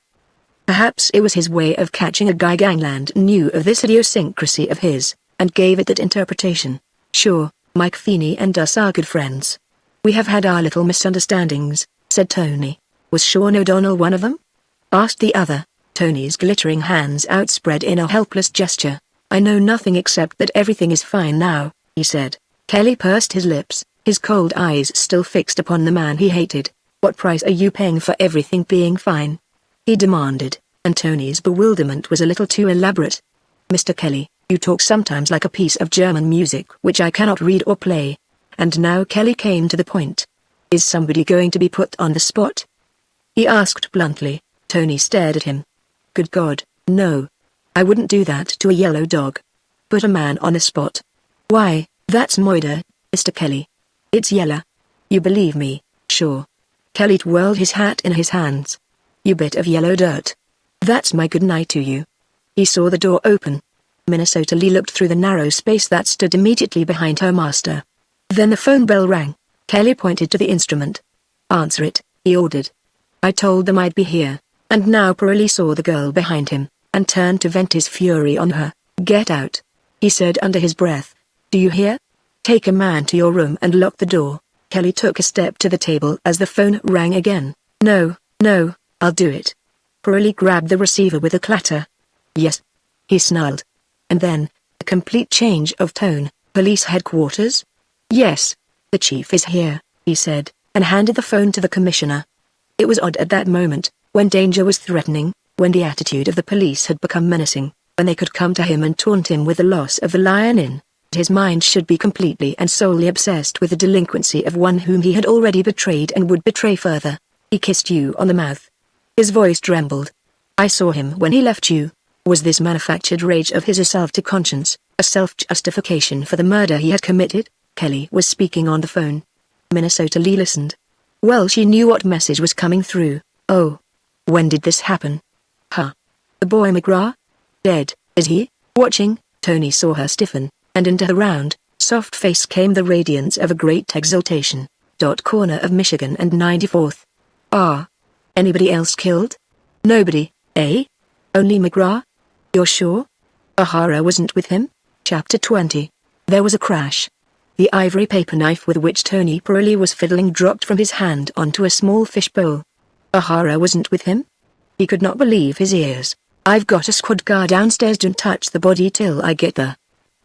Perhaps it was his way of catching a guy. Gangland knew of this idiosyncrasy of his, and gave it that interpretation. Sure, Mike Feeney and us are good friends. We have had our little misunderstandings, said Tony. Was Sean O'Donnell one of them? Asked the other, Tony's glittering hands outspread in a helpless gesture. I know nothing except that everything is fine now, he said. Kelly pursed his lips, his cold eyes still fixed upon the man he hated. What price are you paying for everything being fine? He demanded, and Tony's bewilderment was a little too elaborate. Mr. Kelly, you talk sometimes like a piece of German music which I cannot read or play. And now Kelly came to the point. Is somebody going to be put on the spot? He asked bluntly. Tony stared at him. Good God, no. I wouldn't do that to a yellow dog. Put a man on the spot. Why, that's murder, Mr. Kelly. It's yellow. You believe me, sure. Kelly twirled his hat in his hands. You bit of yellow dirt. That's my good night to you. He saw the door open. Minnesota Lee looked through the narrow space that stood immediately behind her master. Then the phone bell rang. Kelly pointed to the instrument. Answer it, he ordered. I told them I'd be here, and now Pirelli saw the girl behind him, and turned to vent his fury on her. Get out, he said under his breath. Do you hear? Take a man to your room and lock the door. Kelly took a step to the table as the phone rang again. No, I'll do it. Pirelli grabbed the receiver with a clatter. Yes, he snarled. And then, a complete change of tone. Police headquarters? Yes, the chief is here, he said, and handed the phone to the commissioner. It was odd at that moment, when danger was threatening, when the attitude of the police had become menacing, when they could come to him and taunt him with the loss of the Lion Inn. His mind should be completely and solely obsessed with the delinquency of one whom he had already betrayed and would betray further. He kissed you on the mouth. His voice trembled. I saw him when he left you. Was this manufactured rage of his a salve to conscience, a self-justification for the murder he had committed? Kelly was speaking on the phone. Minnesota Lee listened. Well, she knew what message was coming through. Oh. When did this happen? Huh. The boy McGrath? Dead, is he? Watching, Tony saw her stiffen, and into her round, soft face came the radiance of a great exultation. Corner of Michigan and 94th. Ah. Anybody else killed? Nobody, eh? Only McGrath? You're sure? O'Hara wasn't with him? Chapter 20. There was a crash. The ivory paper knife with which Tony Pirelli was fiddling dropped from his hand onto a small fish bowl. O'Hara wasn't with him? He could not believe his ears. I've got a squad car downstairs. Don't touch the body till I get there.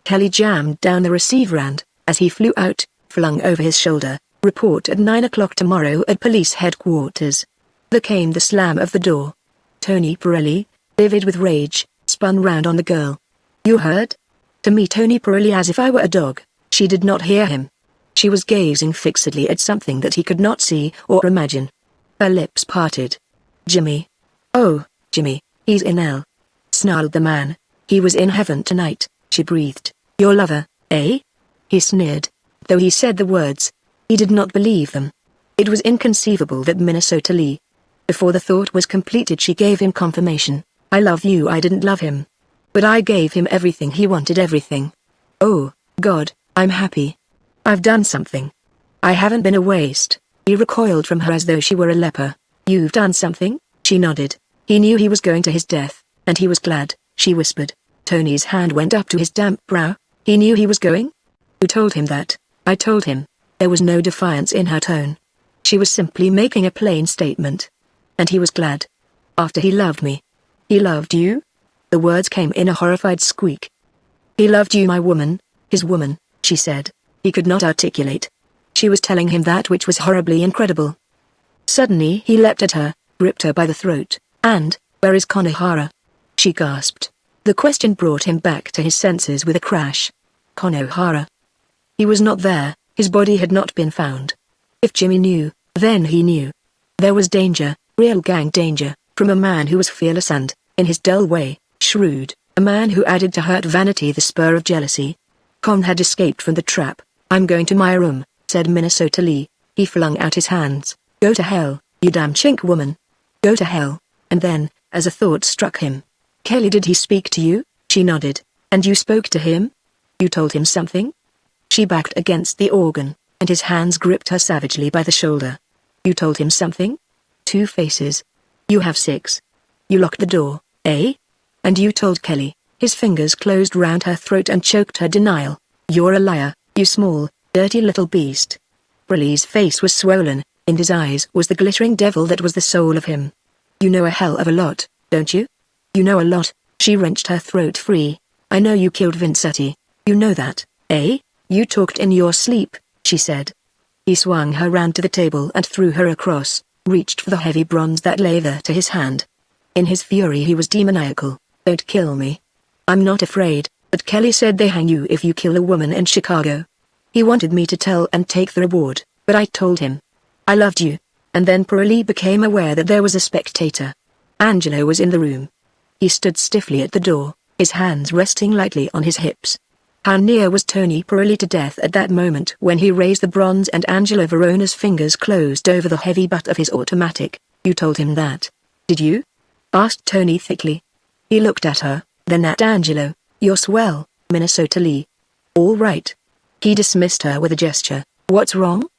Kelly jammed down the receiver and, as he flew out, flung over his shoulder, report at 9 o'clock tomorrow at police headquarters. There came the slam of the door. Tony Pirelli, livid with rage, spun round on the girl. You heard? To me, Tony Pirelli, as if I were a dog. She did not hear him. She was gazing fixedly at something that he could not see or imagine. Her lips parted. Jimmy. Oh, Jimmy, he's in hell, snarled the man. He was in heaven tonight, she breathed. Your lover, eh? He sneered. Though he said the words, he did not believe them. It was inconceivable that Minnesota Lee, Before the thought was completed she gave him confirmation. I love you. I didn't love him. But I gave him everything he wanted, everything. Oh, God, I'm happy. I've done something. I haven't been a waste. He recoiled from her as though she were a leper. You've done something? She nodded. He knew he was going to his death, and he was glad, she whispered. Tony's hand went up to his damp brow. He knew he was going? Who told him that? I told him. There was no defiance in her tone. She was simply making a plain statement. And he was glad. After he loved me. He loved you? The words came in a horrified squeak. He loved you, my woman, his woman, she said. He could not articulate. She was telling him that which was horribly incredible. Suddenly he leapt at her, gripped her by the throat, and, where is Konohara? She gasped. The question brought him back to his senses with a crash. Konohara. He was not there, his body had not been found. If Jimmy knew, then he knew. There was danger, real gang danger, from a man who was fearless and, in his dull way, shrewd, a man who added to hurt vanity the spur of jealousy. Kon had escaped from the trap. I'm going to my room, said Minnesota Lee. He flung out his hands. Go to hell, you damn chink woman. Go to hell. And then, as a thought struck him. Kelly, did he speak to you? She nodded. And you spoke to him? You told him something? She backed against the organ, and his hands gripped her savagely by the shoulder. You told him something? 2 faces. You have 6. You locked the door, eh? And you told Kelly. His fingers closed round her throat and choked her denial. You're a liar, you small, dirty little beast. Briley's face was swollen, in his eyes was the glittering devil that was the soul of him. You know a hell of a lot, don't you? You know a lot. She wrenched her throat free. I know you killed Vincetti. You know that, eh? You talked in your sleep, she said. He swung her round to the table and threw her across, reached for the heavy bronze that lay there to his hand. In his fury he was demoniacal. Don't kill me. I'm not afraid, but Kelly said they hang you if you kill a woman in Chicago. He wanted me to tell and take the reward, but I told him. I loved you. And then Pirelli became aware that there was a spectator. Angelo was in the room. He stood stiffly at the door, his hands resting lightly on his hips. How near was Tony Pirelli to death at that moment when he raised the bronze and Angelo Verona's fingers closed over the heavy butt of his automatic. You told him that, did you? Asked Tony thickly. He looked at her, then at Angelo. You're swell, Minnesota Lee. All right. He dismissed her with a gesture. What's wrong?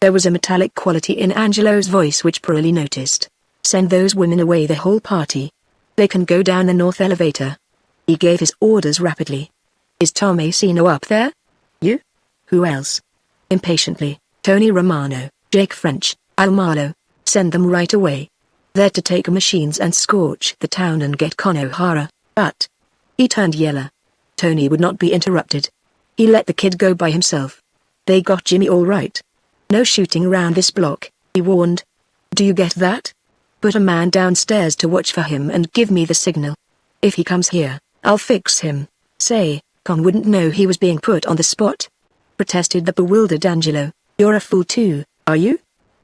There was a metallic quality in Angelo's voice which Pirelli noticed. Send those women away, the whole party. They can go down the north elevator. He gave his orders rapidly. Is Tom Asino up there? You? Who else? Impatiently, Tony Romano, Jake French, Al Marlowe. Send them right away. They're to take machines and scorch the town and get Konohara, but... He turned yellow. Tony would not be interrupted. He let the kid go by himself. They got Jimmy all right. No shooting around this block, he warned. Do you get that? Put a man downstairs to watch for him and give me the signal. If he comes here, I'll fix him. Say, Con wouldn't know he was being put on the spot. Protested the bewildered Angelo. You're a fool too, are you?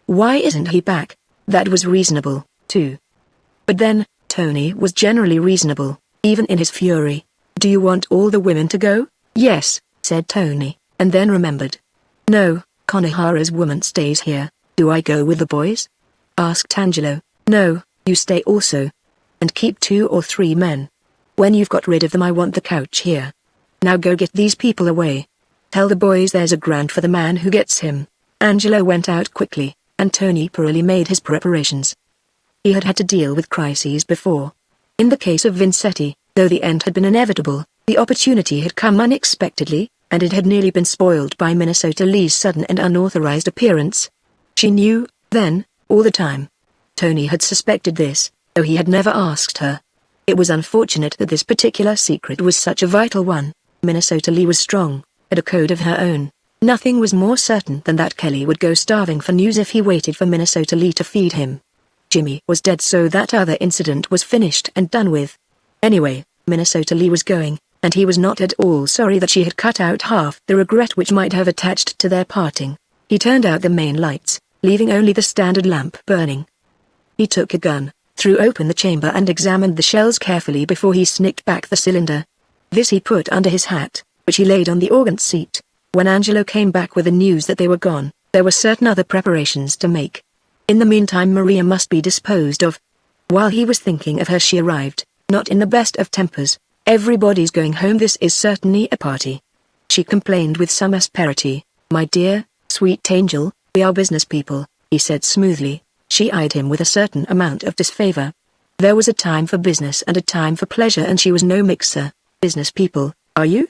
Why isn't he back? That was reasonable, too. But then, Tony was generally reasonable, even in his fury. Do you want all the women to go? Yes, said Tony, and then remembered. No, Konohara's woman stays here. Do I go with the boys? Asked Angelo. No, you stay also. And keep 2 or 3 men. When you've got rid of them I want the couch here. Now go get these people away. Tell the boys there's a grant for the man who gets him. Angelo went out quickly, and Tony Pirelli made his preparations. He had had to deal with crises before. In the case of Vincetti, though the end had been inevitable, the opportunity had come unexpectedly, and it had nearly been spoiled by Minnesota Lee's sudden and unauthorized appearance. She knew, then, all the time. Tony had suspected this, though he had never asked her. It was unfortunate that this particular secret was such a vital one. Minnesota Lee was strong, had a code of her own. Nothing was more certain than that Kelly would go starving for news if he waited for Minnesota Lee to feed him. Jimmy was dead, so that other incident was finished and done with. Anyway, Minnesota Lee was going, and he was not at all sorry that she had cut out half the regret which might have attached to their parting. He turned out the main lights, leaving only the standard lamp burning. He took a gun, threw open the chamber and examined the shells carefully before he snicked back the cylinder. This he put under his hat, which he laid on the organ seat. When Angelo came back with the news that they were gone, there were certain other preparations to make. In the meantime Maria must be disposed of. While he was thinking of her she arrived, not in the best of tempers. Everybody's going home, this is certainly a party. She complained with some asperity. My dear, sweet angel, we are business people, he said smoothly. She eyed him with a certain amount of disfavor. There was a time for business and a time for pleasure, and she was no mixer. Business people, are you?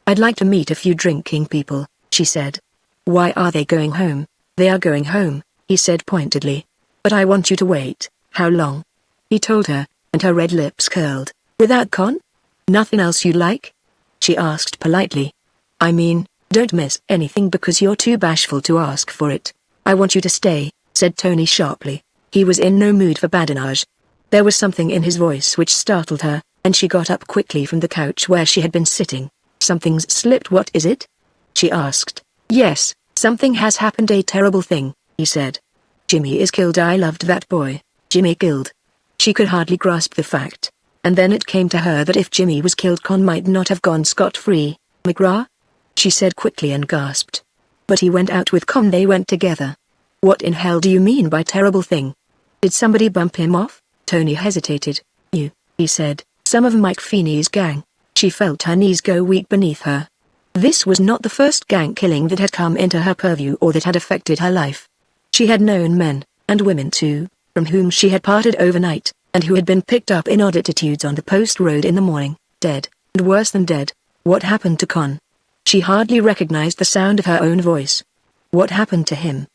I'd like to meet a few drinking people, she said. Why are they going home? They are going home, he said pointedly. But I want you to wait. How long? He told her, and her red lips curled. Without con? Nothing else you like? She asked politely. I mean, don't miss anything because you're too bashful to ask for it. I want you to stay, said Tony sharply. He was in no mood for badinage. There was something in his voice which startled her, and she got up quickly from the couch where she had been sitting. Something's slipped. What is it? She asked. Yes, something has happened, a terrible thing, he said. Jimmy is killed. I loved that boy. Jimmy killed. She could hardly grasp the fact. And then it came to her that if Jimmy was killed, Con might not have gone scot-free. McGraw? She said quickly and gasped. But he went out with Con. They went together. What in hell do you mean by terrible thing? Did somebody bump him off? Tony hesitated. You, he said, some of Mike Feeney's gang. She felt her knees go weak beneath her. This was not the first gang killing that had come into her purview or that had affected her life. She had known men, and women too, from whom she had parted overnight, and who had been picked up in odd attitudes on the post road in the morning, dead, and worse than dead. What happened to Con? She hardly recognized the sound of her own voice. What happened to him?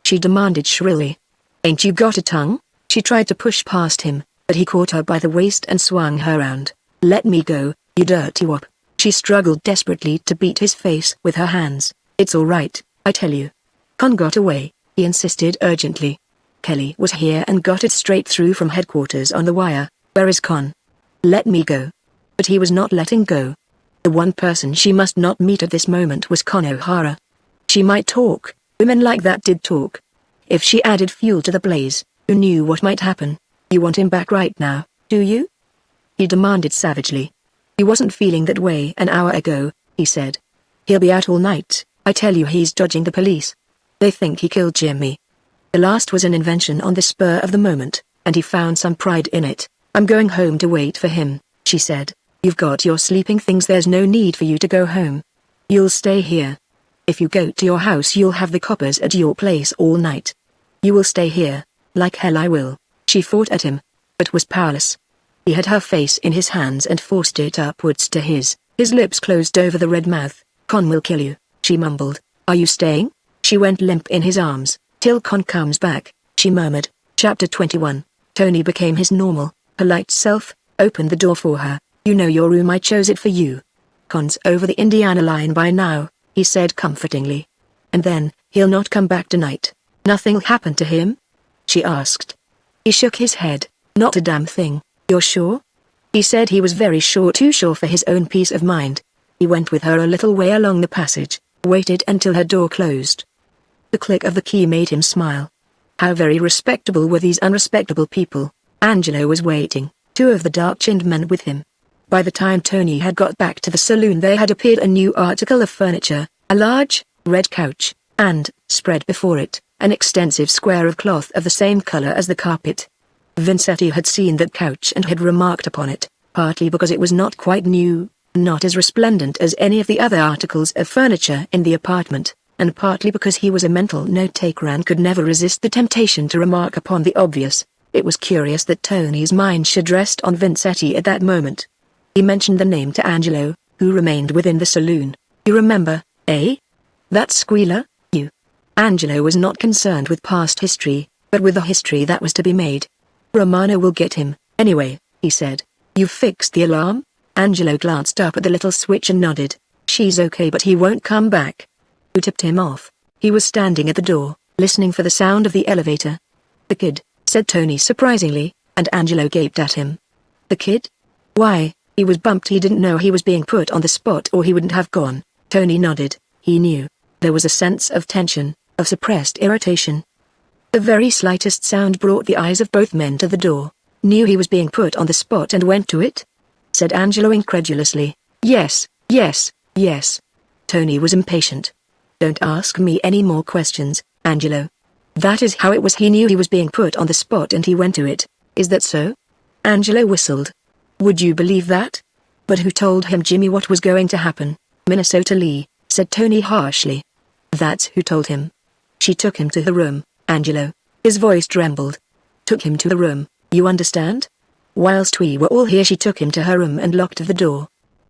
She demanded shrilly. Ain't you got a tongue? She tried to push past him, but he caught her by the waist and swung her round. Let me go, you dirty wop. She struggled desperately to beat his face with her hands. It's all right, I tell you. Con got away, he insisted urgently. Kelly was here and got it straight through from headquarters on the wire. Where is Con? Let me go. But he was not letting go. The one person she must not meet at this moment was Con O'Hara. She might talk, women like that did talk. If she added fuel to the blaze, who knew what might happen? You want him back right now, do you? He demanded savagely. He wasn't feeling that way an hour ago, he said. He'll be out all night. I tell you, he's dodging the police. They think he killed Jimmy. The last was an invention on the spur of the moment, and he found some pride in it. I'm going home to wait for him, she said. You've got your sleeping things, there's no need for you to go home. You'll stay here. If you go to your house you'll have the coppers at your place all night. You will stay here. Like hell I will. She fought at him, but was powerless. He had her face in his hands and forced it upwards to his. His lips closed over the red mouth. Con will kill you, she mumbled. Are you staying? She went limp in his arms. Till Con comes back, she murmured. Chapter 21. Tony became his normal, polite self, opened the door for her. You know your room, I chose it for you. Con's over the Indiana line by now, he said comfortingly. And then, he'll not come back tonight. Nothing'll happen to him? She asked. He shook his head. Not a damn thing. You're sure? He said he was very sure, too sure for his own peace of mind. He went with her a little way along the passage, waited until her door closed. The click of the key made him smile. How very respectable were these unrespectable people. Angelo was waiting, two of the dark-chinned men with him. By the time Tony had got back to the saloon there had appeared a new article of furniture, a large, red couch, and, spread before it, an extensive square of cloth of the same color as the carpet. Vincetti had seen that couch and had remarked upon it, partly because it was not quite new, not as resplendent as any of the other articles of furniture in the apartment, and partly because he was a mental note-taker and could never resist the temptation to remark upon the obvious. It was curious that Tony's mind should rest on Vincetti at that moment. He mentioned the name to Angelo, who remained within the saloon. You remember, eh? That squealer, you. Angelo was not concerned with past history, but with the history that was to be made. Romano will get him, anyway, he said. You've fixed the alarm? Angelo glanced up at the little switch and nodded. She's okay, but he won't come back. Who tipped him off? He was standing at the door, listening for the sound of the elevator. The kid, said Tony surprisingly, and Angelo gaped at him. The kid? Why, he was bumped. He didn't know he was being put on the spot or he wouldn't have gone. Tony nodded. He knew. There was a sense of tension, of suppressed irritation. The very slightest sound brought the eyes of both men to the door. Knew he was being put on the spot and went to it? Said Angelo incredulously. Yes, yes, yes. Tony was impatient. Don't ask me any more questions, Angelo. That is how it was. He knew he was being put on the spot and he went to it. Is that so? Angelo whistled. Would you believe that? But who told him, Jimmy, what was going to happen? Minnesota Lee, said Tony harshly. That's who told him. She took him to the room, Angelo. His voice trembled. Took him to the room, you understand? Whilst we were all here, she took him to her room and locked the door.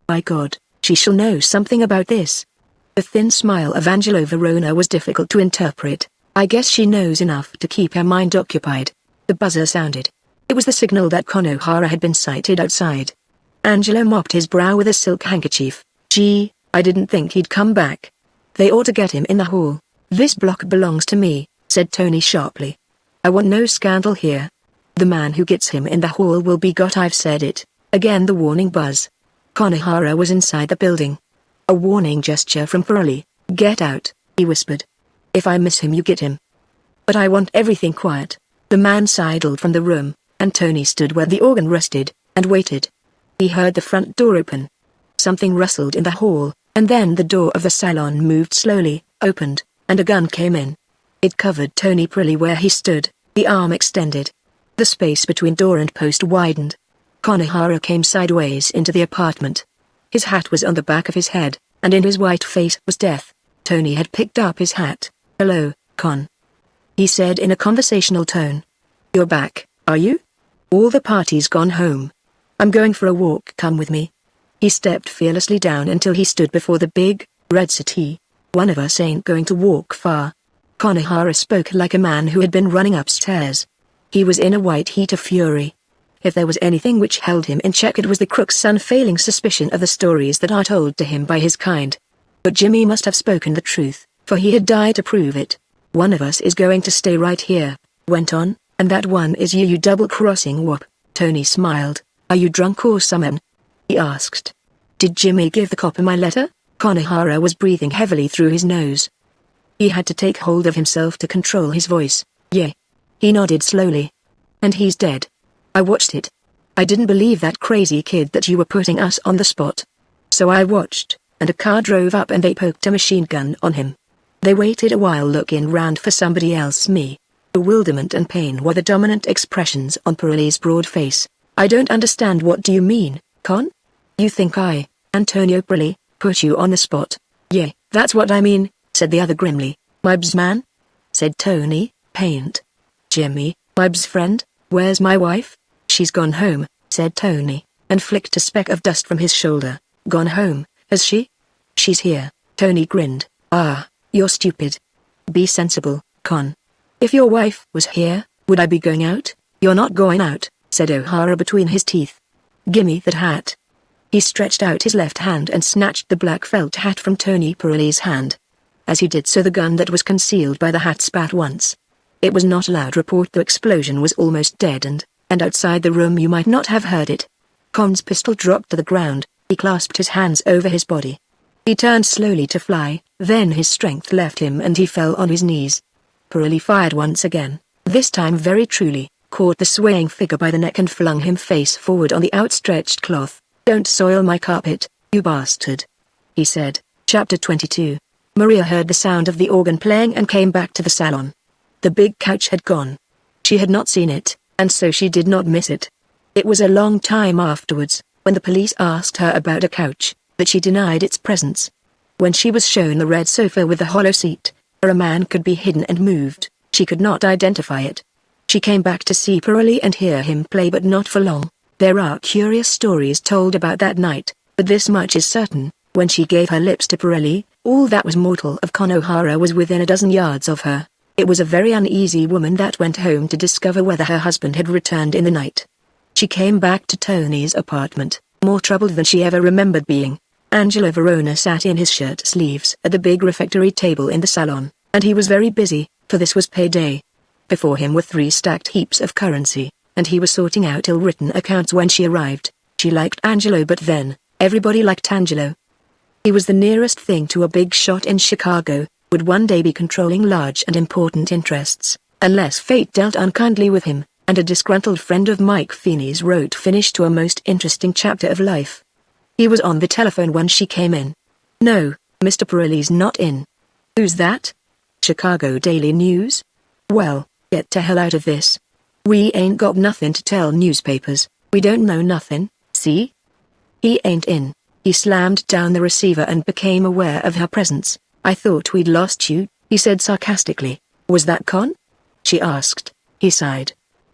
My God, she shall know something about this. The thin smile of Angelo Verona was difficult to interpret. I guess she knows enough to keep her mind occupied. The buzzer sounded. It was the signal that Con O'Hara had been sighted outside. Angelo mopped his brow with a silk handkerchief. Gee, I didn't think he'd come back. They ought to get him in the hall. This block belongs to me, said Tony sharply. I want no scandal here. The man who gets him in the hall will be got. I've said it. Again the warning buzz. Con O'Hara was inside the building. A warning gesture from Pirelli. Get out, he whispered. If I miss him, you get him. But I want everything quiet. The man sidled from the room, and Tony stood where the organ rested, and waited. He heard the front door open. Something rustled in the hall, and then the door of the salon moved slowly, opened, and a gun came in. It covered Tony Pirelli where he stood, the arm extended. The space between door and post widened. Con O'Hara came sideways into the apartment. His hat was on the back of his head, and in his white face was death. Tony had picked up his hat. Hello, Con. He said in a conversational tone. You're back, are you? All the party's gone home. I'm going for a walk, come with me. He stepped fearlessly down until he stood before the big, red city. One of us ain't going to walk far. Con O'Hara spoke like a man who had been running upstairs. He was in a white heat of fury. If there was anything which held him in check, it was the crook's unfailing suspicion of the stories that are told to him by his kind. But Jimmy must have spoken the truth, for he had died to prove it. One of us is going to stay right here, went on, and that one is you double-crossing wop. Tony smiled. Are you drunk or something? He asked. Did Jimmy give the copper my letter? Con O'Hara was breathing heavily through his nose. He had to take hold of himself to control his voice. Yeah. He nodded slowly. And he's dead. I watched it. I didn't believe that crazy kid that you were putting us on the spot. So I watched, and a car drove up and they poked a machine gun on him. They waited a while looking round for somebody else. Me. Bewilderment and pain were the dominant expressions on Pirelli's broad face. I don't understand. What do you mean, Con? You think I, Antonio Pirelli, put you on the spot? Yeah, that's what I mean, said the other grimly. My bzz man? Said Tony, pained. Jimmy, my bzz friend, where's my wife? She's gone home, said Tony, and flicked a speck of dust from his shoulder. Gone home, has she? She's here. Tony grinned. Ah, you're stupid. Be sensible, Con. If your wife was here, would I be going out? You're not going out, said O'Hara between his teeth. Gimme that hat. He stretched out his left hand and snatched the black felt hat from Tony Pirelli's hand. As he did so, the gun that was concealed by the hat spat once. It was not a loud report. The explosion was almost deadened, and outside the room you might not have heard it. Con's pistol dropped to the ground. He clasped his hands over his body. He turned slowly to fly, then his strength left him and he fell on his knees. Pirelli fired once again, this time very truly, caught the swaying figure by the neck and flung him face forward on the outstretched cloth. Don't soil my carpet, you bastard, he said. Chapter 22. Maria heard the sound of the organ playing and came back to the salon. The big couch had gone. She had not seen it, and so she did not miss it. It was a long time afterwards, when the police asked her about a couch, that she denied its presence. When she was shown the red sofa with the hollow seat, where a man could be hidden and moved, she could not identify it. She came back to see Pirelli and hear him play, but not for long. There are curious stories told about that night, but this much is certain: when she gave her lips to Pirelli, all that was mortal of Con O'Hara was within a dozen yards of her. It was a very uneasy woman that went home to discover whether her husband had returned in the night. She came back to Tony's apartment, more troubled than she ever remembered being. Angelo Verona sat in his shirt sleeves at the big refectory table in the salon, and he was very busy, for this was payday. Before him were 3 stacked heaps of currency, and he was sorting out ill-written accounts when she arrived. She liked Angelo, but then, everybody liked Angelo. He was the nearest thing to a big shot in Chicago, would one day be controlling large and important interests, unless fate dealt unkindly with him, and a disgruntled friend of Mike Feeney's wrote finish to a most interesting chapter of life. He was on the telephone when she came in. No, Mr. Pirelli's not in. Who's that? Chicago Daily News? Well, get to hell out of this. We ain't got nothing to tell newspapers, we don't know nothing, see? He ain't in. He slammed down the receiver and became aware of her presence. I thought we'd lost you, he said sarcastically. Was that Con? She asked. He sighed.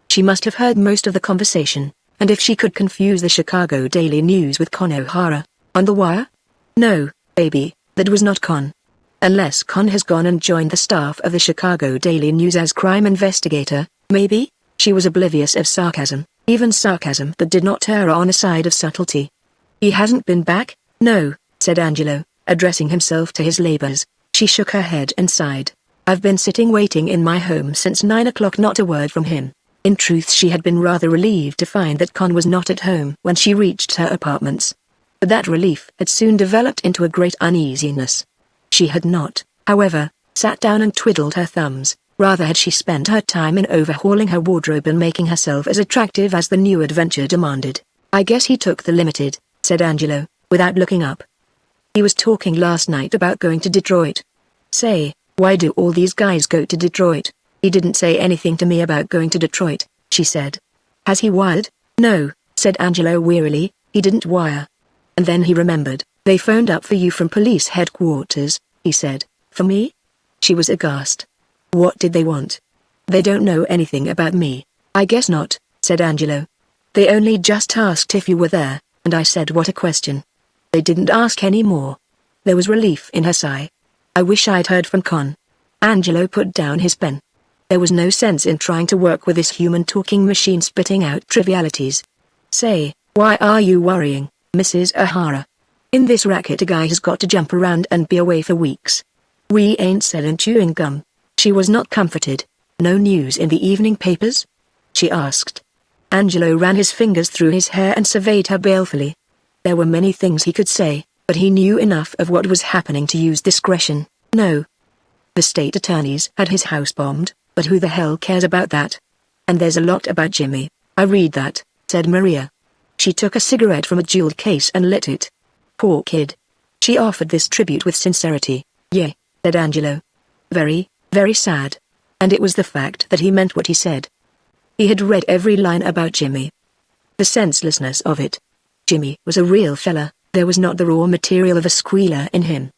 She must have heard most of the conversation, and if she could confuse the Chicago Daily News with Con O'Hara, on the wire? No, baby, that was not Con. Unless Con has gone and joined the staff of the Chicago Daily News as crime investigator, maybe? She was oblivious of sarcasm, even sarcasm that did not err on a side of subtlety. He hasn't been back? No, said Angelo, addressing himself to his labors. She shook her head and sighed. I've been sitting waiting in my home since 9 o'clock, not a word from him. In truth, she had been rather relieved to find that Con was not at home when she reached her apartments. But that relief had soon developed into a great uneasiness. She had not, however, sat down and twiddled her thumbs. Rather had she spent her time in overhauling her wardrobe and making herself as attractive as the new adventure demanded. I guess he took the limited, said Angelo, without looking up. He was talking last night about going to Detroit. Say, why do all these guys go to Detroit? He didn't say anything to me about going to Detroit, she said. Has he wired? No, said Angelo wearily, he didn't wire. And then he remembered. They phoned up for you from police headquarters, he said. For me? She was aghast. What did they want? They don't know anything about me. I guess not, said Angelo. They only just asked if you were there, and I said what a question. They didn't ask any more. There was relief in her sigh. I wish I'd heard from Con. Angelo put down his pen. There was no sense in trying to work with this human talking machine spitting out trivialities. Say, why are you worrying, Mrs. O'Hara? In this racket a guy has got to jump around and be away for weeks. We ain't selling chewing gum. She was not comforted. No news in the evening papers? She asked. Angelo ran his fingers through his hair and surveyed her balefully. There were many things he could say, but he knew enough of what was happening to use discretion. No. The state attorneys had his house bombed, but who the hell cares about that? And there's a lot about Jimmy. I read that, said Maria. She took a cigarette from a jeweled case and lit it. Poor kid. She offered this tribute with sincerity. Yeah, said Angelo. Very, very sad. And it was the fact that he meant what he said. He had read every line about Jimmy. The senselessness of it. Jimmy was a real fella, there was not the raw material of a squealer in him.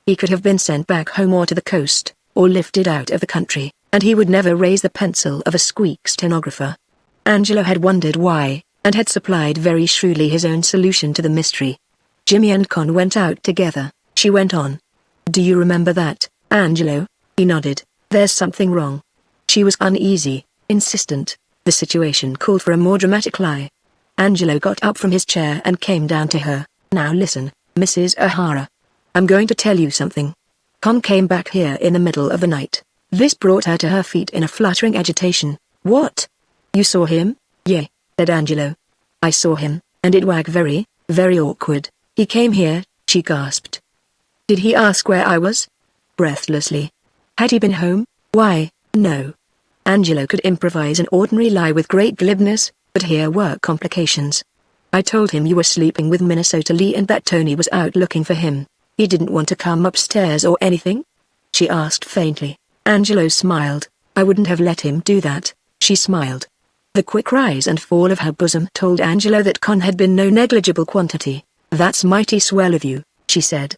He could have been sent back home or to the coast, or lifted out of the country, and he would never raise the pencil of a squeak stenographer. Angelo had wondered why, and had supplied very shrewdly his own solution to the mystery. Jimmy and Con went out together, she went on. Do you remember that, Angelo? He nodded. There's something wrong. She was uneasy, insistent. The situation called for a more dramatic lie. Angelo got up from his chair and came down to her. Now listen, Mrs. O'Hara. I'm going to tell you something. Con came back here in the middle of the night. This brought her to her feet in a fluttering agitation. What? You saw him? Yeah, said Angelo. I saw him, and it was very, very awkward. He came here, she gasped. Did he ask where I was? Breathlessly. Had he been home? Why, no. Angelo could improvise an ordinary lie with great glibness, but here were complications. I told him you were sleeping with Minnesota Lee and that Tony was out looking for him. He didn't want to come upstairs or anything? She asked faintly. Angelo smiled. I wouldn't have let him do that, she smiled. The quick rise and fall of her bosom told Angelo that Con had been no negligible quantity. That's mighty swell of you, she said.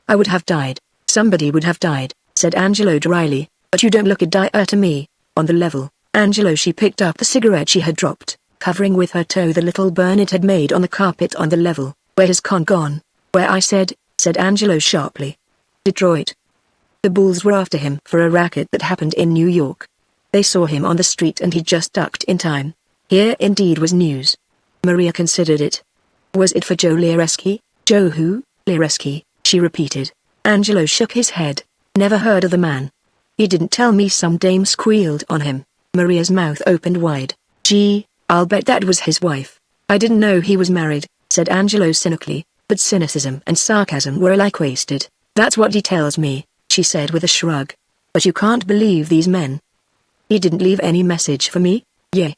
I would have died. Somebody would have died, said Angelo dryly, but you don't look a dire to me. On the level, Angelo, she picked up the cigarette she had dropped, covering with her toe the little burn it had made on the carpet on the level. Where has Con gone? Where I said Angelo sharply. Detroit. The Bulls were after him for a racket that happened in New York. They saw him on the street and he just ducked in time. Here indeed was news. Maria considered it. Was it for Joe Liereski? Joe who? Liereski, she repeated. Angelo shook his head. Never heard of the man. He didn't tell me some dame squealed on him. Maria's mouth opened wide. Gee, I'll bet that was his wife. I didn't know he was married, said Angelo cynically, but cynicism and sarcasm were alike wasted. That's what he tells me, she said with a shrug. But you can't believe these men. He didn't leave any message for me? Yeah.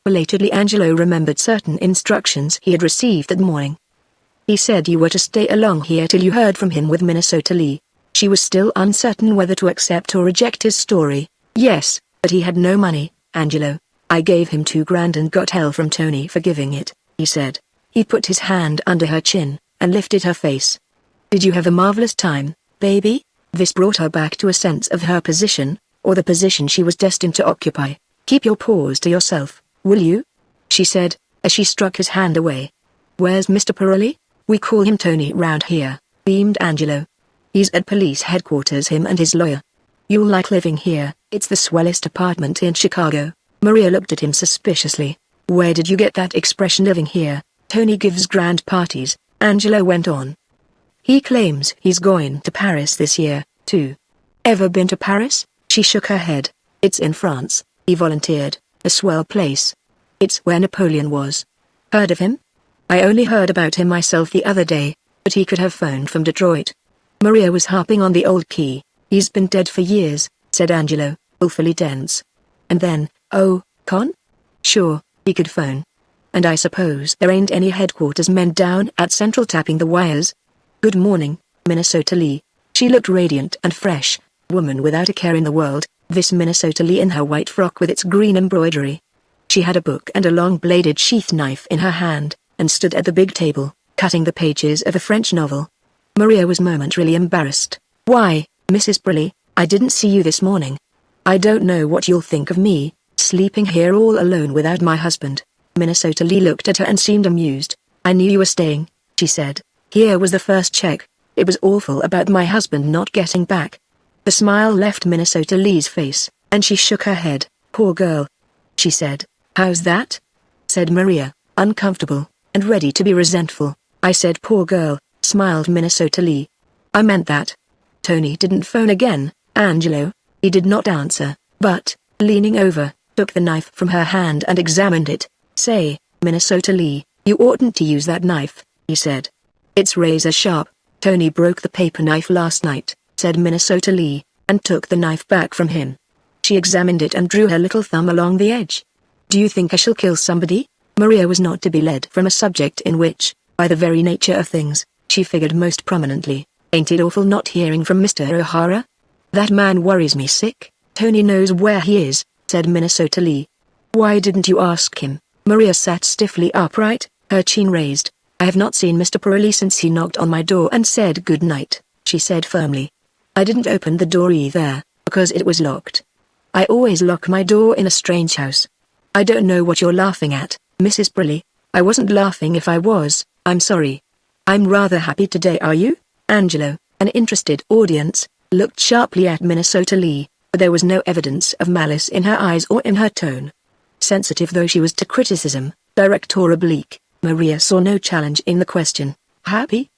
Belatedly Angelo remembered certain instructions he had received that morning. He said you were to stay along here till you heard from him with Minnesota Lee. She was still uncertain whether to accept or reject his story. Yes, But he had no money, Angelo. I gave him $2,000 and got hell from Tony for giving it, he said. He put his hand under her chin, and lifted her face. Did you have a marvelous time, baby? This brought her back to a sense of her position, or the position she was destined to occupy. Keep your paws to yourself, will you? She said, as she struck his hand away. Where's Mr. Pirelli? We call him Tony round here, beamed Angelo. He's at police headquarters, him and his lawyer. You'll like living here, it's the swellest apartment in Chicago. Maria looked at him suspiciously. Where did you get that expression, living here? Tony gives grand parties, Angelo went on. He claims he's going to Paris this year, too. Ever been to Paris? She shook her head. It's in France, he volunteered, a swell place. It's where Napoleon was. Heard of him? I only heard about him myself the other day, but he could have phoned from Detroit. Maria was harping on the old key. He's been dead for years, said Angelo, awfully dense. And then, oh, Con? Sure, he could phone. And I suppose there ain't any headquarters men down at Central tapping the wires? Good morning, Minnesota Lee. She looked radiant and fresh, woman without a care in the world, this Minnesota Lee in her white frock with its green embroidery. She had a book and a long-bladed sheath knife in her hand, and stood at the big table, cutting the pages of a French novel. Maria was momentarily embarrassed. Why, Mrs. Pirelli, I didn't see you this morning. I don't know what you'll think of me, sleeping here all alone without my husband. Minnesota Lee looked at her and seemed amused. I knew you were staying, she said. Here was the first check. It was awful about my husband not getting back. The smile left Minnesota Lee's face, and she shook her head. Poor girl, she said. How's that? Said Maria, uncomfortable, and ready to be resentful. I said poor girl, smiled Minnesota Lee. I meant that. Tony didn't phone again, Angelo. He did not answer, but, leaning over, took the knife from her hand and examined it. Say, Minnesota Lee, you oughtn't to use that knife, he said. It's razor sharp. Tony broke the paper knife last night, said Minnesota Lee, and took the knife back from him. She examined it and drew her little thumb along the edge. Do you think I shall kill somebody? Maria was not to be led from a subject in which, by the very nature of things, she figured most prominently. Ain't it awful not hearing from Mr. O'Hara? That man worries me sick. Tony knows where he is, said Minnesota Lee. Why didn't you ask him? Maria sat stiffly upright, her chin raised. I have not seen Mr. Pirelli since he knocked on my door and said good night, she said firmly. I didn't open the door either, because it was locked. I always lock my door in a strange house. I don't know what you're laughing at, Mrs. Pirelli. I wasn't laughing. If I was, I'm sorry. I'm rather happy today, are you? Angelo, an interested audience, looked sharply at Minnesota Lee, but there was no evidence of malice in her eyes or in her tone. Sensitive though she was to criticism, direct or oblique, Maria saw no challenge in the question. Happy?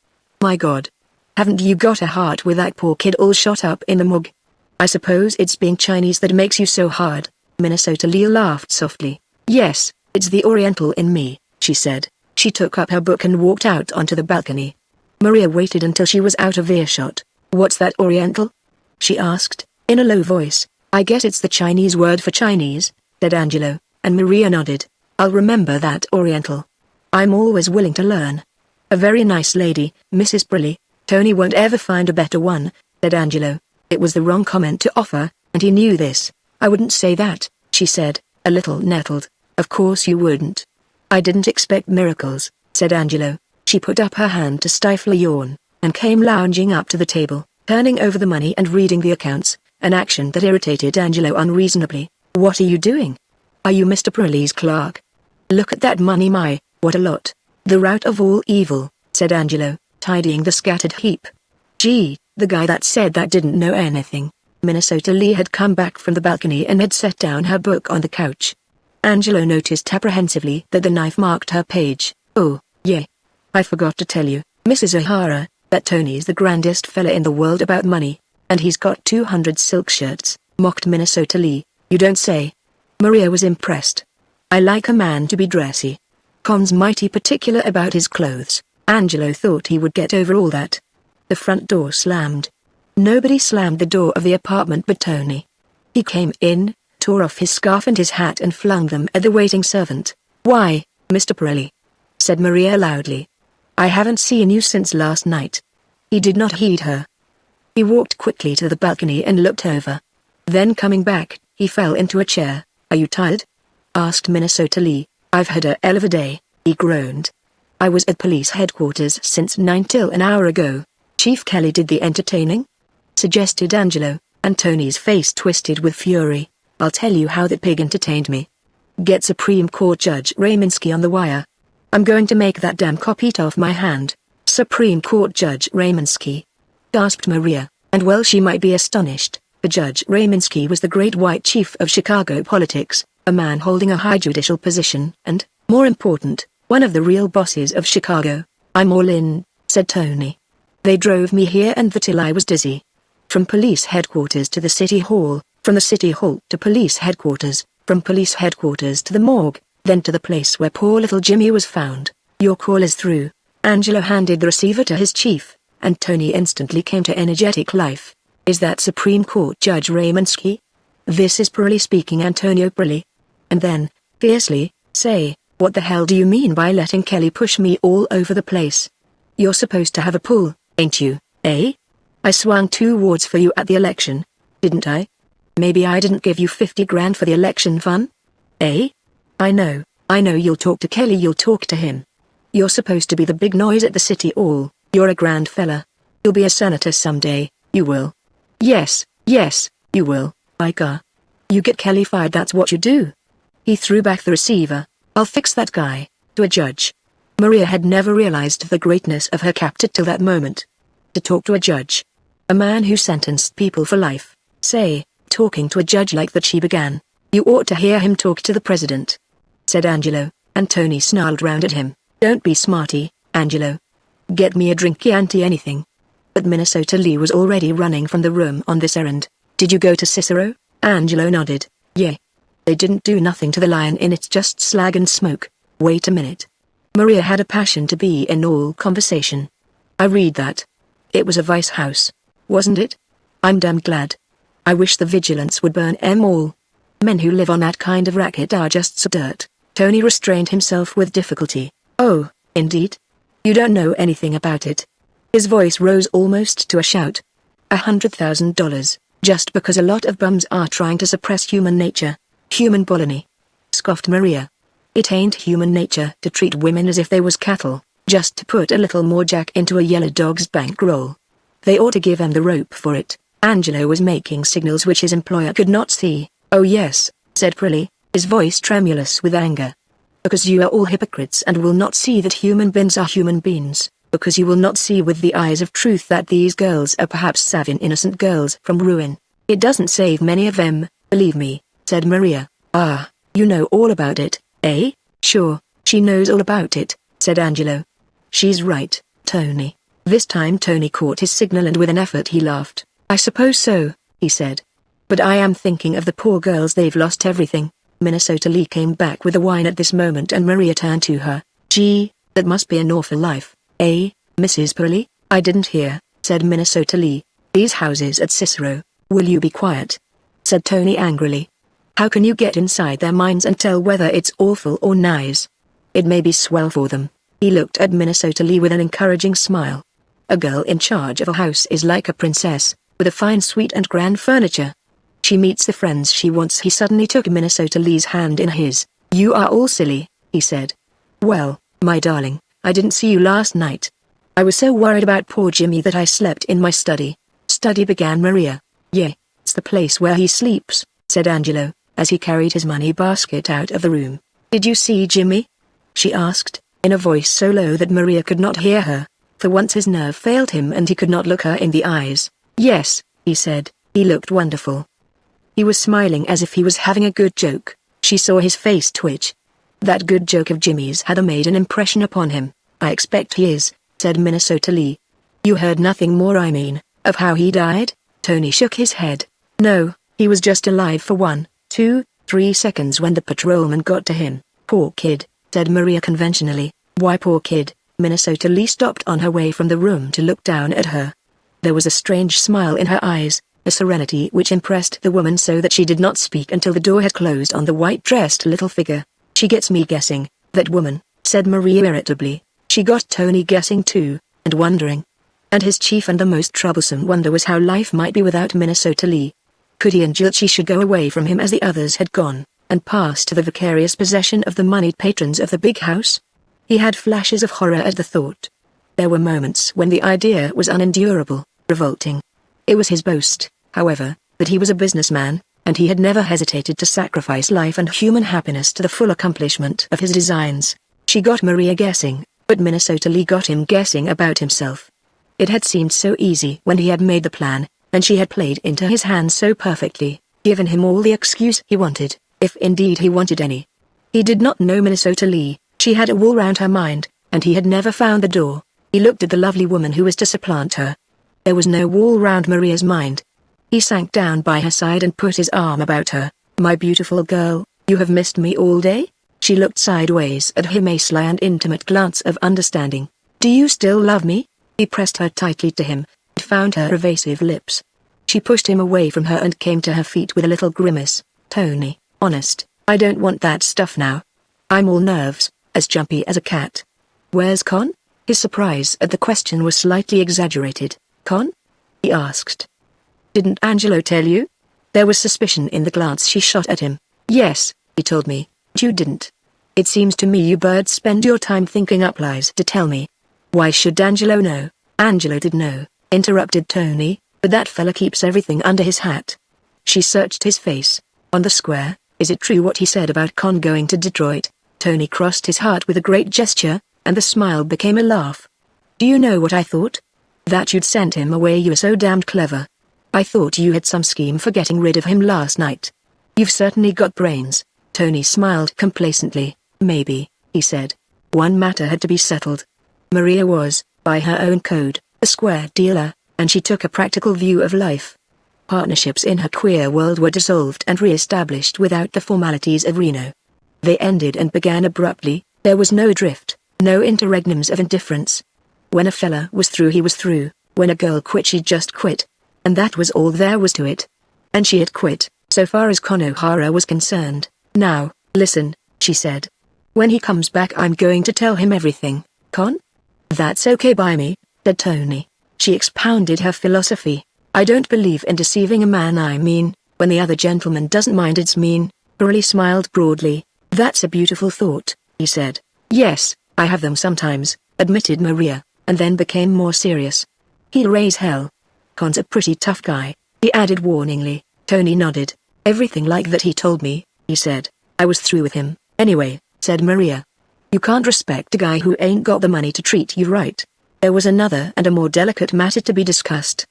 My God. Haven't you got a heart with that poor kid all shot up in the morgue? I suppose it's being Chinese that makes you so hard. Minnesota Lee laughed softly. Yes, it's the Oriental in me, she said. She took up her book and walked out onto the balcony. Maria waited until she was out of earshot. What's that Oriental? She asked, in a low voice. I guess it's the Chinese word for Chinese, said Angelo, and Maria nodded. I'll remember that Oriental. I'm always willing to learn. A very nice lady, Mrs. Pirelli. Tony won't ever find a better one, said Angelo. It was the wrong comment to offer, and he knew this. I wouldn't say that, she said, a little nettled. Of course you wouldn't. I didn't expect miracles, said Angelo. She put up her hand to stifle a yawn, and came lounging up to the table, turning over the money and reading the accounts, an action that irritated Angelo unreasonably. What are you doing? Are you Mr. Pirelli's clerk? Look at that money, my, what a lot. The root of all evil, said Angelo, tidying the scattered heap. Gee, the guy that said that didn't know anything. Minnesota Lee had come back from the balcony and had set down her book on the couch. Angelo noticed apprehensively that the knife marked her page. Oh, yeah. I forgot to tell you, Mrs. O'Hara, that Tony's the grandest fella in the world about money, and he's got 200 silk shirts, mocked Minnesota Lee. You don't say. Maria was impressed. I like a man to be dressy. Con's mighty particular about his clothes. Angelo thought he would get over all that. The front door slammed. Nobody slammed the door of the apartment but Tony. He came in, tore off his scarf and his hat and flung them at the waiting servant. Why, Mr. Pirelli, said Maria loudly. I haven't seen you since last night. He did not heed her. He walked quickly to the balcony and looked over. Then coming back, He fell into a chair. "Are you tired?" asked Minnesota Lee. "I've had a hell of a day," he groaned. "I was at police headquarters since 9 till an hour ago." "Chief Kelly did the entertaining?" suggested Angelo, and Tony's face twisted with fury. "I'll tell you how that pig entertained me. Get Supreme Court Judge Raymansky on the wire. I'm going to make that damn cop eat off my hand." "Supreme Court Judge Raymansky?" gasped Maria, and well she might be astonished, for Judge Raymansky was the great white chief of Chicago politics, a man holding a high judicial position and, more important, one of the real bosses of Chicago. "I'm all in," said Tony. "They drove me here and there till I was dizzy. From police headquarters to the city hall, from the city hall to police headquarters, from police headquarters to the morgue, then to the place where poor little Jimmy was found. Your call is through." Angelo handed the receiver to his chief, and Tony instantly came to energetic life. "Is that Supreme Court Judge Raymansky?" "This is Pirelli speaking, Antonio Pirelli." And then, fiercely, "Say, what the hell do you mean by letting Kelly push me all over the place? You're supposed to have a pull, ain't you, eh? I swung 2 wards for you at the election, didn't I? Maybe I didn't give you 50 grand for the election fund? Eh? I know you'll talk to Kelly, you'll talk to him. You're supposed to be the big noise at the city hall, you're a grand fella. You'll be a senator someday, you will. Yes, you will, Edgar. You get Kelly fired, that's what you do." He threw back the receiver. "I'll fix that guy," to a judge. Maria had never realized the greatness of her captor till that moment. To talk to a judge. A man who sentenced people for life. Say, talking to a judge like that, she began. "You ought to hear him talk to the president," said Angelo, and Tony snarled round at him. "Don't be smarty, Angelo. Get me a drinky anything." But Minnesota Lee was already running from the room on this errand. "Did you go to Cicero?" Angelo nodded. "Yeah. They didn't do nothing to the lion in, it's just slag and smoke." "Wait a minute." Maria had a passion to be in all conversation. "I read that. It was a vice house, wasn't it? I'm damn glad. I wish the vigilance would burn 'em all. Men who live on that kind of racket are just so dirt." Tony restrained himself with difficulty. "Oh, indeed? You don't know anything about it?" His voice rose almost to a shout. $100,000, just because a lot of bums are trying to suppress human nature. "Human bologna," scoffed Maria. "It ain't human nature to treat women as if they was cattle, just to put a little more jack into a yellow dog's bankroll. They ought to give 'em the rope for it." Angelo was making signals which his employer could not see. "Oh yes," said Pirelli, his voice tremulous with anger. "Because you are all hypocrites and will not see that human beings are human beings, because you will not see with the eyes of truth that these girls are perhaps saving innocent girls from ruin. It doesn't save many of them, believe me," said Maria. "Ah, you know all about it, eh?" "Sure, she knows all about it," said Angelo. "She's right, Tony." This time Tony caught his signal and with an effort he laughed. "I suppose so," he said. "But I am thinking of the poor girls, they've lost everything." Minnesota Lee came back with a whine at this moment and Maria turned to her. "Gee, that must be an awful life, eh, Mrs. Pirelli?" "I didn't hear," said Minnesota Lee. "These houses at Cicero." "Will you be quiet?" said Tony angrily. "How can you get inside their minds and tell whether it's awful or nice? It may be swell for them." He looked at Minnesota Lee with an encouraging smile. "A girl in charge of a house is like a princess, with a fine suite and grand furniture. She meets the friends she wants." He suddenly took Minnesota Lee's hand in his. "You are all silly," he said. "Well, my darling, I didn't see you last night. I was so worried about poor Jimmy that I slept in my study." "Study?" began Maria. "Yeah, it's the place where he sleeps," said Angelo, as he carried his money basket out of the room. "Did you see Jimmy?" she asked, in a voice so low that Maria could not hear her. For once his nerve failed him and he could not look her in the eyes. "Yes," he said, "he looked wonderful." He was smiling as if he was having a good joke. She saw his face twitch. That good joke of Jimmy's had made an impression upon him. "I expect he is," said Minnesota Lee. "You heard nothing more, I mean, of how he died?" Tony shook his head. "No, he was just alive for 1, 2, 3 seconds when the patrolman got to him." "Poor kid," said Maria conventionally. "Why poor kid?" Minnesota Lee stopped on her way from the room to look down at her. There was a strange smile in her eyes, a serenity which impressed the woman so that she did not speak until the door had closed on the white-dressed little figure. "She gets me guessing, that woman," said Maria irritably. She got Tony guessing too, and wondering. And his chief and the most troublesome wonder was how life might be without Minnesota Lee. Could he endure that she should go away from him as the others had gone, and pass to the vicarious possession of the moneyed patrons of the big house? He had flashes of horror at the thought. There were moments when the idea was unendurable, revolting. It was his boast, however, that he was a businessman, and he had never hesitated to sacrifice life and human happiness to the full accomplishment of his designs. She got Maria guessing, but Minnesota Lee got him guessing about himself. It had seemed so easy when he had made the plan, and she had played into his hands so perfectly, given him all the excuse he wanted, if indeed he wanted any. He did not know Minnesota Lee, she had a wall round her mind, and he had never found the door. He looked at the lovely woman who was to supplant her. There was no wall round Maria's mind. He sank down by her side and put his arm about her. "My beautiful girl, you have missed me all day?" She looked sideways at him, a sly and intimate glance of understanding. "Do you still love me?" He pressed her tightly to him, and found her evasive lips. She pushed him away from her and came to her feet with a little grimace. "Tony, honest, I don't want that stuff now. I'm all nerves, as jumpy as a cat." "Where's Con?" His surprise at the question was slightly exaggerated. "Con?" he asked. "Didn't Angelo tell you?" There was suspicion in the glance she shot at him. "Yes, he told me, but you didn't. It seems to me you birds spend your time thinking up lies to tell me." "Why should Angelo know?" "Angelo did know," interrupted Tony, "but that fella keeps everything under his hat." She searched his face. "On the square, is it true what he said about Con going to Detroit?" Tony crossed his heart with a great gesture, and the smile became a laugh. "Do you know what I thought? That you'd sent him away. You were so damned clever. I thought you had some scheme for getting rid of him last night. You've certainly got brains." Tony smiled complacently. "Maybe," he said. One matter had to be settled. Maria was, by her own code, a square dealer, and she took a practical view of life. Partnerships in her queer world were dissolved and re-established without the formalities of Reno. They ended and began abruptly. There was no drift, no interregnums of indifference. When a fella was through, he was through. When a girl quit, she just quit. And that was all there was to it. And she had quit, so far as Konohara was concerned. "Now, listen," she said. "When he comes back, I'm going to tell him everything, Con?" "That's okay by me," said Tony. She expounded her philosophy. "I don't believe in deceiving a man. I mean, when the other gentleman doesn't mind, it's mean." Burley smiled broadly. "That's a beautiful thought," he said. "Yes, I have them sometimes," admitted Maria, and then became more serious. "He'll raise hell. Con's a pretty tough guy," he added warningly. Tony nodded. "Everything like that he told me," he said. "I was through with him, anyway," said Maria. "You can't respect a guy who ain't got the money to treat you right." There was another and a more delicate matter to be discussed.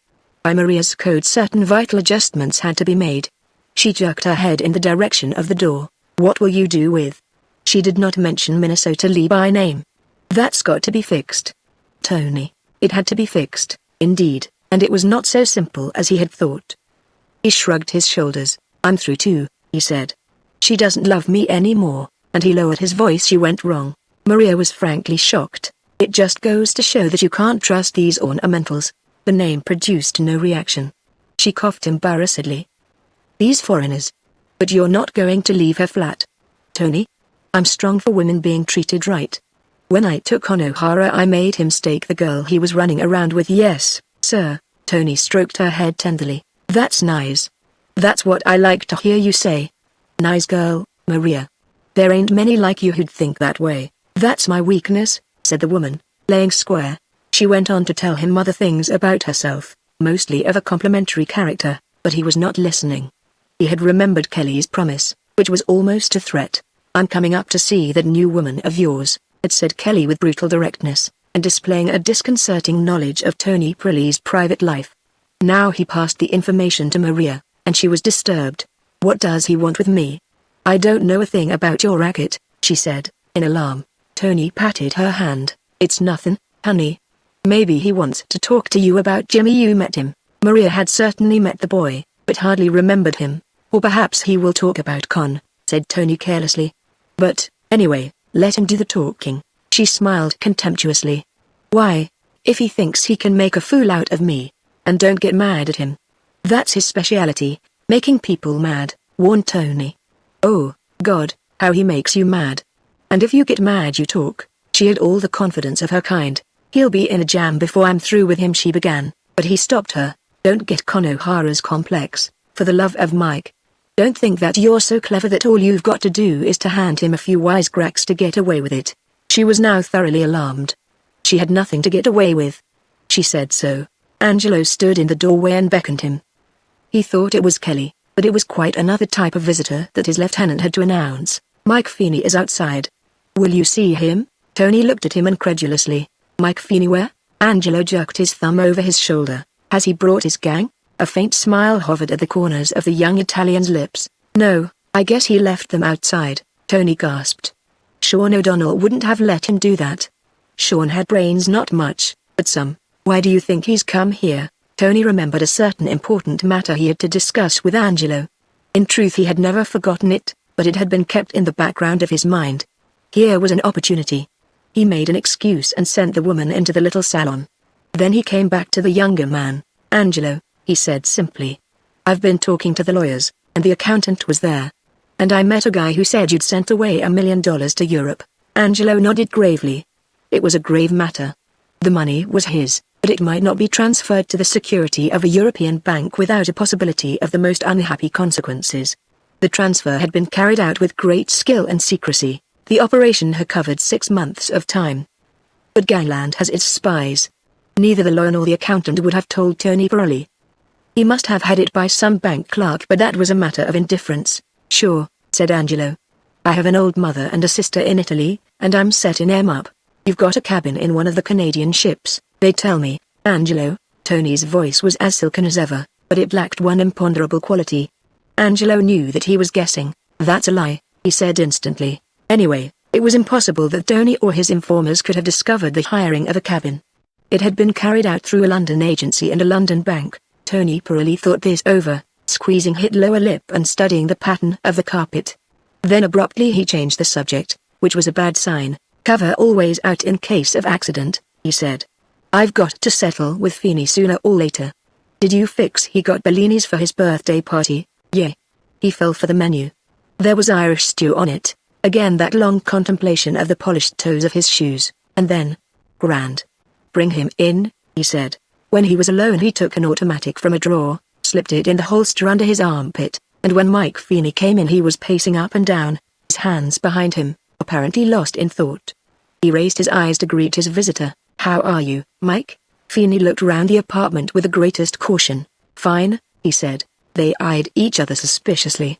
By Maria's code, certain vital adjustments had to be made. She jerked her head in the direction of the door. "What will you do with?" She did not mention Minnesota Lee by name. "That's got to be fixed." Tony. It had to be fixed, indeed, and it was not so simple as he had thought. He shrugged his shoulders. "I'm through too," he said. "She doesn't love me anymore," and he lowered his voice. "She went wrong." Maria was frankly shocked. "It just goes to show that you can't trust these ornamentals." The name produced no reaction. She coughed embarrassedly. "These foreigners. But you're not going to leave her flat, Tony? I'm strong for women being treated right. When I took Konohara, I made him stake the girl he was running around with." "Yes, sir." Tony stroked her head tenderly. "That's nice. That's what I like to hear you say. Nice girl, Maria. There ain't many like you who'd think that way." "That's my weakness," said the woman, laying square. She went on to tell him other things about herself, mostly of a complimentary character, but he was not listening. He had remembered Kelly's promise, which was almost a threat. "I'm coming up to see that new woman of yours," had said Kelly with brutal directness, and displaying a disconcerting knowledge of Tony Prilly's private life. Now he passed the information to Maria, and she was disturbed. "What does he want with me?" "I don't know a thing about your racket," she said, in alarm. Tony patted her hand. "It's nothing, honey. Maybe he wants to talk to you about Jimmy. You met him." Maria had certainly met the boy, but hardly remembered him. "Or perhaps he will talk about Con," said Tony carelessly. "But, anyway, let him do the talking." She smiled contemptuously. "Why? If he thinks he can make a fool out of me. And don't get mad at him. That's his specialty, making people mad," warned Tony. "Oh, God, how he makes you mad. And if you get mad you talk." She had all the confidence of her kind. "He'll be in a jam before I'm through with him," she began, but he stopped her. "Don't get Konohara's complex. For the love of Mike. Don't think that you're so clever that all you've got to do is to hand him a few wisecracks to get away with it. She was now thoroughly alarmed. She had nothing to get away with. She said so. Angelo stood in the doorway and beckoned him. He thought it was Kelly, but it was quite another type of visitor that his lieutenant had to announce. Mike Feeney is outside. Will you see him? Tony looked at him incredulously. Mike Feeney where? Angelo jerked his thumb over his shoulder. Has he brought his gang? A faint smile hovered at the corners of the young Italian's lips. No, I guess he left them outside, Tony gasped. Sean O'Donnell wouldn't have let him do that. Sean had brains, not much, but some. Why do you think he's come here? Tony remembered a certain important matter he had to discuss with Angelo. In truth, he had never forgotten it, but it had been kept in the background of his mind. Here was an opportunity. He made an excuse and sent the woman into the little salon. Then he came back to the younger man. Angelo, he said simply. I've been talking to the lawyers, and the accountant was there. And I met a guy who said you'd sent away $1 million to Europe. Angelo nodded gravely. It was a grave matter. The money was his, but it might not be transferred to the security of a European bank without a possibility of the most unhappy consequences. The transfer had been carried out with great skill and secrecy. The operation had covered 6 months of time. But gangland has its spies. Neither the lawyer nor the accountant would have told Tony Pirelli. He must have had it by some bank clerk, but that was a matter of indifference. Sure, said Angelo. I have an old mother and a sister in Italy, and I'm setting them up. You've got a cabin in one of the Canadian ships, they tell me, Angelo. Tony's voice was as silken as ever, but it lacked one imponderable quality. Angelo knew that he was guessing. That's a lie, he said instantly. Anyway, it was impossible that Tony or his informers could have discovered the hiring of a cabin. It had been carried out through a London agency and a London bank. Tony Pirelli thought this over, squeezing his lower lip and studying the pattern of the carpet. Then abruptly he changed the subject, which was a bad sign. Cover always out in case of accident, he said. I've got to settle with Feeney sooner or later. Did you fix he got Bellinis for his birthday party? Yeah. He fell for the menu. There was Irish stew on it. Again that long contemplation of the polished toes of his shoes, and then, grand. Bring him in, he said. When he was alone he took an automatic from a drawer, slipped it in the holster under his armpit, and when Mike Feeney came in he was pacing up and down, his hands behind him, apparently lost in thought. He raised his eyes to greet his visitor. How are you, Mike? Feeney looked round the apartment with the greatest caution. Fine, he said. They eyed each other suspiciously.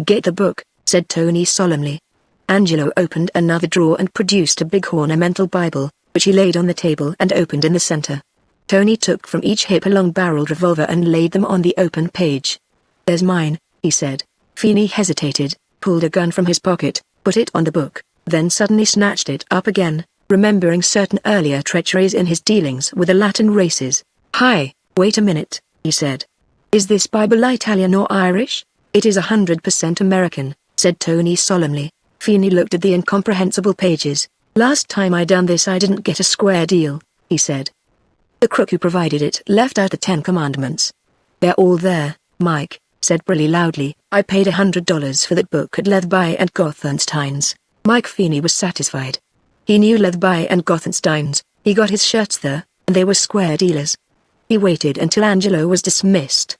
Get the book, said Tony solemnly. Angelo opened another drawer and produced a big ornamental Bible, which he laid on the table and opened in the center. Tony took from each hip a long-barreled revolver and laid them on the open page. There's mine, he said. Feeney hesitated, pulled a gun from his pocket, put it on the book, then suddenly snatched it up again, remembering certain earlier treacheries in his dealings with the Latin races. Hi, wait a minute, he said. Is this Bible Italian or Irish? It is 100% American, said Tony solemnly. Feeney looked at the incomprehensible pages. Last time I done this I didn't get a square deal, he said. The crook who provided it left out the 10 Commandments. They're all there, Mike, said Pirelli loudly. I paid $100 for that book at Lethby and Gothenstein's. Mike Feeney was satisfied. He knew Lethby and Gothenstein's, he got his shirts there, and they were square dealers. He waited until Angelo was dismissed.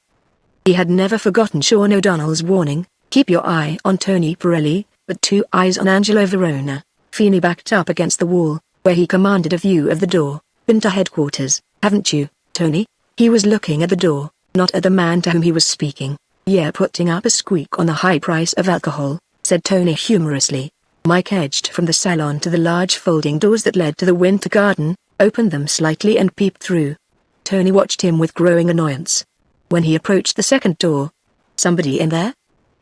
He had never forgotten Sean O'Donnell's warning, keep your eye on Tony Pirelli, but 2 eyes on Angelo Verona. Feeney backed up against the wall, where he commanded a view of the door. Been to headquarters, haven't you, Tony? He was looking at the door, not at the man to whom he was speaking. Yeah, putting up a squeak on the high price of alcohol, said Tony humorously. Mike edged from the salon to the large folding doors that led to the winter garden, opened them slightly and peeped through. Tony watched him with growing annoyance. When he approached the second door, somebody in there?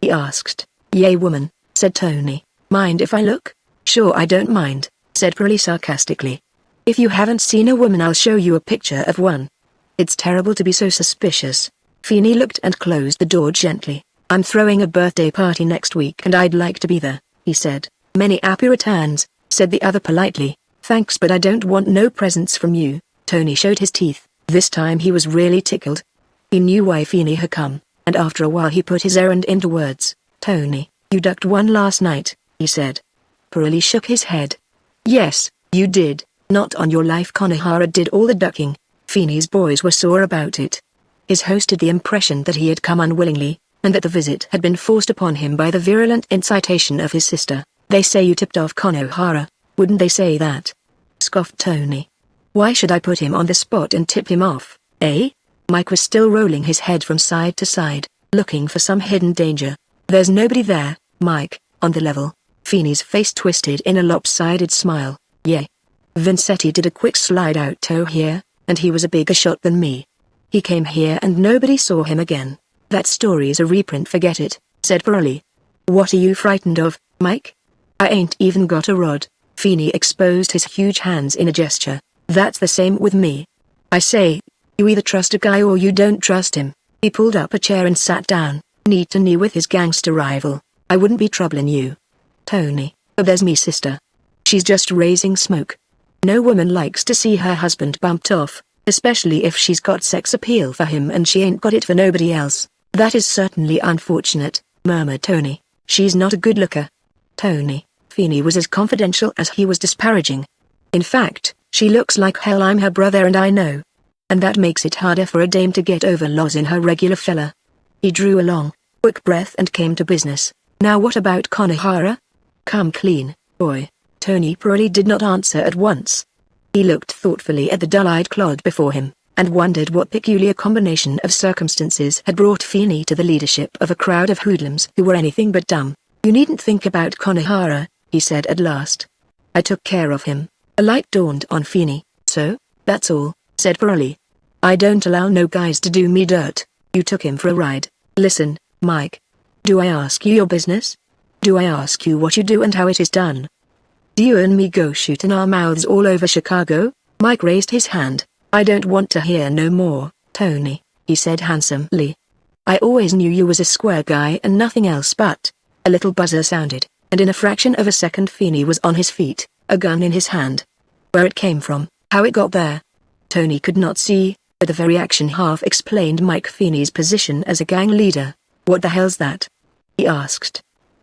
He asked. Yay, woman, said Tony. Mind if I look? Sure, I don't mind, said Pirelli sarcastically. If you haven't seen a woman I'll show you a picture of one. It's terrible to be so suspicious. Feeney looked and closed the door gently. I'm throwing a birthday party next week and I'd like to be there, he said. Many happy returns, said the other politely. Thanks, but I don't want no presents from you. Tony showed his teeth. This time he was really tickled. He knew why Feeney had come, and after a while he put his errand into words. Tony, you ducked one last night, he said. Pirelli shook his head. Yes, you did. Not on your life. Conahara did all the ducking. Feeney's boys were sore about it. His host had the impression that he had come unwillingly, and that the visit had been forced upon him by the virulent incitation of his sister. "They say you tipped off Konohara, wouldn't they say that?" scoffed Tony. "Why should I put him on the spot and tip him off, eh?" Mike was still rolling his head from side to side, looking for some hidden danger. "There's nobody there, Mike, on the level." Feeney's face twisted in a lopsided smile. "Yeah. Vincetti did a quick slide out toe here, and he was a bigger shot than me. He came here and nobody saw him again. That story's a reprint, forget it," said Pirelli. "What are you frightened of, Mike? I ain't even got a rod." Feeney exposed his huge hands in a gesture. "That's the same with me. I say, you either trust a guy or you don't trust him." He pulled up a chair and sat down, knee to knee with his gangster rival. "I wouldn't be troubling you, Tony, but there's me sister. She's just raising smoke. No woman likes to see her husband bumped off, especially if she's got sex appeal for him and she ain't got it for nobody else." "That is certainly unfortunate," murmured Tony. "She's not a good looker." "Tony," Feeney was as confidential as he was disparaging. "In fact, she looks like hell. I'm her brother and I know. And that makes it harder for a dame to get over laws in her regular fella." He drew a long, quick breath and came to business. "Now what about Konohara? Come clean, boy." Tony Pirelli did not answer at once. He looked thoughtfully at the dull-eyed clod before him, and wondered what peculiar combination of circumstances had brought Feeney to the leadership of a crowd of hoodlums who were anything but dumb. "You needn't think about Konohara," he said at last. "I took care of him." A light dawned on Feeney. "So, that's all," said Pirelli. "I don't allow no guys to do me dirt. You took him for a ride." "Listen, Mike. Do I ask you your business? Do I ask you what you do and how it is done? Do you and me go shooting our mouths all over Chicago?" Mike raised his hand. "I don't want to hear no more, Tony," he said handsomely. "I always knew you was a square guy and nothing else but—" A little buzzer sounded, and in a fraction of a second Feeney was on his feet, a gun in his hand. Where it came from, how it got there, Tony could not see, but the very action half explained Mike Feeney's position as a gang leader. "What the hell's that?" he asked.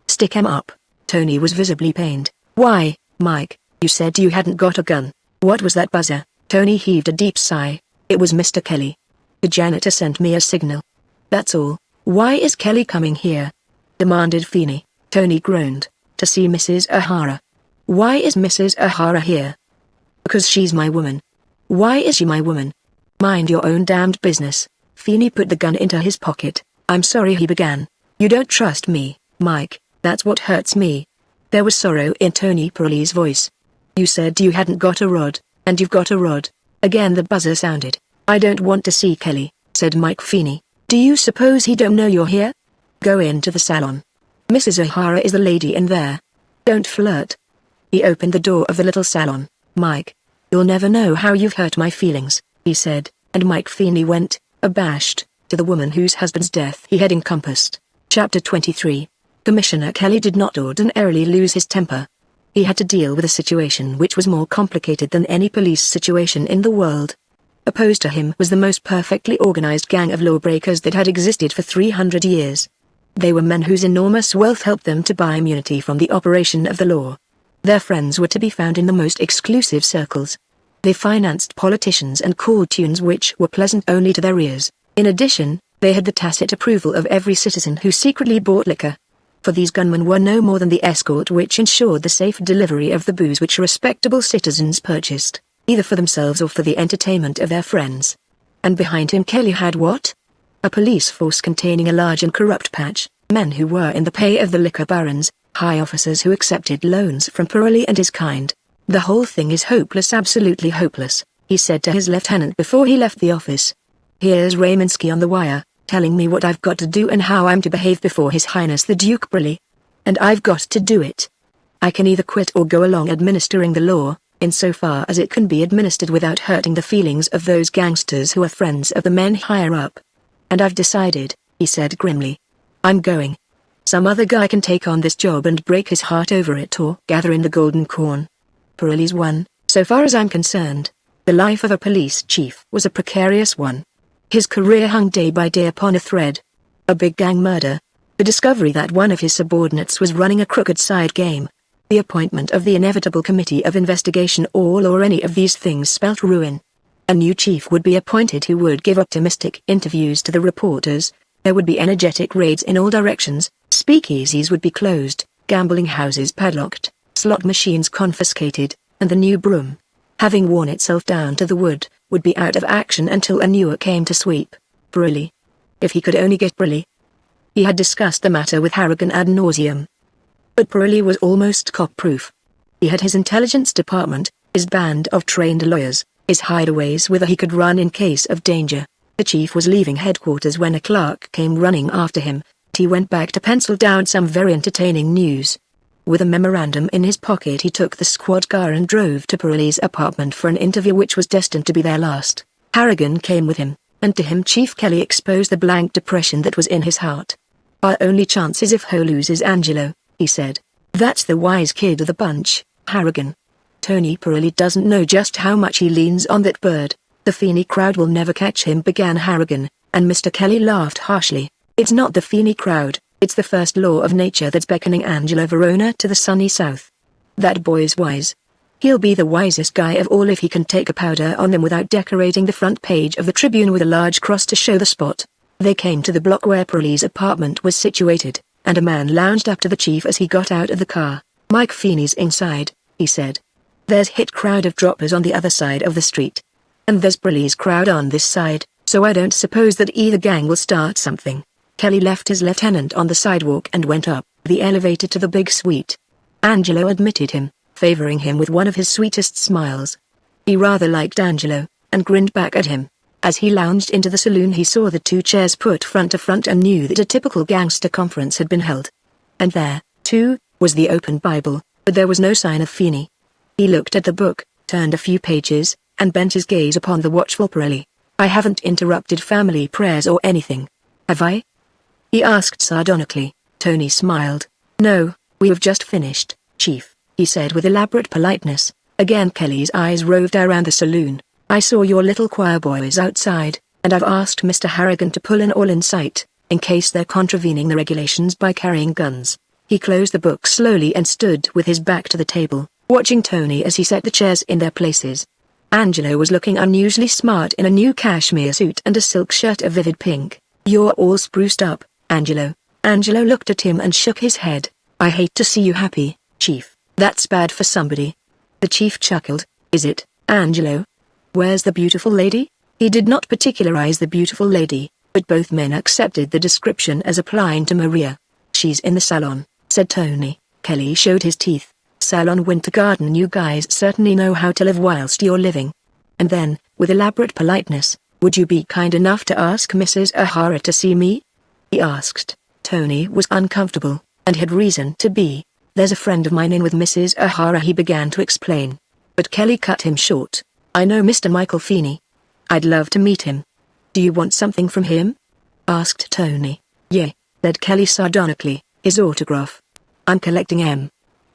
"Stick 'em up." Tony was visibly pained. "Why, Mike, you said you hadn't got a gun. What was that buzzer?" Tony heaved a deep sigh. "It was Mr. Kelly. The janitor sent me a signal. That's all." "Why is Kelly coming here?" demanded Feeney. Tony groaned. "To see Mrs. O'Hara." "Why is Mrs. O'Hara here?" "Because she's my woman." "Why is she my woman?" "Mind your own damned business." Feeney put the gun into his pocket. "I'm sorry," he began. "You don't trust me, Mike, that's what hurts me." There was sorrow in Tony Pirelli's voice. "You said you hadn't got a rod, and you've got a rod." Again the buzzer sounded. "I don't want to see Kelly," said Mike Feeney. "Do you suppose he don't know you're here? Go into the salon. Mrs. O'Hara is the lady in there. Don't flirt." He opened the door of the little salon. "Mike, you'll never know how you've hurt my feelings," he said, and Mike Feeney went, abashed, to the woman whose husband's death he had encompassed. Chapter 23. Commissioner Kelly did not ordinarily lose his temper. He had to deal with a situation which was more complicated than any police situation in the world. Opposed to him was the most perfectly organized gang of lawbreakers that had existed for 300 years. They were men whose enormous wealth helped them to buy immunity from the operation of the law. Their friends were to be found in the most exclusive circles. They financed politicians and called tunes which were pleasant only to their ears. In addition, they had the tacit approval of every citizen who secretly bought liquor. For these gunmen were no more than the escort which ensured the safe delivery of the booze which respectable citizens purchased, either for themselves or for the entertainment of their friends. And behind him Kelly had what? A police force containing a large and corrupt patch, men who were in the pay of the liquor barons, high officers who accepted loans from Pirelli and his kind. "The whole thing is hopeless, absolutely hopeless," he said to his lieutenant before he left the office. "Here's Raymansky on the wire, telling me what I've got to do and how I'm to behave before His Highness the Duke Pirelli. And I've got to do it. I can either quit or go along administering the law, insofar as it can be administered without hurting the feelings of those gangsters who are friends of the men higher up. And I've decided," he said grimly. "I'm going. Some other guy can take on this job and break his heart over it or gather in the golden corn. Pirelli's won. So far as I'm concerned, the life of a police chief was a precarious one. His career hung day by day upon a thread. A big gang murder. The discovery that one of his subordinates was running a crooked side game. The appointment of the inevitable committee of investigation, all or any of these things spelt ruin. A new chief would be appointed who would give optimistic interviews to the reporters. There would be energetic raids in all directions, speakeasies would be closed, gambling houses padlocked, slot machines confiscated, and the new broom, having worn itself down to the wood, would be out of action until a newer came to sweep. Briley. If he could only get Briley. He had discussed the matter with Harrigan ad nauseum. But Briley was almost cop-proof. He had his intelligence department, his band of trained lawyers, his hideaways whither he could run in case of danger. The chief was leaving headquarters when a clerk came running after him. He went back to pencil down some very entertaining news. With a memorandum in his pocket he took the squad car and drove to Pirelli's apartment for an interview which was destined to be their last. Harrigan came with him, and to him Chief Kelly exposed the blank depression that was in his heart. "Our only chance is if Ho loses Angelo," he said. "That's the wise kid of the bunch, Harrigan. Tony Pirelli doesn't know just how much he leans on that bird. The Feeney crowd will never catch him," began Harrigan, and Mr. Kelly laughed harshly. "It's not the Feeney crowd. It's the first law of nature that's beckoning Angelo Verona to the sunny south. That boy's wise. He'll be the wisest guy of all if he can take a powder on them without decorating the front page of the Tribune with a large cross to show the spot." They came to the block where Pirelli's apartment was situated, and a man lounged up to the chief as he got out of the car. "Mike Feeney's inside," he said. "There's hit crowd of droppers on the other side of the street. And there's Pirelli's crowd on this side, so I don't suppose that either gang will start something." Kelly left his lieutenant on the sidewalk and went up the elevator to the big suite. Angelo admitted him, favoring him with one of his sweetest smiles. He rather liked Angelo, and grinned back at him. As he lounged into the saloon he saw the two chairs put front to front and knew that a typical gangster conference had been held. And there, too, was the open Bible, but there was no sign of Feeney. He looked at the book, turned a few pages, and bent his gaze upon the watchful Pirelli. "I haven't interrupted family prayers or anything, have I?" he asked sardonically. Tony smiled. "No, we have just finished, Chief," he said with elaborate politeness. Again Kelly's eyes roved around the saloon. "I saw your little choir boys outside, and I've asked Mr. Harrigan to pull in all in sight, in case they're contravening the regulations by carrying guns." He closed the book slowly and stood with his back to the table, watching Tony as he set the chairs in their places. Angelo was looking unusually smart in a new cashmere suit and a silk shirt of vivid pink. "You're all spruced up, Angelo." Angelo looked at him and shook his head. "I hate to see you happy, Chief. That's bad for somebody." The chief chuckled. "Is it, Angelo? Where's the beautiful lady?" He did not particularize the beautiful lady, but both men accepted the description as applying to Maria. "She's in the salon," said Tony. Kelly showed his teeth. "Salon Winter Garden, you guys certainly know how to live whilst you're living." And then, with elaborate politeness, "Would you be kind enough to ask Mrs. O'Hara to see me?" he asked. Tony was uncomfortable, and had reason to be. "There's a friend of mine in with Mrs. O'Hara," he began to explain. But Kelly cut him short. "I know Mr. Michael Feeney. I'd love to meet him." "Do you want something from him?" asked Tony. "Yeah," said Kelly sardonically, "his autograph. I'm collecting 'em."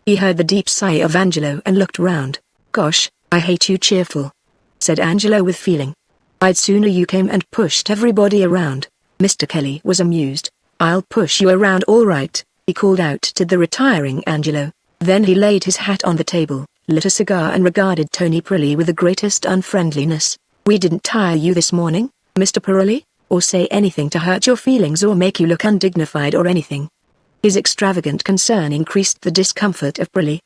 He heard the deep sigh of Angelo and looked round. "Gosh, I hate you cheerful," said Angelo with feeling. "I'd sooner you came and pushed everybody around." Mr. Kelly was amused. "I'll push you around all right," he called out to the retiring Angelo. Then he laid his hat on the table, lit a cigar and regarded Tony Pirelli with the greatest unfriendliness. "We didn't tire you this morning, Mr. Pirelli, or say anything to hurt your feelings or make you look undignified or anything." His extravagant concern increased the discomfort of Pirelli.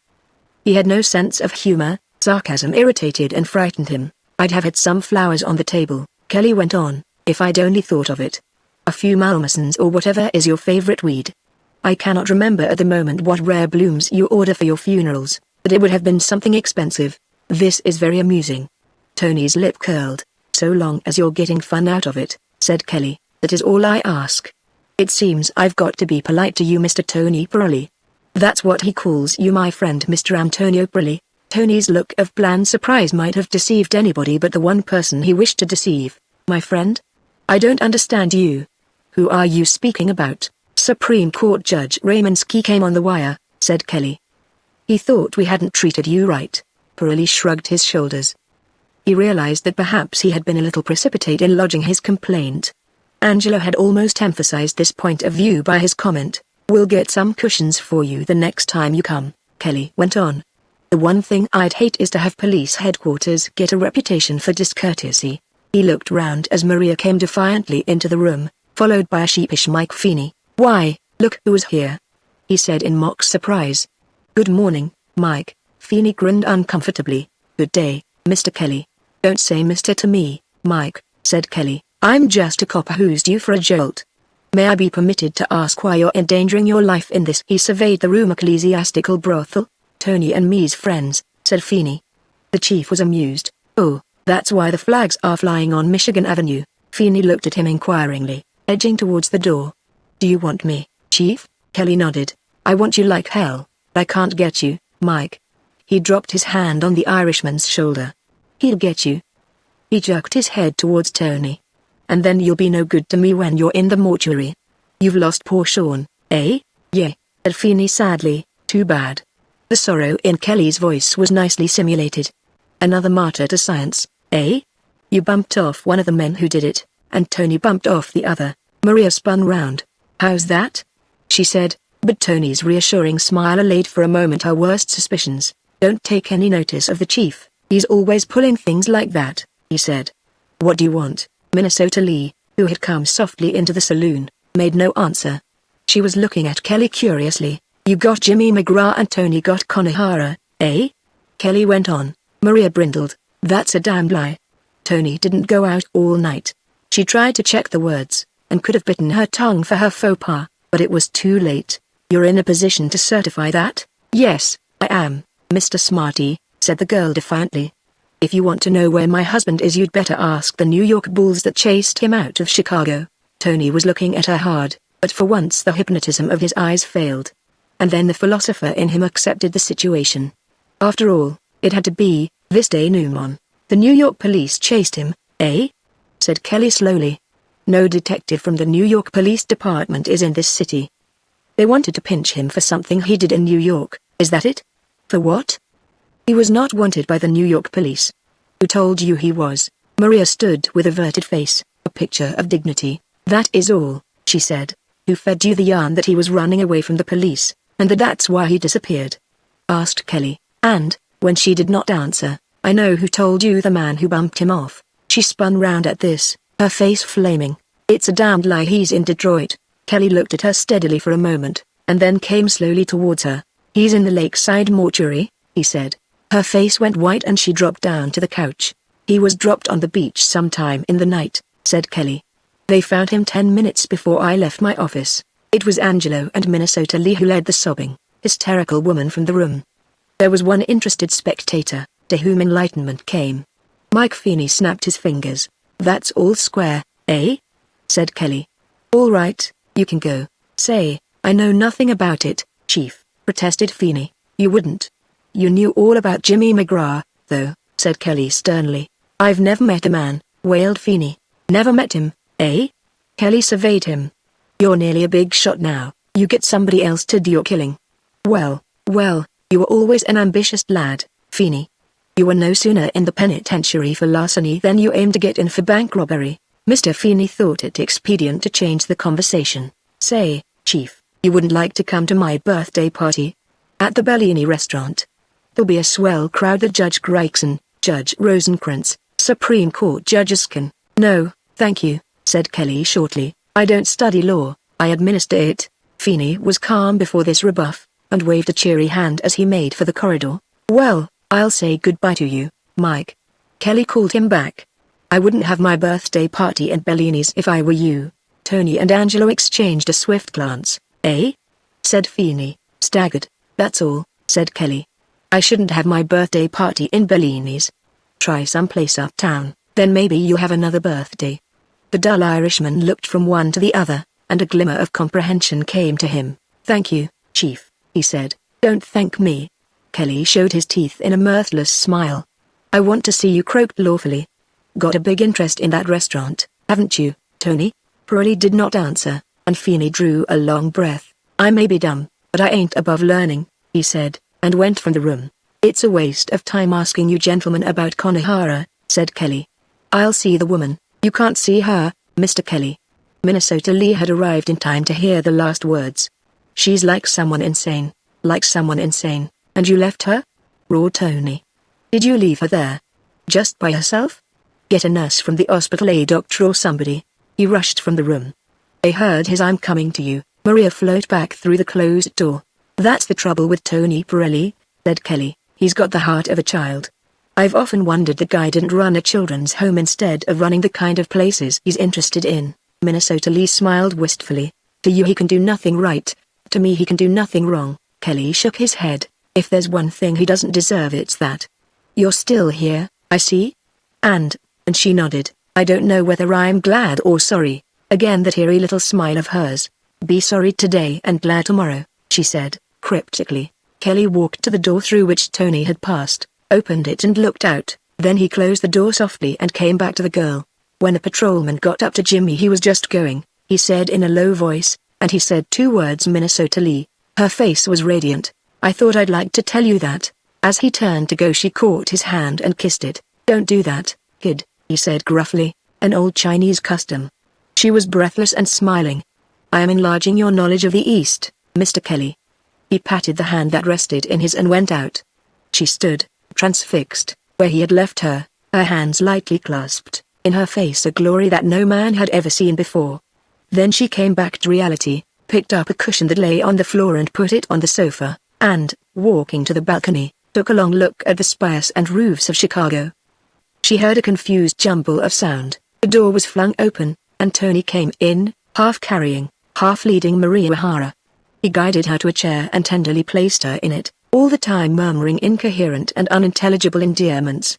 He had no sense of humor. Sarcasm irritated and frightened him. "I'd have had some flowers on the table," Kelly went on, "if I'd only thought of it. A few malmesons or whatever is your favorite weed. I cannot remember at the moment what rare blooms you order for your funerals, but it would have been something expensive. This is very amusing." Tony's lip curled. "So long as you're getting fun out of it," said Kelly, "that is all I ask. It seems I've got to be polite to you, Mr. Tony Pirelli." "That's what he calls you, my friend Mr. Antonio Pirelli." Tony's look of bland surprise might have deceived anybody but the one person he wished to deceive. "My friend? I don't understand you. Who are you speaking about?" "Supreme Court Judge Raymansky came on the wire," said Kelly. "He thought we hadn't treated you right." Pirelli shrugged his shoulders. He realized that perhaps he had been a little precipitate in lodging his complaint. Angelo had almost emphasized this point of view by his comment. "We'll get some cushions for you the next time you come," Kelly went on. The one thing I'd hate is to have police headquarters get a reputation for discourtesy. He looked round as Maria came defiantly into the room, followed by a sheepish Mike Feeney. "Why, look who's here," he said in mock surprise. "Good morning, Mike." Feeney grinned uncomfortably. "Good day, Mr. Kelly." "Don't say Mr. to me, Mike," said Kelly. "I'm just a copper who's due for a jolt. May I be permitted to ask why you're endangering your life in this?" He surveyed the room. "Ecclesiastical brothel, Tony and me's friends," said Feeney. The chief was amused. "Oh, that's why the flags are flying on Michigan Avenue." Feeney looked at him inquiringly, edging towards the door. "Do you want me, Chief?" Kelly nodded. "I want you like hell, but I can't get you, Mike." He dropped his hand on the Irishman's shoulder. "He'll get you." He jerked his head towards Tony. "And then you'll be no good to me when you're in the mortuary. You've lost poor Sean, eh?" "Yeah," said Feeney sadly. "Too bad." The sorrow in Kelly's voice was nicely simulated. "Another martyr to science, eh? You bumped off one of the men who did it, and Tony bumped off the other." Maria spun round. "How's that?" she said, but Tony's reassuring smile allayed for a moment her worst suspicions. "Don't take any notice of the chief, he's always pulling things like that," he said. "What do you want?" Minnesota Lee, who had come softly into the saloon, made no answer. She was looking at Kelly curiously. "You got Jimmy McGraw and Tony got Conahara, eh?" Kelly went on. Maria brindled. "That's a damned lie. Tony didn't go out all night." She tried to check the words, and could have bitten her tongue for her faux pas, but it was too late. "You're in a position to certify that?" "Yes, I am, Mr. Smarty," said the girl defiantly. "If you want to know where my husband is, you'd better ask the New York Bulls that chased him out of Chicago." Tony was looking at her hard, but for once the hypnotism of his eyes failed. And then the philosopher in him accepted the situation. After all, it had to be, this denouement. "The New York police chased him, eh?" said Kelly slowly. "No detective from the New York Police Department is in this city. They wanted to pinch him for something he did in New York, is that it?" "For what?" "He was not wanted by the New York police." "Who told you he was?" Maria stood with averted face, a picture of dignity. "That is all," she said. "Who fed you the yarn that he was running away from the police, and that's why he disappeared?" asked Kelly. "And, when she did not answer, "I know who told you, the man who bumped him off." She spun round at this, her face flaming. "It's a damned lie he's in Detroit." Kelly looked at her steadily for a moment, and then came slowly towards her. "He's in the Lakeside mortuary," he said. Her face went white and she dropped down to the couch. "He was dropped on the beach sometime in the night," said Kelly. "They found him 10 minutes before I left my office." It was Angelo and Minnesota Lee who led the sobbing, hysterical woman from the room. There was one interested spectator, to whom enlightenment came. Mike Feeney snapped his fingers. "That's all square, eh?" said Kelly. "All right, you can go." "Say, I know nothing about it, Chief," protested Feeney. "You wouldn't. You knew all about Jimmy McGraw, though," said Kelly sternly. "I've never met the man," wailed Feeney. "Never met him, eh?" Kelly surveyed him. "You're nearly a big shot now. You get somebody else to do your killing." Well, you were always an ambitious lad, Feeney. You were no sooner in the penitentiary for larceny than you aimed to get in for bank robbery." Mr. Feeney thought it expedient to change the conversation. "Say, Chief, you wouldn't like to come to my birthday party? At the Bellini restaurant. There'll be a swell crowd. The Judge Gregson, Judge Rosenkrantz, Supreme Court Judge Eskin." "No, thank you," said Kelly shortly. "I don't study law, I administer it." Feeney was calm before this rebuff, and waved a cheery hand as he made for the corridor. "Well, I'll say goodbye to you, Mike." Kelly called him back. "I wouldn't have my birthday party at Bellini's if I were you." Tony and Angelo exchanged a swift glance. "Eh?" said Feeney, staggered. "That's all," said Kelly. "I shouldn't have my birthday party in Bellini's. Try someplace uptown, then maybe you'll have another birthday." The dull Irishman looked from one to the other, and a glimmer of comprehension came to him. "Thank you, Chief," he said. "Don't thank me." Kelly showed his teeth in a mirthless smile. "I want to see you croaked lawfully. Got a big interest in that restaurant, haven't you, Tony?" Pearlie did not answer, and Feeney drew a long breath. "I may be dumb, but I ain't above learning," he said, and went from the room. "It's a waste of time asking you gentlemen about Conahara," said Kelly. "I'll see the woman." "You can't see her, Mr. Kelly." Minnesota Lee had arrived in time to hear the last words. "She's like someone insane, and you left her?" roared Tony. "Did you leave her there? Just by herself? Get a nurse from the hospital, a doctor or somebody." He rushed from the room. "I heard his 'I'm coming to you,'" Maria flowed back through the closed door. "That's the trouble with Tony Pirelli," said Kelly. "He's got the heart of a child. I've often wondered the guy didn't run a children's home instead of running the kind of places he's interested in." Minnesota Lee smiled wistfully. "To you he can do nothing right. To me he can do nothing wrong." Kelly shook his head. "If there's one thing he doesn't deserve, it's that. You're still here, I see?" And she nodded. "I don't know whether I'm glad or sorry." Again that eerie little smile of hers. "Be sorry today and glad tomorrow," she said, cryptically. Kelly walked to the door through which Tony had passed, opened it and looked out. Then he closed the door softly and came back to the girl. When the patrolman got up to Jimmy, he was just going, he said in a low voice, and he said 2 words, Minnesota Lee. Her face was radiant. "I thought I'd like to tell you that." As he turned to go, she caught his hand and kissed it. "Don't do that, kid," he said gruffly, an old Chinese custom. She was breathless and smiling. "I am enlarging your knowledge of the East, Mr. Kelly." He patted the hand that rested in his and went out. She stood, transfixed, where he had left her, her hands lightly clasped, in her face a glory that no man had ever seen before. Then she came back to reality, picked up a cushion that lay on the floor and put it on the sofa, and, walking to the balcony, took a long look at the spires and roofs of Chicago. She heard a confused jumble of sound. The door was flung open, and Tony came in, half carrying, half leading Maria O'Hara. He guided her to a chair and tenderly placed her in it, all the time murmuring incoherent and unintelligible endearments.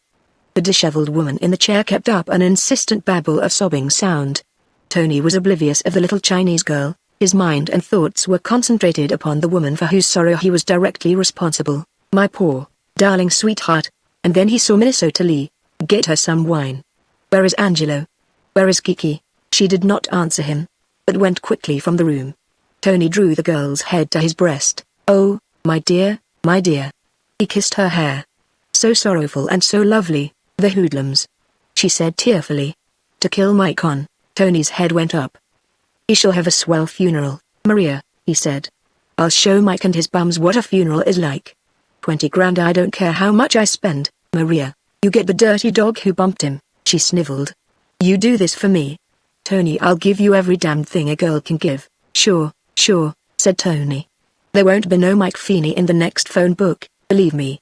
The disheveled woman in the chair kept up an insistent babble of sobbing sound. Tony was oblivious of the little Chinese girl. His mind and thoughts were concentrated upon the woman for whose sorrow he was directly responsible. "My poor, darling sweetheart." And then he saw Minnesota Lee. "Get her some wine." "Where is Angelo? Where is Kiki?" She did not answer him, but went quickly from the room. Tony drew the girl's head to his breast. "Oh, my dear, my dear." He kissed her hair. "So sorrowful and so lovely, the hoodlums," she said tearfully. "To kill my con." Tony's head went up. "He shall have a swell funeral, Maria," he said. "I'll show Mike and his bums what a funeral is like. 20 grand, I don't care how much I spend, Maria. You get the dirty dog who bumped him," she sniveled. "You do this for me." "Tony, I'll give you every damned thing a girl can give." Sure, said Tony. "There won't be no Mike Feeney in the next phone book, believe me.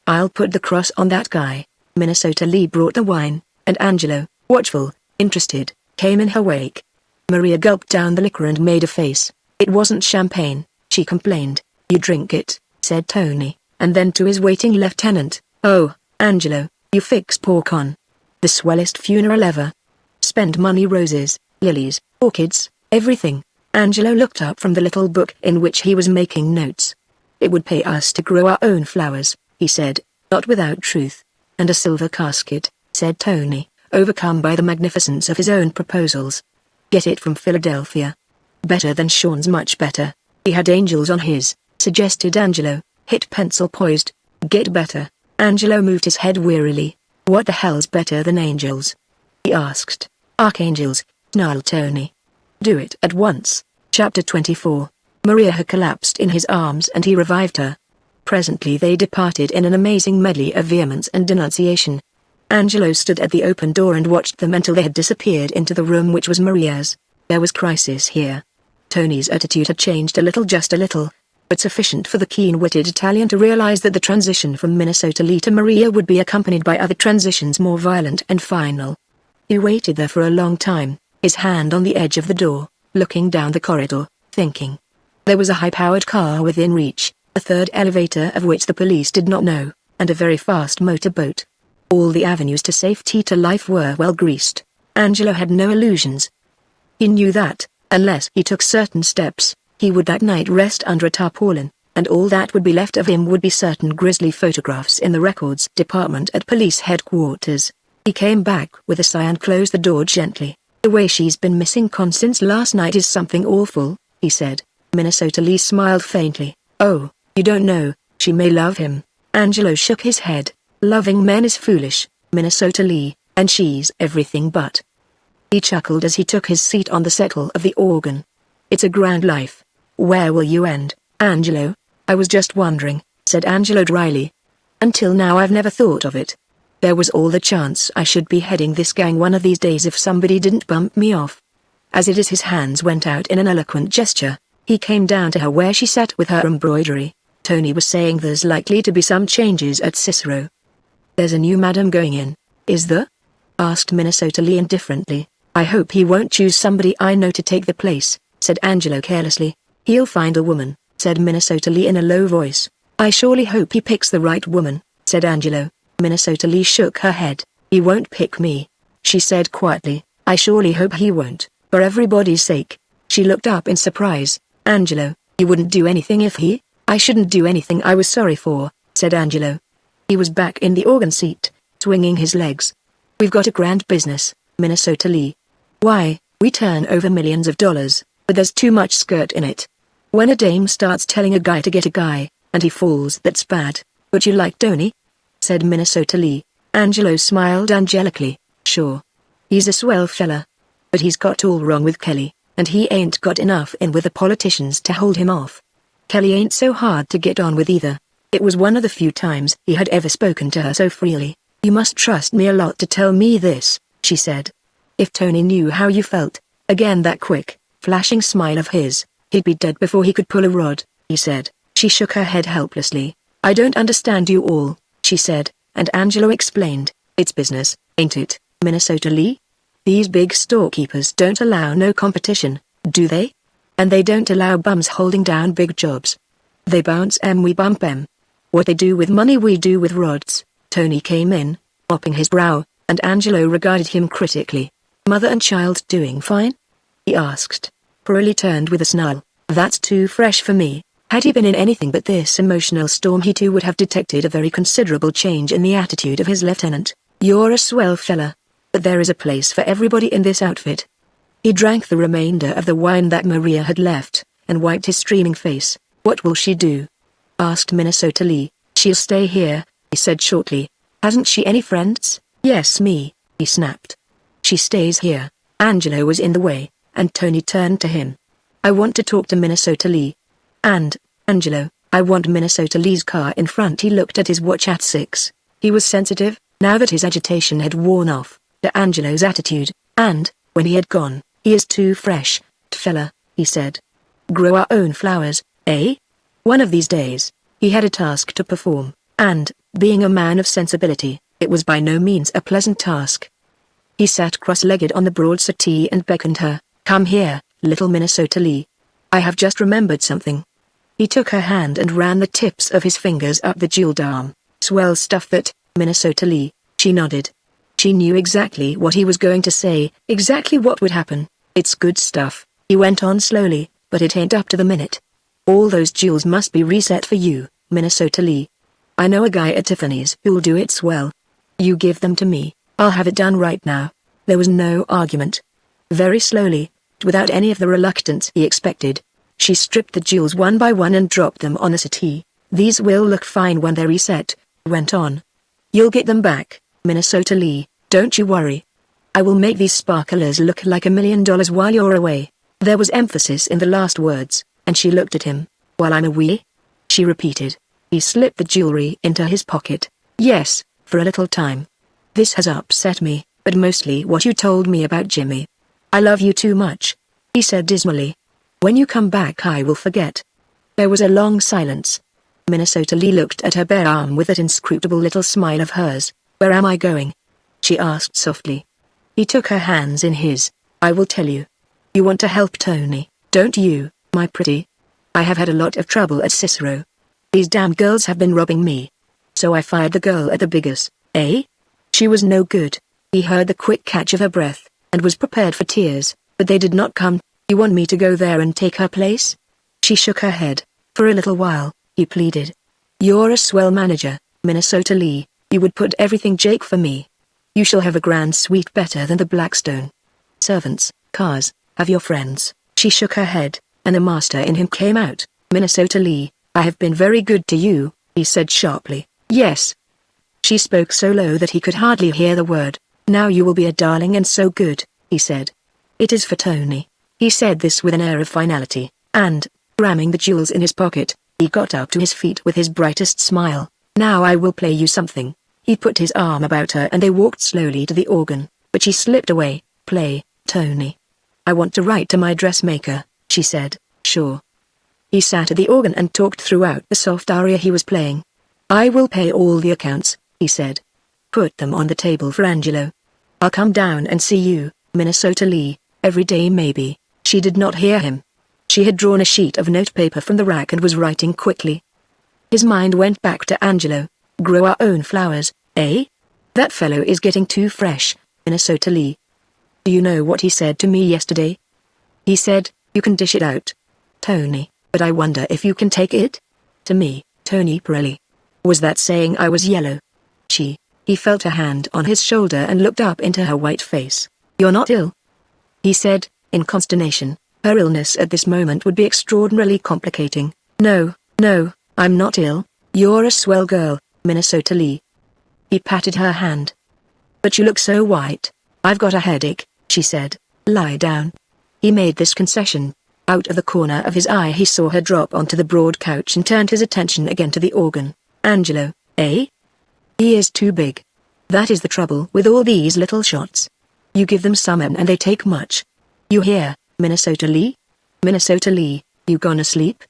I'll put the cross on that guy." Minnesota Lee brought the wine, and Angelo, watchful, interested, came in her wake. Maria gulped down the liquor and made a face. "It wasn't champagne," she complained. "You drink it," said Tony, and then to his waiting lieutenant, "Oh, Angelo, you fix poor con. The swellest funeral ever. Spend money, roses, lilies, orchids, everything." Angelo looked up from the little book in which he was making notes. "It would pay us to grow our own flowers," he said, not without truth. "And a silver casket," said Tony, overcome by the magnificence of his own proposals. "Get it from Philadelphia." "Better than Sean's, much better. He had angels on his," suggested Angelo, hit pencil poised. "Get better." Angelo moved his head wearily. "What the hell's better than angels?" he asked. "Archangels," snarled Tony. "Do it at once." Chapter 24. Maria had collapsed in his arms and he revived her. Presently they departed in an amazing medley of vehemence and denunciation. Angelo stood at the open door and watched them until they had disappeared into the room which was Maria's. There was crisis here. Tony's attitude had changed a little, just a little, but sufficient for the keen-witted Italian to realize that the transition from Minnesota Lee to Maria would be accompanied by other transitions more violent and final. He waited there for a long time, his hand on the edge of the door, looking down the corridor, thinking. There was a high-powered car within reach, a third elevator of which the police did not know, and a very fast motorboat. All the avenues to safety to life were well greased. Angelo had no illusions. He knew that, unless he took certain steps, he would that night rest under a tarpaulin, and all that would be left of him would be certain grisly photographs in the records department at police headquarters. He came back with a sigh and closed the door gently. "The way she's been missing Con since last night is something awful," he said. Minnesota Lee smiled faintly. "Oh, you don't know, she may love him." Angelo shook his head. "Loving men is foolish, Minnesota Lee, and she's everything but." He chuckled as he took his seat on the settle of the organ. "It's a grand life. Where will you end, Angelo?" "I was just wondering," said Angelo dryly. Until now I've never thought of it. There was all the chance I should be heading this gang one of these days if somebody didn't bump me off. As it is, his hands went out in an eloquent gesture. He came down to her where she sat with her embroidery. Tony was saying there's likely to be some changes at Cicero. There's a new madam going in, is there? Asked Minnesota Lee indifferently. I hope he won't choose somebody I know to take the place, said Angelo carelessly. He'll find a woman, said Minnesota Lee in a low voice. I surely hope he picks the right woman, said Angelo. Minnesota Lee shook her head. He won't pick me, she said quietly. I surely hope he won't, for everybody's sake. She looked up in surprise. Angelo, you wouldn't do anything if he? I shouldn't do anything I was sorry for, said Angelo. He was back in the organ seat, swinging his legs. We've got a grand business, Minnesota Lee. Why, we turn over millions of dollars, but there's too much skirt in it. When a dame starts telling a guy to get a guy, and he falls, that's bad. But you like Tony? Said Minnesota Lee. Angelo smiled angelically. Sure. He's a swell fella. But he's got all wrong with Kelly, and he ain't got enough in with the politicians to hold him off. Kelly ain't so hard to get on with either. It was one of the few times he had ever spoken to her so freely. You must trust me a lot to tell me this, she said. If Tony knew how you felt, again that quick, flashing smile of his, he'd be dead before he could pull a rod, he said. She shook her head helplessly. I don't understand you all, she said, and Angelo explained. It's business, ain't it, Minnesota Lee? These big storekeepers don't allow no competition, do they? And they don't allow bums holding down big jobs. They bounce we bump What they do with money we do with rods. Tony came in, mopping his brow, and Angelo regarded him critically. Mother and child doing fine? He asked. Pirelli turned with a snarl. That's too fresh for me. Had he been in anything but this emotional storm, he too would have detected a very considerable change in the attitude of his lieutenant. You're a swell fella. But there is a place for everybody in this outfit. He drank the remainder of the wine that Maria had left, and wiped his streaming face. What will she do? Asked Minnesota Lee. She'll stay here, he said shortly. Hasn't she any friends? Yes, me, he snapped. She stays here. Angelo was in the way, and Tony turned to him. I want to talk to Minnesota Lee. And, Angelo, I want Minnesota Lee's car in front. He looked at his watch at 6. He was sensitive, now that his agitation had worn off, to Angelo's attitude, and, when he had gone, he is too fresh, fella, he said. Grow our own flowers, eh? One of these days, he had a task to perform, and, being a man of sensibility, it was by no means a pleasant task. He sat cross-legged on the broad settee and beckoned her. Come here, little Minnesota Lee. I have just remembered something. He took her hand and ran the tips of his fingers up the jeweled arm. Swell stuff that, Minnesota Lee, she nodded. She knew exactly what he was going to say, exactly what would happen. It's good stuff, he went on slowly, but it ain't up to the minute. All those jewels must be reset for you, Minnesota Lee. I know a guy at Tiffany's who'll do it swell. You give them to me, I'll have it done right now. There was no argument. Very slowly, without any of the reluctance he expected, she stripped the jewels one by one and dropped them on the settee. These will look fine when they're reset, went on. You'll get them back, Minnesota Lee, don't you worry. I will make these sparklers look like $1 million while you're away. There was emphasis in the last words, and she looked at him. While I'm away? She repeated. He slipped the jewelry into his pocket. Yes, for a little time. This has upset me, but mostly what you told me about Jimmy. I love you too much, he said dismally. When you come back I will forget. There was a long silence. Minnesota Lee looked at her bare arm with that inscrutable little smile of hers. Where am I going? She asked softly. He took her hands in his. I will tell you. You want to help Tony, don't you, my pretty? I have had a lot of trouble at Cicero. These damn girls have been robbing me. So I fired the girl at the biggest, eh? She was no good. He heard the quick catch of her breath, and was prepared for tears, but they did not come. You want me to go there and take her place? She shook her head. For a little while, he pleaded. You're a swell manager, Minnesota Lee, you would put everything Jake for me. You shall have a grand suite better than the Blackstone. Servants, cars, have your friends. She shook her head, and the master in him came out. Minnesota Lee, I have been very good to you, he said sharply. Yes. She spoke so low that he could hardly hear the word. Now you will be a darling and so good, he said. It is for Tony. He said this with an air of finality, and, ramming the jewels in his pocket, he got up to his feet with his brightest smile. Now I will play you something. He put his arm about her and they walked slowly to the organ, but she slipped away. Play, Tony. I want to write to my dressmaker, she said. Sure. He sat at the organ and talked throughout the soft aria he was playing. I will pay all the accounts, he said. Put them on the table for Angelo. I'll come down and see you, Minnesota Lee, every day maybe. She did not hear him. She had drawn a sheet of notepaper from the rack and was writing quickly. His mind went back to Angelo. Grow our own flowers, eh? That fellow is getting too fresh, Minnesota Lee. Do you know what he said to me yesterday? He said, you can dish it out, Tony, but I wonder if you can take it? To me, Tony Pirelli. Was that saying I was yellow? He felt her hand on his shoulder and looked up into her white face. You're not ill? He said, in consternation. Her illness at this moment would be extraordinarily complicating. No, I'm not ill. You're a swell girl, Minnesota Lee. He patted her hand. But you look so white. I've got a headache, she said. Lie down. He made this concession. Out of the corner of his eye he saw her drop onto the broad couch and turned his attention again to the organ. Angelo, eh? He is too big. That is the trouble with all these little shots. You give them some and they take much. You hear, Minnesota Lee? Minnesota Lee, you gonna sleep?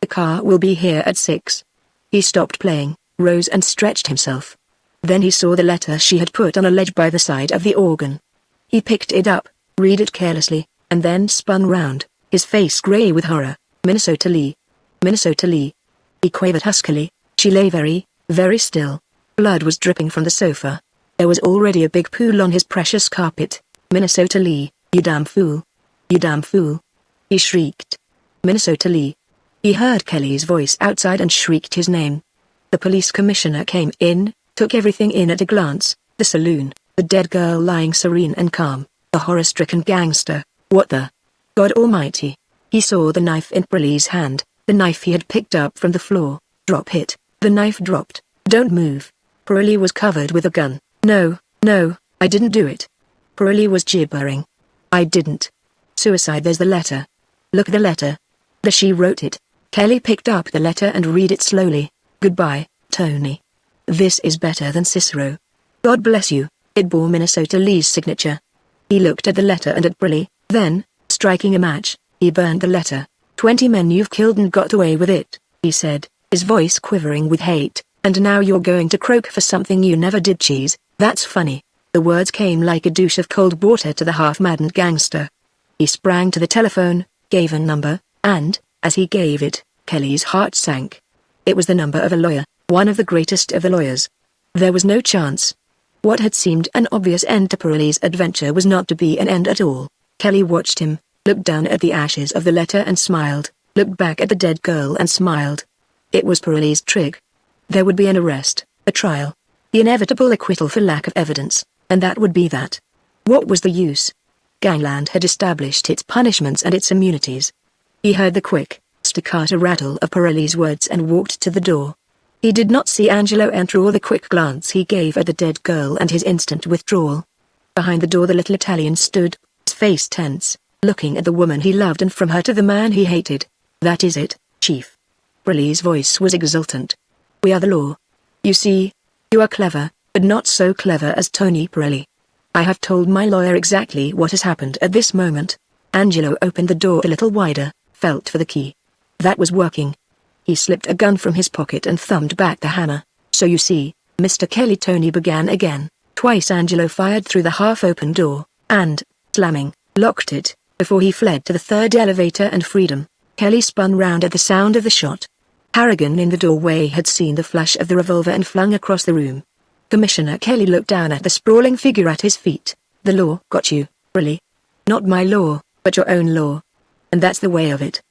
The car will be here at 6. He stopped playing, rose and stretched himself. Then he saw the letter she had put on a ledge by the side of the organ. He picked it up, read it carelessly, and then spun round, his face grey with horror. Minnesota Lee. Minnesota Lee. He quavered huskily. She lay very, very still. Blood was dripping from the sofa. There was already a big pool on his precious carpet. Minnesota Lee, you damn fool. You damn fool. He shrieked. Minnesota Lee. He heard Kelly's voice outside and shrieked his name. The police commissioner came in, took everything in at a glance, the saloon, the dead girl lying serene and calm, the horror-stricken gangster. What the? God Almighty. He saw the knife in Pirelli's hand, the knife he had picked up from the floor. Drop it. The knife dropped. Don't move. Pirelli was covered with a gun. No, I didn't do it. Pirelli was gibbering. I didn't. Suicide. There's the letter. Look, the letter. She wrote it. Kelly picked up the letter and read it slowly. Goodbye, Tony. This is better than Cicero. God bless you. It bore Minnesota Lee's signature. He looked at the letter and at Pirelli, then, striking a match, he burned the letter. 20 men you've killed and got away with it, he said, his voice quivering with hate. And now you're going to croak for something you never did. Cheese, that's funny. The words came like a douche of cold water to the half-maddened gangster. He sprang to the telephone, gave a number, and, as he gave it, Kelly's heart sank. It was the number of a lawyer, one of the greatest of the lawyers. There was no chance. What had seemed an obvious end to Pirelli's adventure was not to be an end at all. Kelly watched him, looked down at the ashes of the letter and smiled, looked back at the dead girl and smiled. It was Pirelli's trick. There would be an arrest, a trial, the inevitable acquittal for lack of evidence, and that would be that. What was the use? Gangland had established its punishments and its immunities. He heard the quick, staccato rattle of Pirelli's words and walked to the door. He did not see Angelo enter or the quick glance he gave at the dead girl and his instant withdrawal. Behind the door the little Italian stood, his face tense, looking at the woman he loved and from her to the man he hated. That is it, Chief. Pirelli's voice was exultant. We are the law. You see, you are clever, but not so clever as Tony Pirelli. I have told my lawyer exactly what has happened at this moment. Angelo opened the door a little wider, felt for the key. That was working. He slipped a gun from his pocket and thumbed back the hammer. So you see, Mr. Kelly, Tony began again. Twice Angelo fired through the half-open door, and, slamming, locked it, before he fled to the third elevator and freedom. Kelly spun round at the sound of the shot. Harrigan in the doorway had seen the flash of the revolver and flung across the room. Commissioner Kelly looked down at the sprawling figure at his feet. The law got you, Pirelli. Not my law, but your own law. And that's the way of it.